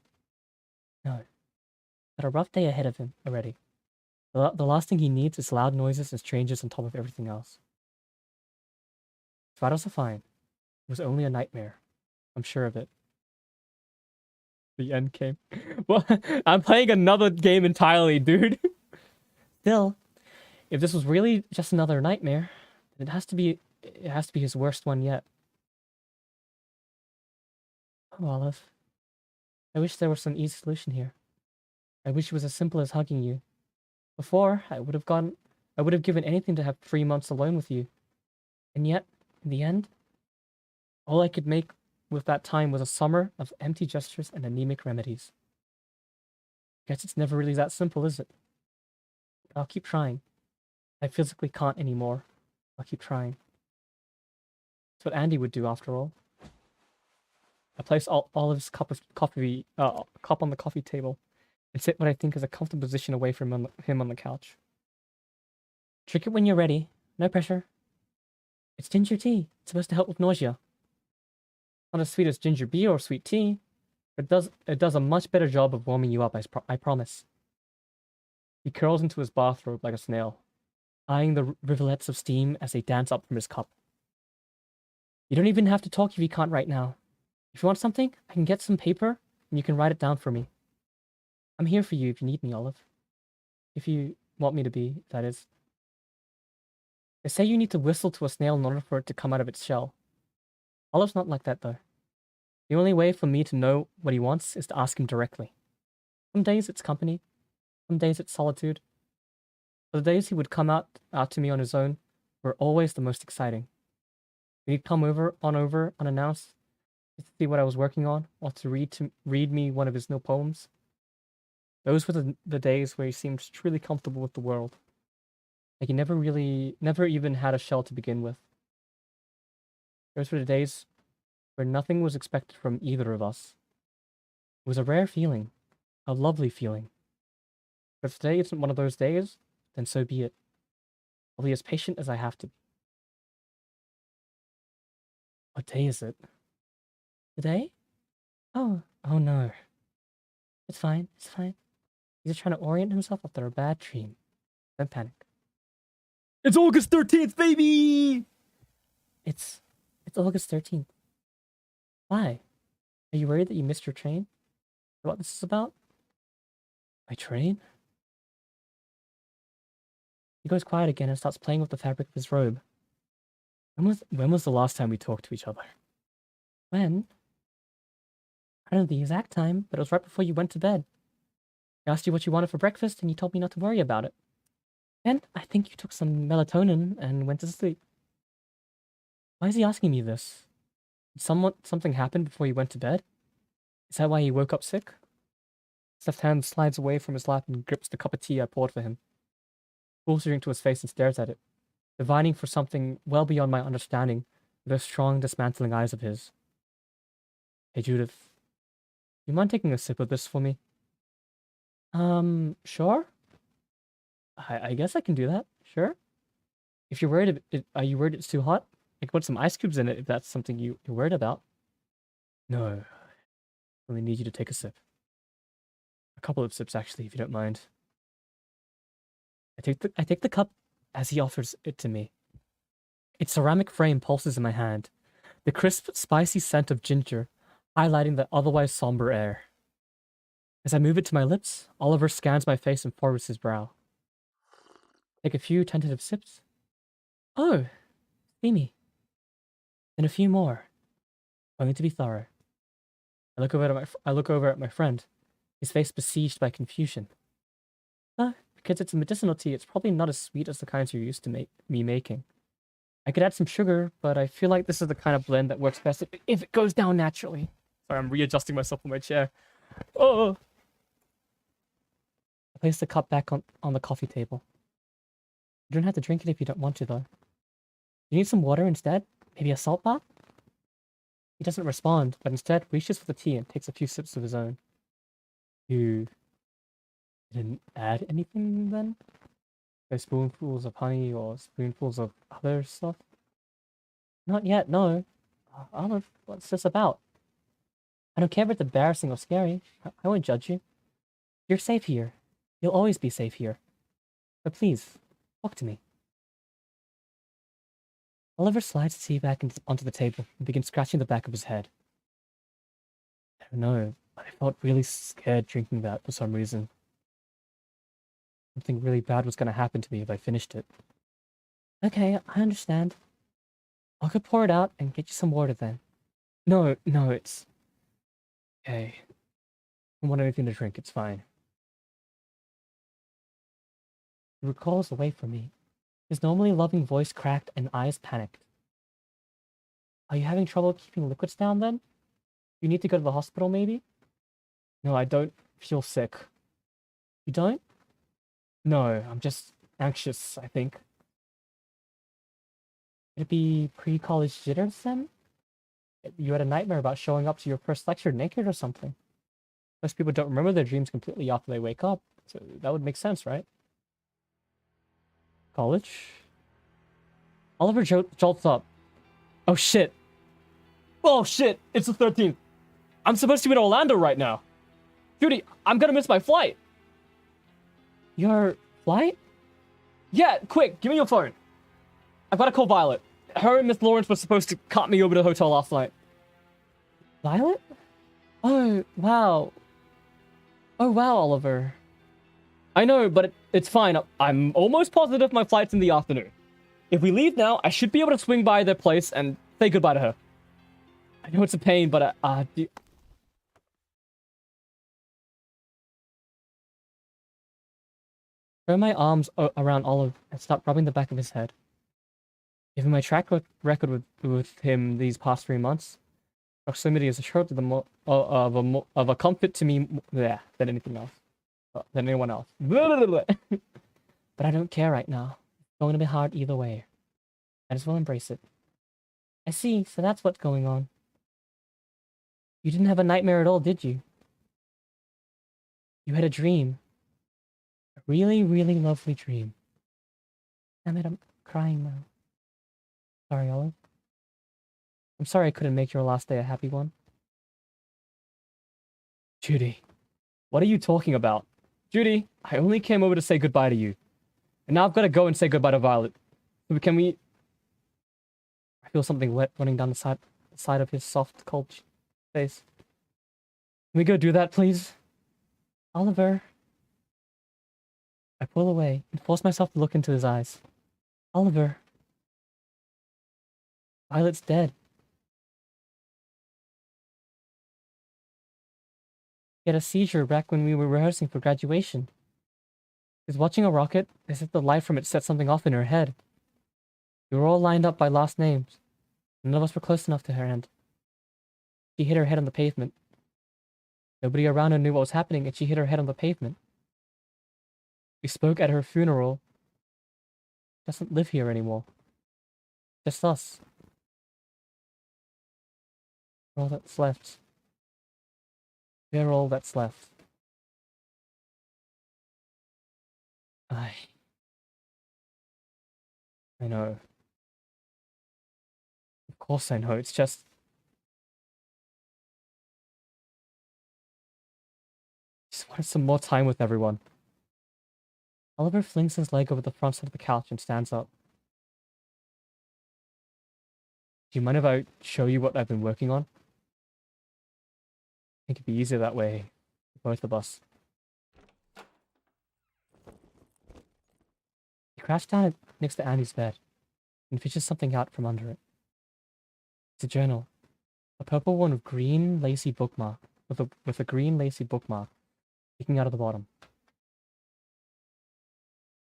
No. Got a rough day ahead of him already. The last thing he needs is loud noises and strangers on top of everything else. His vitals are fine. It was only a nightmare. I'm sure of it. The end came. Well, I'm playing another game entirely, dude. Still, if this was really just another nightmare, then it has to be his worst one yet. Oh, Olive. I wish there was some easy solution here. I wish it was as simple as hugging you. Before, I would have given anything to have 3 months alone with you. And yet, in the end, all I could make with that time was a summer of empty gestures and anemic remedies. Guess it's never really that simple, is it? I'll keep trying. I physically can't anymore. I'll keep trying. It's what Andy would do, after all. I place Olive's cup on the coffee table and sit what I think is a comfortable position away from him on the couch. Drink it when you're ready. No pressure. It's ginger tea. It's supposed to help with nausea. Not as sweet as ginger beer or sweet tea, but it does a much better job of warming you up, I promise. He curls into his bathrobe like a snail, eyeing the rivulets of steam as they dance up from his cup. You don't even have to talk if you can't right now. If you want something, I can get some paper and you can write it down for me. I'm here for you if you need me, Olive. If you want me to be, that is. They say you need to whistle to a snail in order for it to come out of its shell. Olive's not like that, though. The only way for me to know what he wants is to ask him directly. Some days it's company. Some days it's solitude. But the days he would come out to me on his own were always the most exciting. When he'd come over unannounced to see what I was working on, or to read me one of his new poems. Those were the days where he seemed truly comfortable with the world. Like he never even had a shell to begin with. Those were the days where nothing was expected from either of us. It was a rare feeling, a lovely feeling. But if today isn't one of those days, then so be it. I'll be as patient as I have to be. What day is it? Today? Oh no. It's fine, it's fine. He's just trying to orient himself after a bad dream. Don't panic. It's August 13th, baby! It's August 13th. Why? Are you worried that you missed your train? What this is about? My train? He goes quiet again and starts playing with the fabric of his robe. When was the last time we talked to each other? When? I don't know the exact time, but it was right before you went to bed. I asked you what you wanted for breakfast, and you told me not to worry about it. And I think you took some melatonin and went to sleep. Why is he asking me this? Did something happen before he went to bed? Is that why he woke up sick? His left hand slides away from his lap and grips the cup of tea I poured for him. He pulls the drink to his face and stares at it, divining for something well beyond my understanding with those strong, dismantling eyes of his. Hey, Judith. You mind taking a sip of this for me? Sure? I guess I can do that. Sure. If you're worried, are you worried it's too hot? I can put some ice cubes in it if that's something you're worried about. No. I only need you to take a sip. A couple of sips, actually, if you don't mind. I take the cup as he offers it to me. Its ceramic frame pulses in my hand, the crisp, spicy scent of ginger highlighting the otherwise somber air. As I move it to my lips, Oliver scans my face and furrows his brow. Take a few tentative sips. Oh, steamy. Then a few more. Only to be thorough. I look over at my friend, his face besieged by confusion. Because it's a medicinal tea, it's probably not as sweet as the kinds you're used to me making. I could add some sugar, but I feel like this is the kind of blend that works best if it goes down naturally. Sorry, I'm readjusting myself in my chair. Oh! I place the cup back on the coffee table. You don't have to drink it if you don't want to, though. You need some water instead? Maybe a salt bath? He doesn't respond, but instead reaches for the tea and takes a few sips of his own. You didn't add anything then? No spoonfuls of honey or spoonfuls of other stuff? Not yet, no. I don't know what's this about. I don't care if it's embarrassing or scary. I won't judge you. You're safe here. You'll always be safe here. But please, talk to me. Oliver slides the tea back onto the table and begins scratching the back of his head. I don't know, but I felt really scared drinking that for some reason. Something really bad was going to happen to me if I finished it. Okay, I understand. I'll go pour it out and get you some water then. No, it's... Okay. I don't want anything to drink, it's fine. He recalls away from me. His normally loving voice cracked and eyes panicked. Are you having trouble keeping liquids down then? You need to go to the hospital maybe? No, I don't feel sick. You don't? No, I'm just anxious, I think. Could it be pre-college jitters then? You had a nightmare about showing up to your first lecture naked or something. Most people don't remember their dreams completely after they wake up, so that would make sense, right? College? Oliver jolts up. Oh shit. Oh shit, it's the 13th. I'm supposed to be in Orlando right now. Judy, I'm gonna miss my flight. Your flight? Yeah, quick, give me your phone. I've got to call Violet. Her and Miss Lawrence were supposed to cart me over to the hotel last night. Violet? Oh, wow. Oh, wow, Oliver. I know, but it's fine. I'm almost positive my flight's in the afternoon. If we leave now, I should be able to swing by their place and say goodbye to her. I know it's a pain, but Throw my arms around Oliver and start rubbing the back of his head. Given my track record with him these past 3 months, proximity is assuredly of a comfort to me than anything else, than anyone else. But I don't care right now. It's going to be hard either way. I just will embrace it. I see, so that's what's going on. You didn't have a nightmare at all, did you? You had a dream. A really, really lovely dream. Damn it, I'm crying now. Sorry, Olive. I'm sorry I couldn't make your last day a happy one. Judy, what are you talking about? Judy, I only came over to say goodbye to you. And now I've got to go and say goodbye to Violet. Can we... I feel something wet running down the side of his soft, cold face. Can we go do that, please? Oliver. I pull away and force myself to look into his eyes. Oliver. Violet's dead. He had a seizure back when we were rehearsing for graduation. She was watching a rocket as if the light from it set something off in her head. We were all lined up by last names. None of us were close enough to her end. She hit her head on the pavement. Nobody around her knew what was happening, and she hit her head on the pavement. We spoke at her funeral. She doesn't live here anymore. Just us. We're all that's left. We're all that's left. I know. Of course I know, it's just... Just wanted some more time with everyone. Oliver flings his leg over the front side of the couch and stands up. Do you mind if I show you what I've been working on? I think it'd be easier that way for both of us. He crouched down next to Andy's bed and fishes something out from under it. It's a journal. A purple one with green lacy bookmark. With a green lacy bookmark sticking out of the bottom.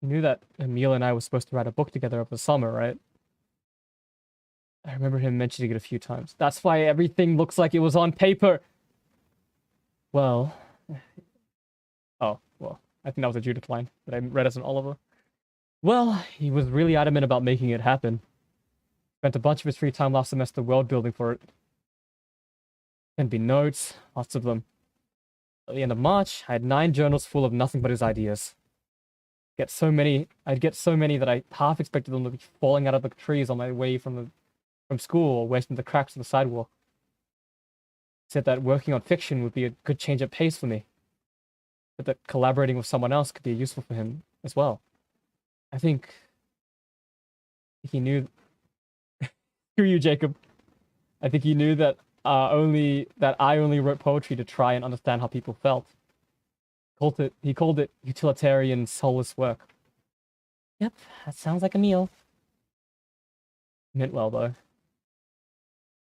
You knew that Emil and I were supposed to write a book together over the summer, right? I remember him mentioning it a few times. That's why everything looks like it was on paper. Well. Oh, well. I think that was a Judith line that I read as an Oliver. Well, he was really adamant about making it happen. Spent a bunch of his free time last semester world building for it. Can be notes, lots of them. At the end of March, I had 9 journals full of nothing but his ideas. I'd get so many that I half expected them to be falling out of the trees on my way from school or wasting the cracks of the sidewalk. He said that working on fiction would be a good change of pace for me. But that collaborating with someone else could be useful for him as well. I think he knew. Screw you, Jacob. I think he knew that I only wrote poetry to try and understand how people felt. He called it utilitarian, soulless work. Yep, that sounds like a meal. Meant well, though.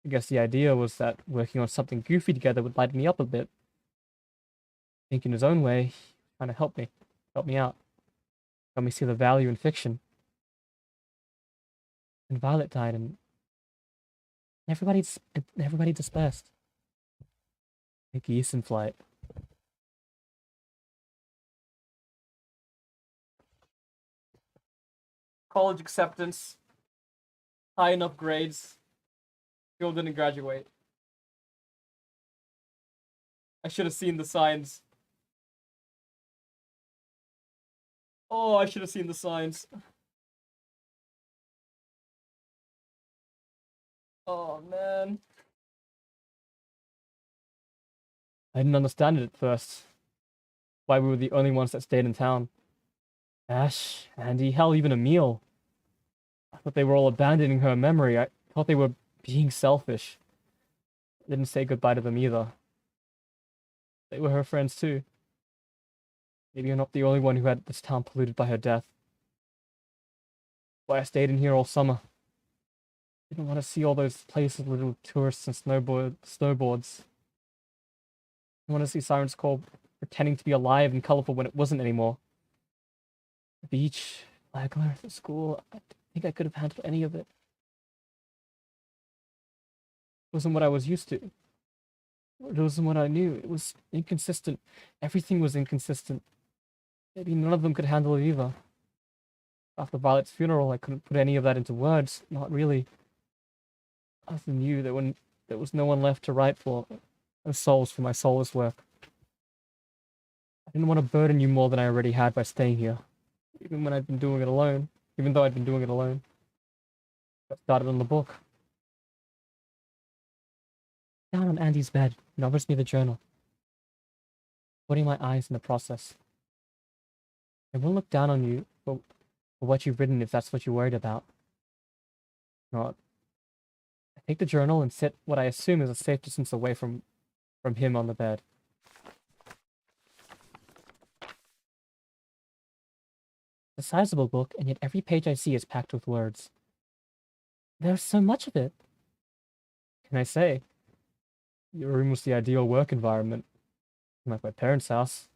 I guess the idea was that working on something goofy together would lighten me up a bit. I think in his own way, he was trying to help me out. Help me see the value in fiction. And Violet died, and everybody dispersed. Like geese in flight. College acceptance. High enough grades. Still didn't graduate. I should have seen the signs. Oh, I should have seen the signs. Oh, man. I didn't understand it at first. Why we were the only ones that stayed in town. Ash, Andy, hell, even Emil. I thought they were all abandoning her memory. I thought they were being selfish. I didn't say goodbye to them either. They were her friends too. Maybe you're not the only one who had this town polluted by her death. Why I stayed in here all summer. Didn't want to see all those places with little tourists and snowboards. I want to see Siren's Call pretending to be alive and colorful when it wasn't anymore. The beach, Flagler, the school. I don't think I could have handled any of it. It wasn't what I was used to. It wasn't what I knew. It was inconsistent. Everything was inconsistent. Maybe none of them could handle it either. After Violet's funeral, I couldn't put any of that into words. Not really. I knew that when there was no one left to write for, no souls for my soulless work. I didn't want to burden you more than I already had by staying here. Even though I'd been doing it alone. I started on the book. Down on Andy's bed, and offers me the journal. Putting my eyes in the process. I won't look down on you for what you've written if that's what you're worried about. Not. I take the journal and sit what I assume is a safe distance away from him on the bed. It's a sizable book, and yet every page I see is packed with words. There's so much of it. Can I say? Your room was the ideal work environment. Like my parents' house.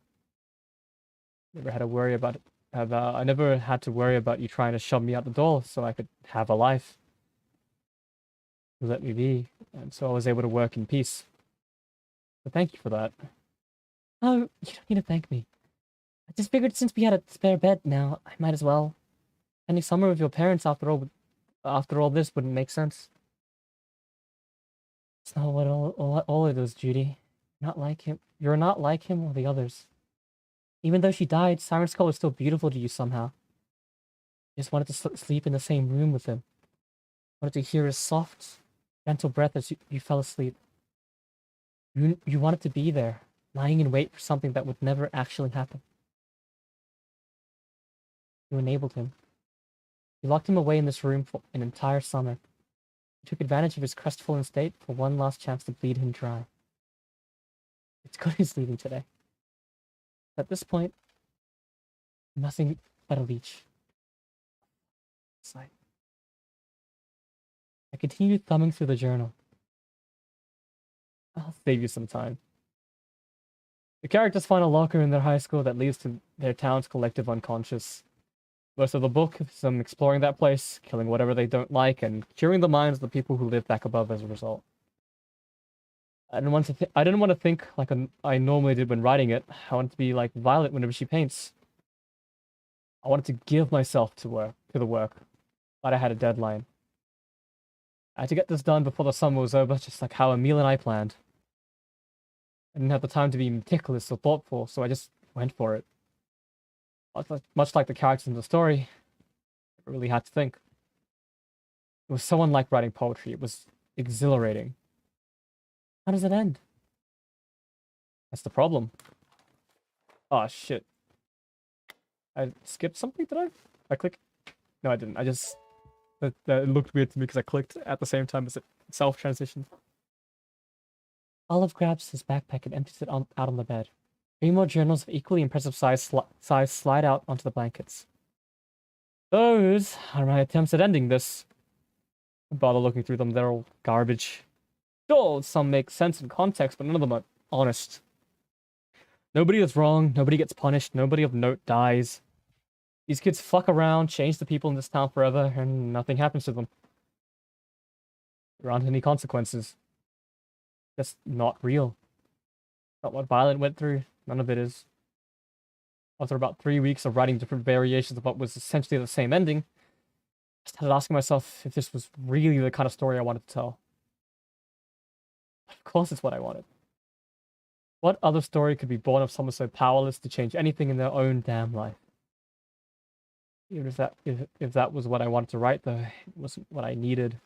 Never had to worry about it. I never had to worry about you trying to shove me out the door so I could have a life. You let me be, and so I was able to work in peace. So thank you for that. Oh, you don't need to thank me. I just figured since we had a spare bed now, I might as well. Spending summer with your parents after all this wouldn't make sense. It's not what all it is, Judy. Not like him. You're not like him or the others. Even though she died, Siren Skull is still beautiful to you somehow. You just wanted to sleep in the same room with him. Wanted to hear his soft, gentle breath as you fell asleep. You wanted to be there, lying in wait for something that would never actually happen. You enabled him. You locked him away in this room for an entire summer. You took advantage of his crestfallen state for one last chance to bleed him dry. It's good he's leaving today. At this point, nothing but a leech. Sigh. I continued thumbing through the journal. I'll save you some time. The characters find a locker in their high school that leads to their town's collective unconscious. Most of the book is them exploring that place, killing whatever they don't like, and curing the minds of the people who live back above as a result. I didn't want to think like I normally did when writing it. I wanted to be like Violet whenever she paints. I wanted to give myself to the work, but I had a deadline. I had to get this done before the summer was over, just like how Emil and I planned. I didn't have the time to be meticulous or thoughtful, so I just went for it. Much like the characters in the story, I really had to think. It was so unlike writing poetry. It was exhilarating. How does it end? That's the problem. Oh, shit. I skipped something, did I? I clicked? No, I didn't. I just... That looked weird to me because I clicked at the same time as it self-transitioned. Olive grabs his backpack and empties it out on the bed. 3 more journals of equally impressive size slide out onto the blankets. Those are my attempts at ending this. Don't bother looking through them, they're all garbage. Sure, some make sense in context, but none of them are honest. Nobody is wrong, nobody gets punished, nobody of note dies. These kids fuck around, change the people in this town forever, and nothing happens to them. There aren't any consequences. That's not real. Not what Violet went through. None of it is. After about 3 weeks of writing different variations of what was essentially the same ending, I started asking myself if this was really the kind of story I wanted to tell. Of course it's what I wanted. What other story could be born of someone so powerless to change anything in their own damn life? Even if that was what I wanted to write, though, it wasn't what I needed.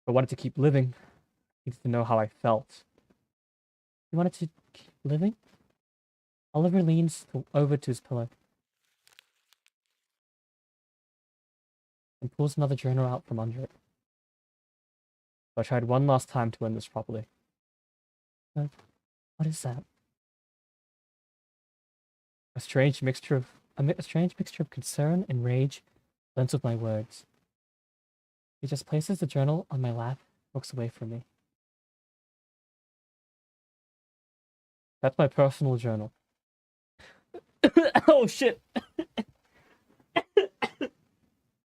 I wanted to keep living. I needed to know how I felt. You wanted to keep living? Oliver leans over to his pillow and pulls another journal out from under it. I tried one last time to end this properly. What is that? A strange mixture of concern and rage blends with my words. He just places the journal on my lap, looks away from me. That's my personal journal. Oh shit!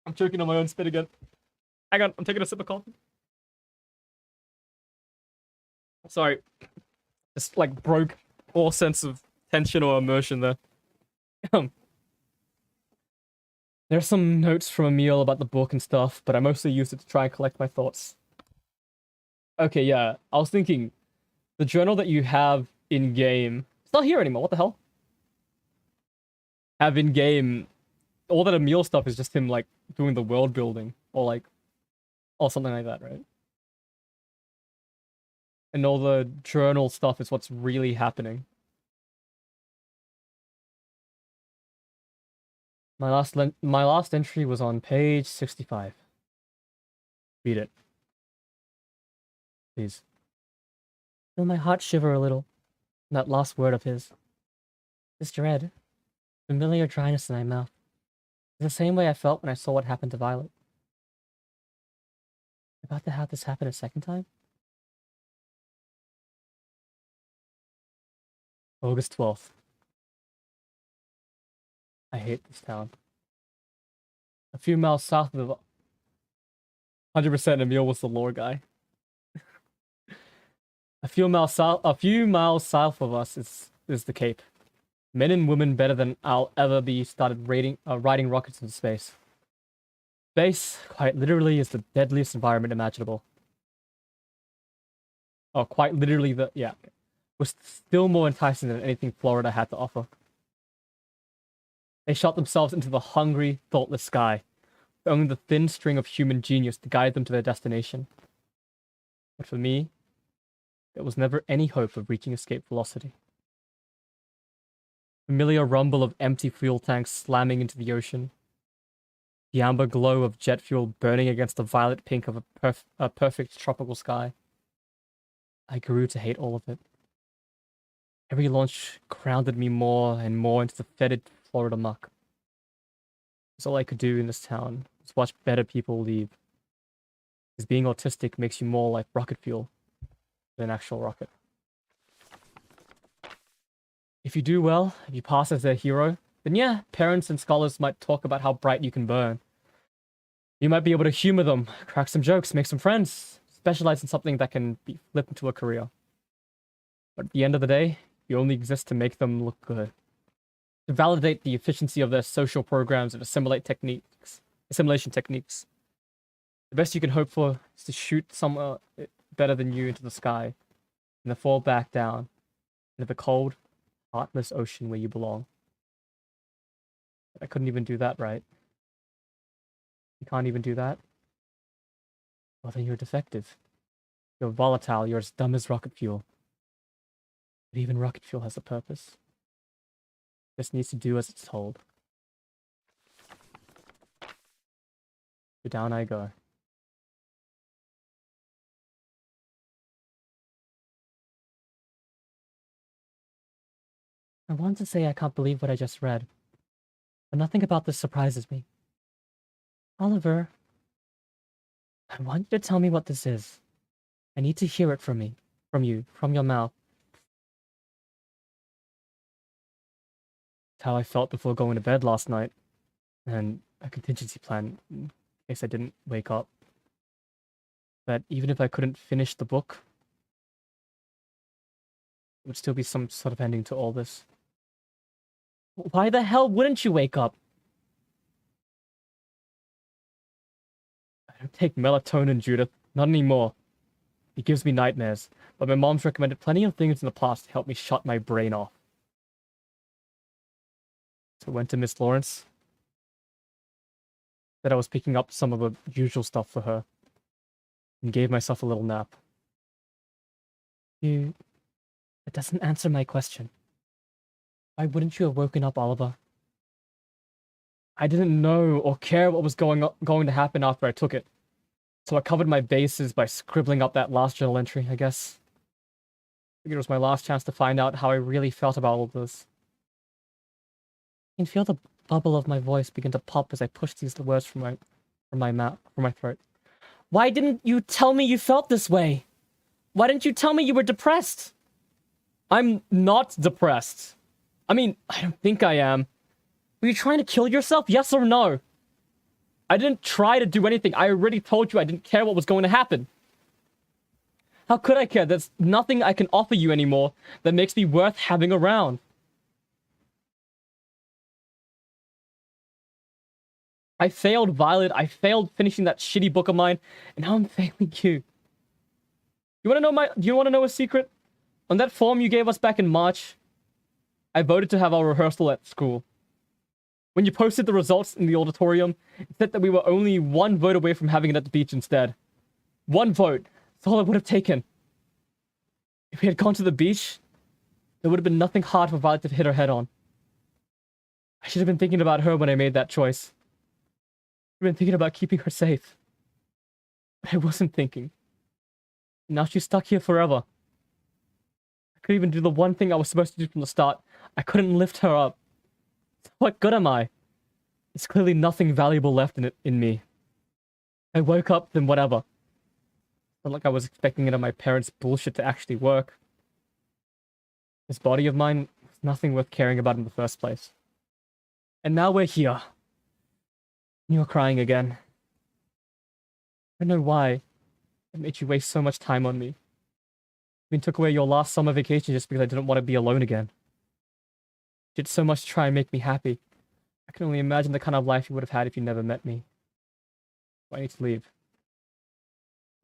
I'm choking on my own spit again. Hang on, I'm taking a sip of coffee. Sorry. Just like broke all sense of tension or immersion there. There's some notes from Emil about the book and stuff, but I mostly used it to try and collect my thoughts. Okay, yeah. I was thinking, the journal that you have in-game... It's not here anymore, what the hell? Have in-game... All that Emil stuff is just him, like, doing the world building. Or, like... Or something like that, right? And all the journal stuff is what's really happening. My last entry was on page 65. Read it. Please. Feel my heart shiver a little. That last word of his. This dread. Familiar dryness in my mouth. It's the same way I felt when I saw what happened to Violet. About to have this happen a second time? August 12th. I hate this town. A few miles south of 100% Emil was the lore guy. A few miles south of us is the Cape. Men and women better than I'll ever be started riding rockets into space. Space, quite literally, is the deadliest environment imaginable. Oh, quite literally yeah. Was still more enticing than anything Florida had to offer. They shot themselves into the hungry, thoughtless sky, with only the thin string of human genius to guide them to their destination. But for me, there was never any hope of reaching escape velocity. Familiar rumble of empty fuel tanks slamming into the ocean. The amber glow of jet fuel burning against the violet pink of a perfect tropical sky. I grew to hate all of it. Every launch grounded me more and more into the fetid Florida muck. That's all I could do in this town, was watch better people leave. Because being autistic makes you more like rocket fuel. than an actual rocket. If you do well, if you pass as their hero, then yeah, parents and scholars might talk about how bright you can burn. You might be able to humor them, crack some jokes, make some friends, specialize in something that can be flipped into a career. But at the end of the day, you only exist to make them look good. To validate the efficiency of their social programs and assimilation techniques. The best you can hope for is to shoot someone better than you into the sky, and then fall back down into the cold, heartless ocean where you belong. I couldn't even do that, right? You can't even do that? Well, then you're defective. You're volatile, you're as dumb as rocket fuel. But even rocket fuel has a purpose. It just needs to do as it's told. So down I go. I want to say I can't believe what I just read, but nothing about this surprises me. Oliver, I want you to tell me what this is. I need to hear it from you, from your mouth. It's how I felt before going to bed last night, and a contingency plan in case I didn't wake up. That even if I couldn't finish the book, there would still be some sort of ending to all this. Why the hell wouldn't you wake up? I don't take melatonin, Judith. Not anymore. It gives me nightmares, but my mom's recommended plenty of things in the past to help me shut my brain off. So I went to Miss Lawrence. Said I was picking up some of the usual stuff for her. And gave myself a little nap. That doesn't answer my question. Why wouldn't you have woken up, Oliver? I didn't know or care what was going to happen after I took it. So I covered my bases by scribbling up that last journal entry, I guess. Figured it was my last chance to find out how I really felt about all of this. I can feel the bubble of my voice begin to pop as I push these words from my throat. Why didn't you tell me you felt this way? Why didn't you tell me you were depressed? I'm not depressed. I mean, I don't think I am. Were you trying to kill yourself? Yes or no? I didn't try to do anything. I already told you I didn't care what was going to happen. How could I care? There's nothing I can offer you anymore that makes me worth having around. I failed Violet. I failed finishing that shitty book of mine, and now I'm failing you. Do you want to know a secret? On that form you gave us back in March, I voted to have our rehearsal at school. When you posted the results in the auditorium, it said that we were only one vote away from having it at the beach instead. One vote. That's all it would have taken. If we had gone to the beach, there would have been nothing hard for Violet to hit her head on. I should have been thinking about her when I made that choice. I've been thinking about keeping her safe. But I wasn't thinking. Now she's stuck here forever. I couldn't even do the one thing I was supposed to do from the start. I couldn't lift her up. What good am I? There's clearly nothing valuable left in me. I woke up, then whatever. Not like I was expecting any of my parents' bullshit to actually work. This body of mine was nothing worth caring about in the first place. And now we're here. You're crying again. I don't know why. It made you waste so much time on me. I mean, took away your last summer vacation just because I didn't want to be alone again. You did so much to try and make me happy. I can only imagine the kind of life you would have had if you never met me. I need to leave.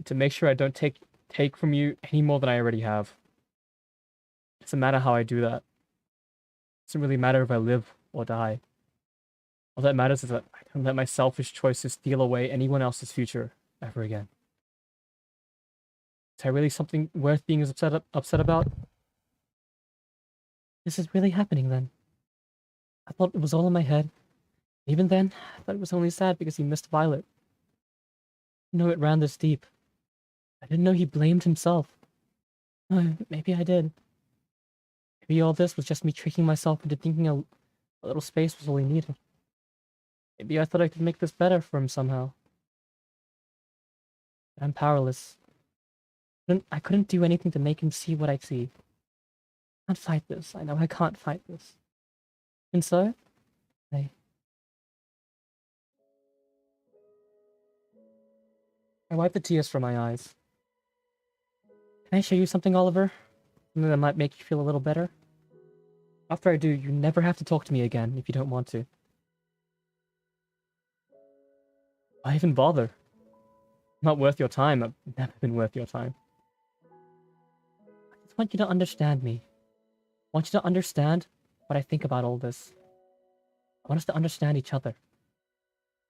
To make sure I don't take from you any more than I already have. It doesn't matter how I do that. It doesn't really matter if I live or die. All that matters is that I don't let my selfish choices steal away anyone else's future ever again. Is that really something worth being upset about? This is really happening then. I thought it was all in my head. Even then, I thought it was only sad because he missed Violet. I didn't know it ran this deep. I didn't know he blamed himself. Oh, maybe I did. Maybe all this was just me tricking myself into thinking a little space was all he needed. Maybe I thought I could make this better for him somehow. But I'm powerless. I couldn't do anything to make him see what I see. I can't fight this. I know I can't fight this. And so, I wipe the tears from my eyes. Can I show you something, Oliver? Something that might make you feel a little better? After I do, you never have to talk to me again if you don't want to. Why even bother? I'm not worth your time. I've never been worth your time. I just want you to understand me. I want you to understand what I think about all this. I want us to understand each other.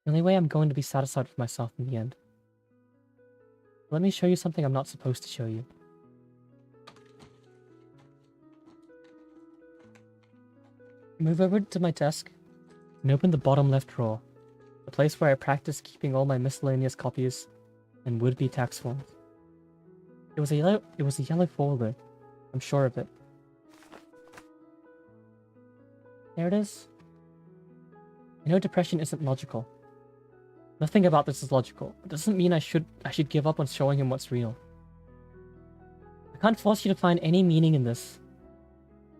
The only way I'm going to be satisfied with myself in the end. Let me show you something I'm not supposed to show you. Move over to my desk and open the bottom left drawer, the place where I practice keeping all my miscellaneous copies and would-be tax forms. It was a yellow folder. I'm sure of it. There it is. I know depression isn't logical. Nothing about this is logical. It doesn't mean I should give up on showing him what's real. I can't force you to find any meaning in this.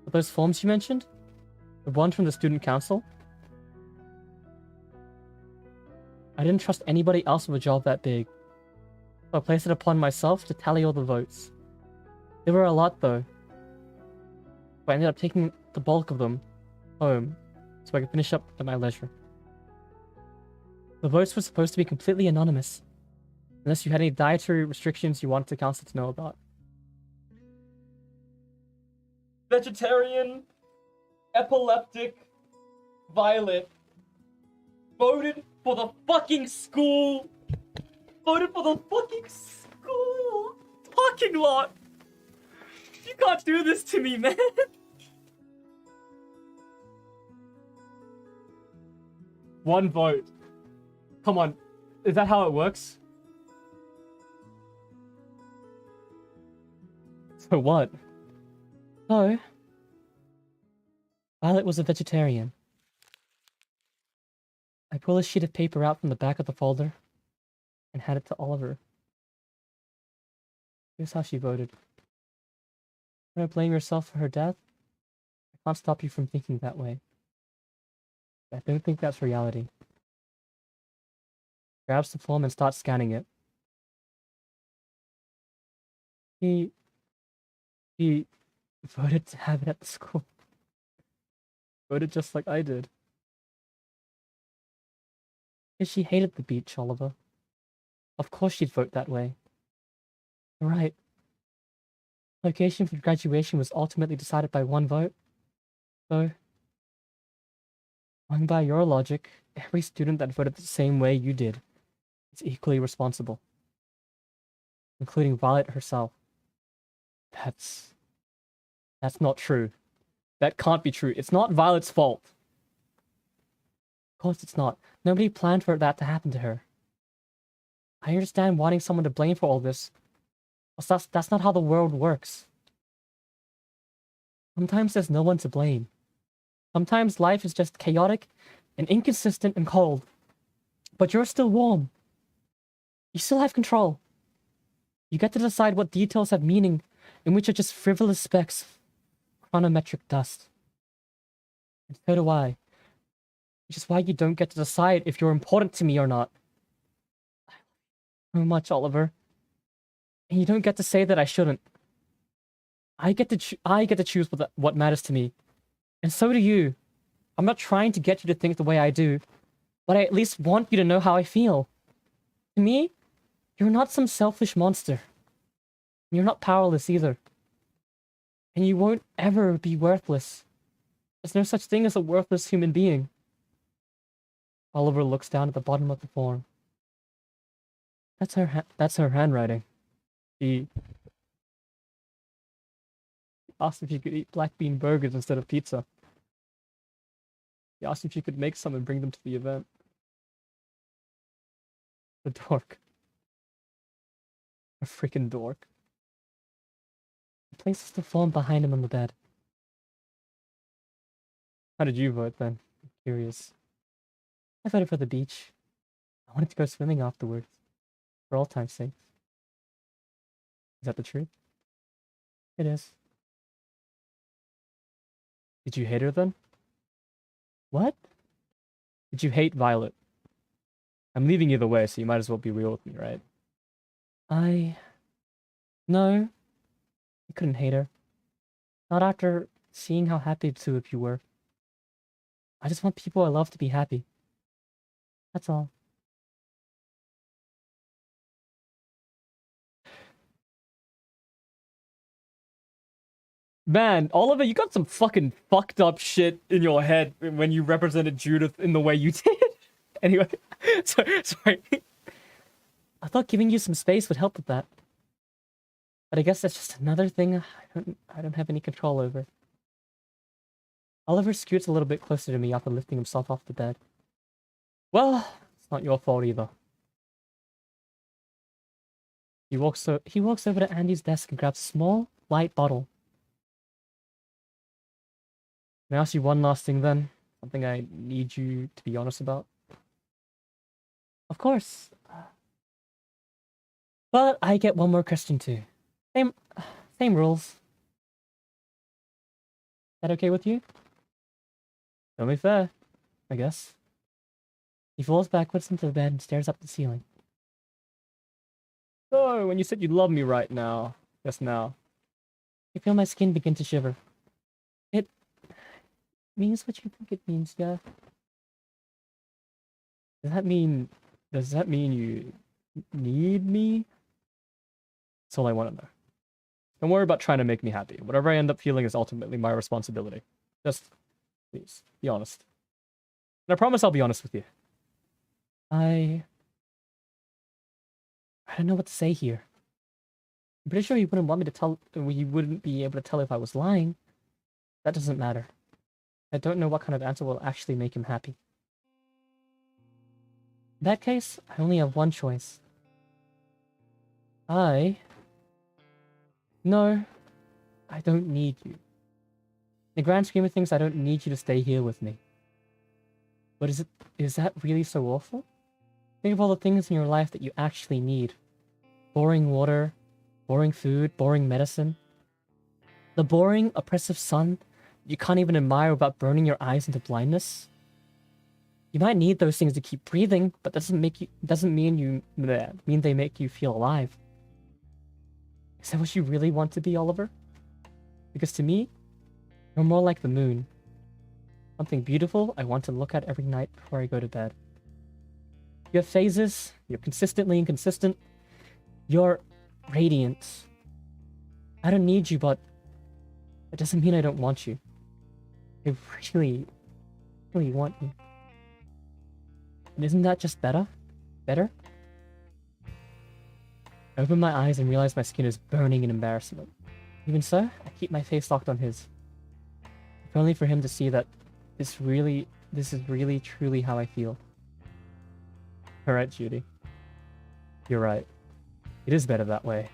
But those forms you mentioned? The one from the student council? I didn't trust anybody else with a job that big. So I placed it upon myself to tally all the votes. There were a lot though. But I ended up taking the bulk of them home so I could finish up at my leisure. The votes were supposed to be completely anonymous, unless you had any dietary restrictions you wanted the council to know about. Vegetarian, epileptic, Violet voted for the fucking school! Voted for the fucking school! Parking lot! You can't do this to me, man! One vote. Come on, is that how it works? So what? So, Violet was a vegetarian. I pull a sheet of paper out from the back of the folder and hand it to Oliver. Here's how she voted. You want to blame yourself for her death? I can't stop you from thinking that way. I don't think that's reality. Grabs the form and starts scanning it. He voted to have it at the school. Voted just like I did. Because she hated the beach, Oliver. Of course she'd vote that way. You're right. Location for graduation was ultimately decided by one vote. So, going by your logic, every student that voted the same way you did is equally responsible. Including Violet herself. That's not true. That can't be true. It's not Violet's fault. Of course it's not. Nobody planned for that to happen to her. I understand wanting someone to blame for all this. But that's not how the world works. Sometimes there's no one to blame. Sometimes life is just chaotic and inconsistent and cold. But you're still warm. You still have control. You get to decide what details have meaning and which are just frivolous specks of chronometric dust. And so do I. Which is why you don't get to decide if you're important to me or not. I love you so much, Oliver. And you don't get to say that I shouldn't. I get to choose what matters to me. And so do you. I'm not trying to get you to think the way I do, but I at least want you to know how I feel. To me, you're not some selfish monster. You're not powerless either. And you won't ever be worthless. There's no such thing as a worthless human being. Oliver looks down at the bottom of the form. That's her handwriting. She asked if you could eat black bean burgers instead of pizza. He asked if you could make some and bring them to the event. The dork. A freaking dork. He places the form behind him on the bed. How did you vote then? I'm curious. I voted for the beach. I wanted to go swimming afterwards. For all time's sake. Is that the truth? It is. Did you hate her then? What? Did you hate Violet? I'm leaving either way, so you might as well be real with me, right? No. I couldn't hate her. Not after seeing how happy the two of you were. I just want people I love to be happy. That's all. Man, Oliver, you got some fucking fucked up shit in your head when you represented Judith in the way you did. Anyway, sorry. I thought giving you some space would help with that. But I guess that's just another thing I don't have any control over. Oliver scoots a little bit closer to me after lifting himself off the bed. Well, it's not your fault either. He walks over to Andy's desk and grabs a small, light bottle. Can I ask you one last thing then? Something I need you to be honest about? Of course. But I get one more question too. Same rules. Is that okay with you? Only fair, I guess. He falls backwards into the bed and stares up at the ceiling. So, when you said you love me right now, just now, I feel my skin begin to shiver. It means what you think it means, yeah. Does that mean you need me? That's all I want to know. Don't worry about trying to make me happy. Whatever I end up feeling is ultimately my responsibility. Just, please, be honest. And I promise I'll be honest with you. I don't know what to say here. I'm pretty sure you wouldn't want me to tell, you wouldn't be able to tell if I was lying. That doesn't matter. I don't know what kind of answer will actually make him happy. In that case, I only have one choice. No, I don't need you. In the grand scheme of things, I don't need you to stay here with me. But is that really so awful? Think of all the things in your life that you actually need. Boring water, boring food, boring medicine. The boring, oppressive sun you can't even admire without burning your eyes into blindness. You might need those things to keep breathing, but doesn't mean they make you feel alive. Is that what you really want to be, Oliver? Because to me, you're more like the moon. Something beautiful I want to look at every night before I go to bed. You have phases, you're consistently inconsistent, you're radiant. I don't need you, but it doesn't mean I don't want you. I really, really want you. And isn't that just better? Better? I open my eyes and realize my skin is burning in embarrassment. Even so, I keep my face locked on his. If only for him to see that this is really, truly how I feel. Alright, Judy. You're right. It is better that way.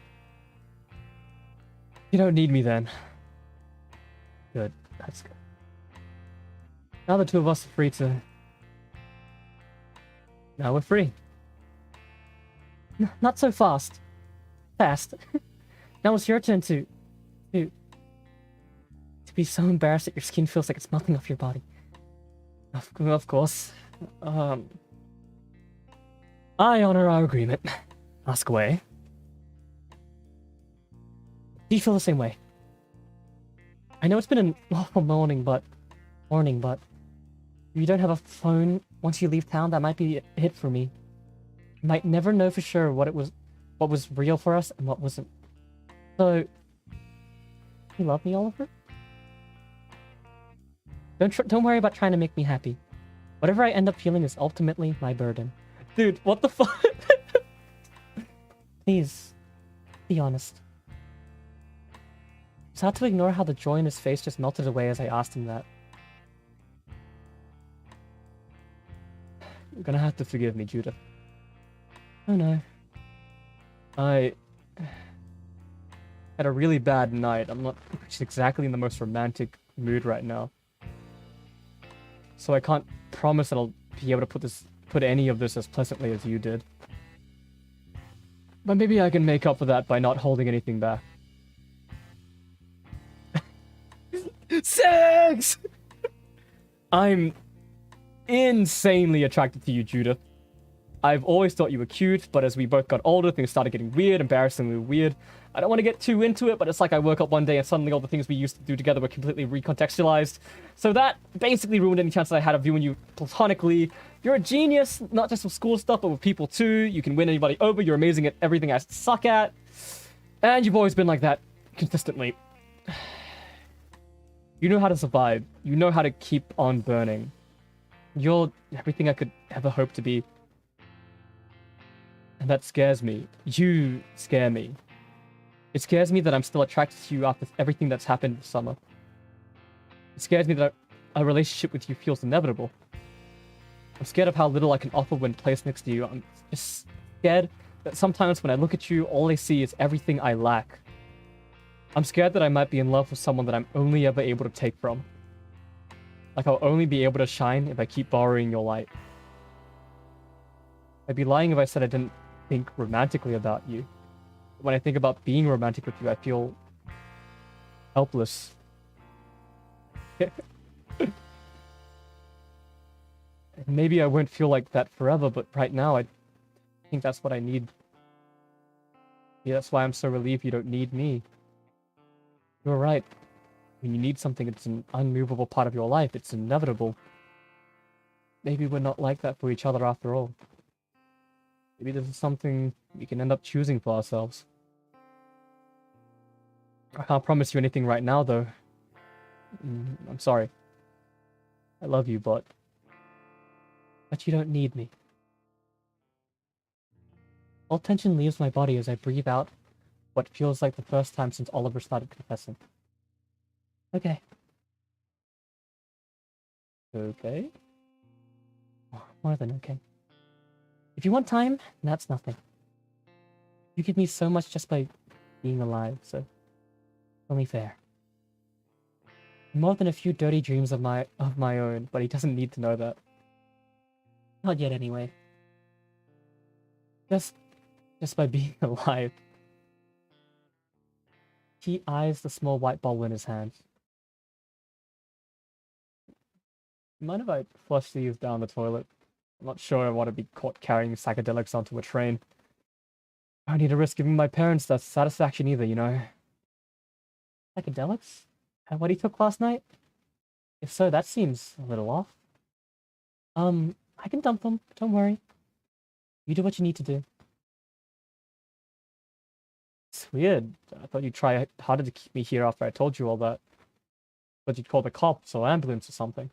You don't need me then. Good. That's good. Now the two of us are free to... Now we're free. Not so fast. Fast. Now it's your turn to be so embarrassed that your skin feels like it's melting off your body. Of course. I honor our agreement. Ask away. Do you feel the same way? I know it's been an awful morning, but if you don't have a phone once you leave town, that might be a hit for me. You might never know for sure what was real for us and what wasn't. So, you love me, Oliver? Don't worry about trying to make me happy. Whatever I end up feeling is ultimately my burden. Dude, what the fuck? Please, be honest. It's hard to ignore how the joy in his face just melted away as I asked him that. You're gonna have to forgive me, Judith. Oh no. I had a really bad night. I'm not exactly in the most romantic mood right now. So I can't promise that I'll be able to put any of this as pleasantly as you did. But maybe I can make up for that by not holding anything back. Sex! I'm insanely attracted to you, Judith. I've always thought you were cute, but as we both got older, things started getting weird, embarrassingly weird. I don't want to get too into it, but it's like I woke up one day and suddenly all the things we used to do together were completely recontextualized. So that basically ruined any chance that I had of viewing you platonically. You're a genius, not just with school stuff, but with people too. You can win anybody over. You're amazing at everything I suck at. And you've always been like that, consistently. You know how to survive. You know how to keep on burning. You're everything I could ever hope to be. And that scares me. You scare me. It scares me that I'm still attracted to you after everything that's happened this summer. It scares me that a relationship with you feels inevitable. I'm scared of how little I can offer when placed next to you. I'm just scared that sometimes when I look at you, all I see is everything I lack. I'm scared that I might be in love with someone that I'm only ever able to take from. Like I'll only be able to shine if I keep borrowing your light. I'd be lying if I said I didn't think romantically about you. When I think about being romantic with you, I feel helpless. Maybe I won't feel like that forever, but right now I think that's what I need. Yeah, that's why I'm so relieved you don't need me. You're right. When you need something, it's an unmovable part of your life. It's inevitable. Maybe we're not like that for each other after all. Maybe this is something we can end up choosing for ourselves. I can't promise you anything right now, though. I'm sorry. I love you, but you don't need me. All tension leaves my body as I breathe out what feels like the first time since Oliver started confessing. Okay. Okay? More than okay. If you want time, that's nothing. You give me so much just by being alive, so only fair. More than a few dirty dreams of my own, but he doesn't need to know that. Not yet, anyway. Just by being alive. He eyes the small white bottle in his hand. Mind if I flush these down the toilet? I'm not sure I want to be caught carrying psychedelics onto a train. I don't need to risk giving my parents that satisfaction either, you know? Psychedelics? And what he took last night? If so, that seems a little off. I can dump them. Don't worry. You do what you need to do. It's weird. I thought you'd try harder to keep me here after I told you all that. But you'd call the cops or ambulance or something.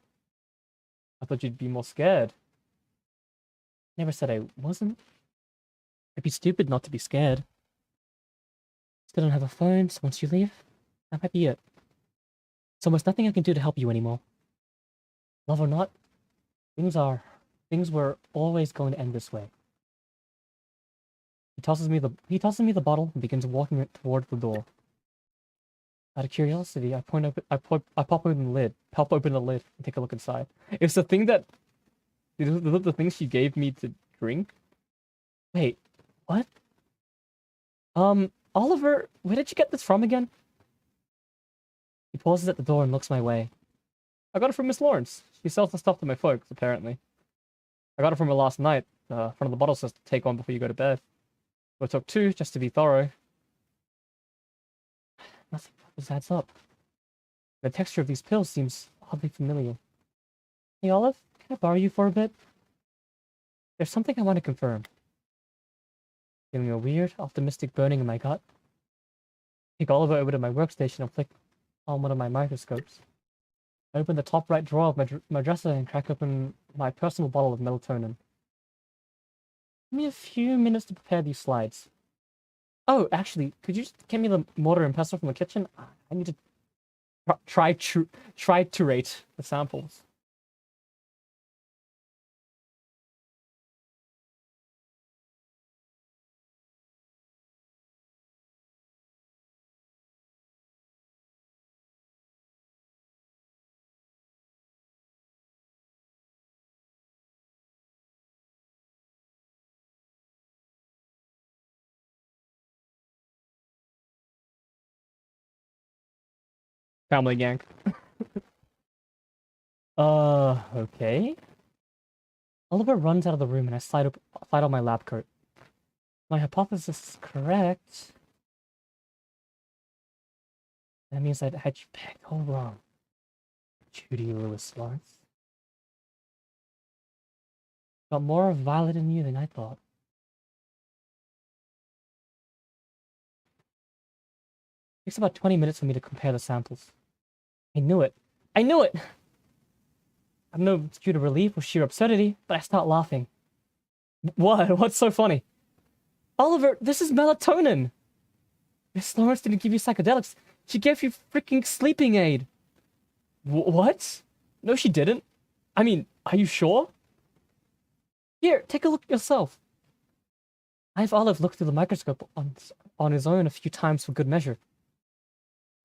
I thought you'd be more scared. Never said I wasn't. It'd be stupid not to be scared. Still don't have a phone, so once you leave, that might be it. There's almost nothing I can do to help you anymore. Love or not, things were always going to end this way. He tosses me the bottle and begins walking it toward the door. Out of curiosity, I pop open the lid, and take a look inside. It's the thing that the thing she gave me to drink. Wait, what? Oliver, where did you get this from again? He pauses at the door and looks my way. I got it from Miss Lawrence. She sells the stuff to my folks, apparently. I got it from her last night. Front of the bottle says to take one before you go to bed. So I took two, just to be thorough. Nothing just adds up. The texture of these pills seems oddly familiar. Hey, Olive, can I borrow you for a bit? There's something I want to confirm. Feeling a weird, optimistic burning in my gut. Take Oliver over to my workstation and flick on one of my microscopes. I open the top right drawer of my dresser and crack open my personal bottle of melatonin. Give me a few minutes to prepare these slides. Oh, actually, could you just get me the mortar and pestle from the kitchen? I need to triturate the samples. Family gang. Okay. Oliver runs out of the room and I slide on my lab coat. My hypothesis is correct. That means I had you pegged all wrong. Judy Lewis Lawrence. Got more of Violet in you than I thought. Takes about 20 minutes for me to compare the samples. I knew it. I knew it! I don't know if it's due to relief or sheer absurdity, but I start laughing. What? What's so funny? Oliver, this is melatonin! Miss Lawrence didn't give you psychedelics. She gave you freaking sleeping aid. What? No, she didn't. I mean, are you sure? Here, take a look yourself. I've Olive looked through the microscope on his own a few times for good measure.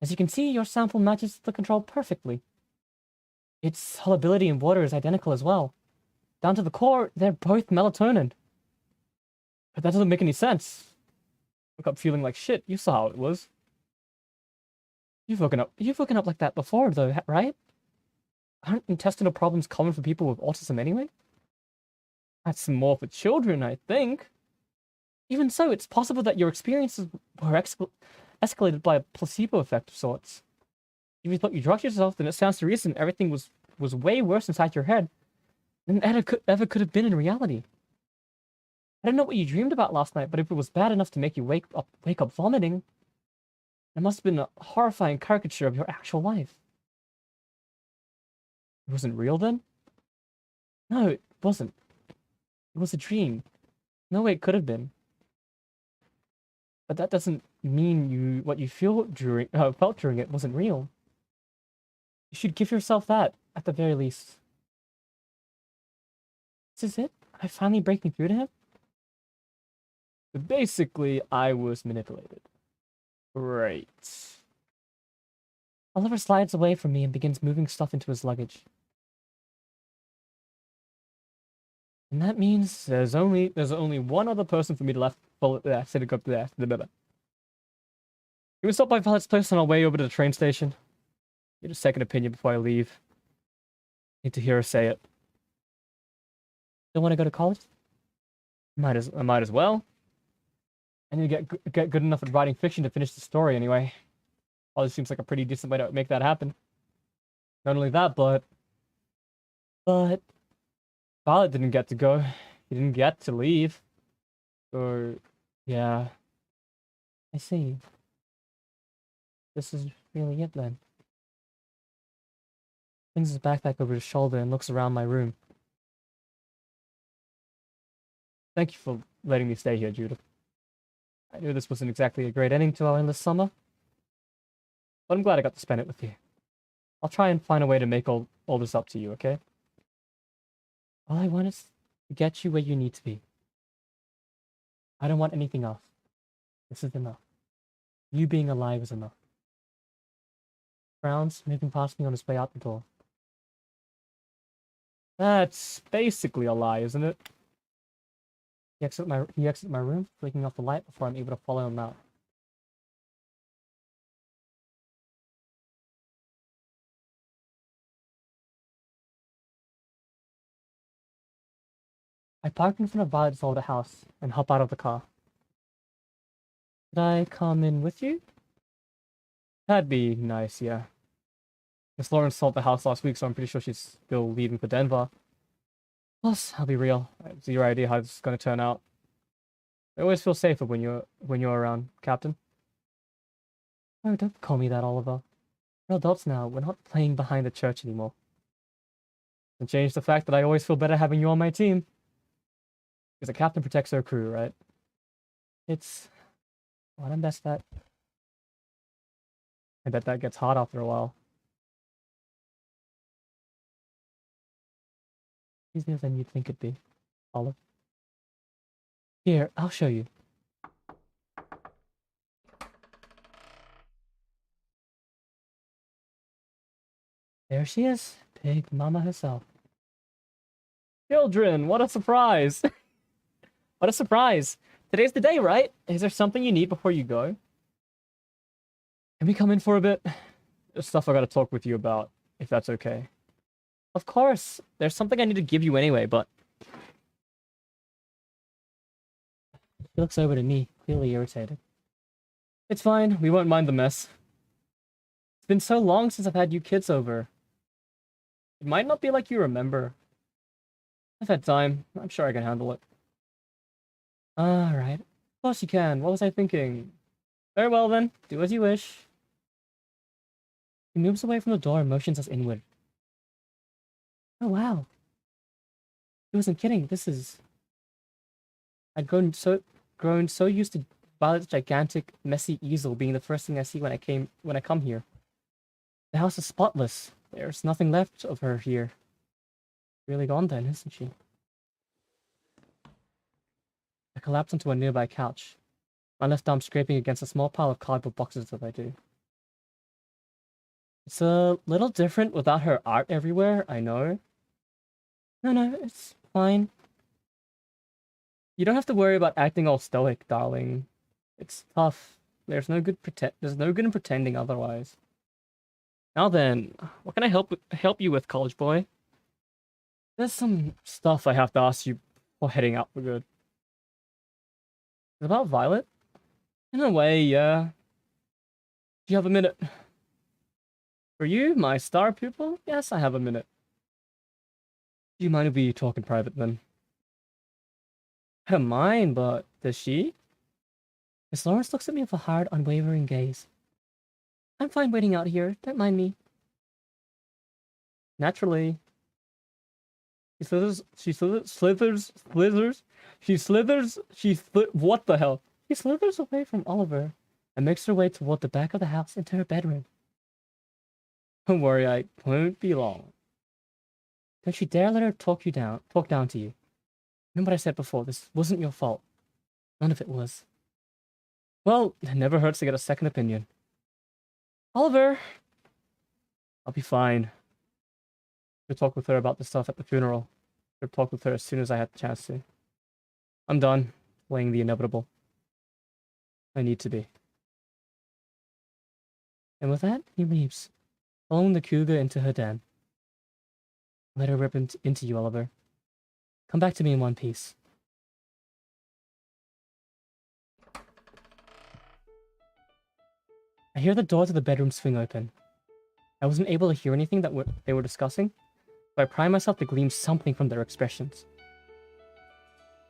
As you can see, your sample matches the control perfectly. Its solubility in water is identical as well. Down to the core, they're both melatonin. But that doesn't make any sense. Woke up feeling like shit. You saw how it was. You've woken up like that before, though, right? Aren't intestinal problems common for people with autism anyway? That's more for children, I think. Even so, it's possible that your experiences were escalated by a placebo effect of sorts. If you thought you drugged yourself, then it stands to reason everything was way worse inside your head than it ever could have been in reality. I don't know what you dreamed about last night, but if it was bad enough to make you wake up vomiting, it must have been a horrifying caricature of your actual life. It wasn't real then? No, it wasn't. It was a dream. No way it could have been. But that doesn't mean what you felt during it wasn't real. You should give yourself that, at the very least. This is it? Am I finally breaking through to him? Basically, I was manipulated. Right. Oliver slides away from me and begins moving stuff into his luggage. And that means there's only one other person for me to left. Sitting up there. Can we stop by Violet's place on our way over to the train station? Get a second opinion before I leave. Need to hear her say it. Don't want to go to college? I might as well. I need to get good enough at writing fiction to finish the story anyway. College seems like a pretty decent way to make that happen. Not only that, but Violet didn't get to go. He didn't get to leave. Or, yeah. I see. This is really it then. Flings his backpack over his shoulder and looks around my room. Thank you for letting me stay here, Judith. I knew this wasn't exactly a great ending to our endless summer, but I'm glad I got to spend it with you. I'll try and find a way to make all this up to you, okay? All I want is to get you where you need to be. I don't want anything else. This is enough. You being alive is enough. Frowns, moving past me on his way out the door. That's basically a lie, isn't it? He exits my room, flicking off the light before I'm able to follow him out. I park in front of Violet's older house and hop out of the car. Could I come in with you? That'd be nice, yeah. Miss Lawrence sold the house last week, so I'm pretty sure she's still leaving for Denver. Plus, I'll be real, I have zero idea how this is going to turn out. I always feel safer when you're around, Captain. Oh, don't call me that, Oliver. We're adults now. We're not playing behind the church anymore. Doesn't change the fact that I always feel better having you on my team. Because a captain protects their crew, right? It's what I'm best at. I bet that gets hot after a while. Easier than you'd think it'd be, Olive. Here, I'll show you. There she is, Pig Mama herself. Children, what a surprise! What a surprise! Today's the day, right? Is there something you need before you go? Can we come in for a bit? stuff I gotta talk with you about, if that's okay. Of course, there's something I need to give you anyway, but... He looks over to me, clearly irritated. It's fine, we won't mind the mess. It's been so long since I've had you kids over. It might not be like you remember. I've had time. I'm sure I can handle it. Alright. Of course you can. What was I thinking? Very well then. Do as you wish. He moves away from the door and motions us inward. Oh wow. He wasn't kidding. This is... I'd grown so used to Violet's gigantic, messy easel being the first thing I see when I come here. The house is spotless. There's nothing left of her here. Really gone then, isn't she? I collapse onto a nearby couch, my left arm scraping against a small pile of cardboard boxes as I do. It's a little different without her art everywhere, I know. No, it's fine. You don't have to worry about acting all stoic, darling. It's tough. There's no good in pretending otherwise. Now then, what can I help you with, college boy? There's some stuff I have to ask you before heading out for good. Is it about Violet? In a way, yeah. Do you have a minute? For you, my star pupil? Yes, I have a minute. Do you mind if we talk in private then? I don't mind, but does she? Miss Lawrence looks at me with a hard, unwavering gaze. I'm fine waiting out here. Don't mind me. Naturally. What the hell? She slithers away from Oliver and makes her way toward the back of the house into her bedroom. Don't worry, I won't be long. Don't you dare let her talk down to you. Remember what I said before, this wasn't your fault. None of it was. Well, it never hurts to get a second opinion. Oliver! I'll be fine. I'll talk with her about the stuff at the funeral. I'll talk with her as soon as I have the chance to. I'm done weighing the inevitable. I need to be. And with that, he leaves, following the cougar into her den. Let her rip into you, Oliver. Come back to me in one piece. I hear the door to the bedroom swing open. I wasn't able to hear anything that they were discussing, so I pry myself to glean something from their expressions.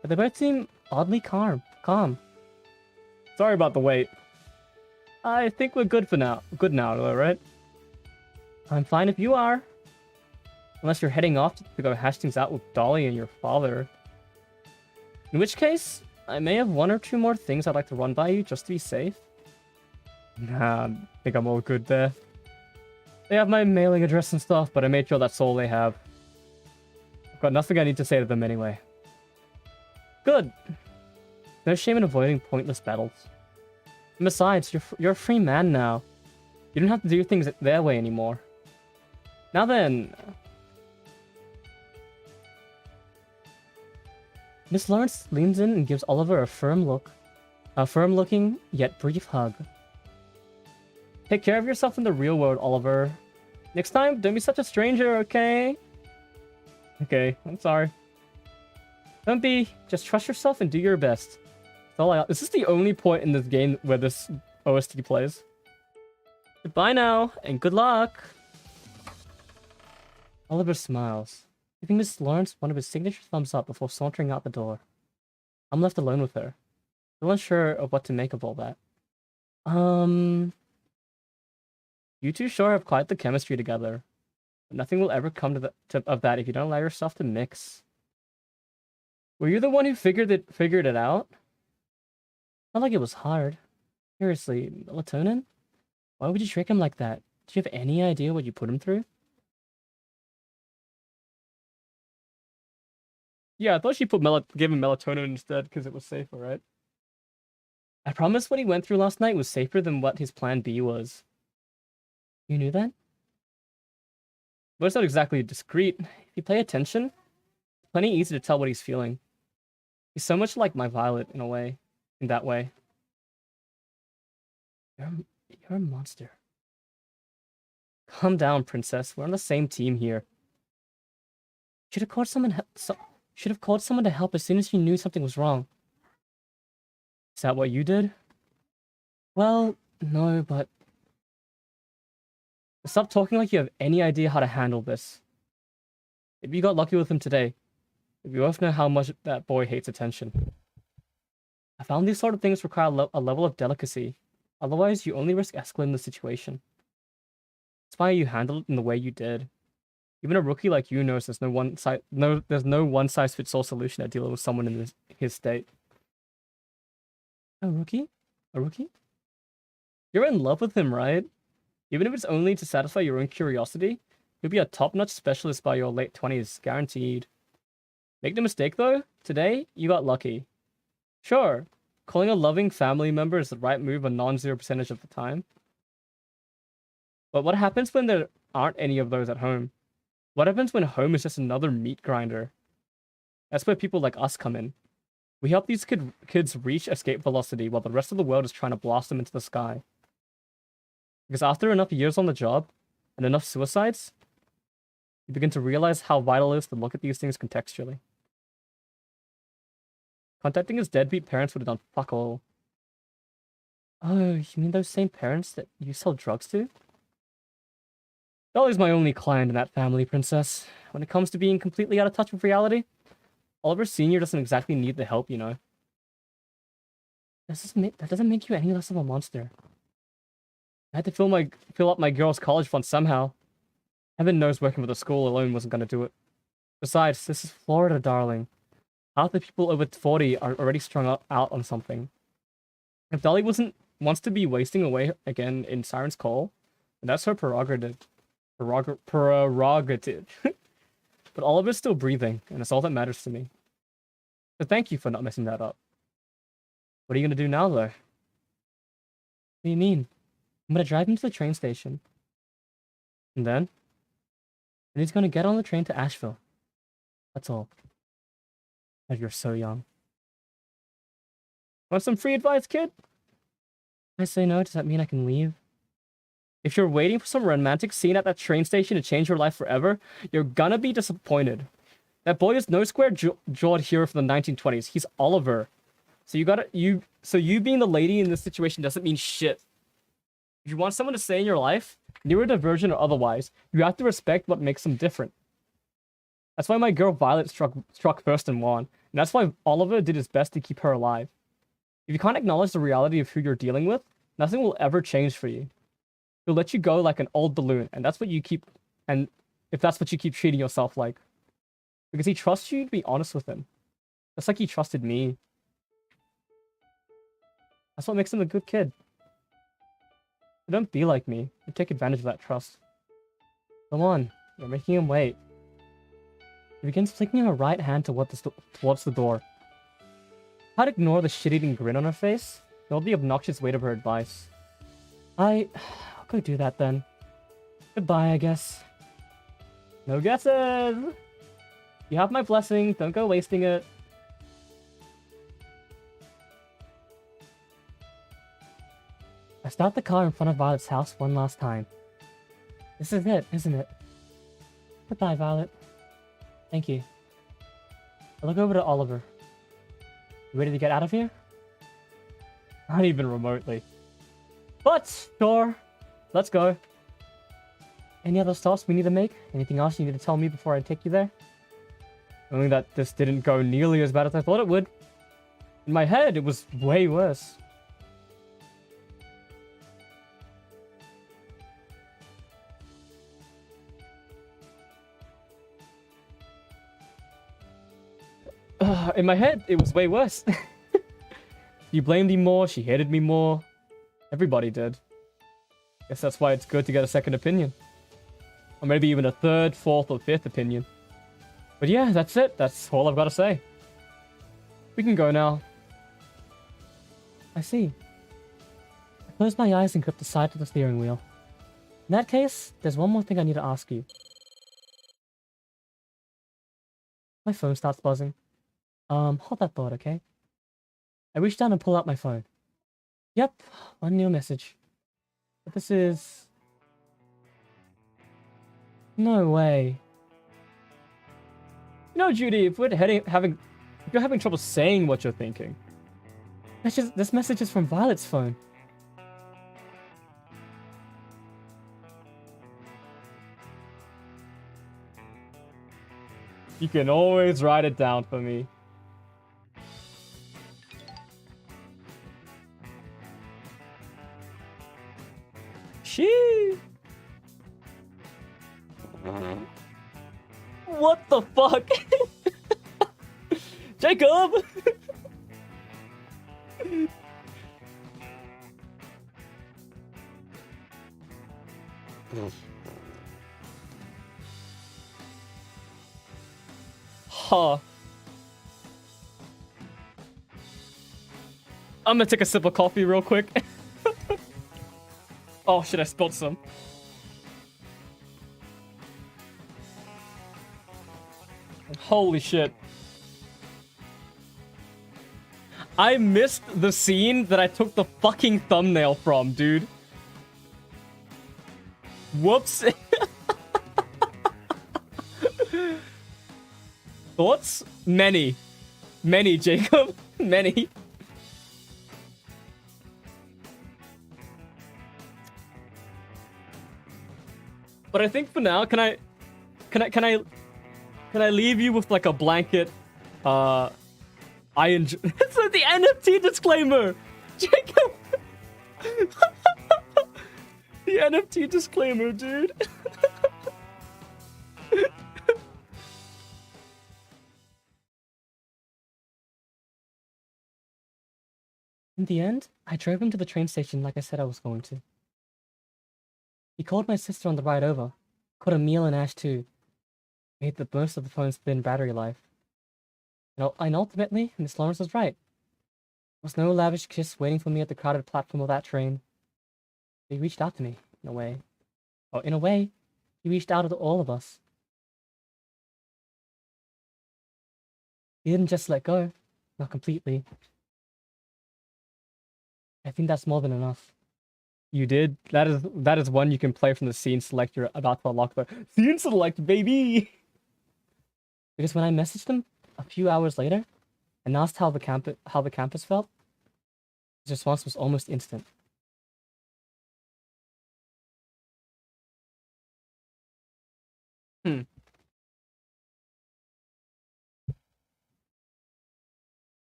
But they both seem oddly calm. Sorry about the wait. I think we're good now, though, right? I'm fine if you are. Unless you're heading off to go hash things out with Dolly and your father. In which case, I may have one or two more things I'd like to run by you just to be safe. Nah, I think I'm all good there. They have my mailing address and stuff, but I made sure that's all they have. I've got nothing I need to say to them anyway. Good. No shame in avoiding pointless battles. And besides, you're a free man now. You don't have to do things their way anymore. Now then... Miss Lawrence leans in and gives Oliver a firm-looking, yet brief hug. Take care of yourself in the real world, Oliver. Next time, don't be such a stranger, okay? Okay, I'm sorry. Don't be. Just trust yourself and do your best. That's all I got. This is the only point in this game where this OST plays. Goodbye now, and good luck! Oliver smiles, giving Miss Lawrence one of his signature thumbs up before sauntering out the door. I'm left alone with her, still unsure of what to make of all that. You two sure have quite the chemistry together. But nothing will ever come of that if you don't allow yourself to mix. Were you the one who figured it out? Not like it was hard. Seriously, melatonin? Why would you trick him like that? Do you have any idea what you put him through? Yeah, I thought she gave him melatonin instead because it was safer, right? I promise what he went through last night was safer than what his plan B was. You knew that? But it's not exactly discreet. If you pay attention, it's plenty easy to tell what he's feeling. He's so much like my Violet in a way. In that way. You're a monster. Calm down, princess. We're on the same team here. Should have called someone. Should have called someone to help as soon as you knew something was wrong. Is that what you did? Well, no, but stop talking like you have any idea how to handle this. Maybe you got lucky with him today. We both know how much that boy hates attention. I found these sort of things require a level of delicacy. Otherwise, you only risk escalating the situation. That's why you handled it in the way you did. Even a rookie like you knows there's no one size fits all solution to dealing with someone in his state. A rookie? A rookie? You're in love with him, right? Even if it's only to satisfy your own curiosity, you'll be a top-notch specialist by your late 20s, guaranteed. Make no mistake though, today, you got lucky. Sure, calling a loving family member is the right move a non-zero percentage of the time. But what happens when there aren't any of those at home? What happens when home is just another meat grinder? That's where people like us come in. We help these kids reach escape velocity while the rest of the world is trying to blast them into the sky. Because after enough years on the job, and enough suicides, you begin to realize how vital it is to look at these things contextually. Contacting his deadbeat parents would have done fuck all. Oh, you mean those same parents that you sell drugs to? Dolly's my only client in that family, princess. When it comes to being completely out of touch with reality, Oliver Sr. doesn't exactly need the help, you know. That doesn't make you any less of a monster. I had to fill up my girl's college fund somehow. Heaven knows working with a school alone wasn't going to do it. Besides, this is Florida, darling. Half the people over 40 are already strung out on something. If Dolly wants to be wasting away again in Siren's call, then that's her prerogative. Prerogative. But Oliver's still breathing, and it's all that matters to me. So thank you for not messing that up. What are you going to do now, though? What do you mean? I'm going to drive him to the train station. And then? And he's going to get on the train to Asheville. That's all. God, you're so young. Want some free advice, kid? If I say no, does that mean I can leave? If you're waiting for some romantic scene at that train station to change your life forever, you're gonna be disappointed. That boy is no square jawed hero from the 1920s. He's Oliver. So you being the lady in this situation doesn't mean shit. If you want someone to stay in your life, neurodivergent or otherwise, you have to respect what makes them different. That's why my girl Violet struck first and won. And that's why Oliver did his best to keep her alive. If you can't acknowledge the reality of who you're dealing with, nothing will ever change for you. He'll let you go like an old balloon, and that's what you keep, and if that's what you keep treating yourself like. Because he trusts you to be honest with him. Just like he trusted me. That's what makes him a good kid. So don't be like me, and take advantage of that trust. Come on, you're making him wait. He begins flicking her right hand towards the door. I'd ignore the shit-eating grin on her face, nor the obnoxious weight of her advice. I'll go do that then. Goodbye, I guess. No guesses! You have my blessing, don't go wasting it. I start the car in front of Violet's house one last time. This is it, isn't it? Goodbye, Violet. Thank you. I look over to Oliver. You ready to get out of here? Not even remotely. But, sure. Let's go. Any other stops we need to make? Anything else you need to tell me before I take you there? Only that this didn't go nearly as bad as I thought it would. In my head, it was way worse. In my head, it was way worse. You blamed me more, she hated me more. Everybody did. Guess that's why it's good to get a second opinion. Or maybe even a third, fourth, or fifth opinion. But yeah, that's it. That's all I've got to say. We can go now. I see. I close my eyes and grip the side of the steering wheel. In that case, there's one more thing I need to ask you. My phone starts buzzing. Hold that thought, okay? I reach down and pull out my phone. Yep, one new message. But this is... No way. You know, Judy, if you're having trouble saying what you're thinking, this message is from Violet's phone. You can always write it down for me. She. What the fuck? Jacob! Huh. I'm gonna take a sip of coffee real quick. Oh shit, I spilled some. Holy shit. I missed the scene that I took the fucking thumbnail from, dude. Whoops. Thoughts? Many. Many, Jacob. Many. But I think for now, can I leave you with like a blanket? I enjoy. It's the NFT disclaimer, Jacob. The NFT disclaimer, dude. In the end, I drove him to the train station like I said I was going to. He called my sister on the ride over, caught a meal and Ash too, made the most of the phone's thin battery life. And ultimately, Miss Lawrence was right. There was no lavish kiss waiting for me at the crowded platform of that train. He reached out to me, in a way. Or in a way, he reached out to all of us. He didn't just let go, not completely. I think that's more than enough. You did? That is one you can play from the scene select you're about to unlock. The scene select, baby! Because when I messaged him a few hours later and asked how the campus felt, his response was almost instant.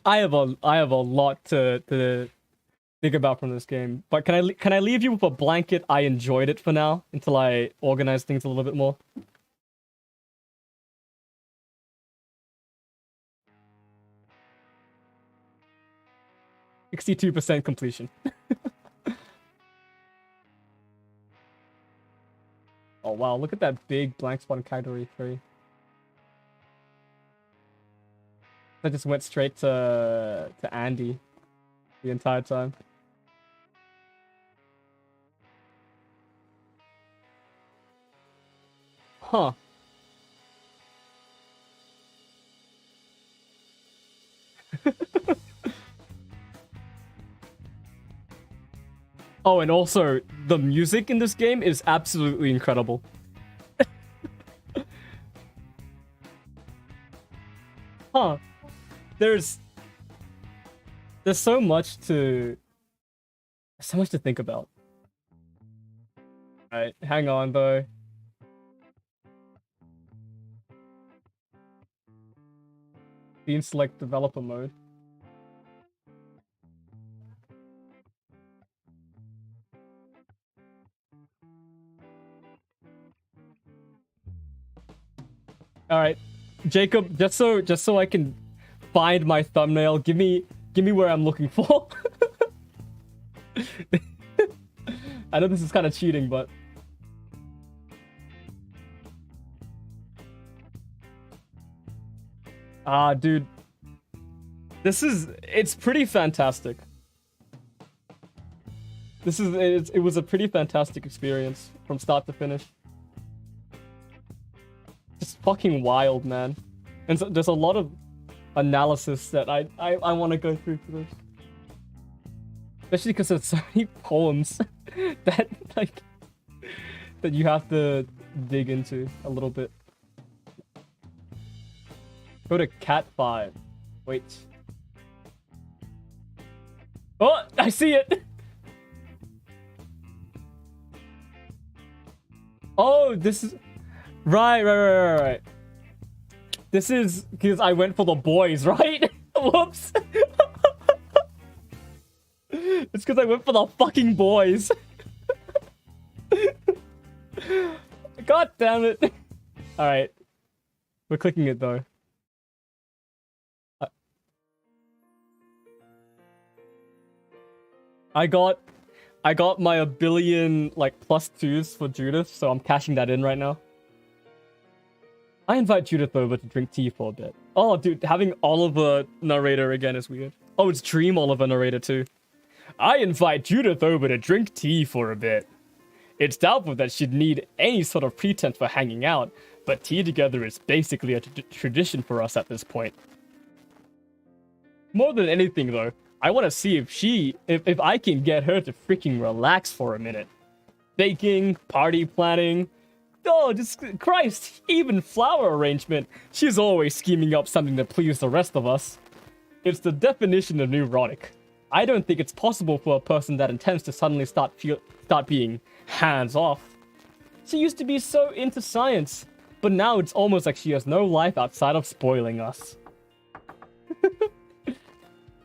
I have a lot to think about from this game, but can I leave you with a blanket? I enjoyed it for now until I organize things a little bit more. %62 completion. Oh wow, look at that big blank spot in category 3. I just went straight to Andy the entire time. Huh. Oh, and also, the music in this game is absolutely incredible. Huh. There's so much to think about. Alright, hang on though. Scene select developer mode. Alright. Jacob, just so I can find my thumbnail, give me where I'm looking for. I know this is kind of cheating, but dude, it's pretty fantastic. It was a pretty fantastic experience from start to finish. Just fucking wild, man. And so there's a lot of analysis that I want to go through for this. Especially because there's so many poems that like that you have to dig into a little bit. Go to Cat 5. Wait. Oh, I see it! Oh, this is... Right. This is because I went for the boys, right? Whoops. It's because I went for the fucking boys. God damn it. Alright. We're clicking it though. I got my a billion like +2s for Judith, so I'm cashing that in right now. I invite Judith over to drink tea for a bit. Oh, dude, having Oliver narrator again is weird. Oh, it's Dream Oliver narrator too. I invite Judith over to drink tea for a bit. It's doubtful that she'd need any sort of pretense for hanging out, but tea together is basically a tradition for us at this point. More than anything though, I want to see if I can get her to freaking relax for a minute. Baking, party planning. Oh, just Christ, even flower arrangement. She's always scheming up something to please the rest of us. It's the definition of neurotic. I don't think it's possible for a person that intends to suddenly start being hands-off. She used to be so into science, but now it's almost like she has no life outside of spoiling us.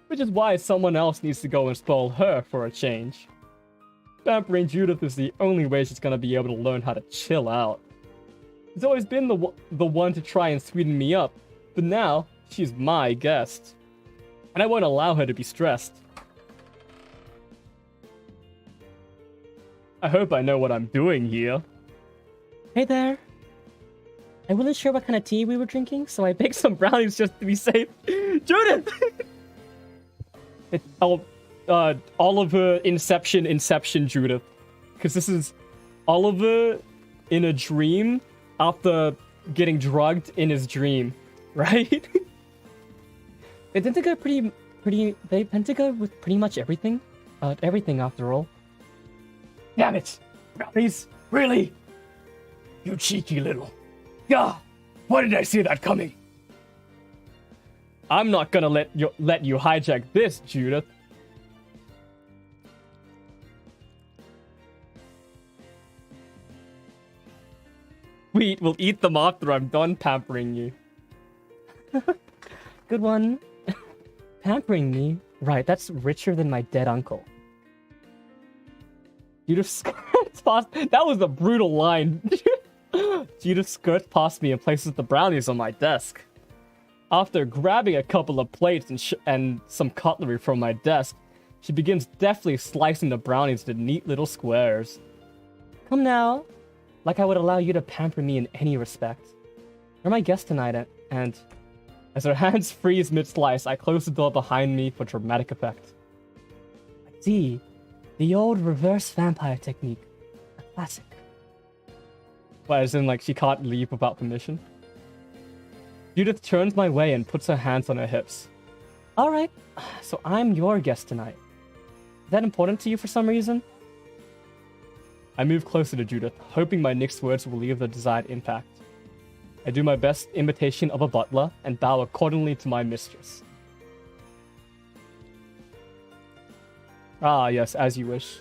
Which is why someone else needs to go and spoil her for a change. Pampering Judith is the only way she's gonna be able to learn how to chill out. She's always been the one to try and sweeten me up, but now she's my guest. And I won't allow her to be stressed. I hope I know what I'm doing here. Hey there. I wasn't sure what kind of tea we were drinking, so I baked some brownies just to be safe. Judith! Oliver Inception Judith. Because this is Oliver in a dream after getting drugged in his dream, right? They tend to go they tend to go with pretty much everything. Everything after all. Damn it! Brownies? Really? You cheeky little... God! Why did I see that coming? I'm not gonna let you hijack this, Judith. We'll eat them after I'm done pampering you. Good one. Pampering me? Right, that's richer than my dead uncle. Judith skirts past... That was a brutal line. Judith skirts past me and places the brownies on my desk. After grabbing a couple of plates and some cutlery from my desk, she begins deftly slicing the brownies into neat little squares. Come now. Like I would allow you to pamper me in any respect. You're my guest tonight, and... As her hands freeze mid-slice, I close the door behind me for dramatic effect. I see. The old reverse vampire technique. A classic. Well, as in, like, she can't leave without permission? Judith turns my way and puts her hands on her hips. Alright, so I'm your guest tonight. Is that important to you for some reason? I move closer to Judith, hoping my next words will leave the desired impact. I do my best imitation of a butler and bow accordingly to my mistress. Ah, yes, as you wish.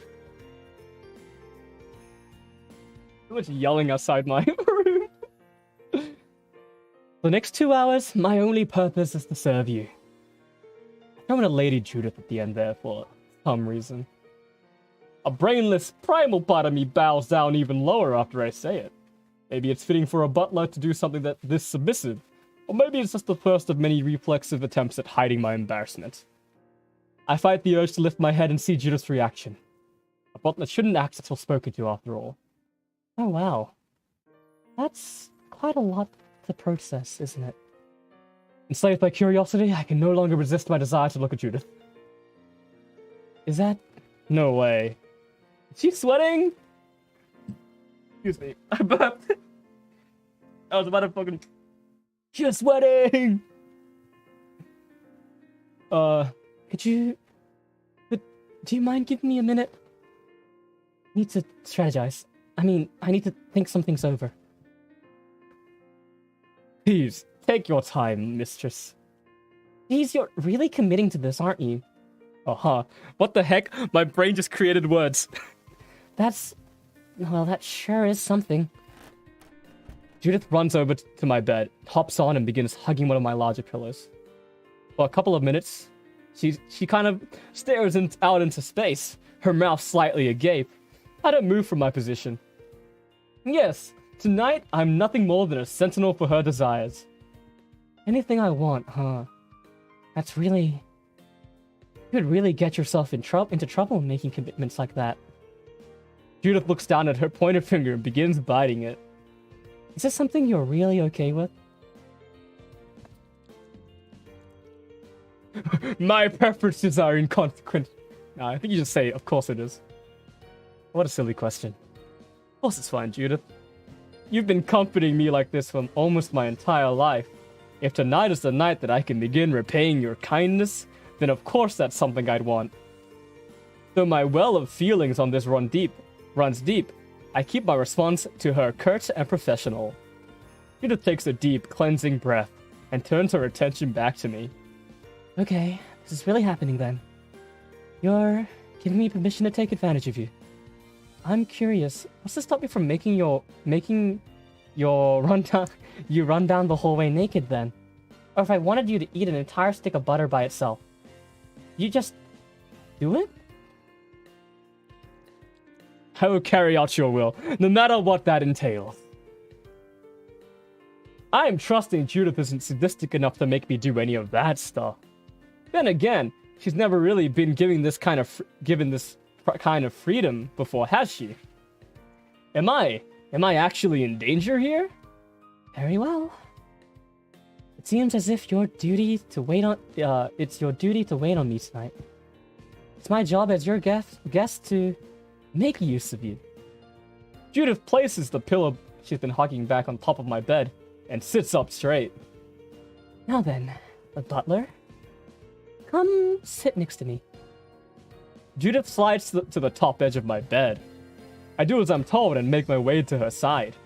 So much yelling outside my room. The next 2 hours, my only purpose is to serve you. I throw in a Lady Judith at the end there for some reason. A brainless, primal part of me bows down even lower after I say it. Maybe it's fitting for a butler to do something that this submissive, or maybe it's just the first of many reflexive attempts at hiding my embarrassment. I fight the urge to lift my head and see Judith's reaction. A butler shouldn't act until spoken to, after all. Oh wow. That's quite a lot to process, isn't it? Enslaved by curiosity, I can no longer resist my desire to look at Judith. Is that... No way. Is she sweating? Excuse me. I burped. I was about to fucking... She's sweating! Could you... Do you mind giving me a minute? I need to strategize. I mean, I need to think some things over. Please, take your time, mistress. Geez, you're really committing to this, aren't you? Uh-huh. What the heck? My brain just created words. Well, that sure is something. Judith runs over to my bed, hops on, and begins hugging one of my larger pillows. For a couple of minutes, she kind of stares out into space, her mouth slightly agape. I don't move from my position. Yes, tonight I'm nothing more than a sentinel for her desires. Anything I want, huh? That's really... You could really get yourself into trouble making commitments like that. Judith looks down at her pointer finger and begins biting it. Is this something you're really okay with? My preferences are inconsequent. Nah, I think you just say, of course it is. What a silly question. Of course it's fine, Judith. You've been comforting me like this for almost my entire life. If tonight is the night that I can begin repaying your kindness, then of course that's something I'd want. Though my well of feelings on this runs deep, I keep my response to her curt and professional. Judith takes a deep, cleansing breath and turns her attention back to me. Okay, this is really happening then. You're giving me permission to take advantage of you. I'm curious, what's to stop you from making your run down the whole way naked then? Or if I wanted you to eat an entire stick of butter by itself, you just do it? I will carry out your will, no matter what that entails. I am trusting Judith isn't sadistic enough to make me do any of that stuff. Then again, she's never really been given this kind of freedom before, has she? Am I actually in danger here? Very well. It seems as if it's your duty to wait on me tonight. It's my job as your guest to make use of you. Judith places the pillow she's been hugging back on top of my bed and sits up straight. Now then, the butler, come sit next to me. Judith slides to the top edge of my bed. I do as I'm told and make my way to her side.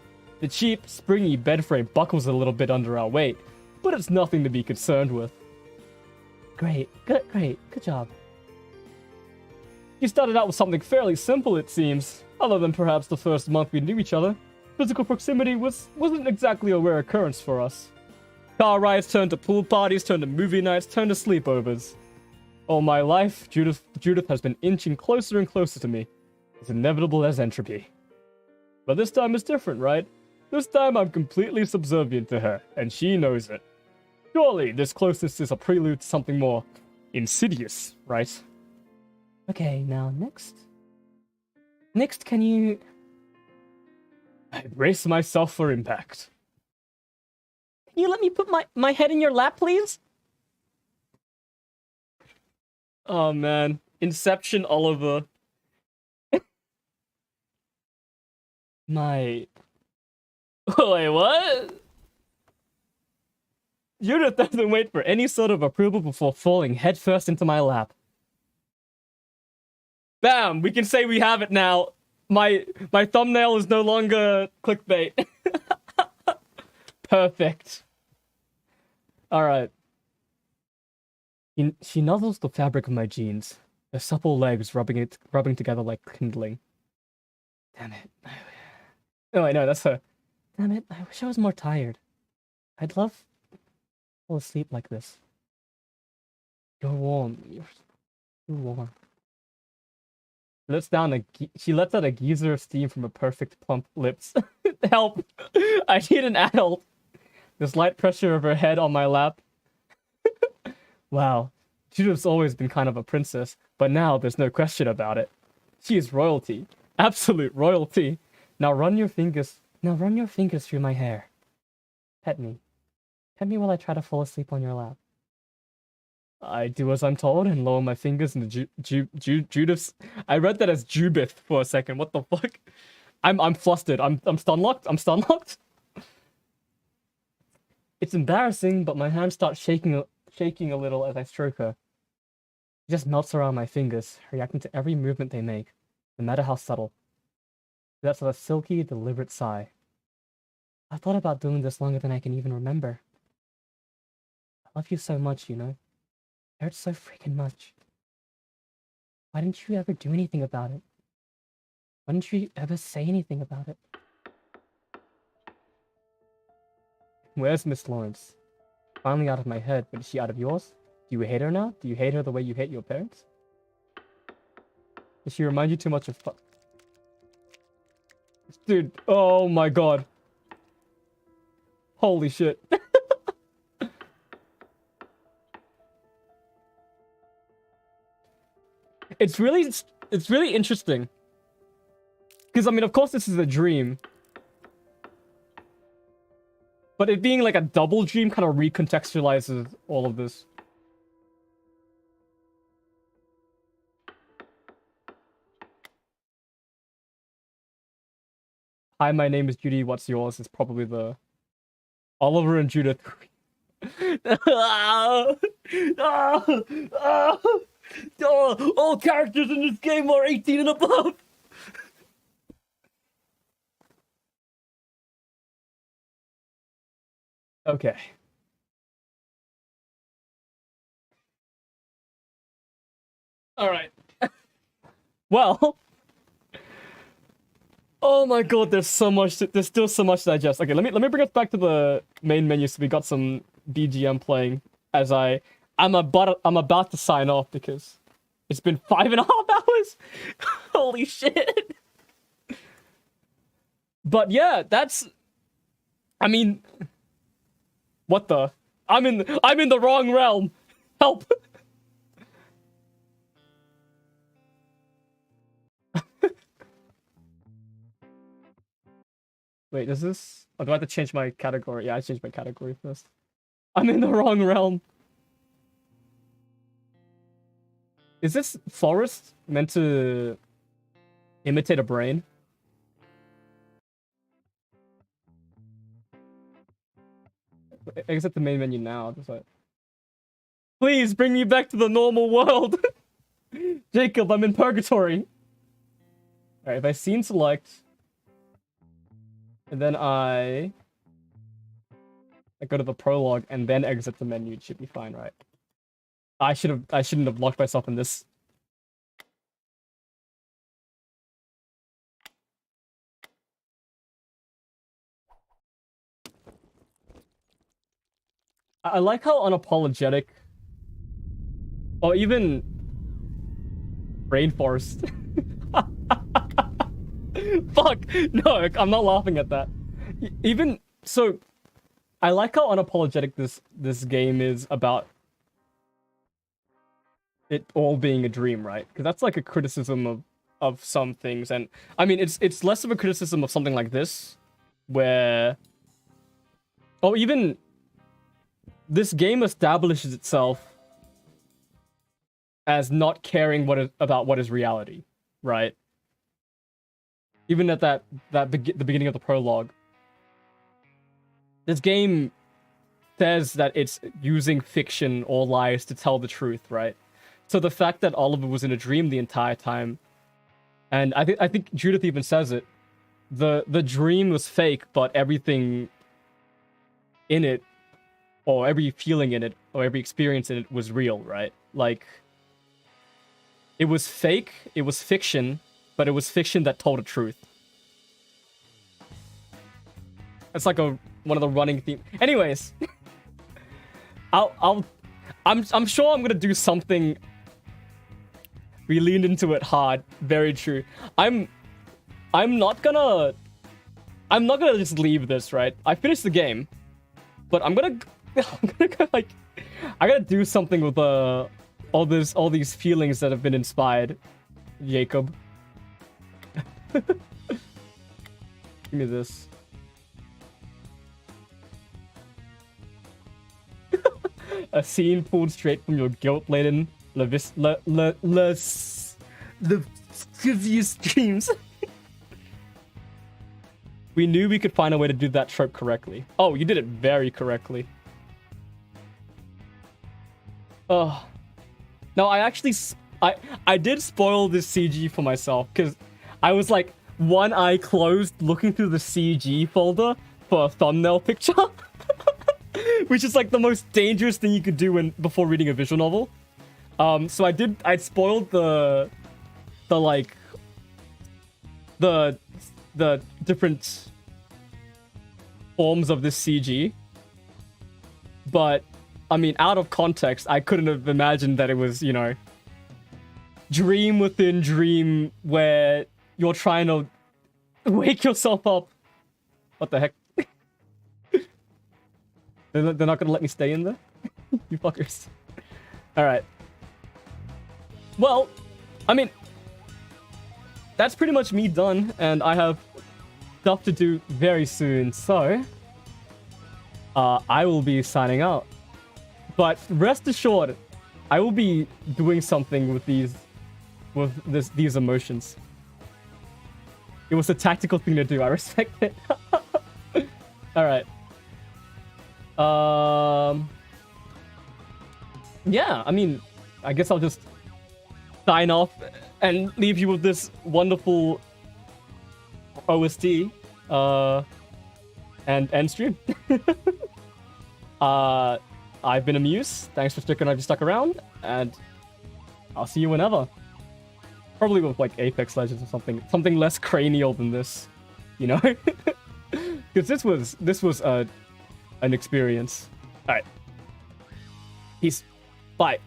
The cheap, springy bed frame buckles a little bit under our weight, but it's nothing to be concerned with. Great, good job. You started out with something fairly simple, it seems. Other than perhaps the first month we knew each other, physical proximity wasn't exactly a rare occurrence for us. Car rides turned to pool parties, turned to movie nights, turned to sleepovers. All my life, Judith has been inching closer and closer to me, as inevitable as entropy. But this time is different, right? This time I'm completely subservient to her, and she knows it. Surely this closeness is a prelude to something more insidious, right? Okay, now next, can you... I brace myself for impact. Can you let me put my head in your lap, please? Oh man, Inception Oliver. Wait, what? Judith doesn't wait for any sort of approval before falling headfirst into my lap. Bam! We can say we have it now. My thumbnail is no longer clickbait. Perfect. Alright. She nuzzles the fabric of my jeans, her supple legs rubbing together like kindling. Damn it. Oh, I know, that's her. Damn it, I wish I was more tired. I'd love to fall asleep like this. You're warm. You're too warm. She lets out a geyser of steam from her perfect plump lips. Help! I need an adult. The slight pressure of her head on my lap. Wow, Judith's always been kind of a princess, but now there's no question about it. She is royalty. Absolute royalty. Now run your fingers through my hair. Pet me. Pet me while I try to fall asleep on your lap. I do as I'm told and lower my fingers into Judith's. I read that as Jubith for a second. What the fuck? I'm flustered. I'm stun locked. It's embarrassing, but my hands start shaking a little as I stroke her. It just melts around my fingers, reacting to every movement they make, no matter how subtle. That's a silky, deliberate sigh. I've thought about doing this longer than I can even remember. I love you so much, you know? It hurts so freaking much. Why didn't you ever do anything about it? Why didn't you ever say anything about it? Where's Miss Lawrence? Finally out of my head, but is she out of yours? Do you hate her now? Do you hate her the way you hate your parents? Does she remind you too much of Dude, oh my god. Holy shit. It's really interesting. Because, I mean, of course this is a dream. But it being like a double dream kind of recontextualizes all of this. Hi, my name is Judy. What's yours? Is probably the Oliver and Judith. All characters in this game are 18 and above. Okay. All right. Well. Oh my god, there's still so much to digest. Okay, let me bring us back to the main menu so we got some BGM playing as I'm about to sign off because it's been 5.5 hours. Holy shit. But yeah, I mean, what the? I'm in the wrong realm. Help. Wait, does this... Oh, do I have to change my category? Yeah, I changed my category first. I'm in the wrong realm. Is this forest meant to imitate a brain? Exit the main menu now. Just like... Please bring me back to the normal world. Jacob, I'm in purgatory. Alright, if I scene select... And then I go to the prologue and then exit the menu. It should be fine, right? I shouldn't have locked myself in this. I like how unapologetic, or even Rainforest. Fuck! No, I'm not laughing at that. Even so, I like how unapologetic this game is about it all being a dream, right? Because that's like a criticism of some things, and I mean it's less of a criticism of something like this, where, or even this game establishes itself as not caring about what is reality, right? Even at the beginning of the prologue, this game says that it's using fiction or lies to tell the truth, right? So the fact that Oliver was in a dream the entire time, and I think Judith even says it, the dream was fake, but everything in it, or every feeling in it, or every experience in it was real, right? Like, it was fake, it was fiction, but it was fiction that told a truth. It's like one of the running themes. Anyways, I'm sure I'm gonna do something. We leaned into it hard. Very true. I'm not gonna just leave this, right? I finished the game, but I'm gonna go, like, I gotta do something with all these feelings that have been inspired, Jacob. Give me this. A scene pulled straight from your guilt-laden, lascivious dreams. We knew we could find a way to do that trope correctly. Oh, you did it very correctly. Oh. No, I actually I did spoil this CG for myself because I was like one eye closed looking through the CG folder for a thumbnail picture. Which is like the most dangerous thing you could do before reading a visual novel. So I'd spoiled the different forms of this CG. But I mean, out of context, I couldn't have imagined that it was, you know, dream within dream where you're trying to wake yourself up. What the heck? They're not gonna let me stay in there? You fuckers. Alright. Well, I mean, that's pretty much me done, and I have stuff to do very soon, so I will be signing out. But rest assured, I will be doing something with these emotions. It was a tactical thing to do, I respect it. Alright. Yeah, I mean, I guess I'll just sign off and leave you with this wonderful OST, and end stream. I've been Amuse. Thanks for stuck around, and I'll see you whenever. Probably with like Apex Legends or something less cranial than this, you know? Because this was an experience. All right, peace, bye.